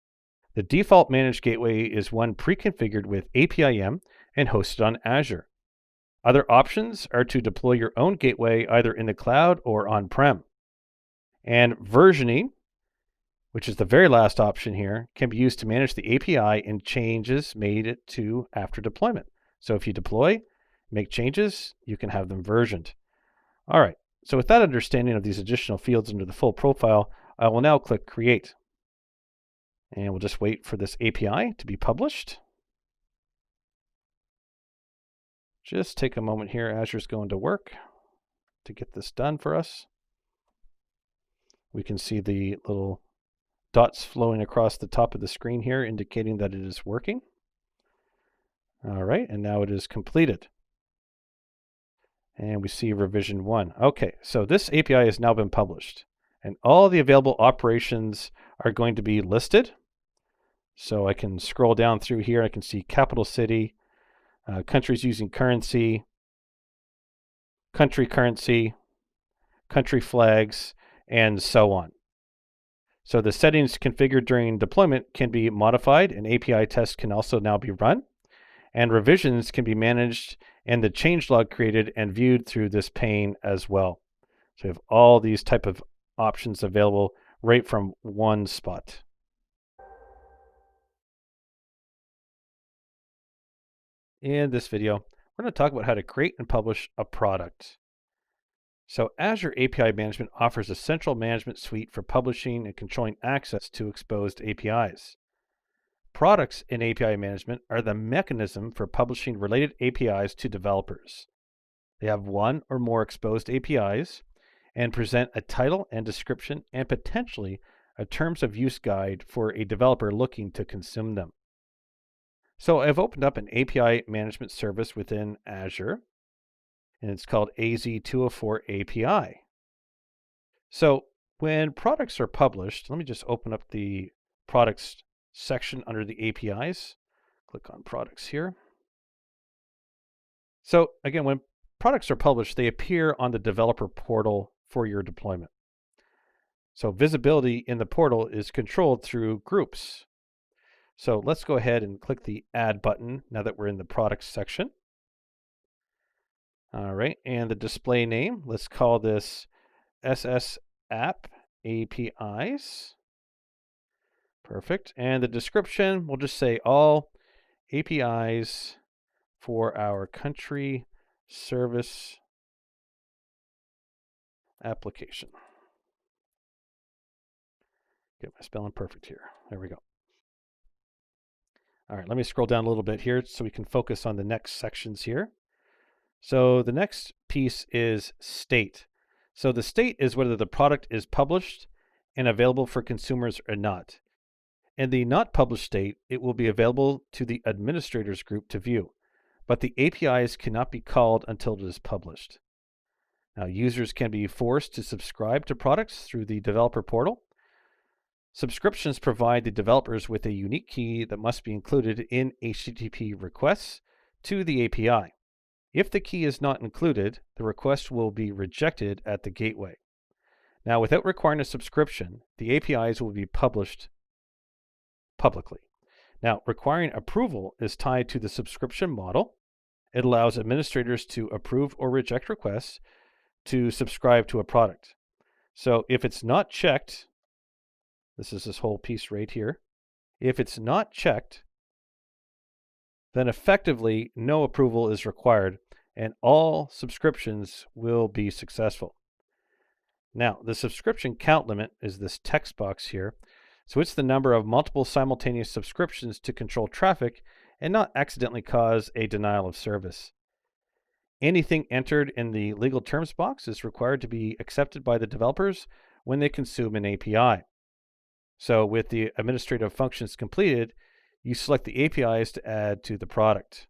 The default managed gateway is one pre-configured with APIM and hosted on Azure. Other options are to deploy your own gateway either in the cloud or on-prem. And versioning, which is the very last option here, can be used to manage the API and changes made to after deployment. So if you deploy, make changes, you can have them versioned. All right, so with that understanding of these additional fields into the full profile, I will now click Create. And we'll just wait for this API to be published. Just take a moment here. Azure's going to work to get this done for us. We can see the little dots flowing across the top of the screen here, indicating that it is working. All right, and now it is completed. And we see revision 1. Okay, so this API has now been published, and all the available operations are going to be listed. So I can scroll down through here. I can see capital city, countries using currency, country currency, country flags, and so on. So the settings configured during deployment can be modified, and API tests can also now be run, and revisions can be managed and the changelog created and viewed through this pane as well. So we have all these type of options available right from one spot. In this video, we're going to talk about how to create and publish a product. So Azure API Management offers a central management suite for publishing and controlling access to exposed APIs. Products in API Management are the mechanism for publishing related APIs to developers. They have one or more exposed APIs and present a title and description and potentially a terms of use guide for a developer looking to consume them. So I've opened up an API management service within Azure, and it's called AZ-204 API. So when products are published, let me just open up the products section under the APIs. Click on products here. So again, when products are published, they appear on the developer portal for your deployment. So visibility in the portal is controlled through groups. So let's go ahead and click the Add button now that we're in the Products section. All right, and the display name, let's call this SS App APIs. Perfect. And the description, we'll just say all APIs for our country service application. Get my spelling perfect here. There we go. All right, let me scroll down a little bit here so we can focus on the next sections here. So the next piece is state. So the state is whether the product is published and available for consumers or not. In the not published state, it will be available to the administrators group to view, but the APIs cannot be called until it is published. Now, users can be forced to subscribe to products through the developer portal. Subscriptions provide the developers with a unique key that must be included in HTTP requests to the API. If the key is not included, the request will be rejected at the gateway. Now, without requiring a subscription, the APIs will be published publicly. Now, requiring approval is tied to the subscription model. It allows administrators to approve or reject requests to subscribe to a product. So if it's not checked, this is this whole piece right here. If it's not checked, then effectively no approval is required and all subscriptions will be successful. Now, the subscription count limit is this text box here. So it's the number of multiple simultaneous subscriptions to control traffic and not accidentally cause a denial of service. Anything entered in the legal terms box is required to be accepted by the developers when they consume an API. So with the administrative functions completed, you select the APIs to add to the product.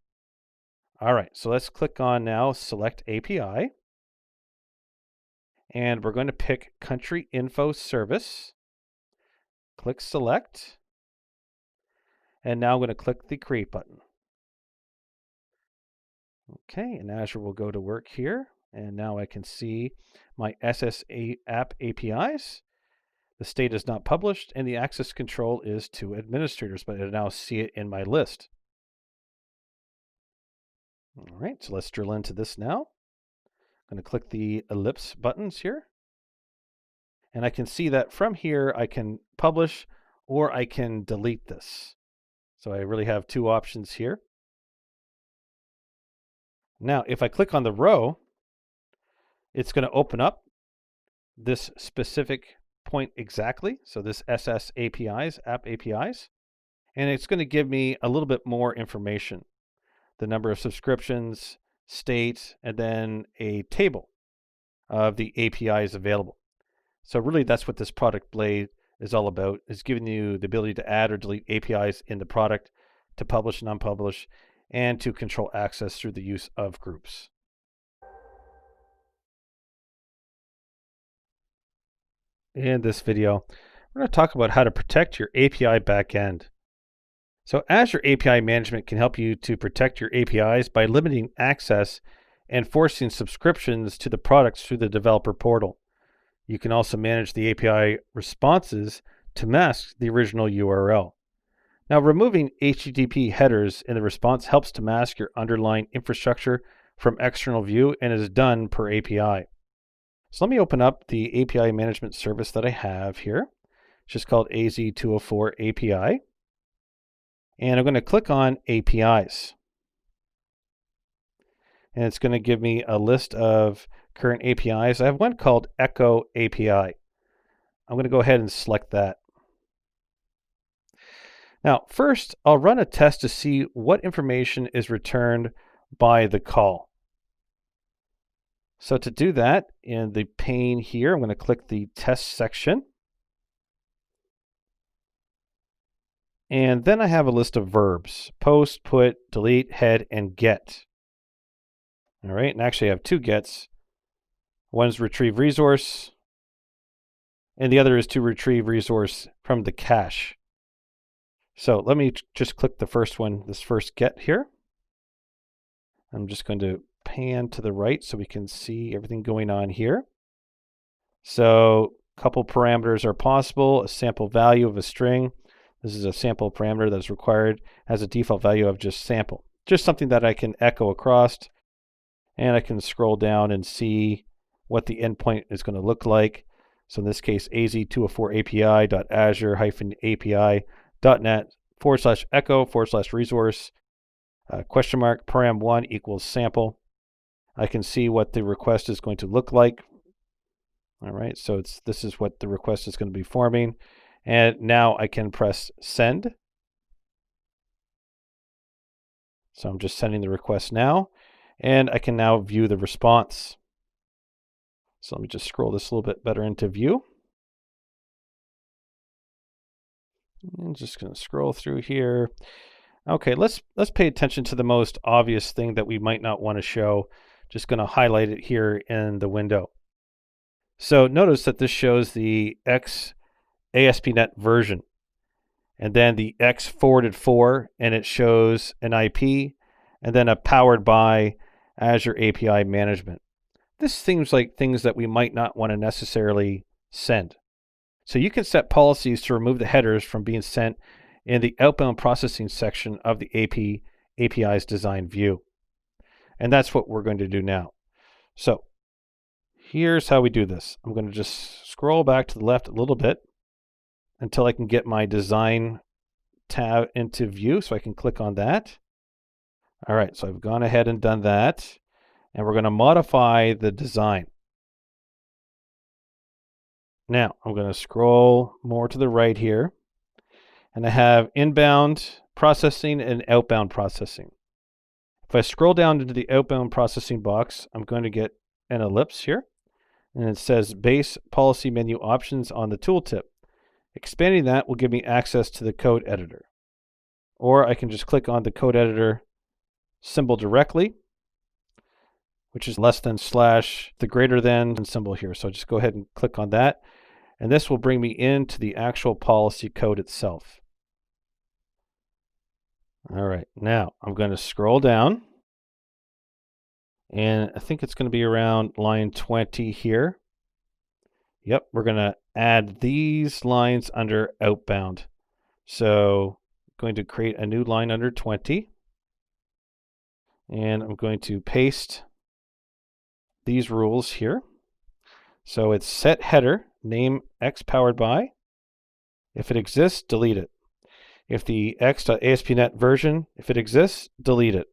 All right, so let's click on now Select API. And we're going to pick Country Info Service. Click Select. And now I'm going to click the Create button. Okay, and Azure will go to work here. And now I can see my SSA app APIs. The state is not published, and the access control is to administrators, but I now see it in my list. All right, so let's drill into this now. I'm going to click the ellipse buttons here. And I can see that from here, I can publish or I can delete this. So I really have two options here. Now, if I click on the row, it's going to open up this specific point exactly. So this SS APIs, app APIs, and it's going to give me a little bit more information. The number of subscriptions, state, and then a table of the APIs available. So really that's what this product blade is all about, is giving you the ability to add or delete APIs in the product, to publish and unpublish, and to control access through the use of groups. In this video, we're going to talk about how to protect your API backend. So Azure API Management can help you to protect your APIs by limiting access and forcing subscriptions to the products through the developer portal. You can also manage the API responses to mask the original URL. Now, removing HTTP headers in the response helps to mask your underlying infrastructure from external view and is done per API. So let me open up the API management service that I have here. It's just called AZ-204 API. And I'm going to click on APIs. And it's going to give me a list of current APIs. I have one called Echo API. I'm going to go ahead and select that. Now, first, I'll run a test to see what information is returned by the call. So to do that, in the pane here, I'm going to click the test section. And then I have a list of verbs: post, put, delete, head, and get. All right, and actually I have two gets. One's retrieve resource, and the other is to retrieve resource from the cache. So let me just click the first one, this first get here. I'm just going to pan to the right so we can see everything going on here. So couple parameters are possible. A sample value of a string. This is a sample parameter that's required, has a default value of just sample. Just something that I can echo across, and I can scroll down and see what the endpoint is going to look like. So in this case, AZ-204 API.azure-api.net/echo/resource !param1 equals sample. I can see what the request is going to look like. All right, so this is what the request is going to be forming. And now I can press send. So I'm just sending the request now, and I can now view the response. So let me just scroll this a little bit better into view. I'm just going to scroll through here. Okay, let's pay attention to the most obvious thing that we might not want to show. Just going to highlight it here in the window. So notice that this shows the X ASP.NET version, and then the X forwarded for, and it shows an IP, and then a powered by Azure API management. This seems like things that we might not want to necessarily send. So you can set policies to remove the headers from being sent in the outbound processing section of the API's design view. And that's what we're going to do now. So here's how we do this. I'm going to just scroll back to the left a little bit until I can get my design tab into view, so I can click on that. All right, so I've gone ahead and done that, and we're going to modify the design. Now I'm going to scroll more to the right here, and I have inbound processing and outbound processing. If I scroll down into the outbound processing box, I'm going to get an ellipse here, and it says base policy menu options on the tooltip. Expanding that will give me access to the code editor. Or I can just click on the code editor symbol directly, which is less than / the greater than symbol here. So just go ahead and click on that. And this will bring me into the actual policy code itself. All right, now I'm going to scroll down. And I think it's going to be around line 20 here. Yep, we're going to add these lines under outbound. So I'm going to create a new line under 20. And I'm going to paste these rules here. So it's set header, name X powered by. If it exists, delete it. If the X.ASP.NET version, if it exists, delete it.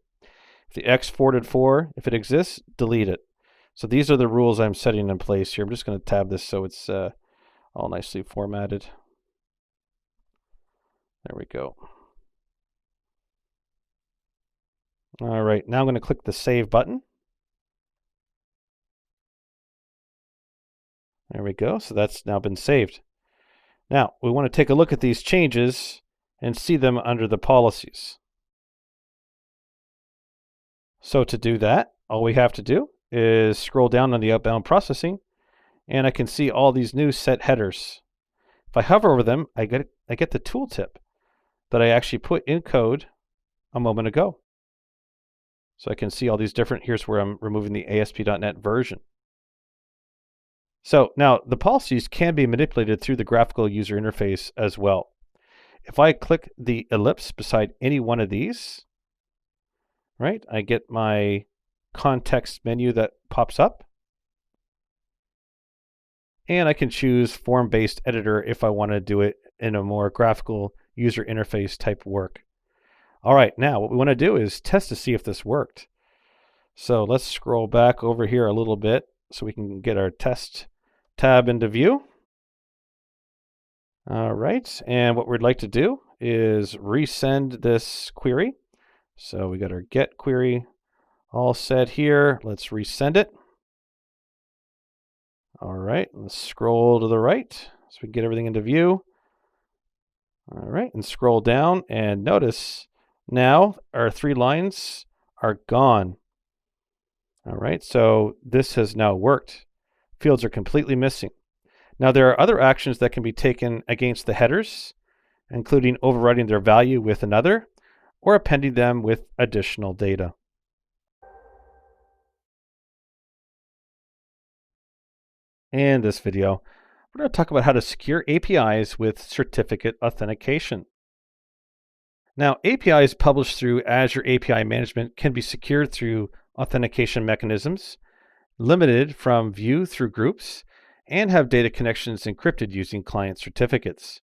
If the X forwarded for, if it exists, delete it. So these are the rules I'm setting in place here. I'm just going to tab this so it's all nicely formatted. There we go. All right, now I'm going to click the Save button. There we go. So that's now been saved. Now we want to take a look at these changes and see them under the policies. So to do that, all we have to do is scroll down on the outbound processing, and I can see all these new set headers. If I hover over them, I get the tooltip that I actually put in code a moment ago. So I can see all these different, here's where I'm removing the ASP.NET version. So now the policies can be manipulated through the graphical user interface as well. If I click the ellipse beside any one of these, right, I get my context menu that pops up. And I can choose form-based editor if I want to do it in a more graphical user interface type work. All right, now what we want to do is test to see if this worked. So let's scroll back over here a little bit so we can get our test tab into view. All right, and what we'd like to do is resend this query. So we got our get query all set here. Let's resend it. All right, let's scroll to the right so we can get everything into view. All right, and scroll down and notice now our 3 lines are gone. All right, so this has now worked. Fields are completely missing. Now there are other actions that can be taken against the headers, including overriding their value with another or appending them with additional data. In this video, we're going to talk about how to secure APIs with certificate authentication. Now, APIs published through Azure API Management can be secured through authentication mechanisms, limited from view through groups, and have data connections encrypted using client certificates.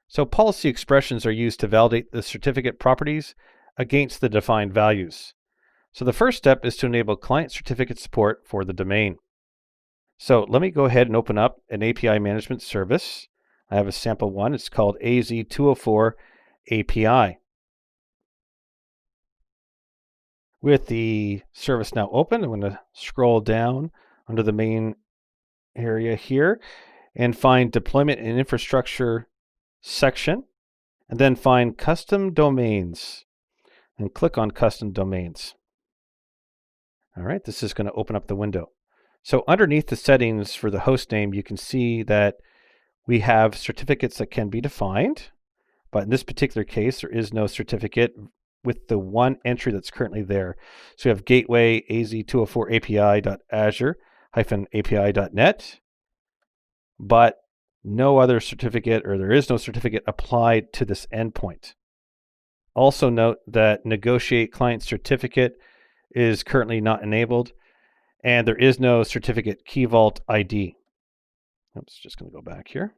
So policy expressions are used to validate the certificate properties against the defined values. So the first step is to enable client certificate support for the domain. So let me go ahead and open up an API management service. I have a sample one. It's called AZ-204 API. With the service now open, I'm going to scroll down under the main area here and find Deployment and Infrastructure section, and then find Custom Domains and click on Custom Domains. All right, this is going to open up the window. So underneath the settings for the host name, you can see that we have certificates that can be defined, but in this particular case, there is no certificate with the one entry that's currently there. So we have gateway AZ-204 API.azure-api.net, but no other certificate, or there is no certificate applied to this endpoint. Also note that negotiate client certificate is currently not enabled, and there is no certificate key vault ID. Oops, just going to go back here.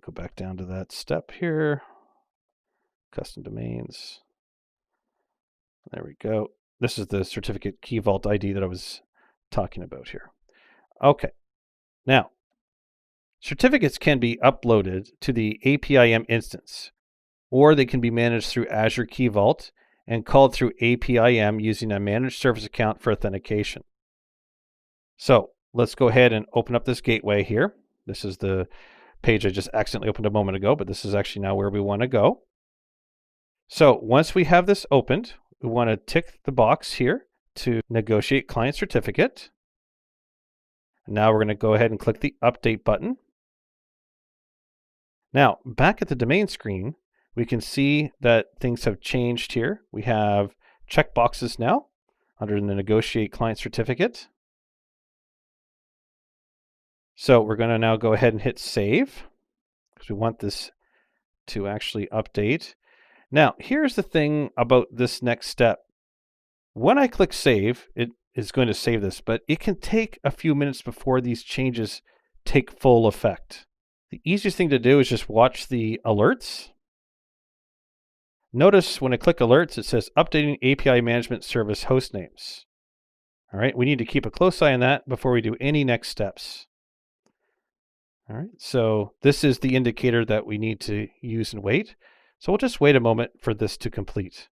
Go back down to that step here. Custom domains. There we go. This is the certificate key vault ID that I was talking about here. Okay. Now, certificates can be uploaded to the APIM instance, or they can be managed through Azure Key Vault and called through APIM using a managed service account for authentication. So let's go ahead and open up this gateway here. This is the page I just accidentally opened a moment ago, but this is actually now where we want to go. So once we have this opened, we want to tick the box here to negotiate client certificate. Now we're going to go ahead and click the update button. Now, back at the domain screen, we can see that things have changed here. We have checkboxes now under the negotiate client certificate. So we're going to now go ahead and hit save because we want this to actually update. Now, here's the thing about this next step. When I click save, it is going to save this, but it can take a few minutes before these changes take full effect. The easiest thing to do is just watch the alerts. Notice when I click alerts, it says updating API management service host names. All right, we need to keep a close eye on that before we do any next steps. All right, so this is the indicator that we need to use and wait. So we'll just wait a moment for this to complete.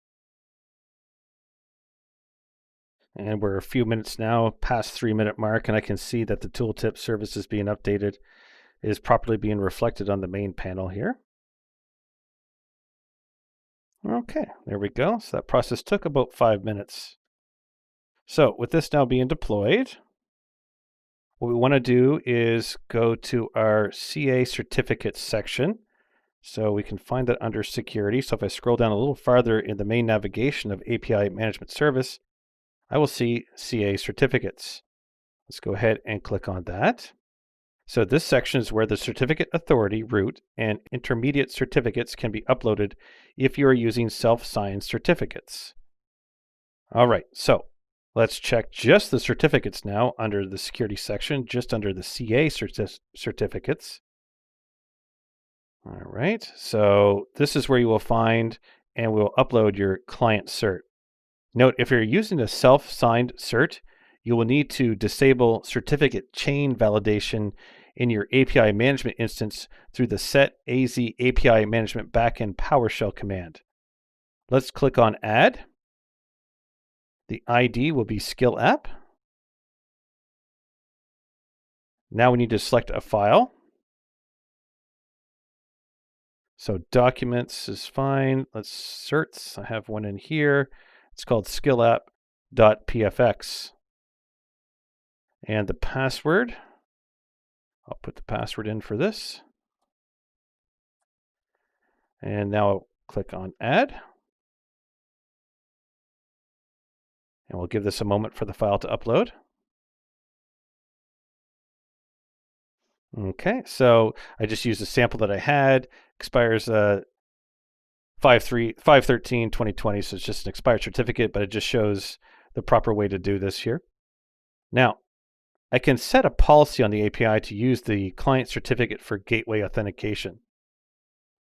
And we're a few minutes now past 3-minute mark, and I can see that the tooltip service is being updated, is properly being reflected on the main panel here. Okay, there we go. So that process took about 5 minutes. So with this now being deployed, what we want to do is go to our CA certificates section. So we can find that under security. So if I scroll down a little farther in the main navigation of API Management Service, I will see CA certificates. Let's go ahead and click on that. So this section is where the certificate authority, root, and intermediate certificates can be uploaded if you are using self-signed certificates. All right, so let's check just the certificates now under the security section, just under the CA certificates. All right, so this is where you will find and we will upload your client cert. Note, if you're using a self-signed cert, you will need to disable certificate chain validation in your API management instance through the set AZ API management backend PowerShell command. Let's click on add. The ID will be skill app. Now we need to select a file. So documents is fine. Let's certs. I have one in here. It's called skillapp.pfx. And the password, I'll put the password in for this. And now I'll click on add. And we'll give this a moment for the file to upload. Okay, so I just used a sample that I had, expires 5/13/2020, so it's just an expired certificate, but it just shows the proper way to do this here. Now, I can set a policy on the API to use the client certificate for gateway authentication.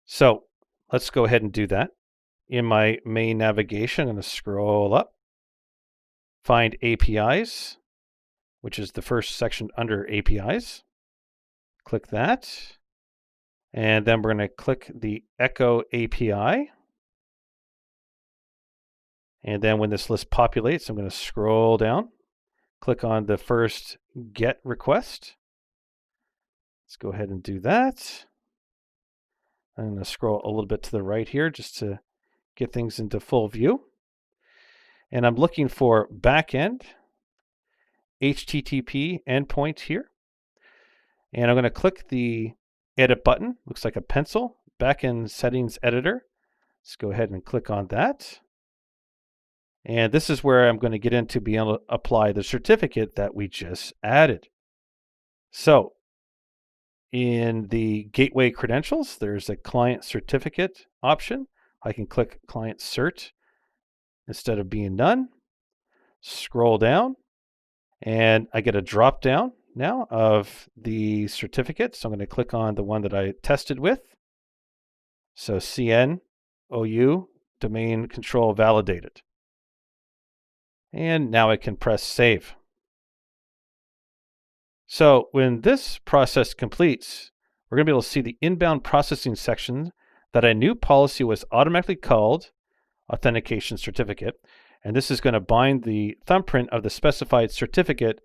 So let's go ahead and do that. In my main navigation, I'm going to scroll up, find APIs, which is the first section under APIs. Click that. And then we're going to click the Echo API. And then when this list populates, I'm going to scroll down, click on the first GET request. Let's go ahead and do that. I'm going to scroll a little bit to the right here just to get things into full view. And I'm looking for backend HTTP endpoint here. And I'm going to click the edit button. Looks like a pencil, backend settings editor. Let's go ahead and click on that. And this is where I'm going to get into being able to apply the certificate that we just added. So in the gateway credentials, there's a client certificate option. I can click client cert instead of being none. Scroll down and I get a drop down now of the certificate. So I'm going to click on the one that I tested with. So CN OU domain control validated. And now I can press save. So when this process completes, we're going to be able to see the inbound processing section that a new policy was automatically called authentication certificate. And this is going to bind the thumbprint of the specified certificate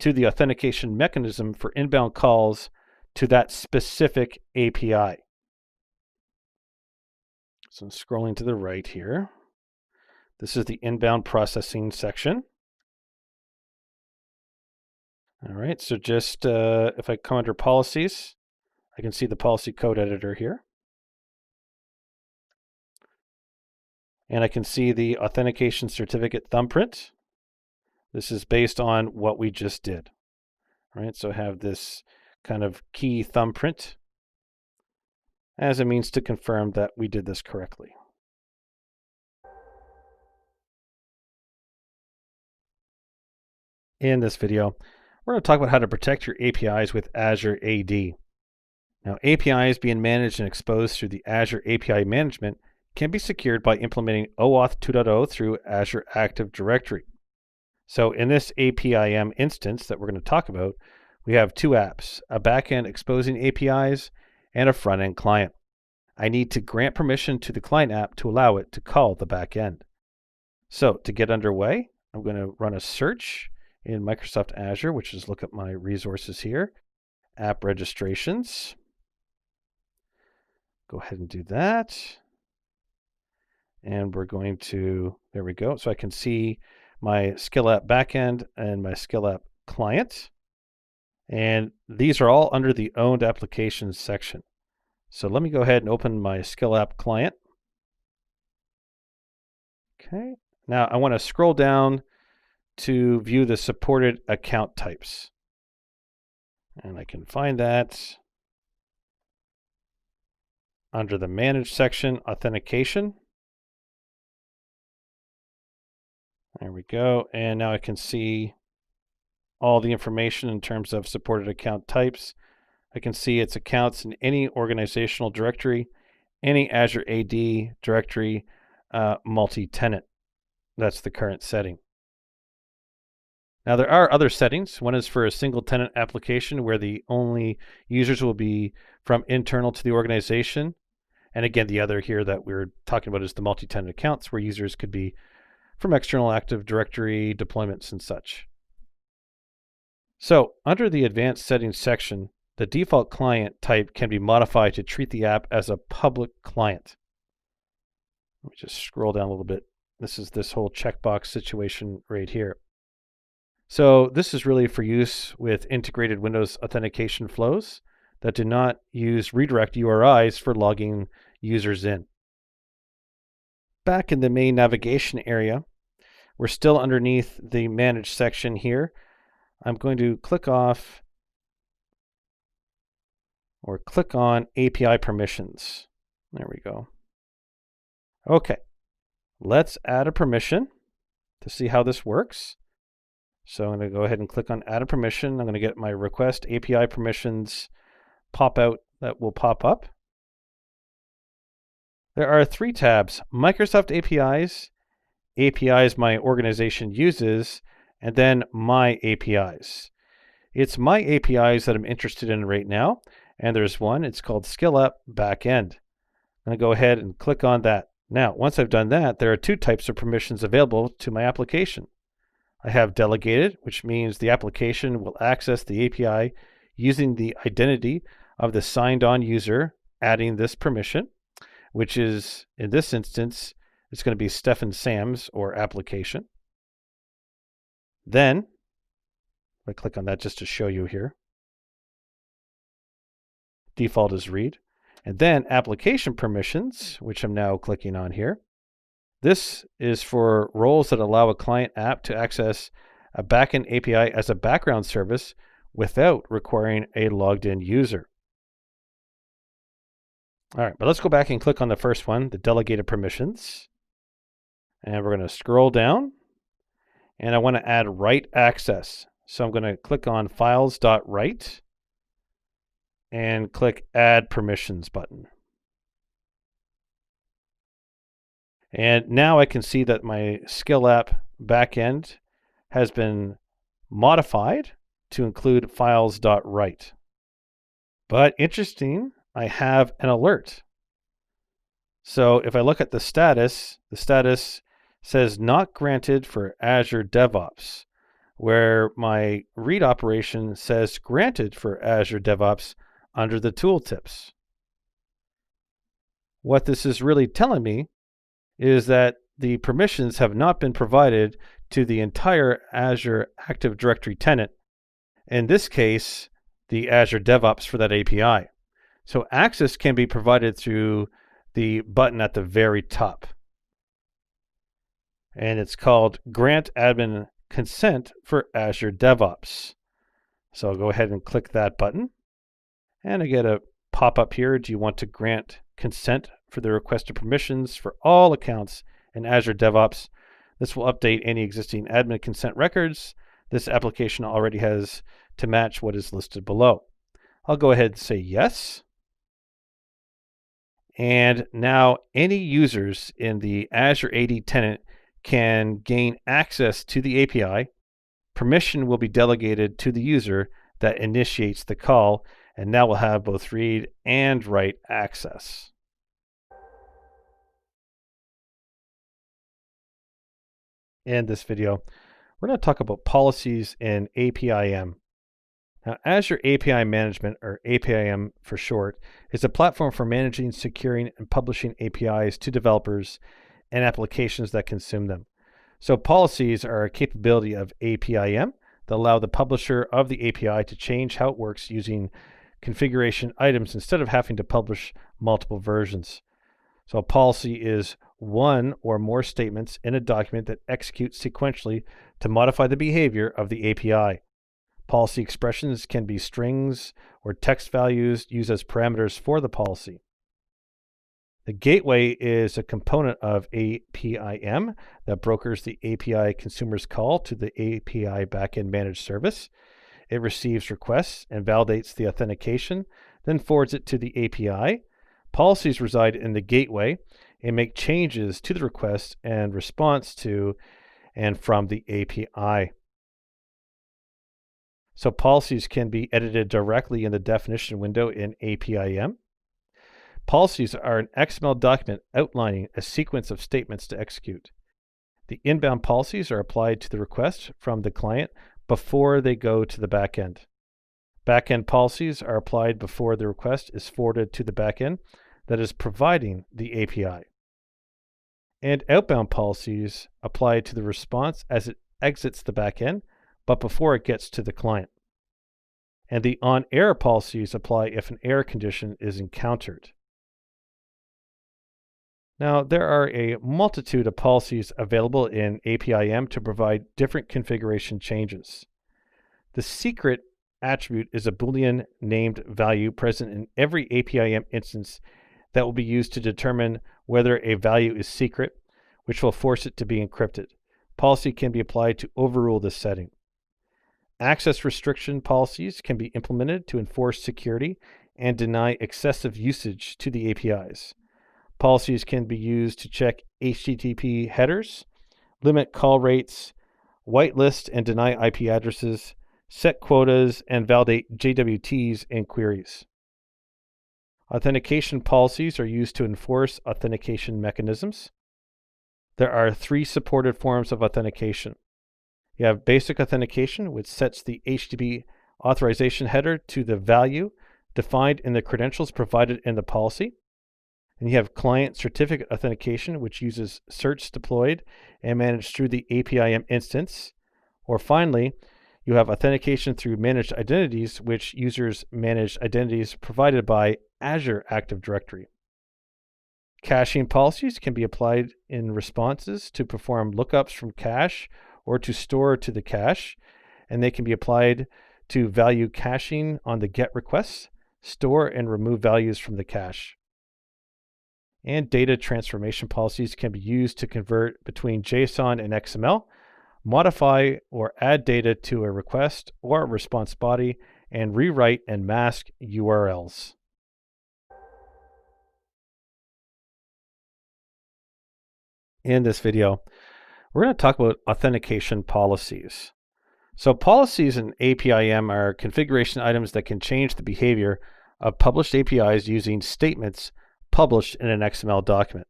to the authentication mechanism for inbound calls to that specific API. So I'm scrolling to the right here. This is the inbound processing section. All right, so just if I come under policies, I can see the policy code editor here. And I can see the authentication certificate thumbprint. This is based on what we just did. All right, so I have this kind of key thumbprint as a means to confirm that we did this correctly. In this video, we're going to talk about how to protect your APIs with Azure AD. Now, APIs being managed and exposed through the Azure API management can be secured by implementing OAuth 2.0 through Azure Active Directory. So in this APIM instance that we're going to talk about, we have two apps, a backend exposing APIs and a front-end client. I need to grant permission to the client app to allow it to call the backend. So to get underway, I'm going to run a search in Microsoft Azure, which is look at my resources here, app registrations. Go ahead and do that. And we're going to, there we go. So I can see my skill app backend and my skill app client. And these are all under the owned applications section. So let me go ahead and open my skill app client. Okay. Now I want to scroll down to view the supported account types. And I can find that under the manage section, authentication. There we go. And now I can see all the information in terms of supported account types. I can see its accounts in any organizational directory, any Azure AD directory, multi-tenant. That's the current setting. Now there are other settings. One is for a single tenant application where the only users will be from internal to the organization. And again, the other here that we're talking about is the multi-tenant accounts where users could be from external Active Directory deployments and such. So under the advanced settings section, the default client type can be modified to treat the app as a public client. Let me just scroll down a little bit. This is this whole checkbox situation right here. So this is really for use with integrated Windows authentication flows that do not use redirect URIs for logging users in. Back in the main navigation area, we're still underneath the manage section here. I'm going to click off or click on API permissions. There we go. Okay, let's add a permission to see how this works. So I'm going to go ahead and click on add a permission. I'm going to get my request API permissions pop out that will pop up. There are 3 tabs: Microsoft APIs, APIs my organization uses, and then my APIs. It's my APIs that I'm interested in right now, and there's one, it's called Skill App Backend. I'm going to go ahead and click on that. Now, once I've done that, there are 2 types of permissions available to my application. I have delegated, which means the application will access the API using the identity of the signed on user adding this permission, which is, in this instance, it's going to be Stefan Sams or application. Then, I click on that just to show you here. Default is read. And then application permissions, which I'm now clicking on here. This is for roles that allow a client app to access a backend API as a background service without requiring a logged in user. All right, but let's go back and click on the first one, the delegated permissions. And we're going to scroll down, and I want to add write access. So I'm going to click on files.write and click add permissions button. And now I can see that my Skill App backend has been modified to include files.write. But interesting, I have an alert. So if I look at the status says not granted for Azure DevOps, where my read operation says granted for Azure DevOps under the tooltips. What this is really telling me is that the permissions have not been provided to the entire Azure Active Directory tenant, in this case, the Azure DevOps for that API. So access can be provided through the button at the very top. And it's called Grant Admin Consent for Azure DevOps. So I'll go ahead and click that button. And I get a pop-up here. Do you want to grant consent for the requested permissions for all accounts in Azure DevOps? This will update any existing admin consent records this application already has to match what is listed below. I'll go ahead and say yes. And now any users in the Azure AD tenant can gain access to the API. Permission will be delegated to the user that initiates the call, and now we'll have both read and write access. In this video, we're going to talk about policies in APIM. Now, Azure API Management, or APIM for short, is a platform for managing, securing, and publishing APIs to developers and applications that consume them. So policies are a capability of APIM that allow the publisher of the API to change how it works using configuration items instead of having to publish multiple versions. So a policy is one or more statements in a document that execute sequentially to modify the behavior of the API. Policy expressions can be strings or text values used as parameters for the policy. The gateway is a component of APIM that brokers the API consumer's call to the API backend managed service. It receives requests and validates the authentication, then forwards it to the API. Policies reside in the gateway and make changes to the request and response to and from the API. So policies can be edited directly in the definition window in APIM. Policies are an XML document outlining a sequence of statements to execute. The inbound policies are applied to the request from the client before they go to the backend. Backend policies are applied before the request is forwarded to the backend that is providing the API. And outbound policies apply to the response as it exits the backend, but before it gets to the client. And the on-error policies apply if an error condition is encountered. Now, there are a multitude of policies available in APIM to provide different configuration changes. The secret attribute is a Boolean named value present in every APIM instance that will be used to determine whether a value is secret, which will force it to be encrypted. Policy can be applied to overrule this setting. Access restriction policies can be implemented to enforce security and deny excessive usage to the APIs. Policies can be used to check HTTP headers, limit call rates, whitelist and deny IP addresses, set quotas, and validate JWTs and queries. Authentication policies are used to enforce authentication mechanisms. There are 3 supported forms of authentication. You have basic authentication, which sets the HTTP authorization header to the value defined in the credentials provided in the policy. And you have client certificate authentication, which uses certs deployed and managed through the APIM instance. Or finally, you have authentication through managed identities, which users manage identities provided by Azure Active Directory. Caching policies can be applied in responses to perform lookups from cache or to store to the cache, and they can be applied to value caching on the GET requests, store and remove values from the cache. And data transformation policies can be used to convert between JSON and XML, modify or add data to a request or a response body, and rewrite and mask URLs. In this video, we're going to talk about authentication policies. So policies in APIM are configuration items that can change the behavior of published APIs using statements published in an XML document.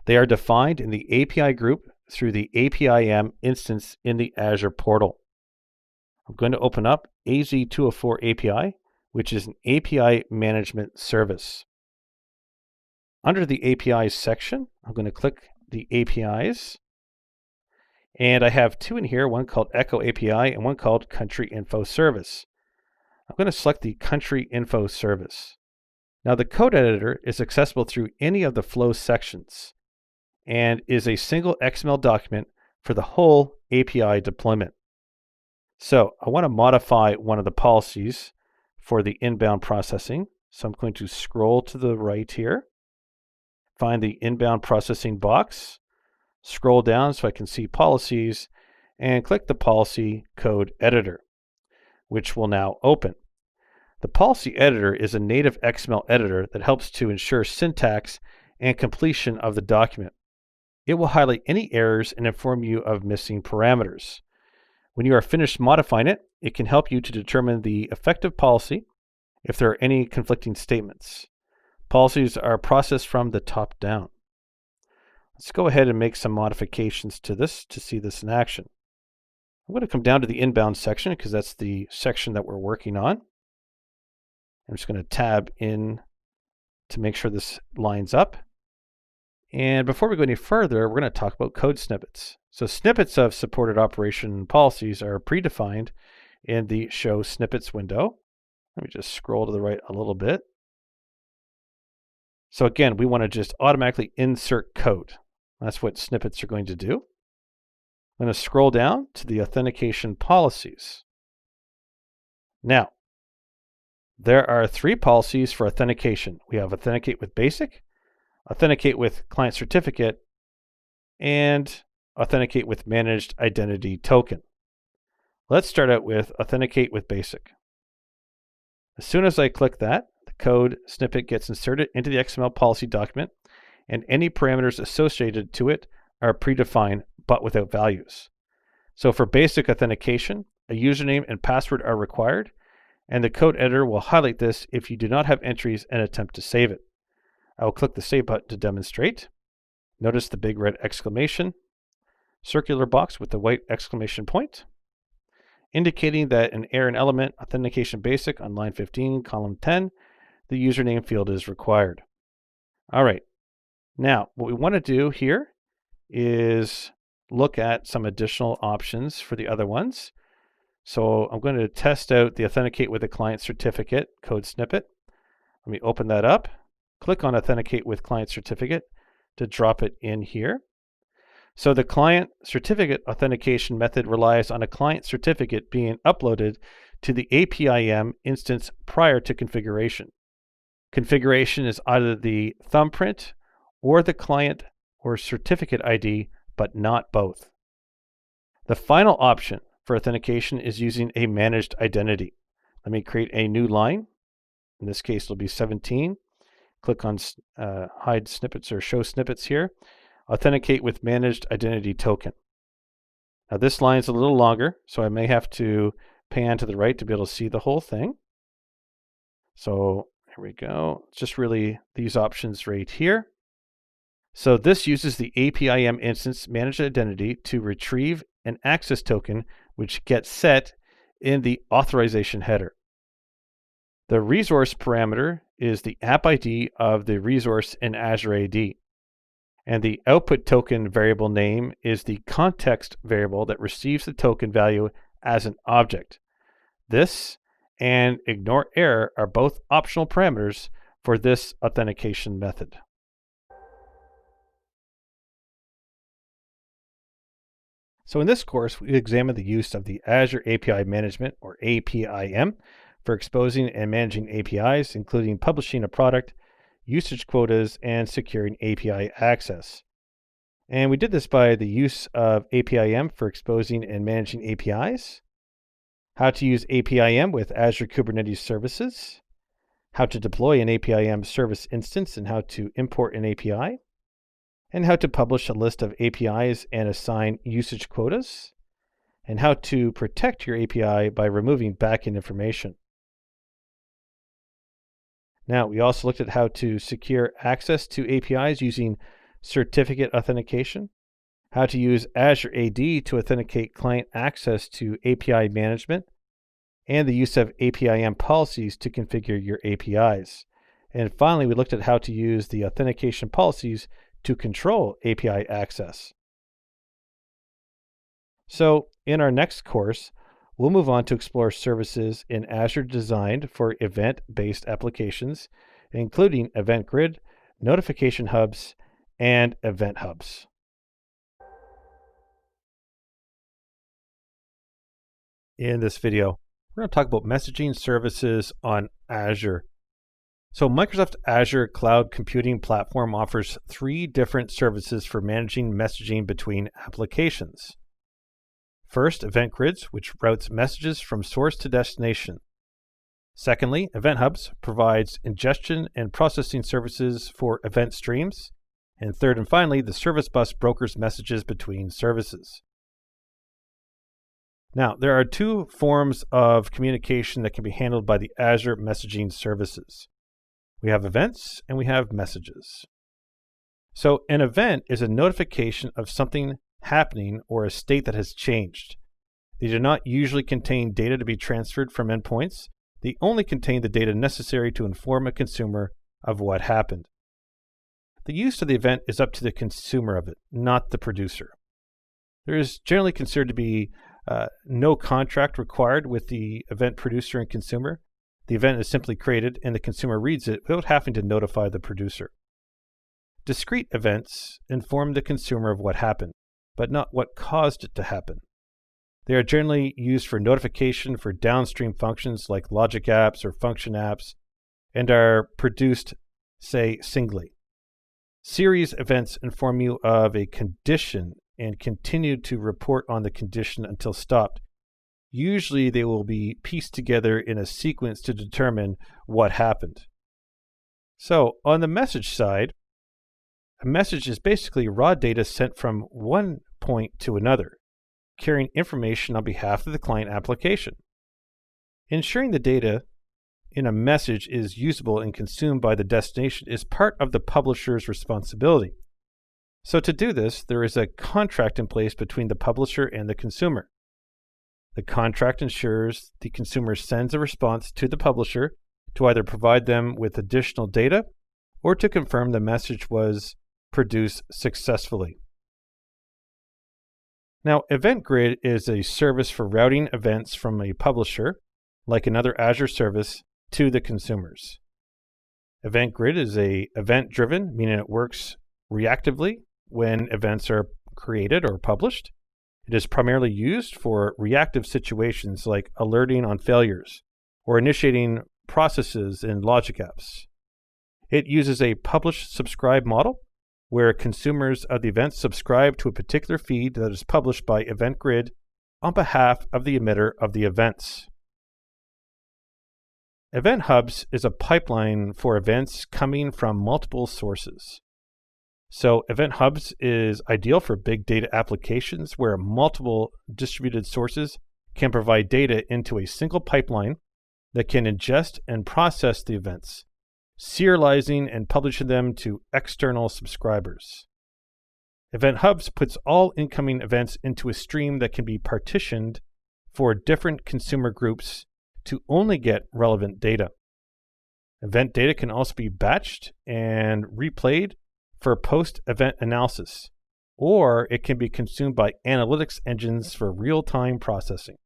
They are defined in the API group through the APIM instance in the Azure portal. I'm going to open up AZ-204 API, which is an API management service. Under the APIs section, I'm going to click the APIs. And I have 2 in here, one called Echo API and one called Country Info Service. I'm going to select the Country Info Service. Now the code editor is accessible through any of the flow sections and is a single XML document for the whole API deployment. So I want to modify one of the policies for the inbound processing. So I'm going to scroll to the right here, find the inbound processing box, scroll down so I can see policies, and click the policy code editor, which will now open. The policy editor is a native XML editor that helps to ensure syntax and completion of the document. It will highlight any errors and inform you of missing parameters. When you are finished modifying it, it can help you to determine the effective policy if there are any conflicting statements. Policies are processed from the top down. Let's go ahead and make some modifications to this to see this in action. I'm going to come down to the inbound section because that's the section that we're working on. I'm just going to tab in to make sure this lines up. And before we go any further, we're going to talk about code snippets. So snippets of supported operation policies are predefined in the Show Snippets window. Let me just scroll to the right a little bit. So again, we want to just automatically insert code. That's what snippets are going to do. I'm going to scroll down to the authentication policies. Now, there are 3 policies for authentication. We have Authenticate with Basic, Authenticate with Client Certificate, and Authenticate with Managed Identity Token. Let's start out with Authenticate with Basic. As soon as I click that, the code snippet gets inserted into the XML policy document, and any parameters associated to it are predefined but without values. So for basic authentication, a username and password are required, and the code editor will highlight this if you do not have entries and attempt to save it. I will click the Save button to demonstrate. Notice the big red exclamation, circular box with the white exclamation point, indicating that an error in element authentication basic on line 15, column 10, the username field is required. All right. Now, what we want to do here is look at some additional options for the other ones. So I'm going to test out the Authenticate with a Client Certificate code snippet. Let me open that up. Click on Authenticate with Client Certificate to drop it in here. So the client certificate authentication method relies on a client certificate being uploaded to the APIM instance prior to configuration. Configuration is either the thumbprint or the client or certificate ID, but not both. The final option for authentication is using a managed identity. Let me create a new line. In this case, it'll be 17. Click on hide snippets or show snippets here. Authenticate with managed identity token. Now this line is a little longer, so I may have to pan to the right to be able to see the whole thing. So here we go. It's just really these options right here. So this uses the APIM instance managed identity to retrieve an access token, which gets set in the authorization header. The resource parameter is the app ID of the resource in Azure AD. And the output token variable name is the context variable that receives the token value as an object. This and ignore error are both optional parameters for this authentication method. So in this course, we examine the use of the Azure API Management, or APIM, for exposing and managing APIs, including publishing a product, usage quotas, and securing API access. And we did this by the use of APIM for exposing and managing APIs, how to use APIM with Azure Kubernetes services, how to deploy an APIM service instance and how to import an API, and how to publish a list of APIs and assign usage quotas, and how to protect your API by removing backend information. Now, we also looked at how to secure access to APIs using certificate authentication, how to use Azure AD to authenticate client access to API management, and the use of APIM policies to configure your APIs. And finally, we looked at how to use the authentication policies to control API access. So in our next course, we'll move on to explore services in Azure designed for event-based applications, including Event Grid, Notification Hubs, and Event Hubs. In this video, we're going to talk about messaging services on Azure. So Microsoft Azure Cloud Computing Platform offers 3 different services for managing messaging between applications. First, Event Grids, which routes messages from source to destination. Secondly, Event Hubs provides ingestion and processing services for event streams. And third and finally, the Service Bus brokers messages between services. Now, there are 2 forms of communication that can be handled by the Azure messaging services. We have events and we have messages. So an event is a notification of something happening or a state that has changed. They do not usually contain data to be transferred from endpoints. They only contain the data necessary to inform a consumer of what happened. The use of the event is up to the consumer of it, not the producer. There is generally considered to be no contract required with the event producer and consumer. The event is simply created and the consumer reads it without having to notify the producer. Discrete events inform the consumer of what happened, but not what caused it to happen. They are generally used for notification for downstream functions like logic apps or function apps and are produced, say, singly. Series events inform you of a condition and continue to report on the condition until stopped. Usually they will be pieced together in a sequence to determine what happened. So on the message side, a message is basically raw data sent from one point to another, carrying information on behalf of the client application. Ensuring the data in a message is usable and consumed by the destination is part of the publisher's responsibility. So to do this, there is a contract in place between the publisher and the consumer. The contract ensures the consumer sends a response to the publisher to either provide them with additional data or to confirm the message was produced successfully. Now, Event Grid is a service for routing events from a publisher, like another Azure service, to the consumers. Event Grid is event-driven, meaning it works reactively when events are created or published. It is primarily used for reactive situations like alerting on failures or initiating processes in logic apps. It uses a publish-subscribe model where consumers of the event subscribe to a particular feed that is published by Event Grid on behalf of the emitter of the events. Event Hubs is a pipeline for events coming from multiple sources. So Event Hubs is ideal for big data applications where multiple distributed sources can provide data into a single pipeline that can ingest and process the events, serializing and publishing them to external subscribers. Event Hubs puts all incoming events into a stream that can be partitioned for different consumer groups to only get relevant data. Event data can also be batched and replayed for post-event analysis, or it can be consumed by analytics engines for real-time processing.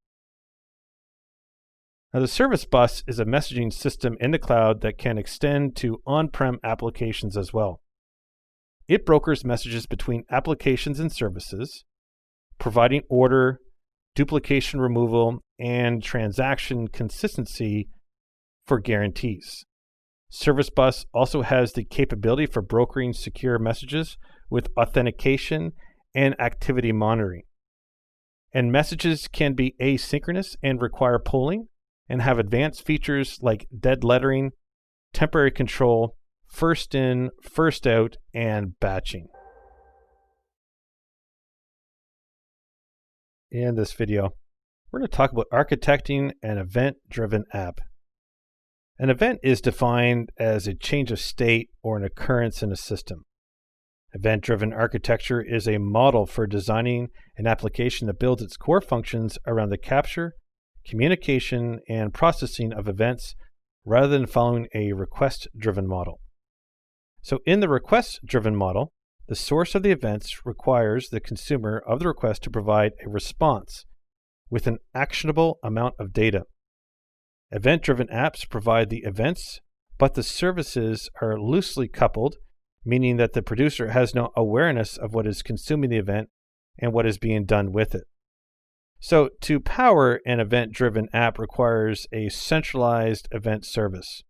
Now, the service bus is a messaging system in the cloud that can extend to on-prem applications as well. It brokers messages between applications and services, providing order, duplication removal, and transaction consistency for guarantees. Service Bus also has the capability for brokering secure messages with authentication and activity monitoring. And messages can be asynchronous and require polling, and have advanced features like dead lettering, temporary control, first in, first out, and batching. In this video, we're going to talk about architecting an event-driven app. An event is defined as a change of state or an occurrence in a system. Event-driven architecture is a model for designing an application that builds its core functions around the capture, communication, and processing of events rather than following a request-driven model. So in the request-driven model, the source of the events requires the consumer of the request to provide a response with an actionable amount of data. Event-driven apps provide the events, but the services are loosely coupled, meaning that the producer has no awareness of what is consuming the event and what is being done with it. So to power an event-driven app requires a centralized event service.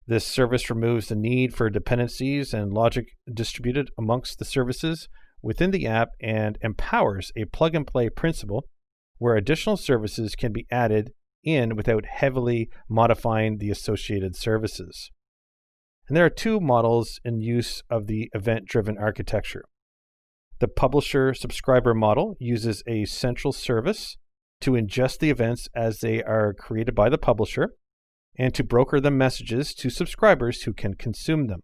This service removes the need for dependencies and logic distributed amongst the services within the app and empowers a plug-and-play principle where additional services can be added in without heavily modifying the associated services. And there are two models in use of the event-driven architecture. The publisher-subscriber model uses a central service to ingest the events as they are created by the publisher and to broker the messages to subscribers who can consume them.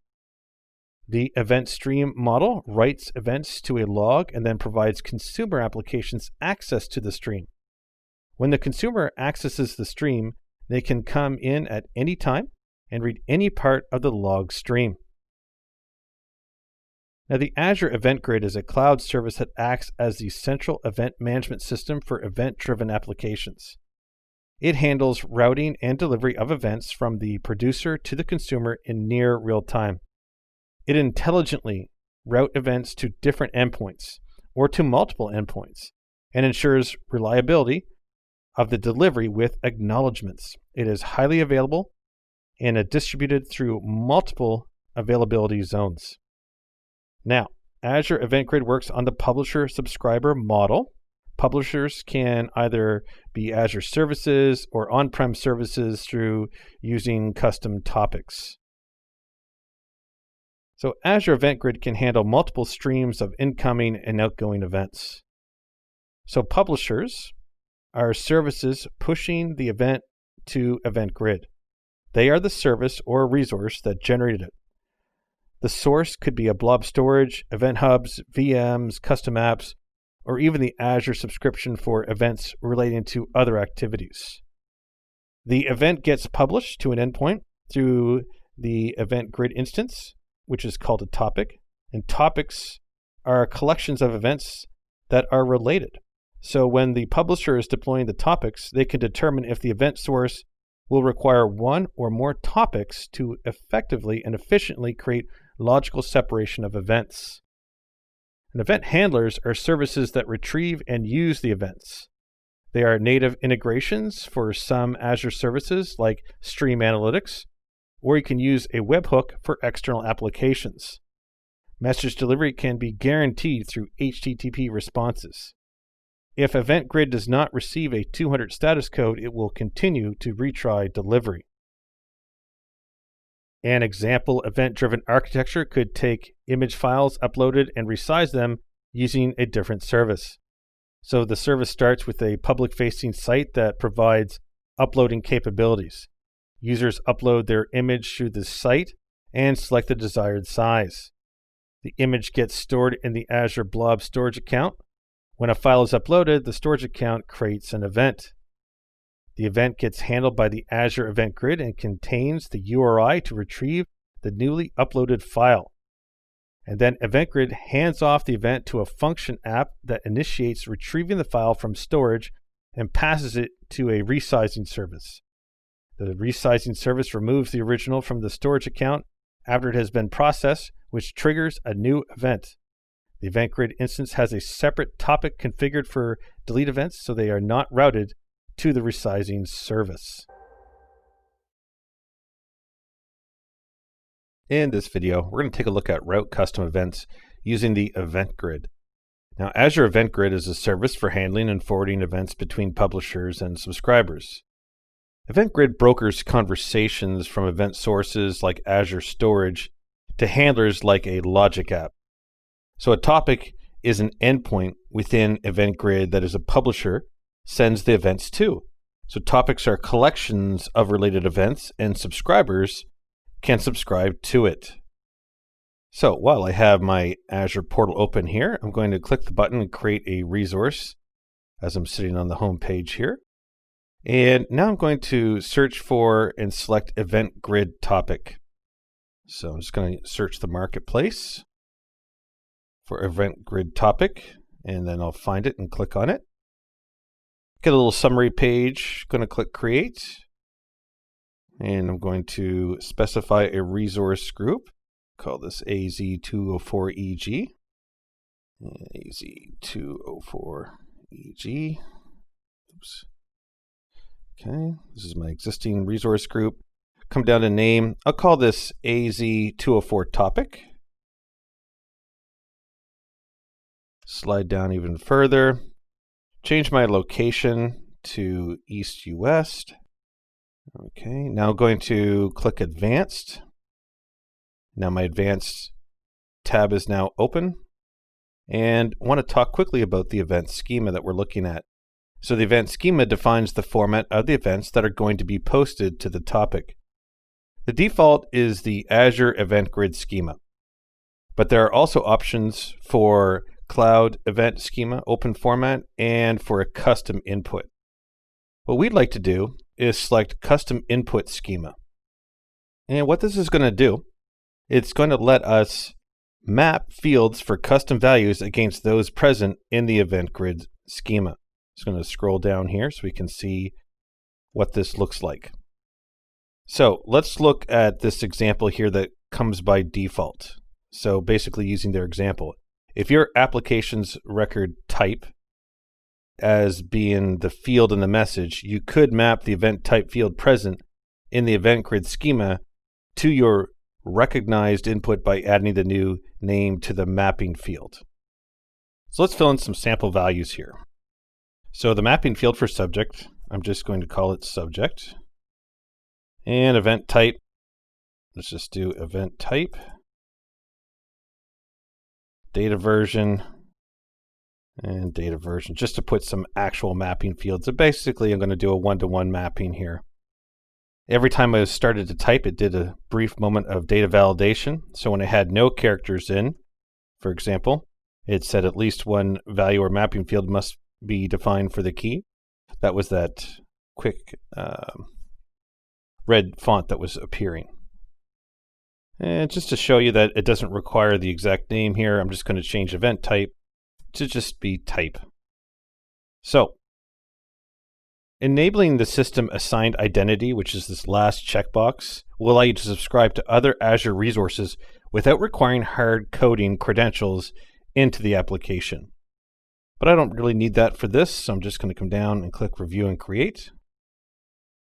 The event stream model writes events to a log and then provides consumer applications access to the stream. When the consumer accesses the stream, they can come in at any time and read any part of the log stream. Now, the Azure Event Grid is a cloud service that acts as the central event management system for event-driven applications. It handles routing and delivery of events from the producer to the consumer in near real time. It intelligently routes events to different endpoints or to multiple endpoints and ensures reliability of the delivery with acknowledgements. It is highly available and is distributed through multiple availability zones. Now, Azure Event Grid works on the publisher-subscriber model. Publishers can either be Azure services or on-prem services through using custom topics. So Azure Event Grid can handle multiple streams of incoming and outgoing events. So publishers are services pushing the event to Event Grid. They are the service or resource that generated it. The source could be a blob storage, event hubs, VMs, custom apps, or even the Azure subscription for events relating to other activities. The event gets published to an endpoint through the Event Grid instance, which is called a topic, and topics are collections of events that are related. So when the publisher is deploying the topics, they can determine if the event source will require one or more topics to effectively and efficiently create logical separation of events. And event handlers are services that retrieve and use the events. They are native integrations for some Azure services like Stream Analytics, or you can use a webhook for external applications. Message delivery can be guaranteed through HTTP responses. If Event Grid does not receive a 200 status code, it will continue to retry delivery. An example event-driven architecture could take image files uploaded and resize them using a different service. So the service starts with a public-facing site that provides uploading capabilities. Users upload their image through the site and select the desired size. The image gets stored in the Azure Blob storage account. When a file is uploaded, the storage account creates an event. The event gets handled by the Azure Event Grid and contains the URI to retrieve the newly uploaded file. And then Event Grid hands off the event to a function app that initiates retrieving the file from storage and passes it to a resizing service. The resizing service removes the original from the storage account after it has been processed, which triggers a new event. The Event Grid instance has a separate topic configured for delete events, so they are not routed to the resizing service. In this video, we're going to take a look at route custom events using the Event Grid. Now, Azure Event Grid is a service for handling and forwarding events between publishers and subscribers. Event Grid brokers conversations from event sources like Azure Storage to handlers like a logic app. So a topic is an endpoint within Event Grid that is a publisher sends the events to. So topics are collections of related events and subscribers can subscribe to it. So while I have my Azure portal open here, I'm going to click the button and create a resource as I'm sitting on the home page here. And now I'm going to search for and select Event Grid topic. So I'm just going to search the marketplace for Event Grid topic, and then I'll find it and click on it. Get a little summary page, going to click create, and I'm going to specify a resource group. Call this AZ-204EG. AZ-204EG. Oops. Okay, this is my existing resource group. Come down to name. I'll call this AZ-204 topic. Slide down even further. Change my location to East West. Okay, now going to click Advanced. Now my Advanced tab is now open. And I want to talk quickly about the event schema that we're looking at. So the event schema defines the format of the events that are going to be posted to the topic. The default is the Azure Event Grid schema. But there are also options for Cloud Event Schema, Open Format, and for a custom input. What we'd like to do is select Custom Input Schema. And what this is going to do, it's going to let us map fields for custom values against those present in the Event Grid schema. Just going to scroll down here so we can see what this looks like. So let's look at this example here that comes by default. So basically using their example. If your application's record type as being the field in the message, you could map the event type field present in the Event Grid schema to your recognized input by adding the new name to the mapping field. So let's fill in some sample values here. So the mapping field for subject, I'm just going to call it subject. And event type, let's just do event type. Data version, and data version, just to put some actual mapping fields. So basically, I'm going to do a one-to-one mapping here. Every time I started to type, it did a brief moment of data validation. So when I had no characters in, for example, it said at least one value or mapping field must be defined for the key. That was that quick red font that was appearing. And just to show you that it doesn't require the exact name here, I'm just going to change event type to just be type. So, enabling the system assigned identity, which is this last checkbox, will allow you to subscribe to other Azure resources without requiring hard coding credentials into the application. But I don't really need that for this, so I'm just going to come down and click Review and Create.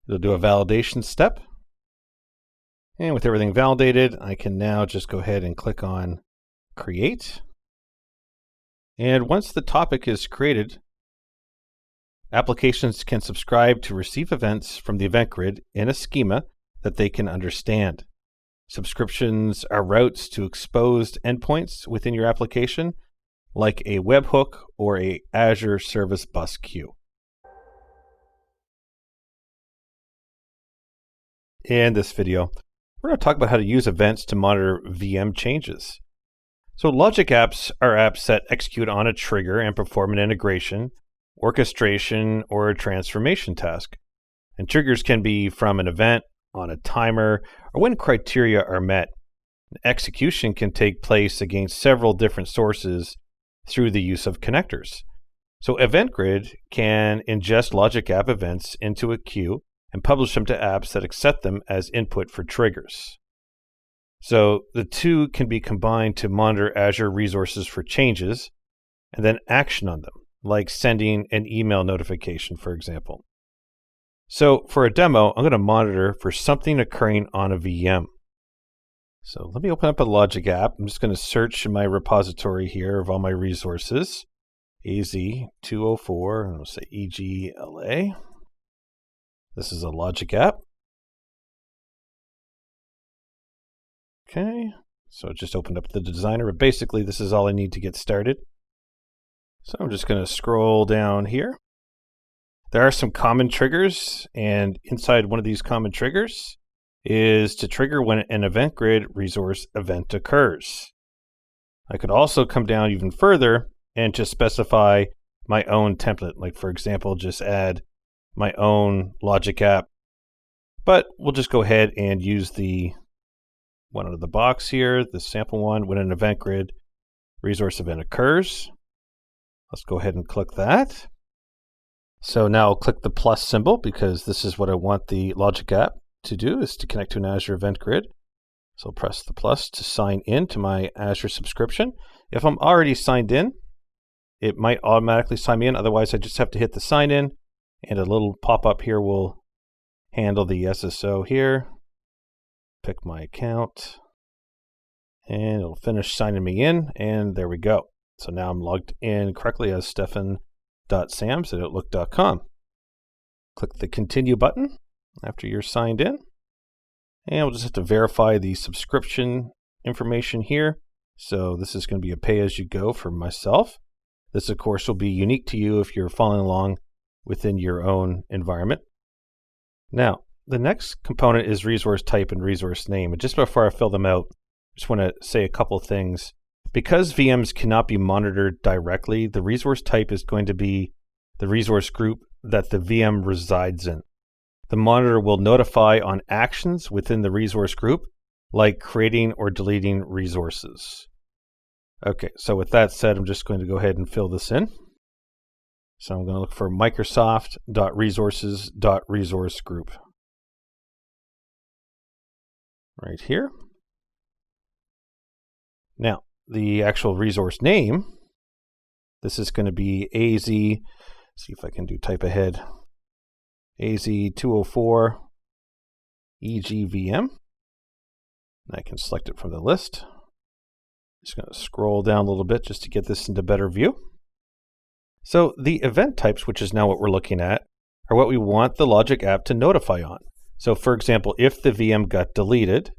It'll do a validation step. And with everything validated, I can now just go ahead and click on Create. And once the topic is created, applications can subscribe to receive events from the event grid in a schema that they can understand. Subscriptions are routes to exposed endpoints within your application, like a webhook or a Azure Service Bus queue. In this video, we're going to talk about how to use events to monitor VM changes. So logic apps are apps that execute on a trigger and perform an integration, orchestration, or a transformation task. And triggers can be from an event, on a timer, or when criteria are met. Execution can take place against several different sources through the use of connectors. So Event Grid can ingest logic app events into a queue and publish them to apps that accept them as input for triggers. So the two can be combined to monitor Azure resources for changes and then action on them, like sending an email notification, for example. So for a demo, I'm going to monitor for something occurring on a VM. So let me open up a logic app. I'm just going to search in my repository here of all my resources. AZ-204, and I'll say EGLA. This is a logic app. Okay, so it just opened up the designer, but basically this is all I need to get started. So I'm just going to scroll down here. There are some common triggers, and inside one of these common triggers is to trigger when an event grid resource event occurs. I could also come down even further and just specify my own template, like for example, just add my own logic app. But we'll just go ahead and use the one out of the box here, the sample one, when an event grid resource event occurs. Let's go ahead and click that. So now I'll click the plus symbol because this is what I want the logic app to do, is to connect to an Azure event grid. So I'll press the plus to sign in to my Azure subscription. If I'm already signed in, it might automatically sign me in. Otherwise, I just have to hit the sign in, and a little pop-up here will handle the SSO here. Pick my account, and it'll finish signing me in, and there we go. So now I'm logged in correctly as stefan.sams@outlook.com. Click the continue button after you're signed in, and we'll just have to verify the subscription information here. So this is going to be a pay-as-you-go for myself. This, of course, will be unique to you if you're following along within your own environment. Now, the next component is resource type and resource name. And just before I fill them out, I just want to say a couple things. Because VMs cannot be monitored directly, the resource type is going to be the resource group that the VM resides in. The monitor will notify on actions within the resource group, like creating or deleting resources. Okay, so with that said, I'm just going to go ahead and fill this in. So I'm going to look for Microsoft.resources.resource group. Right here. Now, the actual resource name, this is going to be AZ, see if I can do type ahead, AZ-204 EGVM. I can select it from the list. Just going to scroll down a little bit just to get this into better view. So the event types, which is now what we're looking at, are what we want the logic app to notify on. So for example, if the VM got deleted,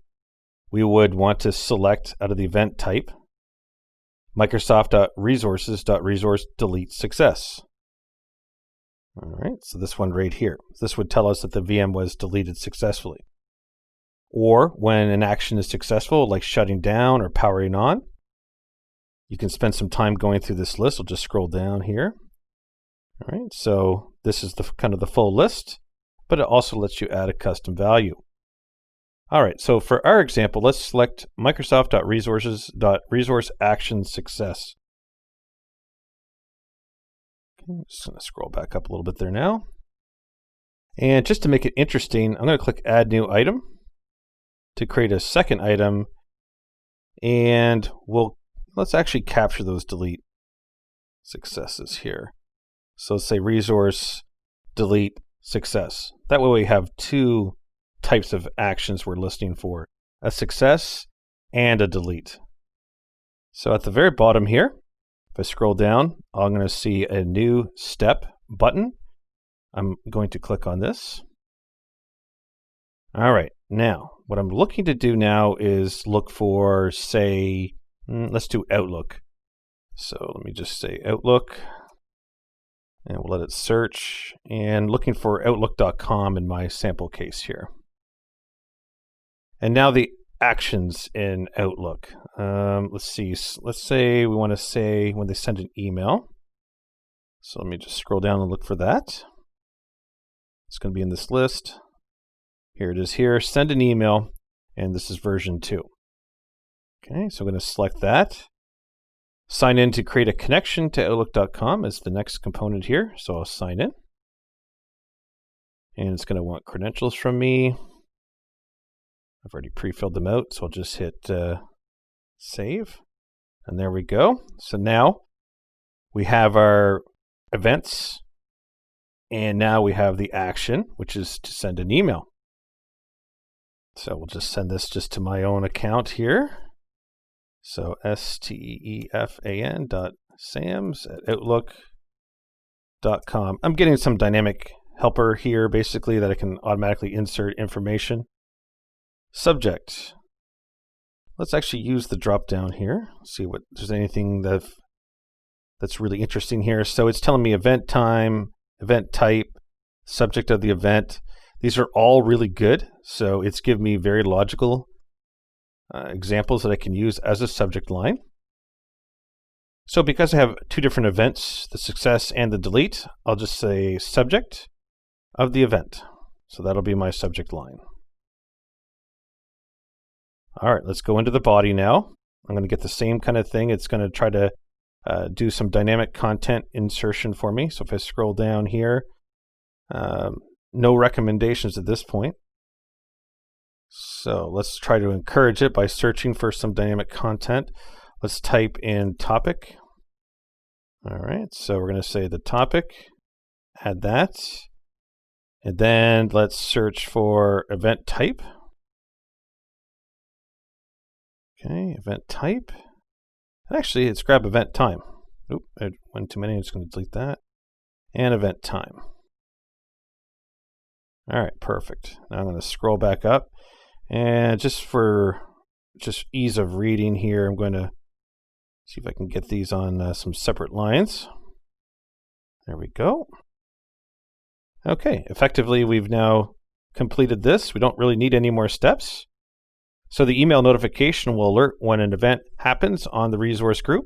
we would want to select out of the event type Microsoft.resources.resource delete success. All right, so this one right here. This would tell us that the VM was deleted successfully. Or when an action is successful, like shutting down or powering on, you can spend some time going through this list. I'll just scroll down here. All right, so this is the kind of the full list, but it also lets you add a custom value. All right, so for our example, let's select Microsoft.resources.resource action success. Okay, I'm just going to scroll back up a little bit there now. And just to make it interesting, I'm going to click Add New Item to create a second item, and we'll Let's actually capture those delete successes here. So let's say resource delete success. That way we have two types of actions we're listening for, a success and a delete. So at the very bottom here, if I scroll down, I'm going to see a new step button. I'm going to click on this. All right, now what I'm looking to do now is look for, say, let's do Outlook. So let me just say Outlook, and we'll let it search, and looking for Outlook.com in my sample case here. And now the actions in Outlook. Let's see, let's say we want to say when they send an email. So let me just scroll down and look for that. It's going to be in this list. Here it is here, send an email, and this is version 2. Okay, so I'm going to select that. Sign in to create a connection to Outlook.com is the next component here. So I'll sign in. And it's going to want credentials from me. I've already pre-filled them out, so I'll just hit save. And there we go. So now we have our events. And now we have the action, which is to send an email. So we'll just send this just to my own account here. So stefan.sams@outlook.com. I'm getting some dynamic helper here, basically, that I can automatically insert information. Subject. Let's actually use the drop down here. See what there's anything that's really interesting here. So it's telling me event time, event type, subject of the event. These are all really good. So it's giving me very logical examples that I can use as a subject line. So because I have two different events, the success and the delete, I'll just say subject of the event. So that'll be my subject line. All right, let's go into the body now. I'm going to get the same kind of thing. It's going to try to do some dynamic content insertion for me. So if I scroll down here, no recommendations at this point. So let's try to encourage it by searching for some dynamic content. Let's type in topic. All right, so we're going to say the topic, add that. And then let's search for event type. Okay, event type. And actually, let's grab event time. Oop, I went too many. I'm just going to delete that. And event time. All right, perfect. Now I'm going to scroll back up. And just for ease of reading here, I'm going to see if I can get these on some separate lines. There we go. Okay, effectively, we've now completed this. We don't really need any more steps. So the email notification will alert when an event happens on the resource group.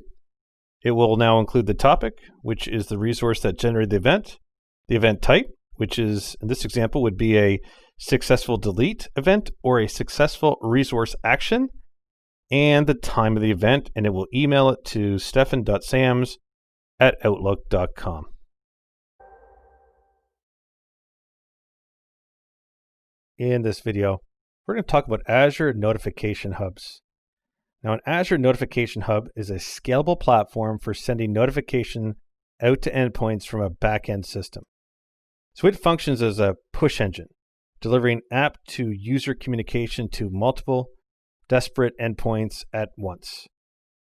It will now include the topic, which is the resource that generated the event type, which is, in this example, would be a successful delete event or a successful resource action, and the time of the event, and it will email it to stefan.sams@outlook.com. In this video, we're going to talk about Azure Notification Hubs. Now, an Azure Notification Hub is a scalable platform for sending notification out to endpoints from a back-end system. So it functions as a push engine, delivering app-to-user communication to multiple disparate endpoints at once.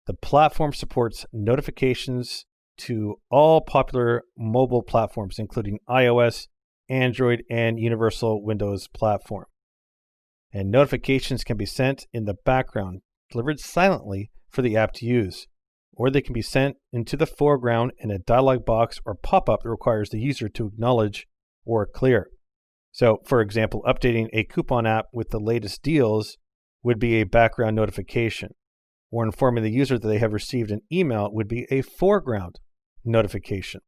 The platform supports notifications to all popular mobile platforms, including iOS, Android, and Universal Windows platform. And notifications can be sent in the background, delivered silently for the app to use, or they can be sent into the foreground in a dialog box or pop-up that requires the user to acknowledge or clear. So, for example, updating a coupon app with the latest deals would be a background notification, or informing the user that they have received an email would be a foreground notification.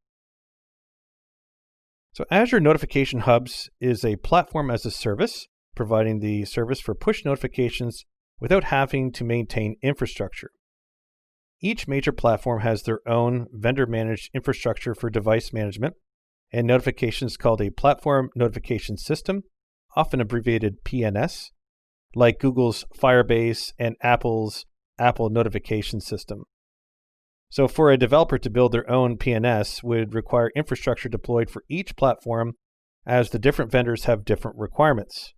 So Azure Notification Hubs is a platform as a service, providing the service for push notifications without having to maintain infrastructure. Each major platform has their own vendor-managed infrastructure for device management, and notifications called a Platform Notification System, often abbreviated PNS, like Google's Firebase and Apple's Apple Notification System. So for a developer to build their own PNS would require infrastructure deployed for each platform, as the different vendors have different requirements.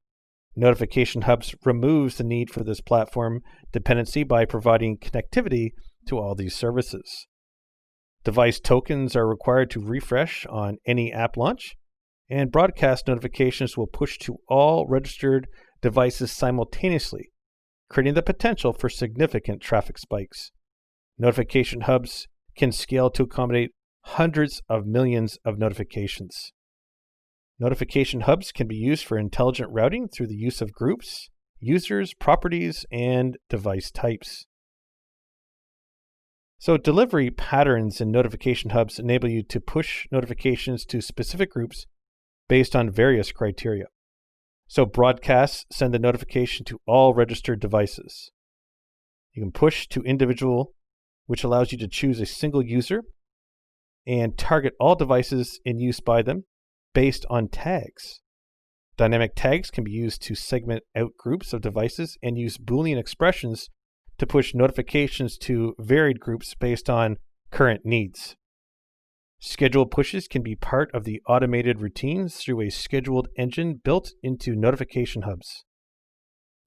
Notification Hubs removes the need for this platform dependency by providing connectivity to all these services. Device tokens are required to refresh on any app launch, and broadcast notifications will push to all registered devices simultaneously, creating the potential for significant traffic spikes. Notification Hubs can scale to accommodate hundreds of millions of notifications. Notification Hubs can be used for intelligent routing through the use of groups, users, properties, and device types. So delivery patterns in Notification Hubs enable you to push notifications to specific groups based on various criteria. So broadcasts send the notification to all registered devices. You can push to individual, which allows you to choose a single user and target all devices in use by them based on tags. Dynamic tags can be used to segment out groups of devices and use Boolean expressions to push notifications to varied groups based on current needs. Scheduled pushes can be part of the automated routines through a scheduled engine built into Notification Hubs.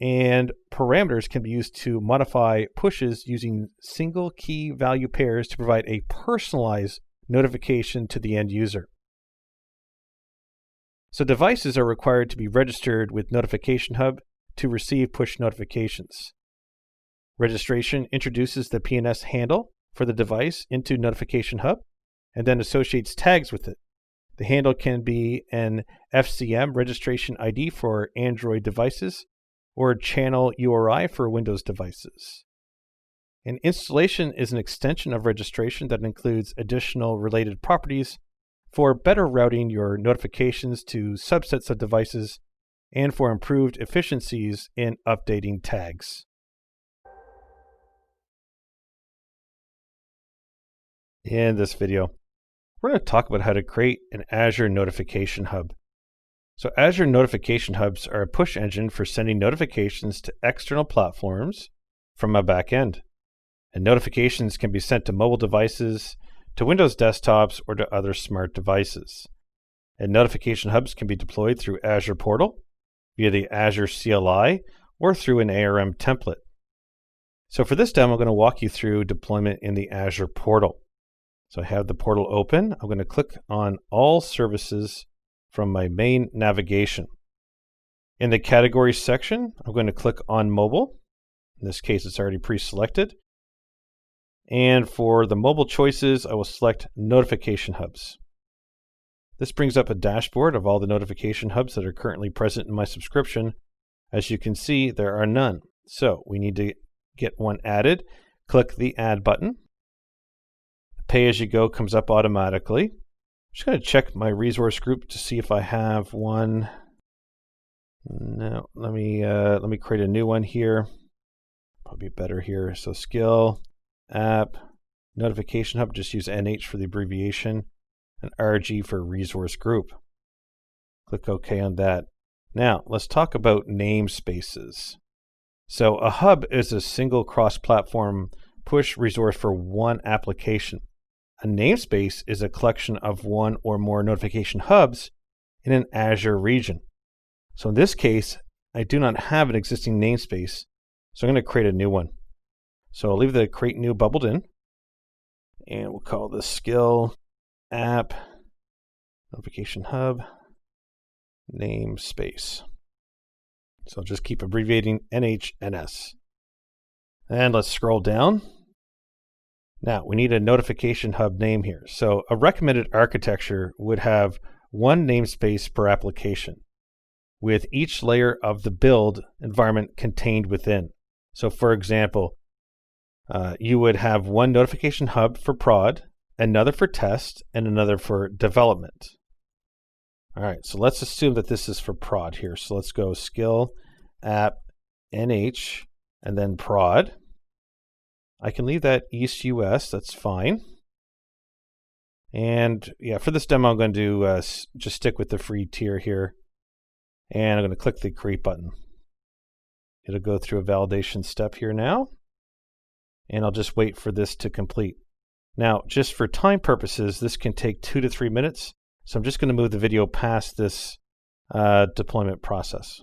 And parameters can be used to modify pushes using single key value pairs to provide a personalized notification to the end user. So devices are required to be registered with Notification Hub to receive push notifications. Registration introduces the PNS handle for the device into Notification Hub and then associates tags with it. The handle can be an FCM registration ID for Android devices or channel URI for Windows devices. An installation is an extension of registration that includes additional related properties for better routing your notifications to subsets of devices and for improved efficiencies in updating tags. In this video, we're going to talk about how to create an Azure Notification Hub. So Azure Notification Hubs are a push engine for sending notifications to external platforms from a backend. And notifications can be sent to mobile devices, to Windows desktops, or to other smart devices. And Notification Hubs can be deployed through Azure Portal, via the Azure CLI, or through an ARM template. So for this demo, I'm going to walk you through deployment in the Azure Portal. So I have the portal open. I'm going to click on All Services from my main navigation. In the Categories section, I'm going to click on Mobile. In this case, it's already pre-selected. And for the mobile choices, I will select Notification Hubs. This brings up a dashboard of all the Notification Hubs that are currently present in my subscription. As you can see, there are none. So we need to get one added. Click the Add button. Pay-as-you-go comes up automatically. I'm just going to check my resource group to see if I have one. No, let me create a new one here. Probably better here. So skill, app, Notification Hub, just use NH for the abbreviation, and RG for resource group. Click OK on that. Now, let's talk about namespaces. So a hub is a single cross-platform push resource for one application. A namespace is a collection of one or more notification hubs in an Azure region. So in this case, I do not have an existing namespace, so I'm going to create a new one. So I'll leave the create new bubbled in, and we'll call this skill app notification hub namespace. So I'll just keep abbreviating NHNS. And let's scroll down. Now we need a notification hub name here. So a recommended architecture would have one namespace per application, with each layer of the build environment contained within. So for example, you would have one notification hub for prod, another for test, and another for development. All right, so let's assume that this is for prod here. So let's go skill app nh and then prod. I can leave that East US, that's fine. And yeah, for this demo, I'm going to just stick with the free tier here. And I'm going to click the create button. It'll go through a validation step here now. And I'll just wait for this to complete. Now, just for time purposes, this can take 2 to 3 minutes. So I'm just going to move the video past this deployment process.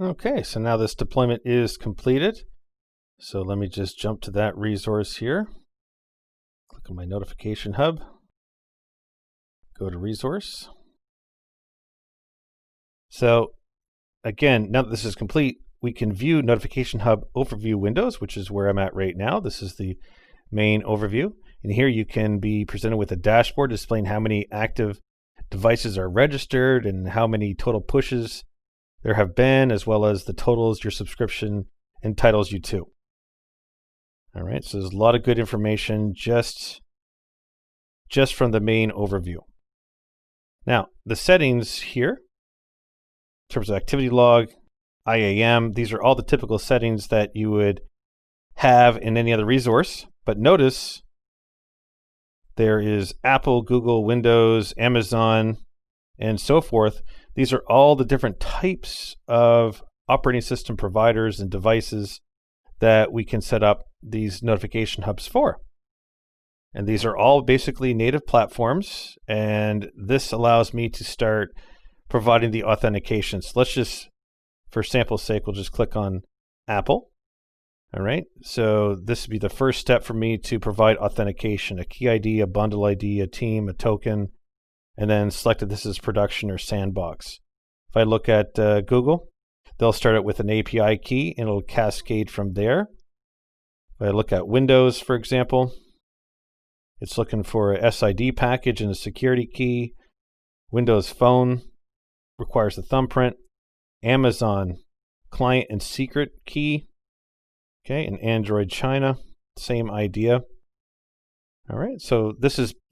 Okay, so now this deployment is completed. So let me just jump to that resource here. Click on my notification hub. Go to resource. So again, now that this is complete, we can view Notification Hub overview windows, which is where I'm at right now. This is the main overview. And here you can be presented with a dashboard displaying how many active devices are registered and how many total pushes there have been, as well as the totals your subscription entitles you to. All right, so there's a lot of good information just from the main overview. Now, the settings here, in terms of activity log, IAM, these are all the typical settings that you would have in any other resource. But notice there is Apple, Google, Windows, Amazon, and so forth. These are all the different types of operating system providers and devices that we can set up these notification hubs for. And these are all basically native platforms, and this allows me to start providing the authentication. So let's just, for sample's sake, we'll just click on Apple. All right, so this would be the first step for me to provide authentication, a key ID, a bundle ID, a team, a token, and then select that this is production or sandbox. If I look at Google, they'll start it with an API key and it'll cascade from there. If I look at Windows, for example, it's looking for a SID package and a security key. Windows Phone requires a thumbprint. Amazon, client and secret key. Okay, and Android China, same idea. All right, so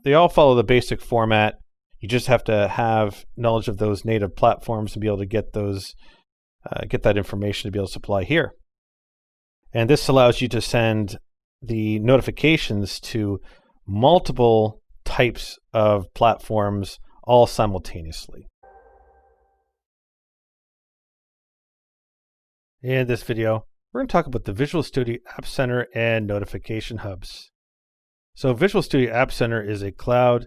they all follow the basic format. You just have to have knowledge of those native platforms and be able to get that information to be able to supply here. And this allows you to send the notifications to multiple types of platforms all simultaneously. In this video, we're going to talk about the Visual Studio App Center and notification hubs. So Visual Studio App Center is a cloud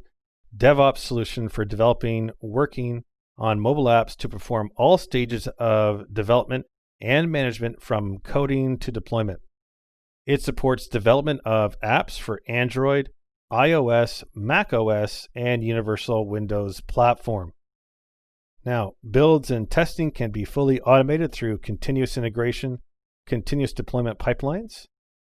DevOps solution for developing, working on mobile apps to perform all stages of development and management from coding to deployment. It supports development of apps for Android, iOS, macOS, and Universal Windows platform. Now, builds and testing can be fully automated through continuous integration, continuous deployment pipelines.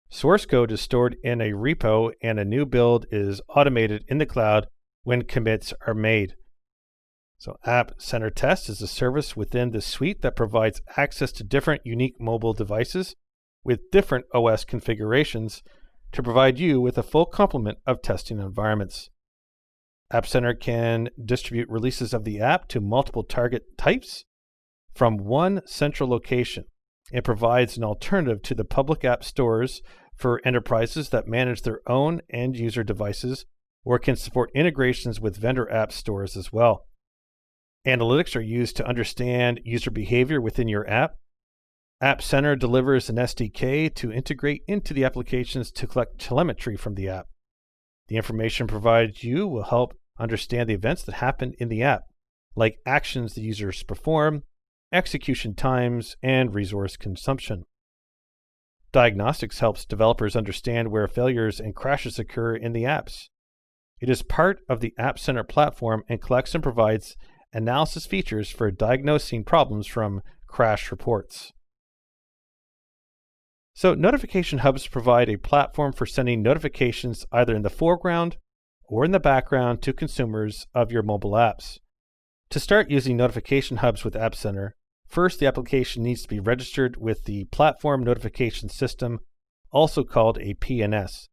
Source code is stored in a repo and a new build is automated in the cloud when commits are made. So App Center Test is a service within the suite that provides access to different unique mobile devices with different OS configurations to provide you with a full complement of testing environments. App Center can distribute releases of the app to multiple target types from one central location. It provides an alternative to the public app stores for enterprises that manage their own end user devices or can support integrations with vendor app stores as well. Analytics are used to understand user behavior within your app. App Center delivers an SDK to integrate into the applications to collect telemetry from the app. The information provided you will help understand the events that happen in the app, like actions the users perform, execution times, and resource consumption. Diagnostics helps developers understand where failures and crashes occur in the apps. It is part of the App Center platform and collects and provides analysis features for diagnosing problems from crash reports. So notification hubs provide a platform for sending notifications either in the foreground or in the background to consumers of your mobile apps. To start using notification hubs with App Center, first the application needs to be registered with the Platform Notification System, also called a PNS.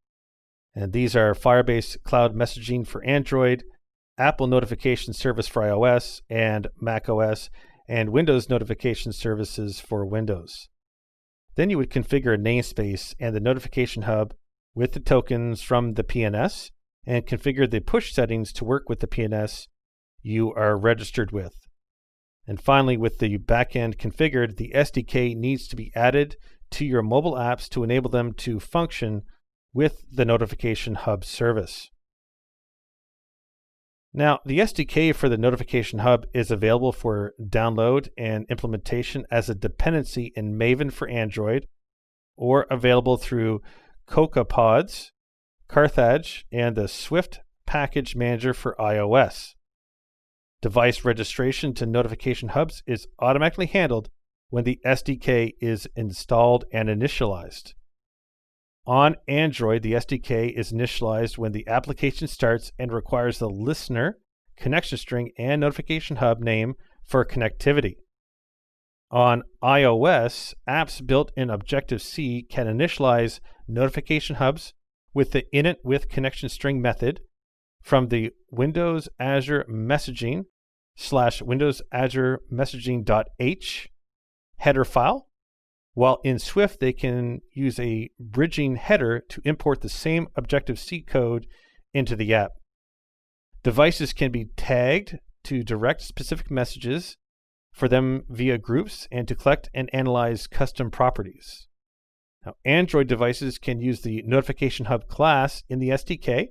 And these are Firebase Cloud Messaging for Android, Apple Notification Service for iOS and macOS, and Windows Notification Services for Windows. Then you would configure a namespace and the notification hub with the tokens from the PNS and configure the push settings to work with the PNS you are registered with. And finally, with the backend configured, the SDK needs to be added to your mobile apps to enable them to function with the Notification Hub service. Now, the SDK for the Notification Hub is available for download and implementation as a dependency in Maven for Android, or available through CocoaPods, Carthage, and the Swift Package Manager for iOS. Device registration to Notification Hubs is automatically handled when the SDK is installed and initialized. On Android, the SDK is initialized when the application starts and requires the listener, connection string, and Notification Hub name for connectivity. On iOS, apps built in Objective-C can initialize Notification Hubs with the init with connection string method from the Windows Azure Messaging /Windows Azure Messaging.h header file, while in Swift they can use a bridging header to import the same Objective-C code into the app. Devices can be tagged to direct specific messages for them via groups and to collect and analyze custom properties. Now, Android devices can use the Notification Hub class in the SDK,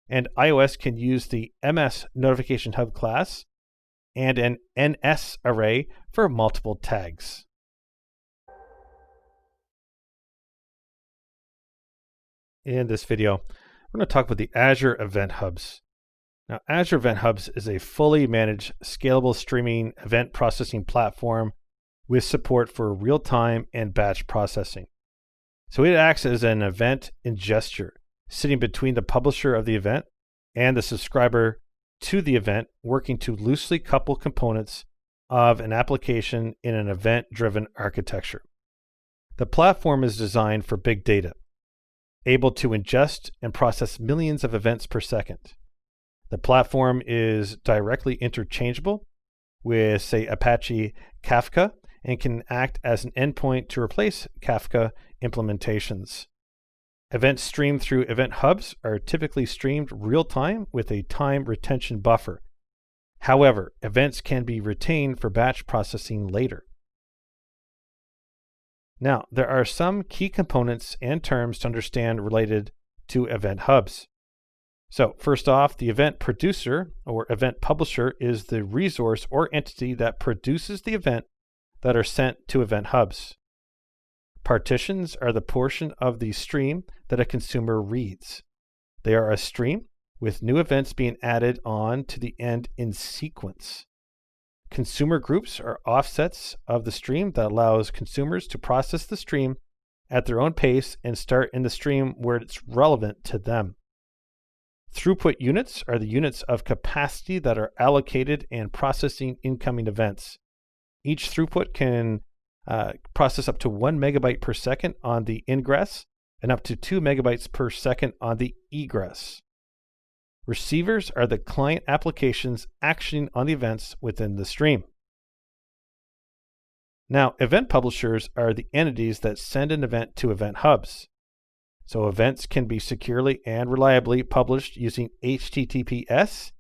and iOS can use the MS Notification Hub class and an NS array for multiple tags. In this video, we're going to talk about the Azure Event Hubs. Now, Azure Event Hubs is a fully managed, scalable streaming event processing platform with support for real-time and batch processing. So it acts as an event ingester, sitting between the publisher of the event and the subscriber to the event, working to loosely couple components of an application in an event-driven architecture. The platform is designed for big data, able to ingest and process millions of events per second. The platform is directly interchangeable with, say, Apache Kafka, and can act as an endpoint to replace Kafka implementations. Events streamed through event hubs are typically streamed real-time with a time retention buffer. However, events can be retained for batch processing later. Now, there are some key components and terms to understand related to event hubs. So, first off, the event producer or event publisher is the resource or entity that produces the event that are sent to event hubs. Partitions are the portion of the stream that a consumer reads. They are a stream with new events being added on to the end in sequence. Consumer groups are offsets of the stream that allows consumers to process the stream at their own pace and start in the stream where it's relevant to them. Throughput units are the units of capacity that are allocated and processing incoming events. Each throughput can process up to 1 megabyte per second on the ingress and up to 2 megabytes per second on the egress. Receivers are the client applications actioning on the events within the stream. Now, event publishers are the entities that send an event to event hubs. So events can be securely and reliably published using HTTPS,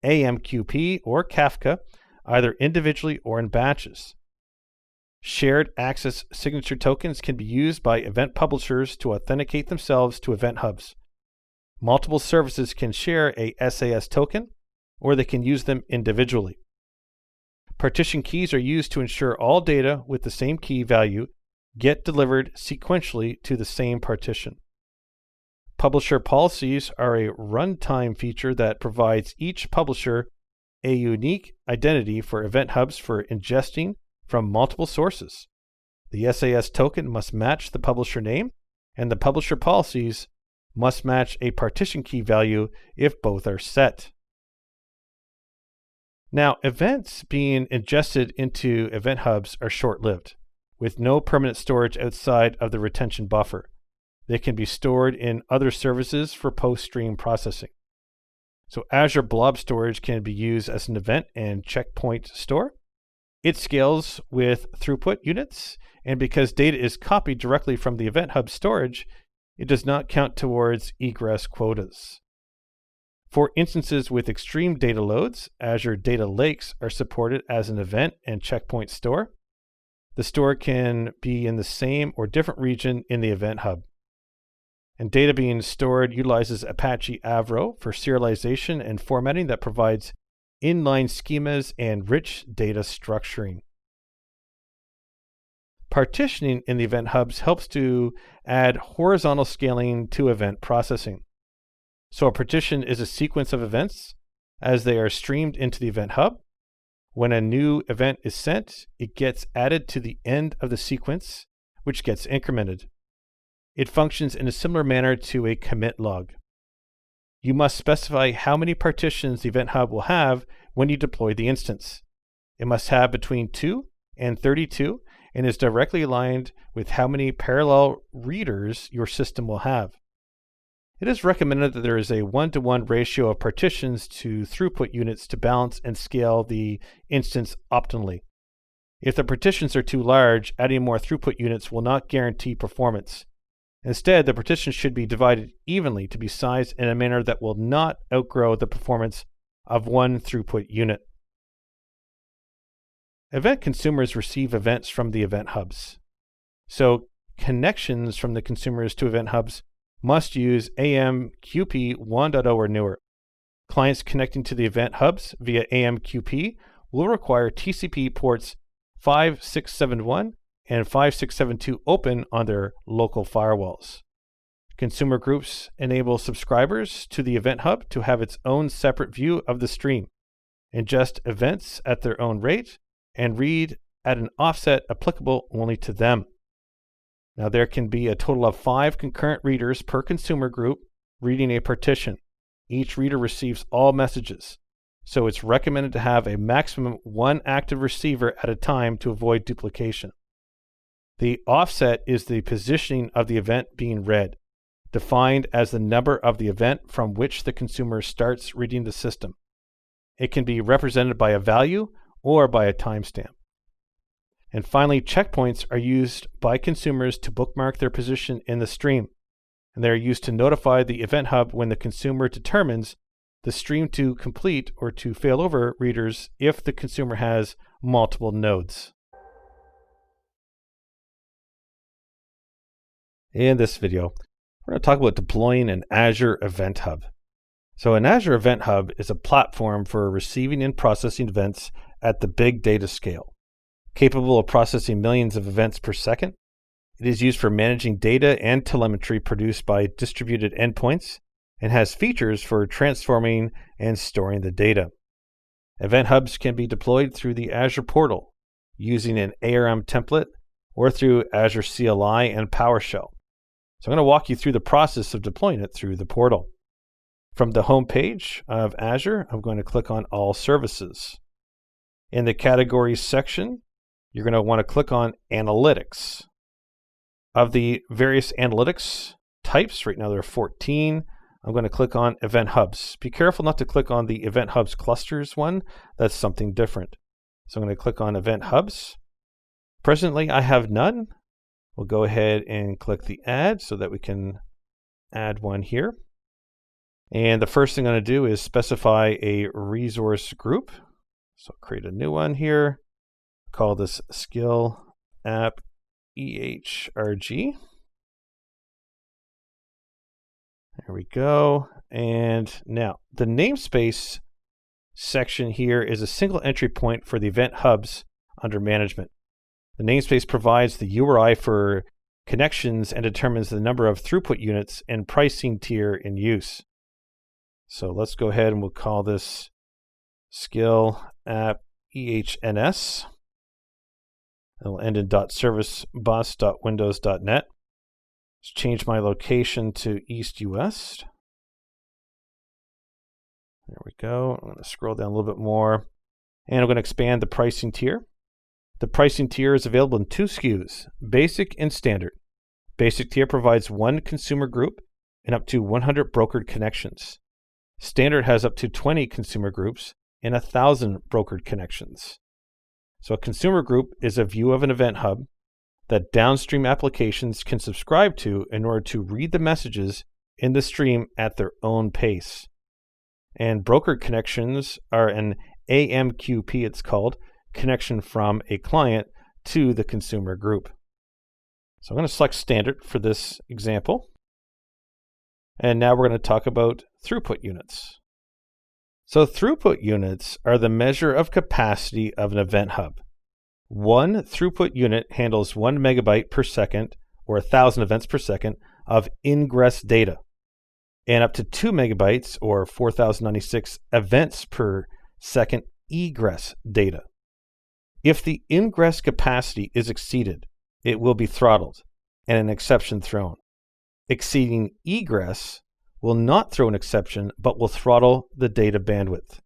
AMQP, or Kafka, either individually or in batches. Shared access signature tokens can be used by event publishers to authenticate themselves to event hubs. Multiple services can share a SAS token, or they can use them individually. Partition keys are used to ensure all data with the same key value get delivered sequentially to the same partition. Publisher policies are a runtime feature that provides each publisher a unique identity for event hubs for ingesting from multiple sources. The SAS token must match the publisher name, and the publisher policies must match a partition key value if both are set. Now, events being ingested into event hubs are short-lived, with no permanent storage outside of the retention buffer. They can be stored in other services for post-stream processing. So Azure Blob Storage can be used as an event and checkpoint store. It scales with throughput units, and because data is copied directly from the event hub storage, it does not count towards egress quotas. For instances with extreme data loads, Azure Data Lakes are supported as an event and checkpoint store. The store can be in the same or different region in the event hub. And data being stored utilizes Apache Avro for serialization and formatting that provides inline schemas and rich data structuring. Partitioning in the event hubs helps to add horizontal scaling to event processing. So a partition is a sequence of events as they are streamed into the event hub. When a new event is sent, it gets added to the end of the sequence, which gets incremented. It functions in a similar manner to a commit log. You must specify how many partitions the event hub will have when you deploy the instance. It must have between 2 and 32 and is directly aligned with how many parallel readers your system will have. It is recommended that there is a 1-to-1 ratio of partitions to throughput units to balance and scale the instance optimally. If the partitions are too large, adding more throughput units will not guarantee performance. Instead, the partitions should be divided evenly to be sized in a manner that will not outgrow the performance of one throughput unit. Event consumers receive events from the event hubs. So connections from the consumers to event hubs must use AMQP 1.0 or newer. Clients connecting to the event hubs via AMQP will require TCP ports 5671 and 5672 open on their local firewalls. Consumer groups enable subscribers to the event hub to have its own separate view of the stream, ingest events at their own rate, and read at an offset applicable only to them. Now there can be a total of 5 concurrent readers per consumer group reading a partition. Each reader receives all messages, so it's recommended to have a maximum 1 active receiver at a time to avoid duplication. The offset is the positioning of the event being read, defined as the number of the event from which the consumer starts reading the system. It can be represented by a value or by a timestamp. And finally, checkpoints are used by consumers to bookmark their position in the stream, and they are used to notify the event hub when the consumer determines the stream to complete or to fail over readers if the consumer has multiple nodes. In this video, we're going to talk about deploying an Azure Event Hub. So an Azure Event Hub is a platform for receiving and processing events at the big data scale. Capable of processing millions of events per second, it is used for managing data and telemetry produced by distributed endpoints and has features for transforming and storing the data. Event hubs can be deployed through the Azure portal using an ARM template or through Azure CLI and PowerShell. So I'm going to walk you through the process of deploying it through the portal. From the home page of Azure, I'm going to click on All Services. In the Categories section, you're going to want to click on Analytics. Of the various analytics types, right now there are 14, I'm going to click on Event Hubs. Be careful not to click on the Event Hubs clusters one. That's something different. So I'm going to click on Event Hubs. Presently, I have none. We'll go ahead and click the Add so that we can add one here. And the first thing I'm going to do is specify a resource group. So I'll create a new one here. Call this Skill App EHRG. There we go. And now the namespace section here is a single entry point for the event hubs under management. The namespace provides the URI for connections and determines the number of throughput units and pricing tier in use. So let's go ahead and we'll call this Skill App EHNS. It'll end in .servicebus.windows.net. Let's change my location to East US. There we go. I'm going to scroll down a little bit more. And I'm going to expand the pricing tier. The pricing tier is available in 2 SKUs, Basic and Standard. Basic tier provides 1 consumer group and up to 100 brokered connections. Standard has up to 20 consumer groups and 1,000 brokered connections. So a consumer group is a view of an event hub that downstream applications can subscribe to in order to read the messages in the stream at their own pace. And brokered connections are an AMQP, it's called, connection from a client to the consumer group. So I'm going to select Standard for this example. And now we're going to talk about throughput units. So throughput units are the measure of capacity of an event hub. One throughput unit handles 1 megabyte per second, or 1,000 events per second, of ingress data, and up to 2 megabytes, or 4,096 events per second, egress data. If the ingress capacity is exceeded, it will be throttled and an exception thrown. Exceeding egress will not throw an exception, but will throttle the data bandwidth.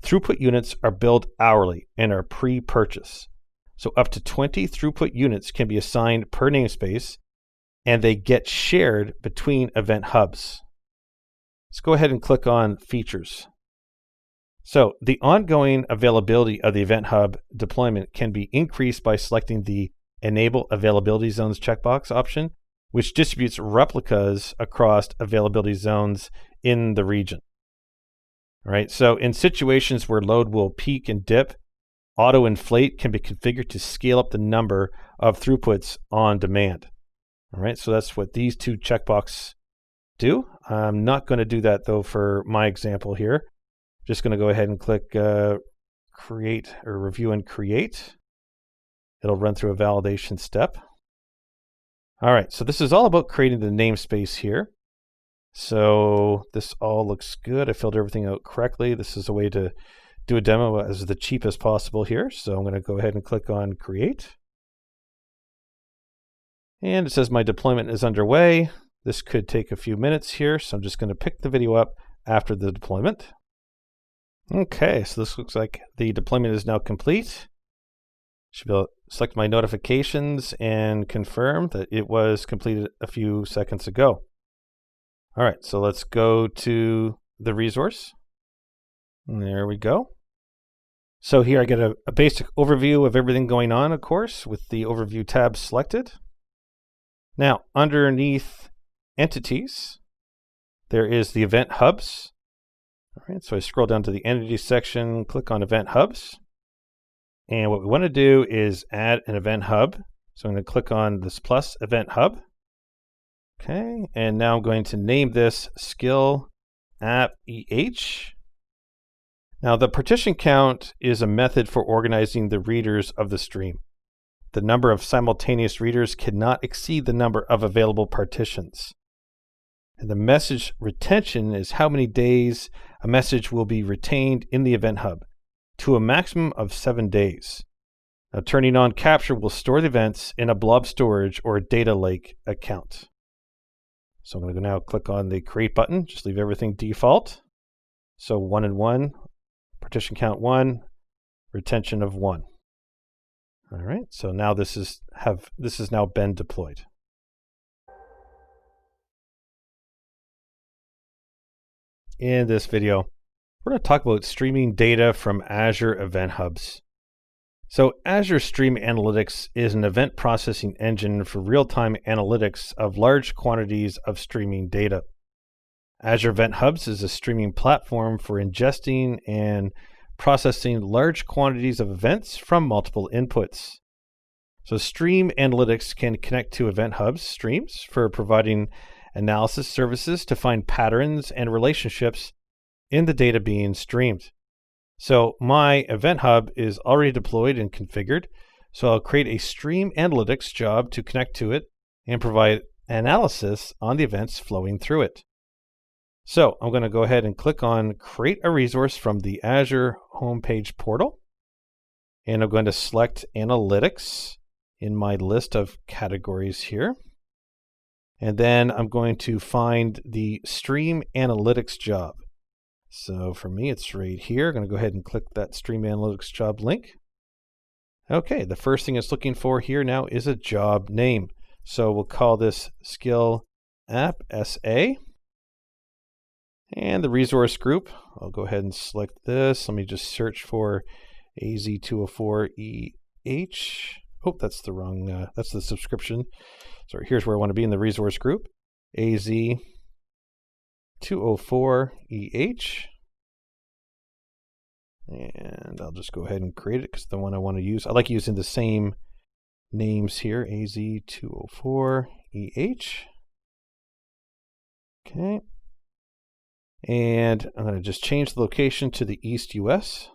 Throughput units are billed hourly and are pre-purchase. So up to 20 throughput units can be assigned per namespace, and they get shared between event hubs. Let's go ahead and click on Features. So the ongoing availability of the Event Hub deployment can be increased by selecting the Enable Availability Zones checkbox option, which distributes replicas across availability zones in the region. All right, so in situations where load will peak and dip, auto inflate can be configured to scale up the number of throughputs on demand. All right, so that's what these two checkboxes do. I'm not going to do that though for my example here. Just going to go ahead and click Create or Review and Create. It'll run through a validation step. All right, so this is all about creating the namespace here. So this all looks good. I filled everything out correctly. This is a way to do a demo as the cheapest possible here. So I'm going to go ahead and click on Create. And it says my deployment is underway. This could take a few minutes here, so I'm just going to pick the video up after the deployment. Okay, so this looks like the deployment is now complete. Should be able to select my notifications and confirm that it was completed a few seconds ago. All right, so let's go to the resource. And there we go. So here I get a basic overview of everything going on, of course, with the Overview tab selected. Now, underneath Entities, there is the Event Hubs. All right, so I scroll down to the Entities section, click on Event Hubs. And what we want to do is add an Event Hub. So I'm going to click on this plus Event Hub. Okay, and now I'm going to name this Skill App EH. Now the partition count is a method for organizing the readers of the stream. The number of simultaneous readers cannot exceed the number of available partitions. And the message retention is how many days a message will be retained in the Event Hub, to a maximum of 7 days. Now, turning on capture will store the events in a blob storage or a data lake account. So I'm going to now click on the Create button, just leave everything default. So 1 and 1, partition count 1, retention of 1. All right, so now this has now been deployed. In this video, we're going to talk about streaming data from Azure Event Hubs. So Azure Stream Analytics is an event processing engine for real-time analytics of large quantities of streaming data. Azure Event Hubs is a streaming platform for ingesting and processing large quantities of events from multiple inputs. So Stream Analytics can connect to Event Hubs streams for providing analysis services to find patterns and relationships in the data being streamed. So my Event Hub is already deployed and configured, so I'll create a Stream Analytics job to connect to it and provide analysis on the events flowing through it. So I'm going to go ahead and click on Create a Resource from the Azure homepage portal, and I'm going to select Analytics in my list of categories here. And then I'm going to find the Stream Analytics job. So for me, it's right here. I'm going to go ahead and click that Stream Analytics job link. Okay, the first thing it's looking for here now is a job name. So we'll call this Skill App SA. And the resource group, I'll go ahead and select this. Let me just search for AZ-204EH. Oh, that's the wrong, that's the subscription. So here's where I want to be in the resource group. AZ-204EH. And I'll just go ahead and create it because the one I want to use. I like using the same names here, AZ-204EH. Okay. And I'm going to just change the location to the East US.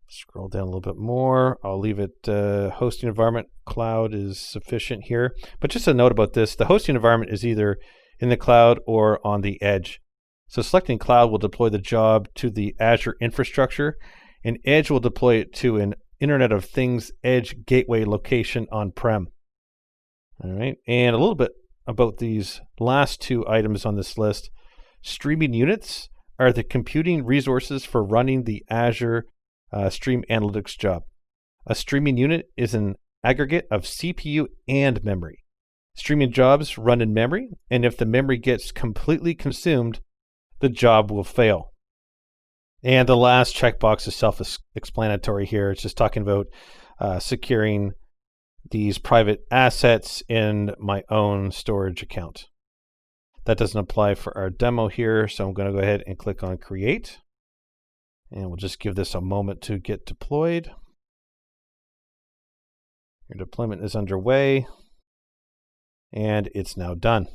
Scroll down a little bit more. I'll leave it hosting environment cloud is sufficient here. But just a note about this, the hosting environment is either in the cloud or on the edge. So selecting cloud will deploy the job to the Azure infrastructure, and edge will deploy it to an Internet of Things edge gateway location on-prem. All right, and a little bit about these last two items on this list. Streaming units are the computing resources for running the Azure Stream Analytics job. A streaming unit is an aggregate of CPU and memory. Streaming jobs run in memory, and if the memory gets completely consumed, the job will fail. And the last checkbox is self-explanatory here. It's just talking about securing these private assets in my own storage account. That doesn't apply for our demo here, so I'm going to go ahead and click on Create. And we'll just give this a moment to get deployed. Your deployment is underway, and it's now done.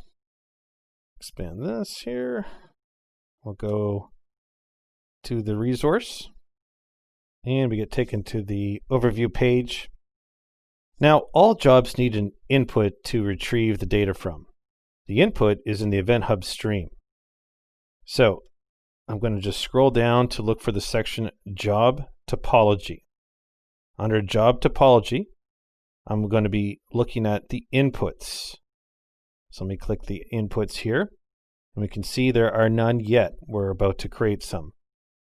Expand this here. We'll go to the resource, and we get taken to the overview page. Now, all jobs need an input to retrieve the data from. The input is in the Event Hub stream. So I'm going to just scroll down to look for the section Job Topology. Under Job Topology, I'm going to be looking at the inputs. So let me click the inputs here. And we can see there are none yet. We're about to create some.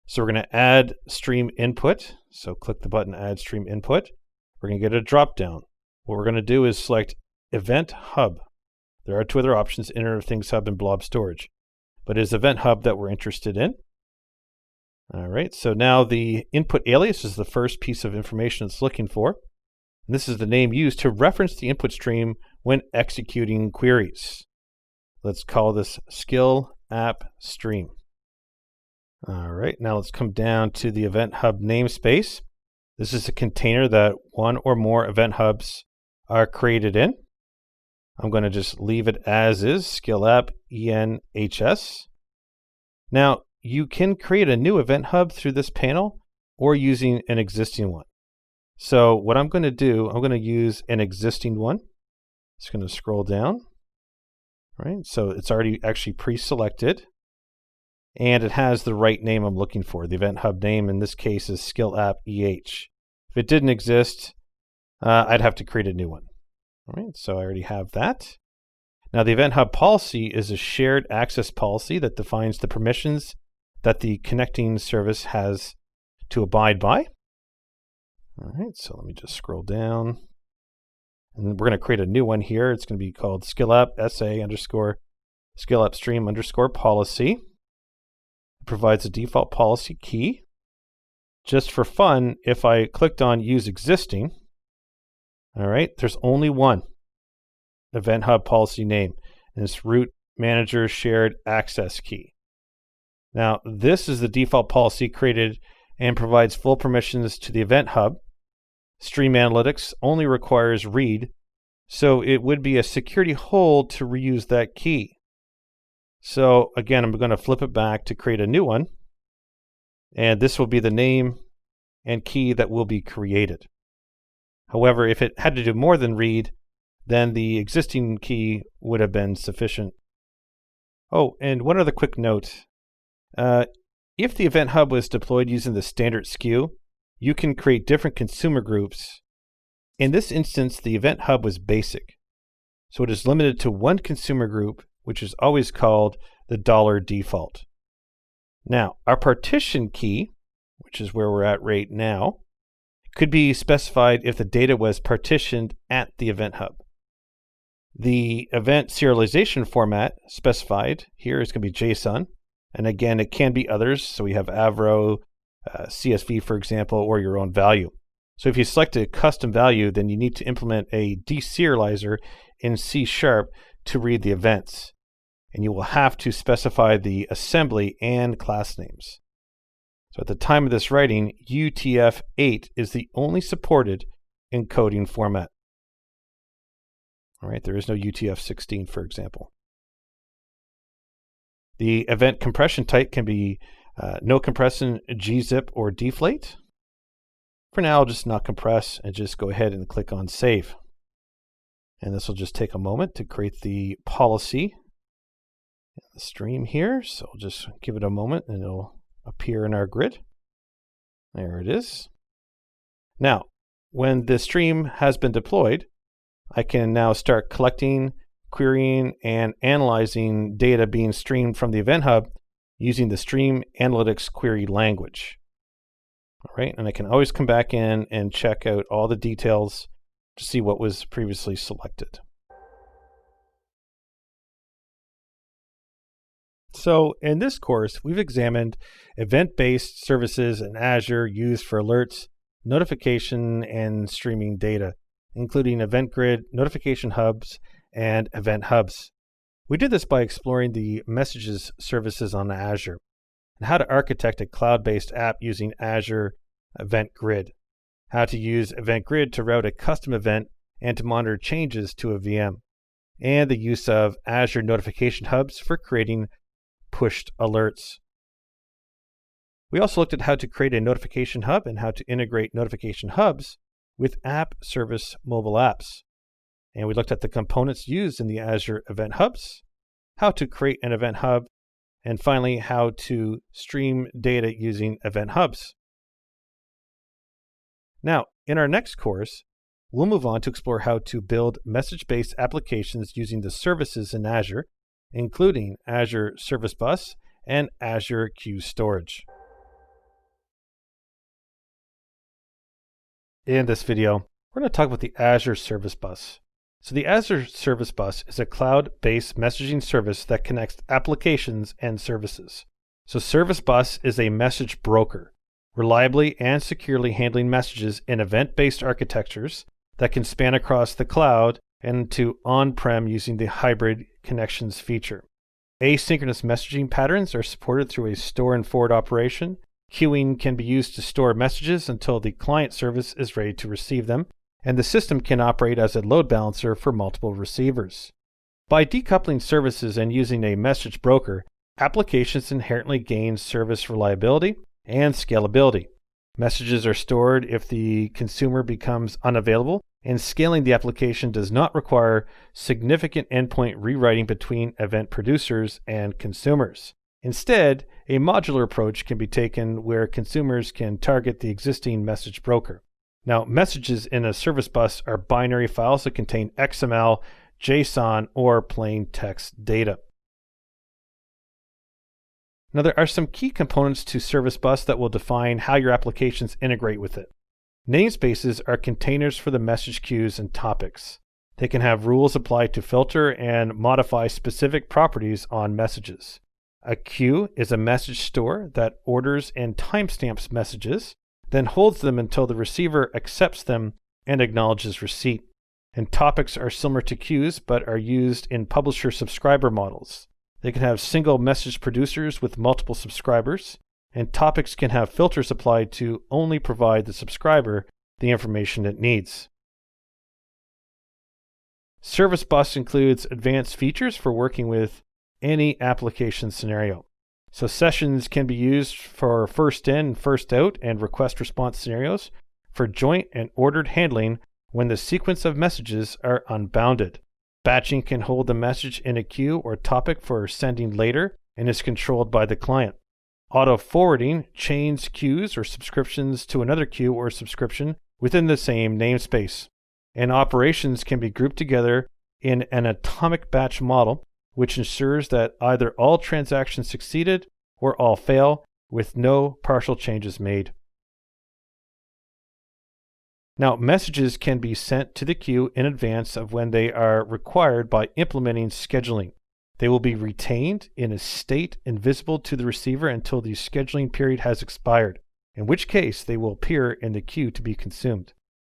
So we're going to add stream input. So click the button Add Stream Input. We're going to get a drop down. What we're going to do is select Event Hub. There are two other options, Internet of Things Hub and Blob Storage. But it is Event Hub that we're interested in. All right, so now the input alias is the first piece of information it's looking for. And this is the name used to reference the input stream when executing queries. Let's call this Skill App Stream. All right, now let's come down to the Event Hub namespace. This is a container that one or more Event Hubs are created in. I'm going to just leave it as is, Skill App ENHS. Now, you can create a new Event Hub through this panel or using an existing one. So what I'm going to do, I'm going to use an existing one. Just going to scroll down. All right, so it's already actually pre-selected. And it has the right name I'm looking for. The Event Hub name in this case is Skill App EH. If it didn't exist, I'd have to create a new one. All right, so I already have that. Now the Event Hub policy is a shared access policy that defines the permissions that the connecting service has to abide by. All right, so let me just scroll down. And then we're going to create a new one here. It's going to be called Skill App SA underscore Skill App Stream underscore policy. It provides a default policy key. Just for fun, if I clicked on Use Existing, all right, there's only one Event Hub policy name, and it's Root Manager Shared Access Key. Now, this is the default policy created and provides full permissions to the Event Hub. Stream Analytics only requires read, so it would be a security hole to reuse that key. So again, I'm going to flip it back to create a new one, and this will be the name and key that will be created. However, if it had to do more than read, then the existing key would have been sufficient. Oh, and one other quick note. If the Event Hub was deployed using the standard SKU, you can create different consumer groups. In this instance, the Event Hub was basic. So it is limited to one consumer group, which is always called the $default. Now, our partition key, which is where we're at right now, could be specified if the data was partitioned at the Event Hub. The event serialization format specified here is going to be JSON. And again, it can be others. So we have Avro, CSV, for example, or your own value. So if you select a custom value, then you need to implement a deserializer in C# to read the events. And you will have to specify the assembly and class names. So at the time of this writing, UTF-8 is the only supported encoding format. All right, there is no UTF-16, for example. The event compression type can be no compression, gzip, or deflate. For now, I'll just not compress and just go ahead and click on save. And this will just take a moment to create the policy in the stream here. So we'll just give it a moment and it'll appear in our grid. There it is. Now, when the stream has been deployed, I can now start collecting, querying, and analyzing data being streamed from the Event Hub using the Stream Analytics query language. All right, and I can always come back in and check out all the details to see what was previously selected. So in this course, we've examined event-based services in Azure used for alerts, notification, and streaming data, including Event Grid, Notification Hubs, and Event Hubs. We did this by exploring the messages services on Azure and how to architect a cloud-based app using Azure Event Grid, how to use Event Grid to route a custom event and to monitor changes to a VM, and the use of Azure Notification Hubs for creating pushed alerts. We also looked at how to create a notification hub and how to integrate notification hubs with app service mobile apps. And we looked at the components used in the Azure Event Hubs, how to create an Event Hub, and finally, how to stream data using Event Hubs. Now, in our next course, we'll move on to explore how to build message-based applications using the services in Azure, including Azure Service Bus and Azure Queue Storage. In this video, we're going to talk about the Azure Service Bus. So the Azure Service Bus is a cloud-based messaging service that connects applications and services. So Service Bus is a message broker, reliably and securely handling messages in event-based architectures that can span across the cloud and to on-prem using the hybrid connections feature. Asynchronous messaging patterns are supported through a store and forward operation. Queuing can be used to store messages until the client service is ready to receive them, and the system can operate as a load balancer for multiple receivers. By decoupling services and using a message broker, applications inherently gain service reliability and scalability. Messages are stored if the consumer becomes unavailable, and scaling the application does not require significant endpoint rewriting between event producers and consumers. Instead, a modular approach can be taken where consumers can target the existing message broker. Now, messages in a service bus are binary files that contain XML, JSON, or plain text data. Now, there are some key components to Service Bus that will define how your applications integrate with it. Namespaces are containers for the message queues and topics. They can have rules applied to filter and modify specific properties on messages. A queue is a message store that orders and timestamps messages, then holds them until the receiver accepts them and acknowledges receipt. And topics are similar to queues but are used in publisher-subscriber models. They can have single message producers with multiple subscribers, and topics can have filters applied to only provide the subscriber the information it needs. Service Bus includes advanced features for working with any application scenario. So sessions can be used for first in, first out, and request response scenarios, for joint and ordered handling when the sequence of messages are unbounded. Batching can hold the message in a queue or topic for sending later and is controlled by the client. Auto-forwarding chains queues or subscriptions to another queue or subscription within the same namespace. And operations can be grouped together in an atomic batch model, which ensures that either all transactions succeeded or all fail with no partial changes made. Now, messages can be sent to the queue in advance of when they are required by implementing scheduling. They will be retained in a state invisible to the receiver until the scheduling period has expired, in which case they will appear in the queue to be consumed.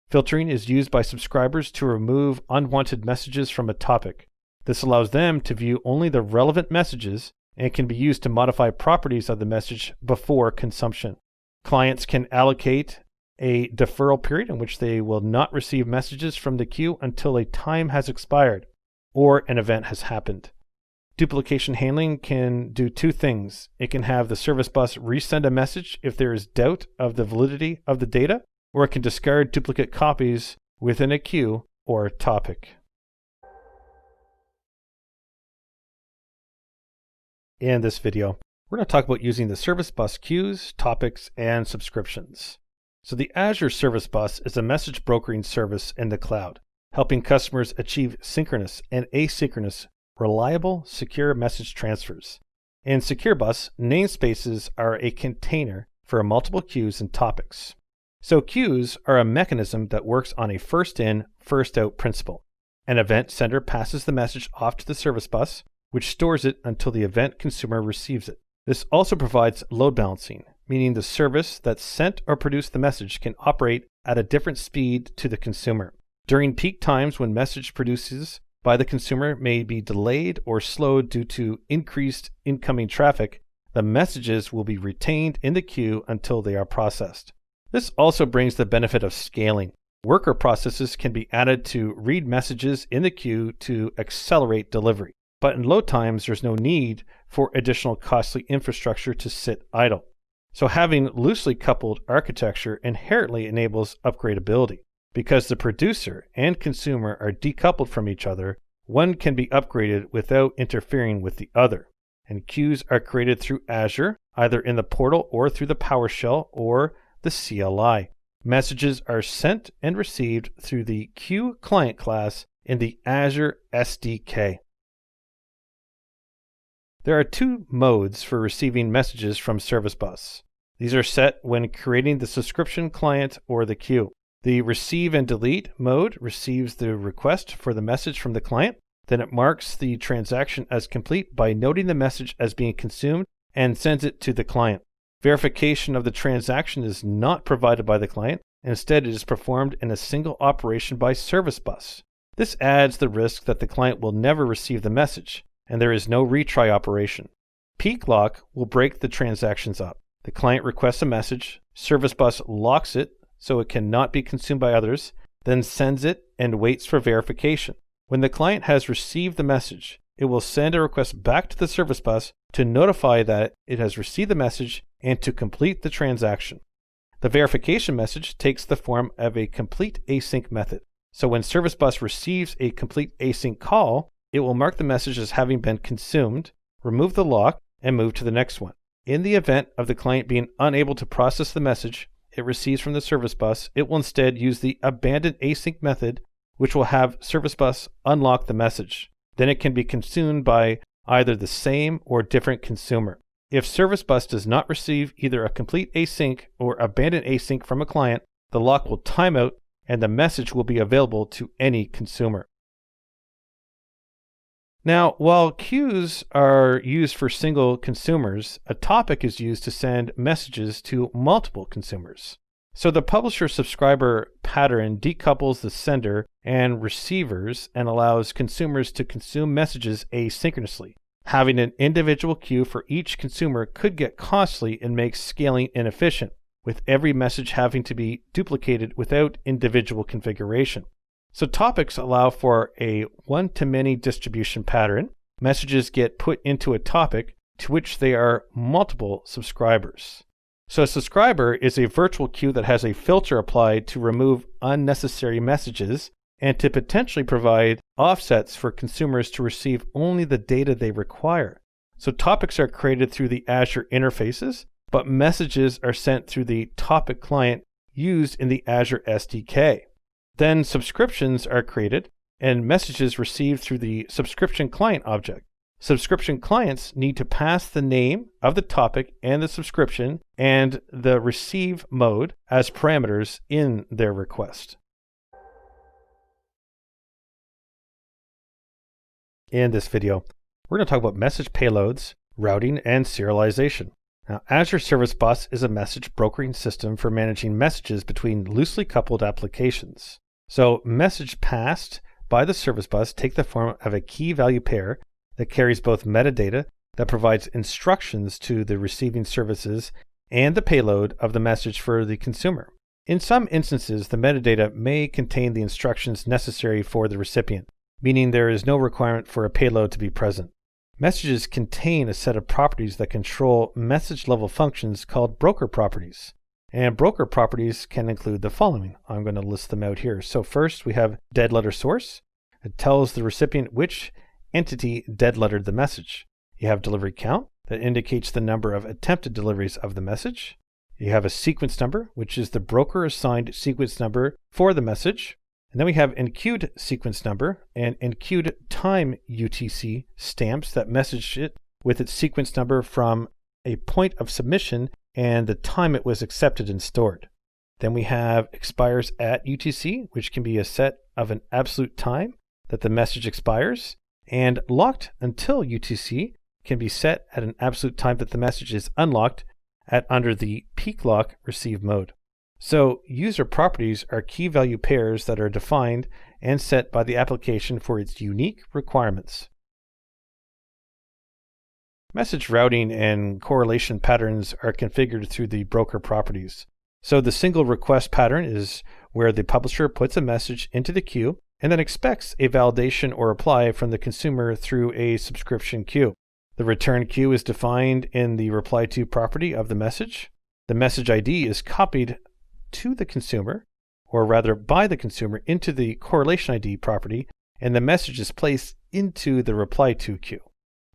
Filtering is used by subscribers to remove unwanted messages from a topic. This allows them to view only the relevant messages and can be used to modify properties of the message before consumption. Clients can allocate a deferral period in which they will not receive messages from the queue until a time has expired or an event has happened. duplication handling can do two things. It can have the service bus resend a message if there is doubt of the validity of the data, or it can discard duplicate copies within a queue or topic. In this video, we're going to talk about using the service bus queues, topics, and subscriptions. So the Azure Service Bus is a message brokering service in the cloud, helping customers achieve synchronous and asynchronous, reliable, secure message transfers. In Secure Bus, namespaces are a container for multiple queues and topics. So queues are a mechanism that works on a first-in, first-out principle. An event sender passes the message off to the service bus, which stores it until the event consumer receives it. This also provides load balancing, meaning the service that sent or produced the message can operate at a different speed to the consumer. During peak times when message produces by the consumer may be delayed or slowed due to increased incoming traffic, the messages will be retained in the queue until they are processed. This also brings the benefit of scaling. Worker processes can be added to read messages in the queue to accelerate delivery. But in load times, there's no need for additional costly infrastructure to sit idle. So having loosely coupled architecture inherently enables upgradability. Because the producer and consumer are decoupled from each other, one can be upgraded without interfering with the other. And queues are created through Azure, either in the portal or through the PowerShell or the CLI. Messages are sent and received through the queue client class in the Azure SDK. There are two modes for receiving messages from Service Bus. These are set when creating the subscription client or the queue. The receive and delete mode receives the request for the message from the client. Then it marks the transaction as complete by noting the message as being consumed and sends it to the client. Verification of the transaction is not provided by the client. Instead, it is performed in a single operation by Service Bus. This adds the risk that the client will never receive the message, and there is no retry operation. Peak lock will break the transactions up. The client requests a message, Service Bus locks it so it cannot be consumed by others, then sends it and waits for verification. When the client has received the message, it will send a request back to the Service Bus to notify that it has received the message and to complete the transaction. The verification message takes the form of a complete async method. So when Service Bus receives a complete async call, it will mark the message as having been consumed, remove the lock, and move to the next one. In the event of the client being unable to process the message it receives from the Service Bus, it will instead use the abandoned async method, which will have Service Bus unlock the message. Then it can be consumed by either the same or different consumer. If Service Bus does not receive either a complete async or abandoned async from a client, the lock will time out and the message will be available to any consumer. Now, while queues are used for single consumers, a topic is used to send messages to multiple consumers. So the publisher-subscriber pattern decouples the sender and receivers and allows consumers to consume messages asynchronously. Having an individual queue for each consumer could get costly and make scaling inefficient, with every message having to be duplicated without individual configuration. So topics allow for a one-to-many distribution pattern. Messages get put into a topic to which they are multiple subscribers. So a subscriber is a virtual queue that has a filter applied to remove unnecessary messages and to potentially provide offsets for consumers to receive only the data they require. So topics are created through the Azure interfaces, but messages are sent through the topic client used in the Azure SDK. Then subscriptions are created and messages received through the subscription client object. Subscription clients need to pass the name of the topic and the subscription and the receive mode as parameters in their request. In this video, we're going to talk about message payloads, routing, and serialization. Now, Azure Service Bus is a message brokering system for managing messages between loosely coupled applications. So message passed by the Service Bus take the form of a key value pair that carries both metadata that provides instructions to the receiving services and the payload of the message for the consumer. In some instances, the metadata may contain the instructions necessary for the recipient, meaning there is no requirement for a payload to be present. Messages contain a set of properties that control message level functions called broker properties. And broker properties can include the following. I'm going to list them out here. So first we have dead letter source. It tells the recipient which entity dead lettered the message. You have delivery count that indicates the number of attempted deliveries of the message. You have a sequence number, which is the broker assigned sequence number for the message. And then we have enqueued sequence number and enqueued time UTC stamps that message it with its sequence number from a point of submission and the time it was accepted and stored. Then we have expires at UTC, which can be a set of an absolute time that the message expires, and locked until UTC can be set at an absolute time that the message is unlocked at under the peak lock receive mode. So user properties are key value pairs that are defined and set by the application for its unique requirements. Message routing and correlation patterns are configured through the broker properties. So the single request pattern is where the publisher puts a message into the queue and then expects a validation or reply from the consumer through a subscription queue. The return queue is defined in the reply to property of the message. The message ID is copied to the consumer, or rather by the consumer, into the correlation ID property, and the message is placed into the reply to queue.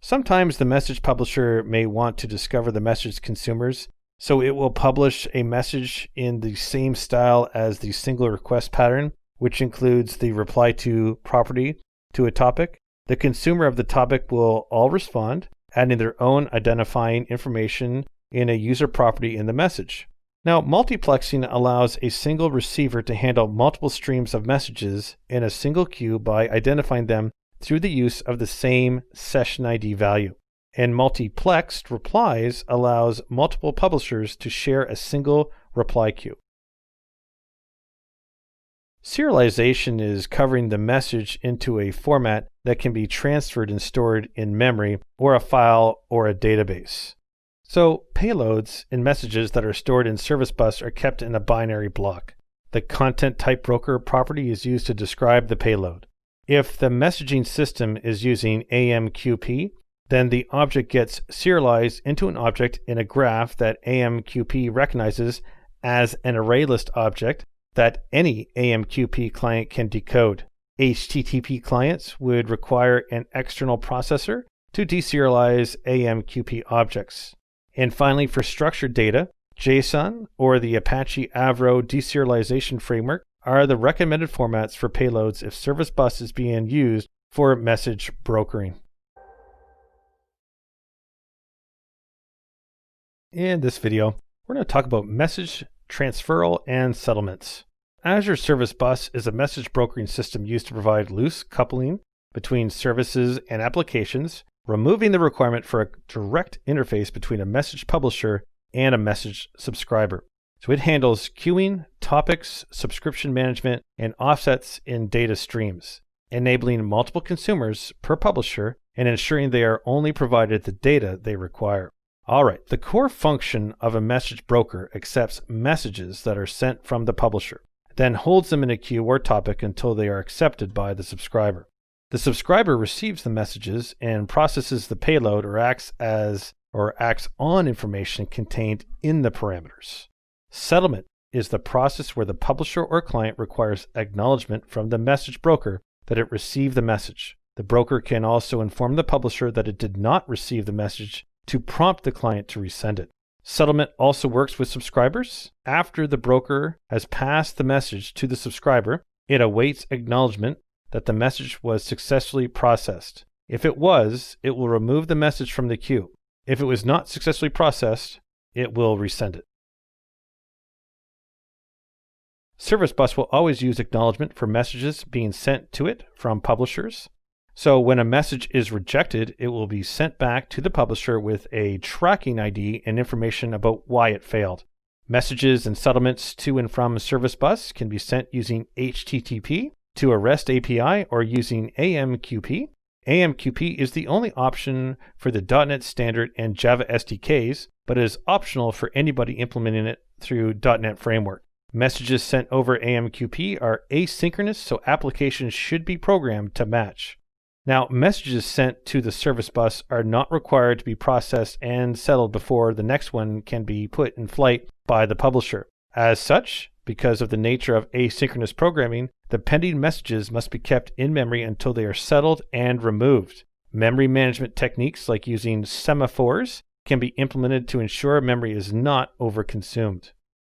Sometimes the message publisher may want to discover the message consumers, so it will publish a message in the same style as the single request pattern, which includes the reply to property to a topic. The consumer of the topic will all respond, adding their own identifying information in a user property in the message. Now, multiplexing allows a single receiver to handle multiple streams of messages in a single queue by identifying them through the use of the same session ID value. And multiplexed replies allows multiple publishers to share a single reply queue. Serialization is covering the message into a format that can be transferred and stored in memory or a file or a database. So payloads and messages that are stored in Service Bus are kept in a binary block. The content type broker property is used to describe the payload. If the messaging system is using AMQP, then the object gets serialized into an object in a graph that AMQP recognizes as an array list object that any AMQP client can decode. HTTP clients would require an external processor to deserialize AMQP objects. And finally, for structured data, JSON or the Apache Avro deserialization framework are the recommended formats for payloads if Service Bus is being used for message brokering. In this video, we're going to talk about message transferal and settlements. Azure Service Bus is a message brokering system used to provide loose coupling between services and applications, removing the requirement for a direct interface between a message publisher and a message subscriber. So it handles queuing, topics, subscription management, and offsets in data streams, enabling multiple consumers per publisher and ensuring they are only provided the data they require. All right, the core function of a message broker accepts messages that are sent from the publisher, then holds them in a queue or topic until they are accepted by the subscriber. The subscriber receives the messages and processes the payload or acts on information contained in the parameters. Settlement is the process where the publisher or client requires acknowledgement from the message broker that it received the message. The broker can also inform the publisher that it did not receive the message to prompt the client to resend it. Settlement also works with subscribers. After the broker has passed the message to the subscriber, it awaits acknowledgement that the message was successfully processed. If it was, it will remove the message from the queue. If it was not successfully processed, it will resend it. Service Bus will always use acknowledgement for messages being sent to it from publishers. So when a message is rejected, it will be sent back to the publisher with a tracking ID and information about why it failed. Messages and settlements to and from Service Bus can be sent using HTTP to a REST API or using AMQP. AMQP is the only option for the .NET Standard and Java SDKs, but is optional for anybody implementing it through .NET Framework. Messages sent over AMQP are asynchronous, so applications should be programmed to match. Now, messages sent to the service bus are not required to be processed and settled before the next one can be put in flight by the publisher. As such, because of the nature of asynchronous programming, the pending messages must be kept in memory until they are settled and removed. Memory management techniques like using semaphores can be implemented to ensure memory is not overconsumed.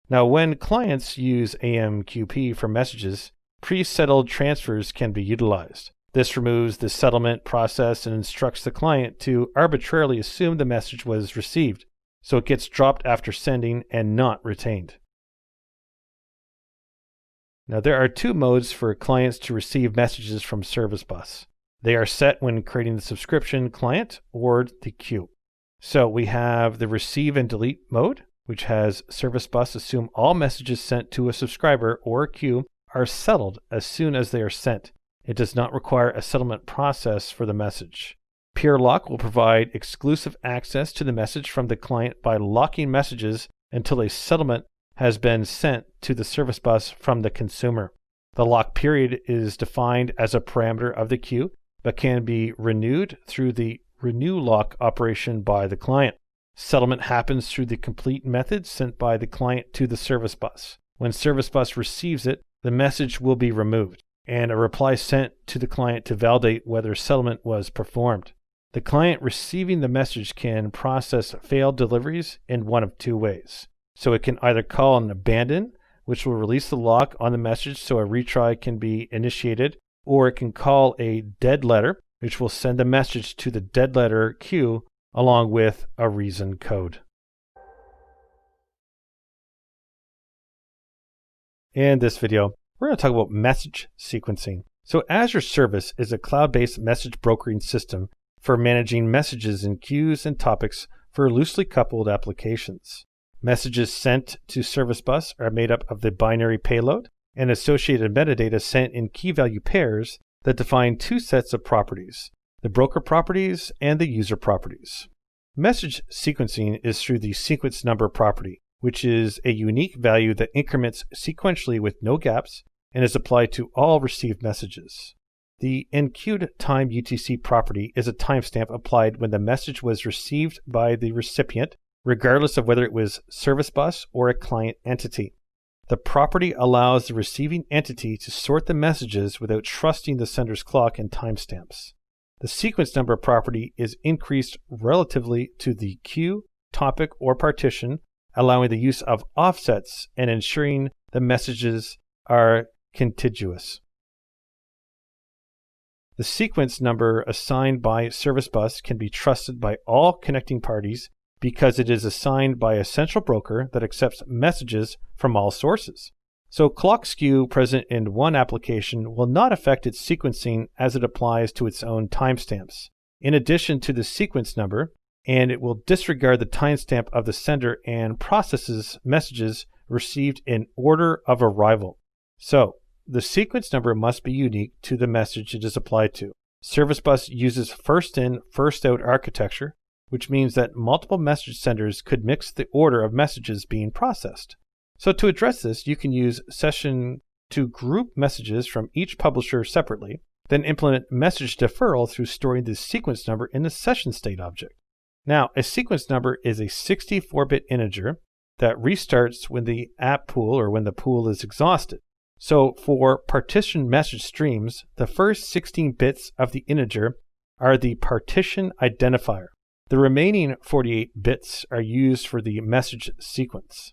Now, when clients use AMQP for messages, pre-settled transfers can be utilized. This removes the settlement process and instructs the client to arbitrarily assume the message was received, so it gets dropped after sending and not retained. Now, there are two modes for clients to receive messages from Service Bus. They are set when creating the subscription client or the queue. So we have the receive and delete mode, which has Service Bus assume all messages sent to a subscriber or a queue are settled as soon as they are sent. It does not require a settlement process for the message. Peer lock will provide exclusive access to the message from the client by locking messages until a settlement has been sent to the service bus from the consumer. The lock period is defined as a parameter of the queue, but can be renewed through the renew lock operation by the client. Settlement happens through the complete method sent by the client to the service bus. When service bus receives it, the message will be removed, and a reply sent to the client to validate whether settlement was performed. The client receiving the message can process failed deliveries in one of two ways. So it can either call an abandon, which will release the lock on the message so a retry can be initiated, or it can call a dead letter, which will send a message to the dead letter queue along with a reason code. In this video, we're going to talk about message sequencing. So Azure Service is a cloud-based message brokering system for managing messages in queues and topics for loosely coupled applications. Messages sent to Service Bus are made up of the binary payload and associated metadata sent in key value pairs that define two sets of properties, the broker properties and the user properties. Message sequencing is through the sequence number property, which is a unique value that increments sequentially with no gaps and is applied to all received messages. The enqueued time UTC property is a timestamp applied when the message was received by the recipient, regardless of whether it was Service Bus or a client entity. The property allows the receiving entity to sort the messages without trusting the sender's clock and timestamps. The sequence number property is increased relatively to the queue, topic, or partition, allowing the use of offsets and ensuring the messages are contiguous. The sequence number assigned by Service Bus can be trusted by all connecting parties because it is assigned by a central broker that accepts messages from all sources. So clock skew present in one application will not affect its sequencing as it applies to its own timestamps. In addition to the sequence number, and it will disregard the timestamp of the sender and processes messages received in order of arrival. So the sequence number must be unique to the message it is applied to. Service Bus uses first in, first out architecture, which means that multiple message senders could mix the order of messages being processed. So to address this, you can use session to group messages from each publisher separately, then implement message deferral through storing the sequence number in the session state object. Now, a sequence number is a 64-bit integer that restarts when the app pool or when the pool is exhausted. So for partition message streams, the first 16 bits of the integer are the partition identifier. The remaining 48 bits are used for the message sequence.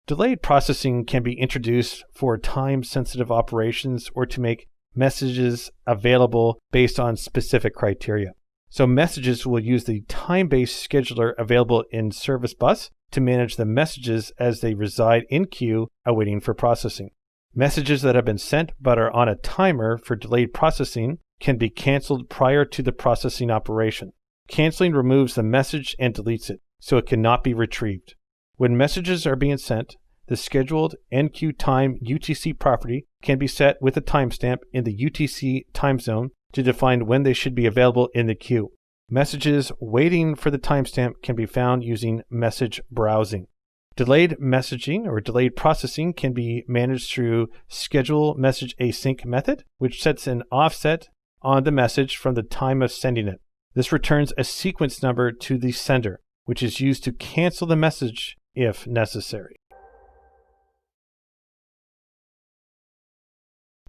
Delayed processing can be introduced for time-sensitive operations or to make messages available based on specific criteria. So messages will use the time-based scheduler available in Service Bus to manage the messages as they reside in queue awaiting for processing. Messages that have been sent but are on a timer for delayed processing can be canceled prior to the processing operation. Canceling removes the message and deletes it, so it cannot be retrieved. When messages are being sent, the scheduled enqueue time UTC property can be set with a timestamp in the UTC time zone to define when they should be available in the queue. Messages waiting for the timestamp can be found using message browsing. Delayed messaging or delayed processing can be managed through schedule message async method, which sets an offset on the message from the time of sending it. This returns a sequence number to the sender, which is used to cancel the message if necessary.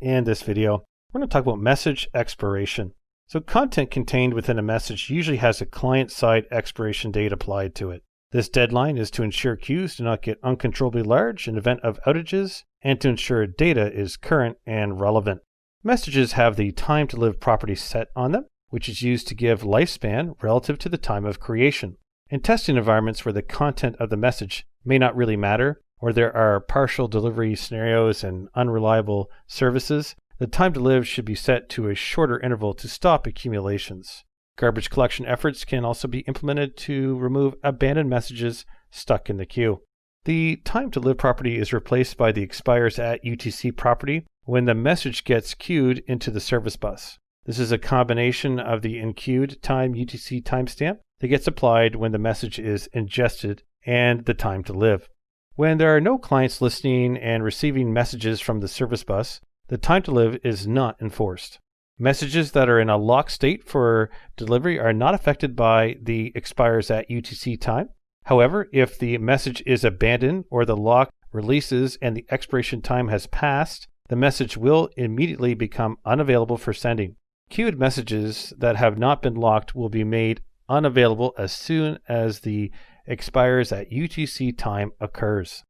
In this video, we're going to talk about message expiration. So content contained within a message usually has a client-side expiration date applied to it. This deadline is to ensure queues do not get uncontrollably large in event of outages and to ensure data is current and relevant. Messages have the time to live property set on them, which is used to give lifespan relative to the time of creation. In testing environments where the content of the message may not really matter, or there are partial delivery scenarios and unreliable services, the time to live should be set to a shorter interval to stop accumulations. Garbage collection efforts can also be implemented to remove abandoned messages stuck in the queue. The time to live property is replaced by the expires at UTC property when the message gets queued into the service bus. This is a combination of the enqueued time UTC timestamp that gets applied when the message is ingested and the time to live. When there are no clients listening and receiving messages from the service bus, the time to live is not enforced. Messages that are in a locked state for delivery are not affected by the expires at UTC time. However, if the message is abandoned or the lock releases and the expiration time has passed, the message will immediately become unavailable for sending. Queued messages that have not been locked will be made unavailable as soon as the expires at UTC time occurs.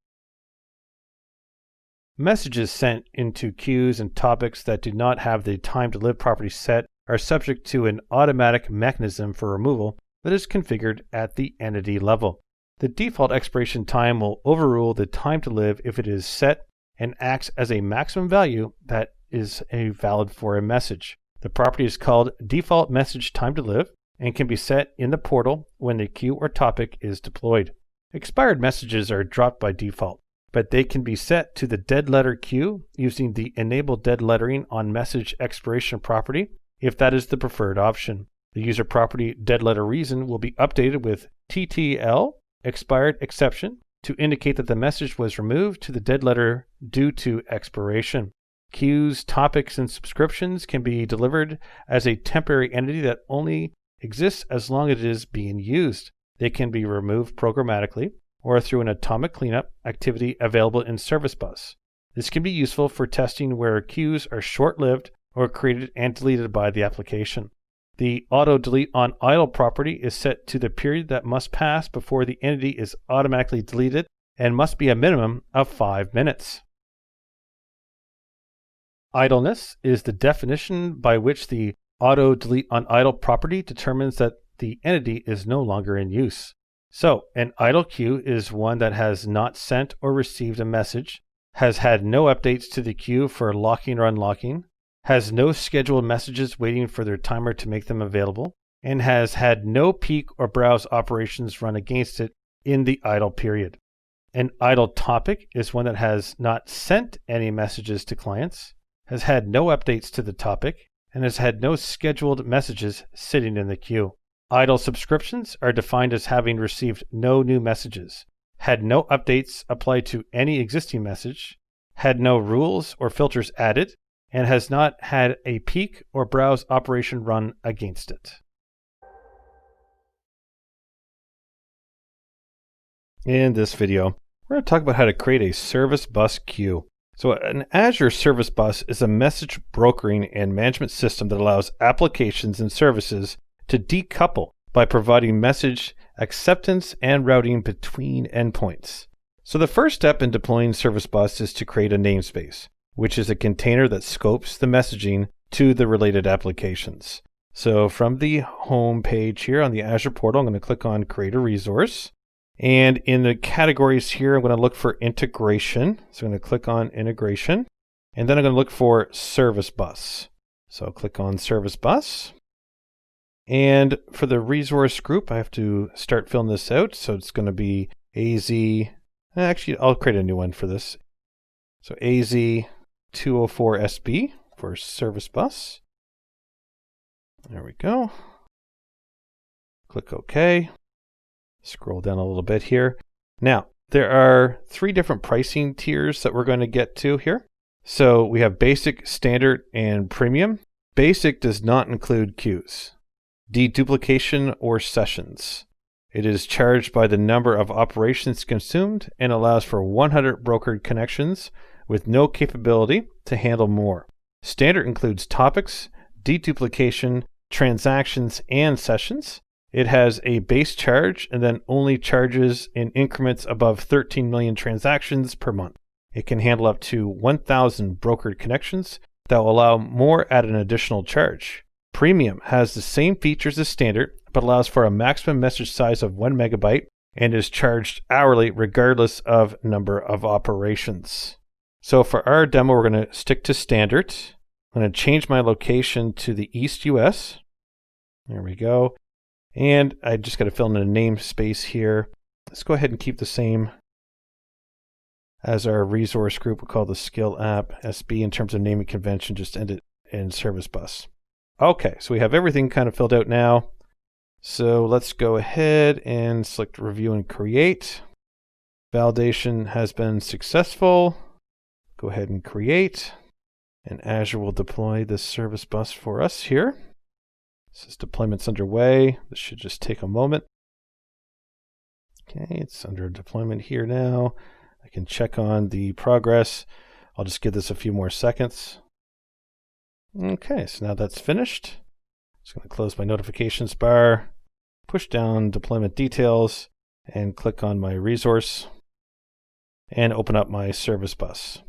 Messages sent into queues and topics that do not have the time to live property set are subject to an automatic mechanism for removal that is configured at the entity level. The default expiration time will overrule the time to live if it is set and acts as a maximum value that is valid for a message. The property is called default message time to live and can be set in the portal when the queue or topic is deployed. Expired messages are dropped by default, but they can be set to the dead letter queue using the enable dead lettering on message expiration property if that is the preferred option. The user property dead letter reason will be updated with TTL expired exception to indicate that the message was removed to the dead letter due to expiration. Queues, topics, and subscriptions can be delivered as a temporary entity that only exists as long as it is being used. They can be removed programmatically or through an atomic cleanup activity available in Service Bus. This can be useful for testing where queues are short-lived or created and deleted by the application. The auto delete on idle property is set to the period that must pass before the entity is automatically deleted and must be a minimum of 5 minutes. Idleness is the definition by which the auto delete on idle property determines that the entity is no longer in use. So, an idle queue is one that has not sent or received a message, has had no updates to the queue for locking or unlocking, has no scheduled messages waiting for their timer to make them available, and has had no peek or browse operations run against it in the idle period. An idle topic is one that has not sent any messages to clients, has had no updates to the topic, and has had no scheduled messages sitting in the queue. Idle subscriptions are defined as having received no new messages, had no updates applied to any existing message, had no rules or filters added, and has not had a peek or browse operation run against it. In this video, we're going to talk about how to create a service bus queue. So an Azure Service Bus is a message brokering and management system that allows applications and services to decouple by providing message acceptance and routing between endpoints. So the first step in deploying Service Bus is to create a namespace, which is a container that scopes the messaging to the related applications. So from the home page here on the Azure portal, I'm going to click on Create a Resource. And in the categories here, I'm going to look for integration. So I'm going to click on integration. And then I'm going to look for Service Bus. So I'll click on Service Bus. And for the resource group, I have to start filling this out. So it's going to be actually, I'll create a new one for this. So AZ-204 SB for Service Bus. There we go. Click OK. Scroll down a little bit here. Now, There are 3 different pricing tiers that we're going to get to here. So we have Basic, Standard, and Premium. Basic does not include queues, deduplication, or sessions. It is charged by the number of operations consumed and allows for 100 brokered connections with no capability to handle more. Standard includes topics, deduplication, transactions, and sessions. It has a base charge and then only charges in increments above 13 million transactions per month. It can handle up to 1,000 brokered connections that will allow more at an additional charge. Premium has the same features as Standard, but allows for a maximum message size of 1 megabyte and is charged hourly regardless of number of operations. So for our demo, we're going to stick to Standard. I'm going to change my location to the East US. There we go. And I just got to fill in a namespace here. Let's go ahead and keep the same as our resource group. We'll call the skill app SB in terms of naming convention, just end it in service bus. Okay, so we have everything kind of filled out now. So let's go ahead and select review and create. Validation has been successful. Go ahead and create. And Azure will deploy this service bus for us here. This deployment's underway. This should just take a moment. Okay, it's under deployment here now. I can check on the progress. I'll just give this a few more seconds. Okay, so now that's finished. Just going to close my notifications bar, push down deployment details, and click on my resource, and open up my service bus.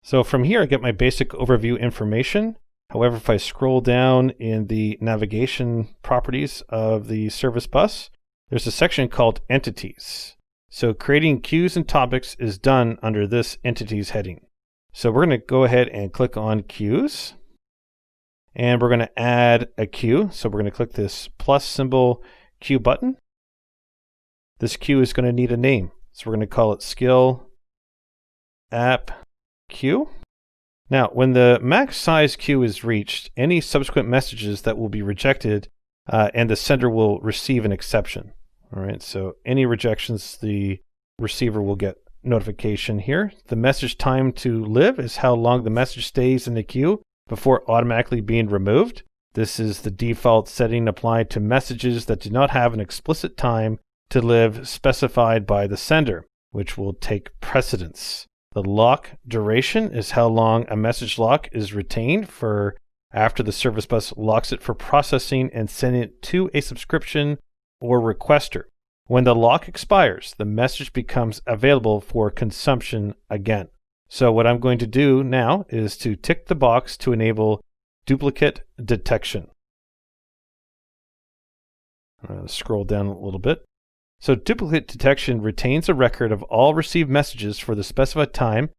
So from here, I get my basic overview information. However, if I scroll down in the navigation properties of the service bus, there's a section called Entities. So creating queues and topics is done under this Entities heading. So we're going to go ahead and click on Queues. And we're going to add a queue. So we're going to click this plus symbol queue button. This queue is going to need a name. So we're going to call it Skill App Queue. Now, when the max size queue is reached, any subsequent messages that will be rejected and the sender will receive an exception. All right, so any rejections, the receiver will get notification here. The message time to live is how long the message stays in the queue before automatically being removed. This is the default setting applied to messages that do not have an explicit time to live specified by the sender, which will take precedence. The lock duration is how long a message lock is retained for after the service bus locks it for processing and sending it to a subscription or requester. When the lock expires, the message becomes available for consumption again. So what I'm going to do now is to tick the box to enable duplicate detection. I'm going to scroll down a little bit. So duplicate detection retains a record of all received messages for the specified time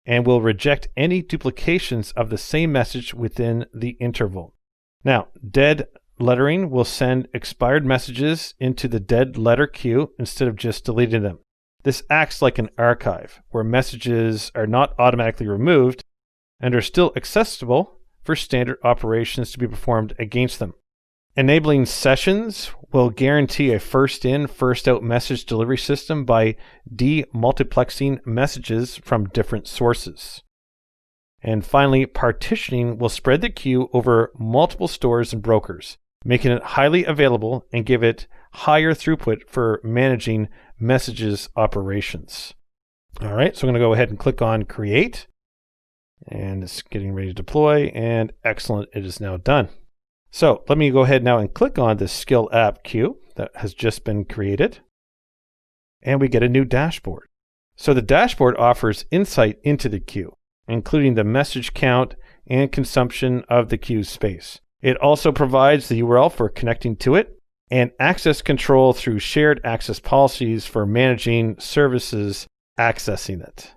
and will reject any duplications of the same message within the interval. Now, dead lettering will send expired messages into the dead letter queue instead of just deleting them. This acts like an archive where messages are not automatically removed and are still accessible for standard operations to be performed against them. Enabling sessions will guarantee a first-in, first-out message delivery system by demultiplexing messages from different sources. And finally, partitioning will spread the queue over multiple stores and brokers, making it highly available and give it higher throughput for managing messages operations. All right, so I'm going to go ahead and click on Create. And it's getting ready to deploy, and excellent, it is now done. So let me go ahead now and click on this Skill App queue that has just been created. And we get a new dashboard. So the dashboard offers insight into the queue, including the message count and consumption of the queue space. It also provides the URL for connecting to it and access control through shared access policies for managing services accessing it.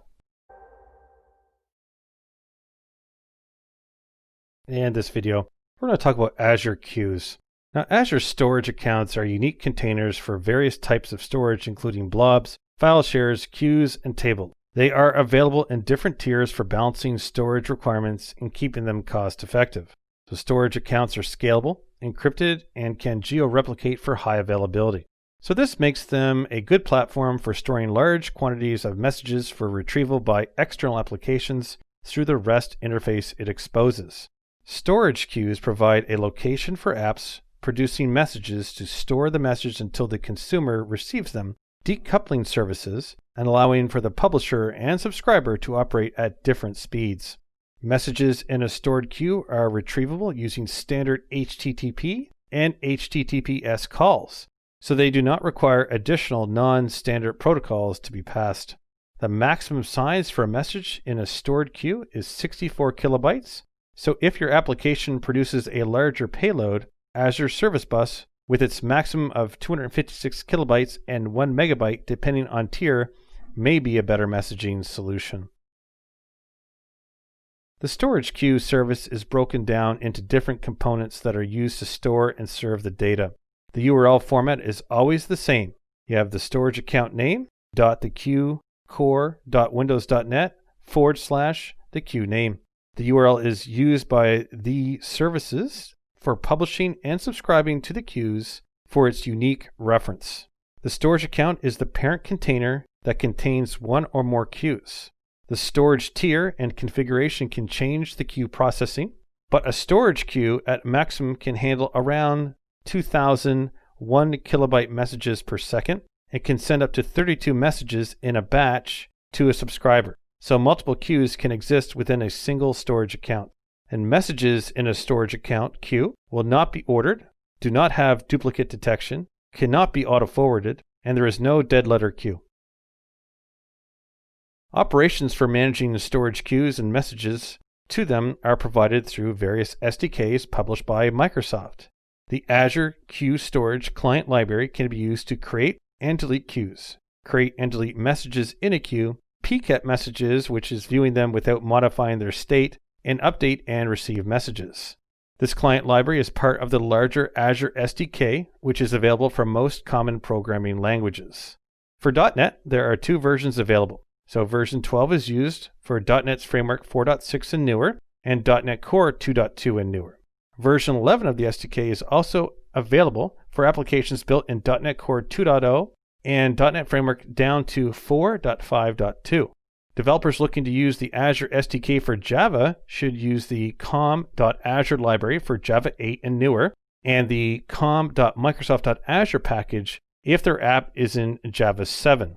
In this video, we're going to talk about Azure queues. Now, Azure storage accounts are unique containers for various types of storage, including blobs, file shares, queues, and tables. They are available in different tiers for balancing storage requirements and keeping them cost-effective. So storage accounts are scalable, encrypted, and can geo-replicate for high availability. So this makes them a good platform for storing large quantities of messages for retrieval by external applications through the REST interface it exposes. Storage queues provide a location for apps producing messages to store the message until the consumer receives them, decoupling services and allowing for the publisher and subscriber to operate at different speeds. Messages in a stored queue are retrievable using standard HTTP and HTTPS calls, so they do not require additional non-standard protocols to be passed. The maximum size for a message in a stored queue is 64 kilobytes, so if your application produces a larger payload, Azure Service Bus, with its maximum of 256 kilobytes and 1 megabyte depending on tier, may be a better messaging solution. The storage queue service is broken down into different components that are used to store and serve the data. The URL format is always the same. You have the storage account name, .thequeue.core.windows.net/the queue name. The URL is used by the services for publishing and subscribing to the queues for its unique reference. The storage account is the parent container that contains one or more queues. The storage tier and configuration can change the queue processing, but a storage queue at maximum can handle around 2,001 kilobyte messages per second. It can send up to 32 messages in a batch to a subscriber, so multiple queues can exist within a single storage account. And messages in a storage account queue will not be ordered, do not have duplicate detection, cannot be auto-forwarded, and there is no dead letter queue. Operations for managing the storage queues and messages to them are provided through various SDKs published by Microsoft. The Azure Queue Storage Client Library can be used to create and delete queues, create and delete messages in a queue, peek at messages, which is viewing them without modifying their state, and update and receive messages. This client library is part of the larger Azure SDK, which is available for most common programming languages. For .NET, there are two versions available. So version 12 is used for .NET's Framework 4.6 and newer, and .NET Core 2.2 and newer. Version 11 of the SDK is also available for applications built in .NET Core 2.0 and .NET Framework down to 4.5.2. Developers looking to use the Azure SDK for Java should use the com.azure library for Java 8 and newer, and the com.microsoft.azure package if their app is in Java 7.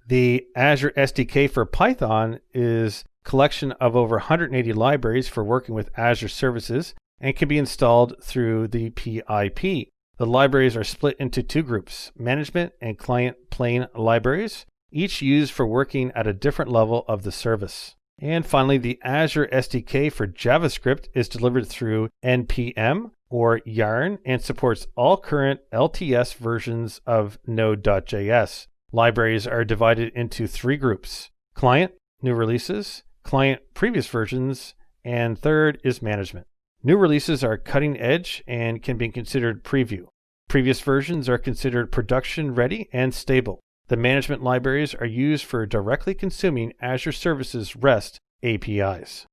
The Azure SDK for Python is a collection of over 180 libraries for working with Azure services and can be installed through the PIP. The libraries are split into two groups, management and client plane libraries, each used for working at a different level of the service. And finally, the Azure SDK for JavaScript is delivered through NPM or Yarn and supports all current LTS versions of Node.js. Libraries are divided into three groups: client, new releases, client, previous versions, and third is management. New releases are cutting edge and can be considered preview. Previous versions are considered production ready and stable. The management libraries are used for directly consuming Azure Services REST APIs.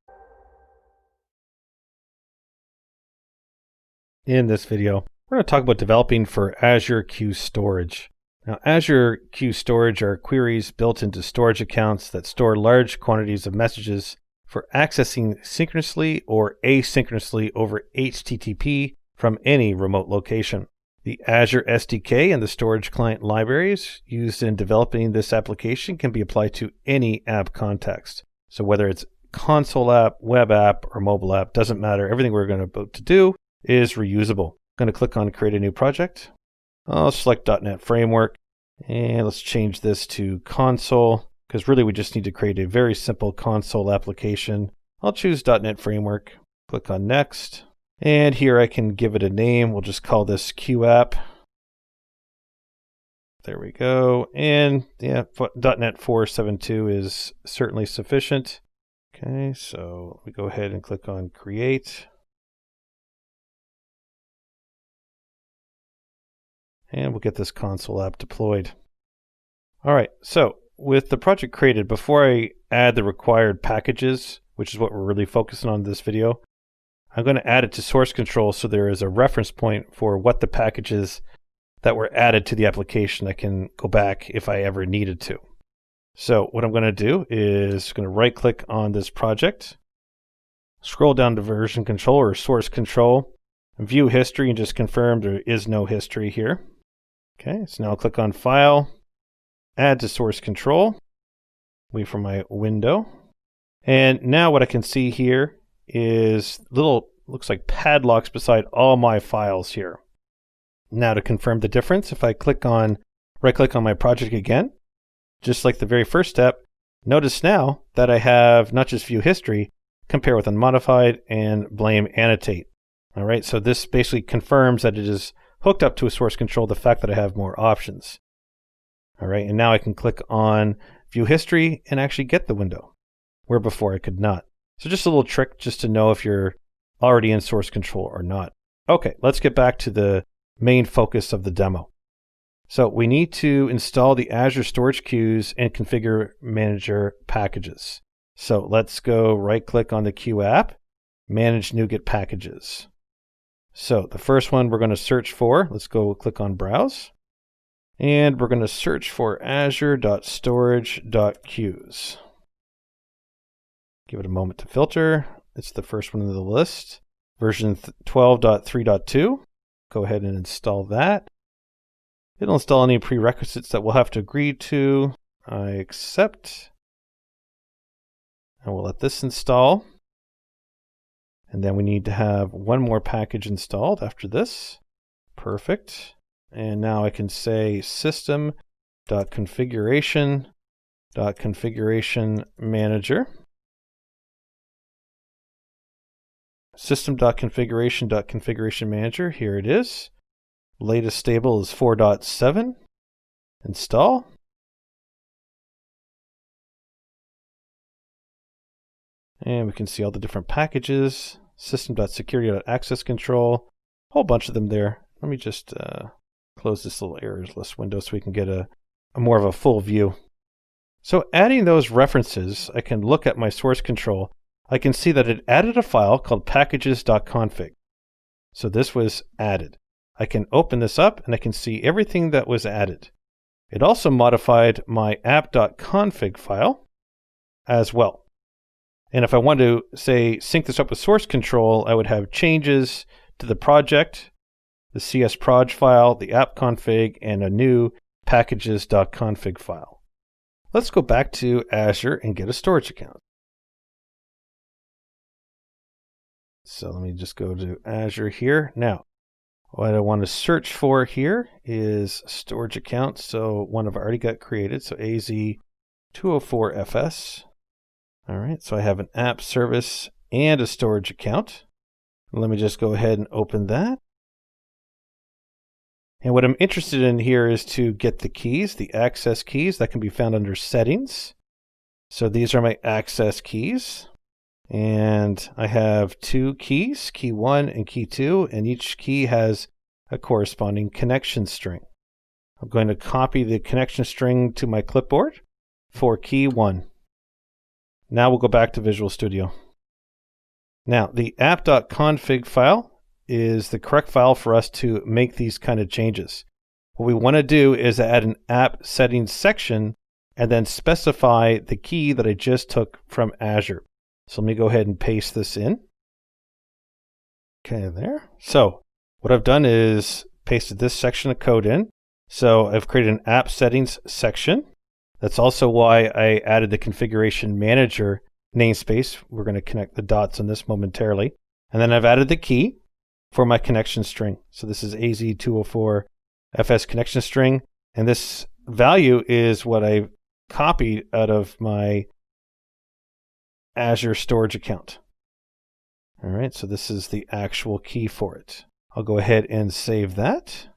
In this video, we're going to talk about developing for Azure Queue Storage. Now, Azure Queue Storage are queries built into storage accounts that store large quantities of messages for accessing synchronously or asynchronously over HTTP from any remote location. The Azure SDK and the storage client libraries used in developing this application can be applied to any app context. So whether it's console app, web app, or mobile app, doesn't matter. Everything we're going to do is reusable. I'm going to click on Create a New Project. I'll select .NET Framework, and let's change this to console, because really we just need to create a very simple console application. I'll choose .NET Framework, click on Next, and here I can give it a name. We'll just call this Queue App. There we go. And yeah, .NET 4.7.2 is certainly sufficient. Okay, so we go ahead and click on Create. And we'll get this console app deployed. All right, so with the project created, before I add the required packages, which is what we're really focusing on in this video, I'm going to add it to source control so there is a reference point for what the packages that were added to the application. I can go back if I ever needed to. So what I'm going to do is going to right-click on this project, scroll down to version control or source control, view history, and just confirm there is no history here. Okay, so now I'll click on File, Add to Source Control, wait for my window. And now what I can see here is little, looks like padlocks beside all my files here. Now to confirm the difference, if I right-click on my project again, just like the very first step, notice now that I have not just view history, compare with unmodified, and blame annotate. All right, so this basically confirms that it is hooked up to a source control, the fact that I have more options. All right, and now I can click on view history and actually get the window, where before I could not. So just a little trick just to know if you're already in source control or not. Okay, let's get back to the main focus of the demo. So we need to install the Azure Storage Queues and Configure Manager packages. So let's go right-click on the Queue app, Manage NuGet Packages. So the first one we're going to search for, let's go click on Browse, and we're going to search for azure.storage.queues. Give it a moment to filter. It's the first one in the list. Version 12.3.2. Go ahead and install that. It'll install any prerequisites that we'll have to agree to. I accept. And we'll let this install. And then we need to have one more package installed after this. Perfect. And now I can say system.configuration.configuration manager. System.configuration.configuration manager. Here it is. Latest stable is 4.7. Install. And we can see all the different packages. System.security.access control. A whole bunch of them there. Let me just close this little errors list window so we can get a more of a full view. So adding those references, I can look at my source control. I can see that it added a file called packages.config. So this was added. I can open this up and I can see everything that was added. It also modified my app.config file as well. And if I want to, say, sync this up with source control, I would have changes to the project, the csproj file, the app config, and a new packages.config file. Let's go back to Azure and get a storage account. So let me just go to Azure here. Now, what I want to search for here is storage account. So one I've already got created. So AZ-204FS. All right, so I have an app service and a storage account. Let me just go ahead and open that. And what I'm interested in here is to get the keys, the access keys that can be found under settings. So these are my access keys. And I have two keys, key 1 and key 2, and each key has a corresponding connection string. I'm going to copy the connection string to my clipboard for key 1. Now we'll go back to Visual Studio. Now, the app.config file is the correct file for us to make these kind of changes. What we want to do is add an app settings section and then specify the key that I just took from Azure. So let me go ahead and paste this in. Okay, there. So what I've done is pasted this section of code in. So I've created an app settings section. That's also why I added the configuration manager namespace. We're going to connect the dots on this momentarily. And then I've added the key for my connection string. So this is AZ-204 FS connection string. And this value is what I copied out of my Azure storage account. All right, so this is the actual key for it. I'll go ahead and save that.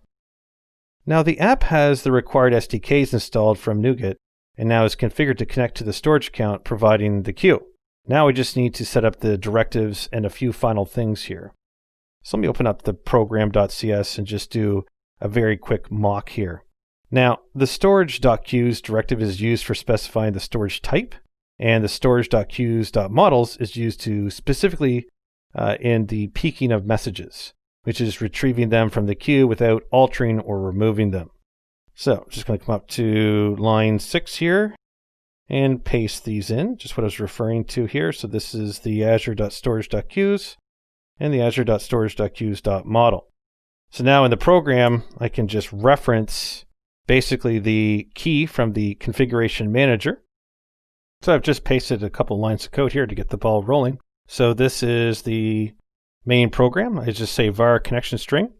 Now the app has the required SDKs installed from NuGet and now is configured to connect to the storage account, providing the queue. Now we just need to set up the directives and a few final things here. So let me open up the program.cs and just do a very quick mock here. Now the storage.queues directive is used for specifying the storage type, and the storage.queues.models is used to specifically in the peaking of messages. which is retrieving them from the queue without altering or removing them. So I'm just going to come up to line 6 here and paste these in, just what I was referring to here. So this is the azure.storage.queues and the azure.storage.queues.model. So now in the program, I can just reference basically the key from the configuration manager. So I've just pasted a couple lines of code here to get the ball rolling. So this is the main program. I just say var connection string,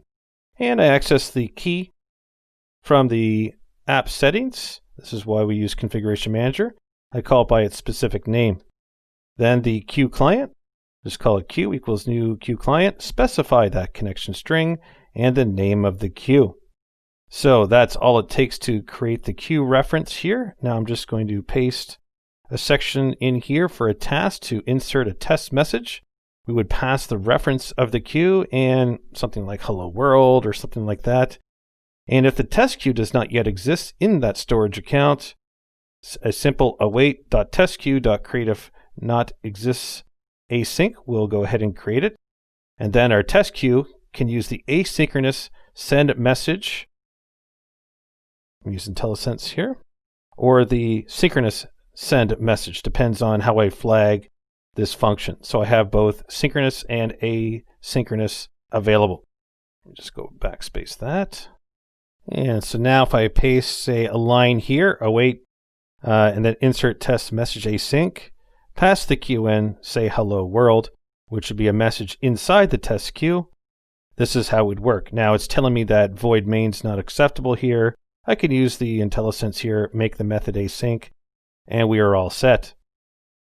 and I access the key from the app settings. This is why we use configuration manager. I call it by its specific name. Then the queue client, just call it queue equals new queue client, specify that connection string and the name of the queue. So that's all it takes to create the queue reference here. Now I'm just going to paste a section in here for a task to insert a test message. We would pass the reference of the queue and something like hello world or something like that. And if the test queue does not yet exist in that storage account, a simple await.testqueue.createIf-not-exists async will go ahead and create it. And then our test queue can use the asynchronous send message. I'm using IntelliSense here, or the synchronous send message, depends on how I flag this function. So I have both synchronous and asynchronous available. Let me just go backspace that. And so now if I paste, say, a line here, await, and then insert test message async, pass the queue in, say hello world, which would be a message inside the test queue. This is how it would work. Now it's telling me that void main's not acceptable here. I can use the IntelliSense here, make the method async, and we are all set.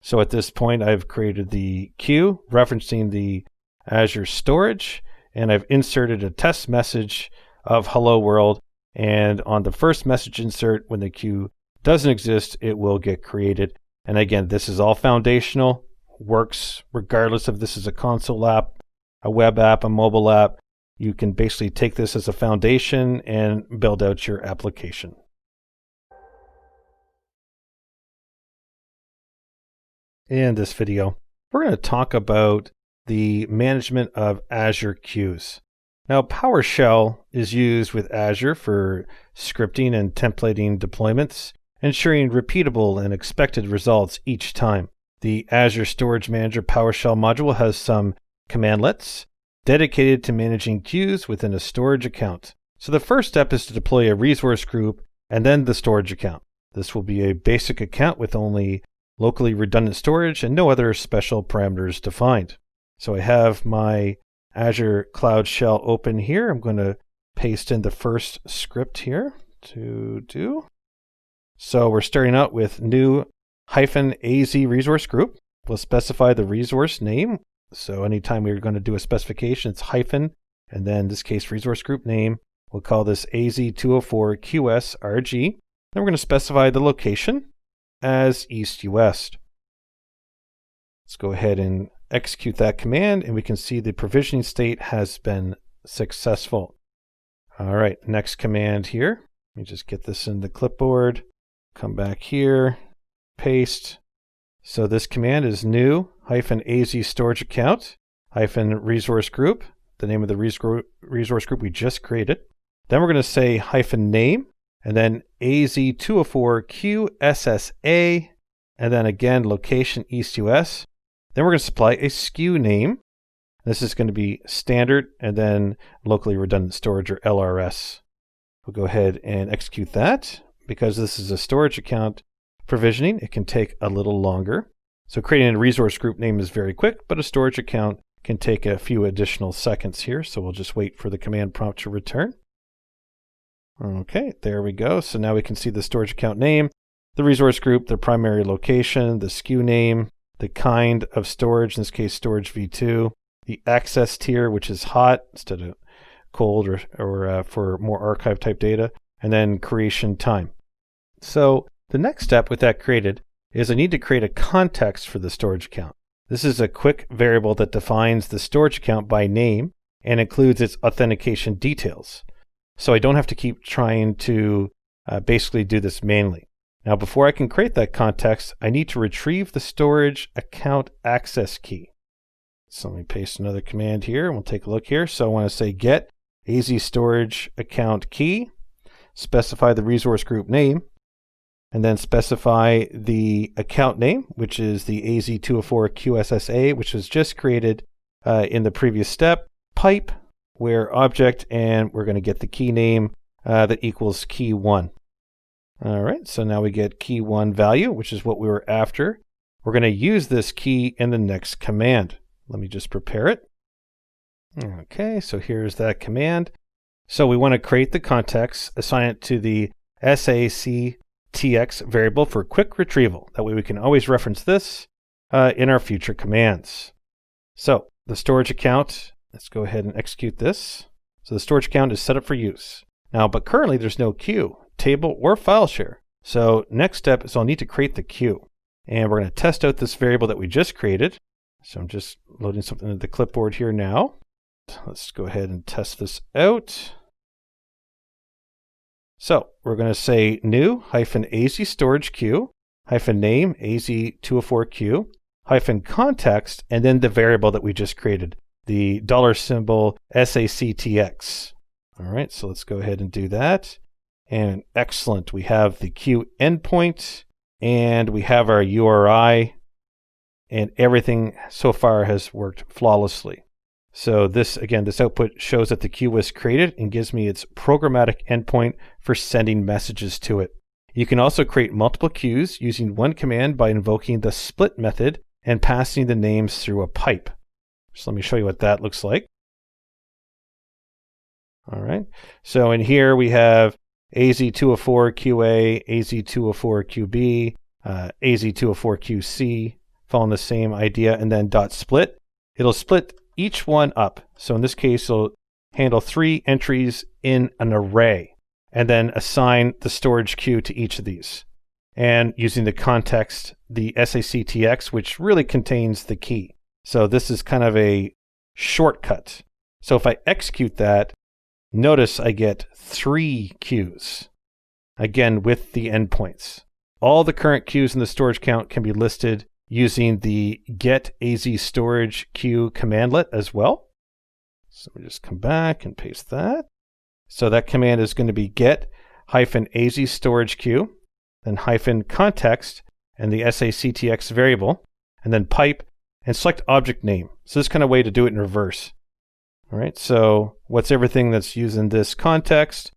So at this point, I've created the queue referencing the Azure storage, and I've inserted a test message of hello world. And on the first message insert, when the queue doesn't exist, it will get created. And again, this is all foundational, works regardless if this is a console app, a web app, a mobile app. You can basically take this as a foundation and build out your application. In this video, we're going to talk about the management of Azure queues. Now, PowerShell is used with Azure for scripting and templating deployments, ensuring repeatable and expected results each time. The Azure Storage Manager PowerShell module has some commandlets dedicated to managing queues within a storage account. So the first step is to deploy a resource group and then the storage account. This will be a basic account with only locally redundant storage and no other special parameters defined. So I have my Azure Cloud Shell open here. I'm going to paste in the first script here to do. So we're starting out with new -AZ resource group. We'll specify the resource name. So anytime we're going to do a specification, it's hyphen, and then in this case, resource group name. We'll call this AZ-204 QSRG. Then we're going to specify the location as east-west. Let's go ahead and execute that command, and we can see the provisioning state has been successful. All right, next command here. Let me just get this in the clipboard. Come back here, paste. So this command is new -AZ storage account -resource group, the name of the resource group we just created. Then we're going to say -name, and then AZ-204 QSSA, and then again location east-US. Then we're going to supply a SKU name. This is going to be standard and then locally redundant storage, or LRS. We'll go ahead and execute that. Because this is a storage account provisioning, it can take a little longer. So creating a resource group name is very quick, but a storage account can take a few additional seconds here. So we'll just wait for the command prompt to return. Okay, there we go. So now we can see the storage account name, the resource group, the primary location, the SKU name, the kind of storage, in this case storage v2, the access tier, which is hot instead of cold, or for more archive type data, and then creation time. So the next step with that created is I need to create a context for the storage account. This is a quick variable that defines the storage account by name and includes its authentication details. So I don't have to keep trying to basically do this manually. Now, before I can create that context, I need to retrieve the storage account access key. So let me paste another command here, and we'll take a look here. So I want to say get AZ storage account key, specify the resource group name, and then specify the account name, which is the AZ-204 QSSA, which was just created in the previous step, pipe, where object, and we're going to get the key name that equals key 1. All right, so now we get key 1 value, which is what we were after. We're going to use this key in the next command. Let me just prepare it. Okay, so here's that command. So we want to create the context, assign it to the SACTX variable for quick retrieval. That way we can always reference this in our future commands. So the storage account, let's go ahead and execute this. So the storage account is set up for use. Now, but currently there's no queue, table, or file share. So next step is I'll need to create the queue. And we're going to test out this variable that we just created. So I'm just loading something into the clipboard here now. Let's go ahead and test this out. So we're going to say new -AZ storage queue -name AZ-204 queue -context, and then the variable that we just created, the $ SACTX. All right, so let's go ahead and do that. And excellent, we have the queue endpoint, and we have our URI, and everything so far has worked flawlessly. So this, again, this output shows that the queue was created and gives me its programmatic endpoint for sending messages to it. You can also create multiple queues using one command by invoking the split method and passing the names through a pipe. So let me show you what that looks like. All right, so in here we have AZ-204 QA, AZ-204 QB, AZ-204 QC, following the same idea, and then .split. It'll split each one up. So in this case, it'll handle 3 entries in an array, and then assign the storage queue to each of these. And using the context, the SACTX, which really contains the key. So this is kind of a shortcut. So if I execute that, notice I get 3 queues, again with the endpoints. All the current queues in the storage count can be listed using the get AZ storage queue commandlet as well. So we just come back and paste that. So that command is going to be get -AZ storage queue, then -context and the SACTX variable, and then pipe and select object name. So this kind of way to do it in reverse. All right, so what's everything that's using this context?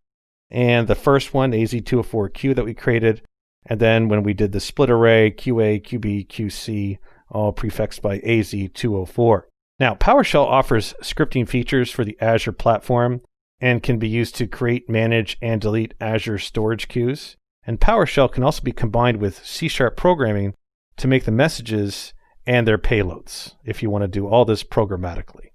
And the first one, AZ-204 queue that we created, and then when we did the split array, QA, QB, QC, all prefixed by AZ-204. Now, PowerShell offers scripting features for the Azure platform and can be used to create, manage, and delete Azure storage queues. And PowerShell can also be combined with C# programming to make the messages and their payloads, if you want to do all this programmatically.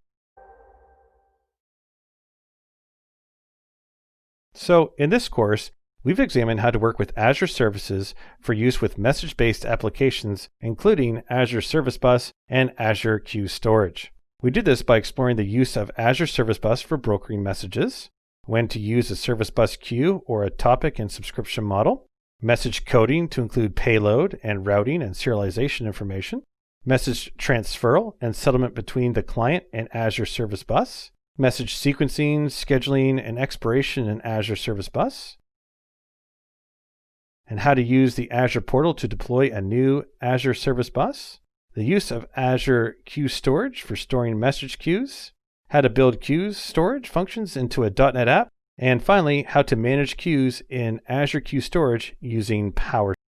So in this course, we've examined how to work with Azure services for use with message-based applications, including Azure Service Bus and Azure Queue Storage. We did this by exploring the use of Azure Service Bus for brokering messages, when to use a Service Bus queue or a topic and subscription model, message coding to include payload and routing and serialization information, message transferal and settlement between the client and Azure Service Bus, message sequencing, scheduling, and expiration in Azure Service Bus, and how to use the Azure portal to deploy a new Azure Service Bus, the use of Azure Queue Storage for storing message queues, how to build queues storage functions into a .NET app, and finally, how to manage queues in Azure Queue Storage using PowerShell.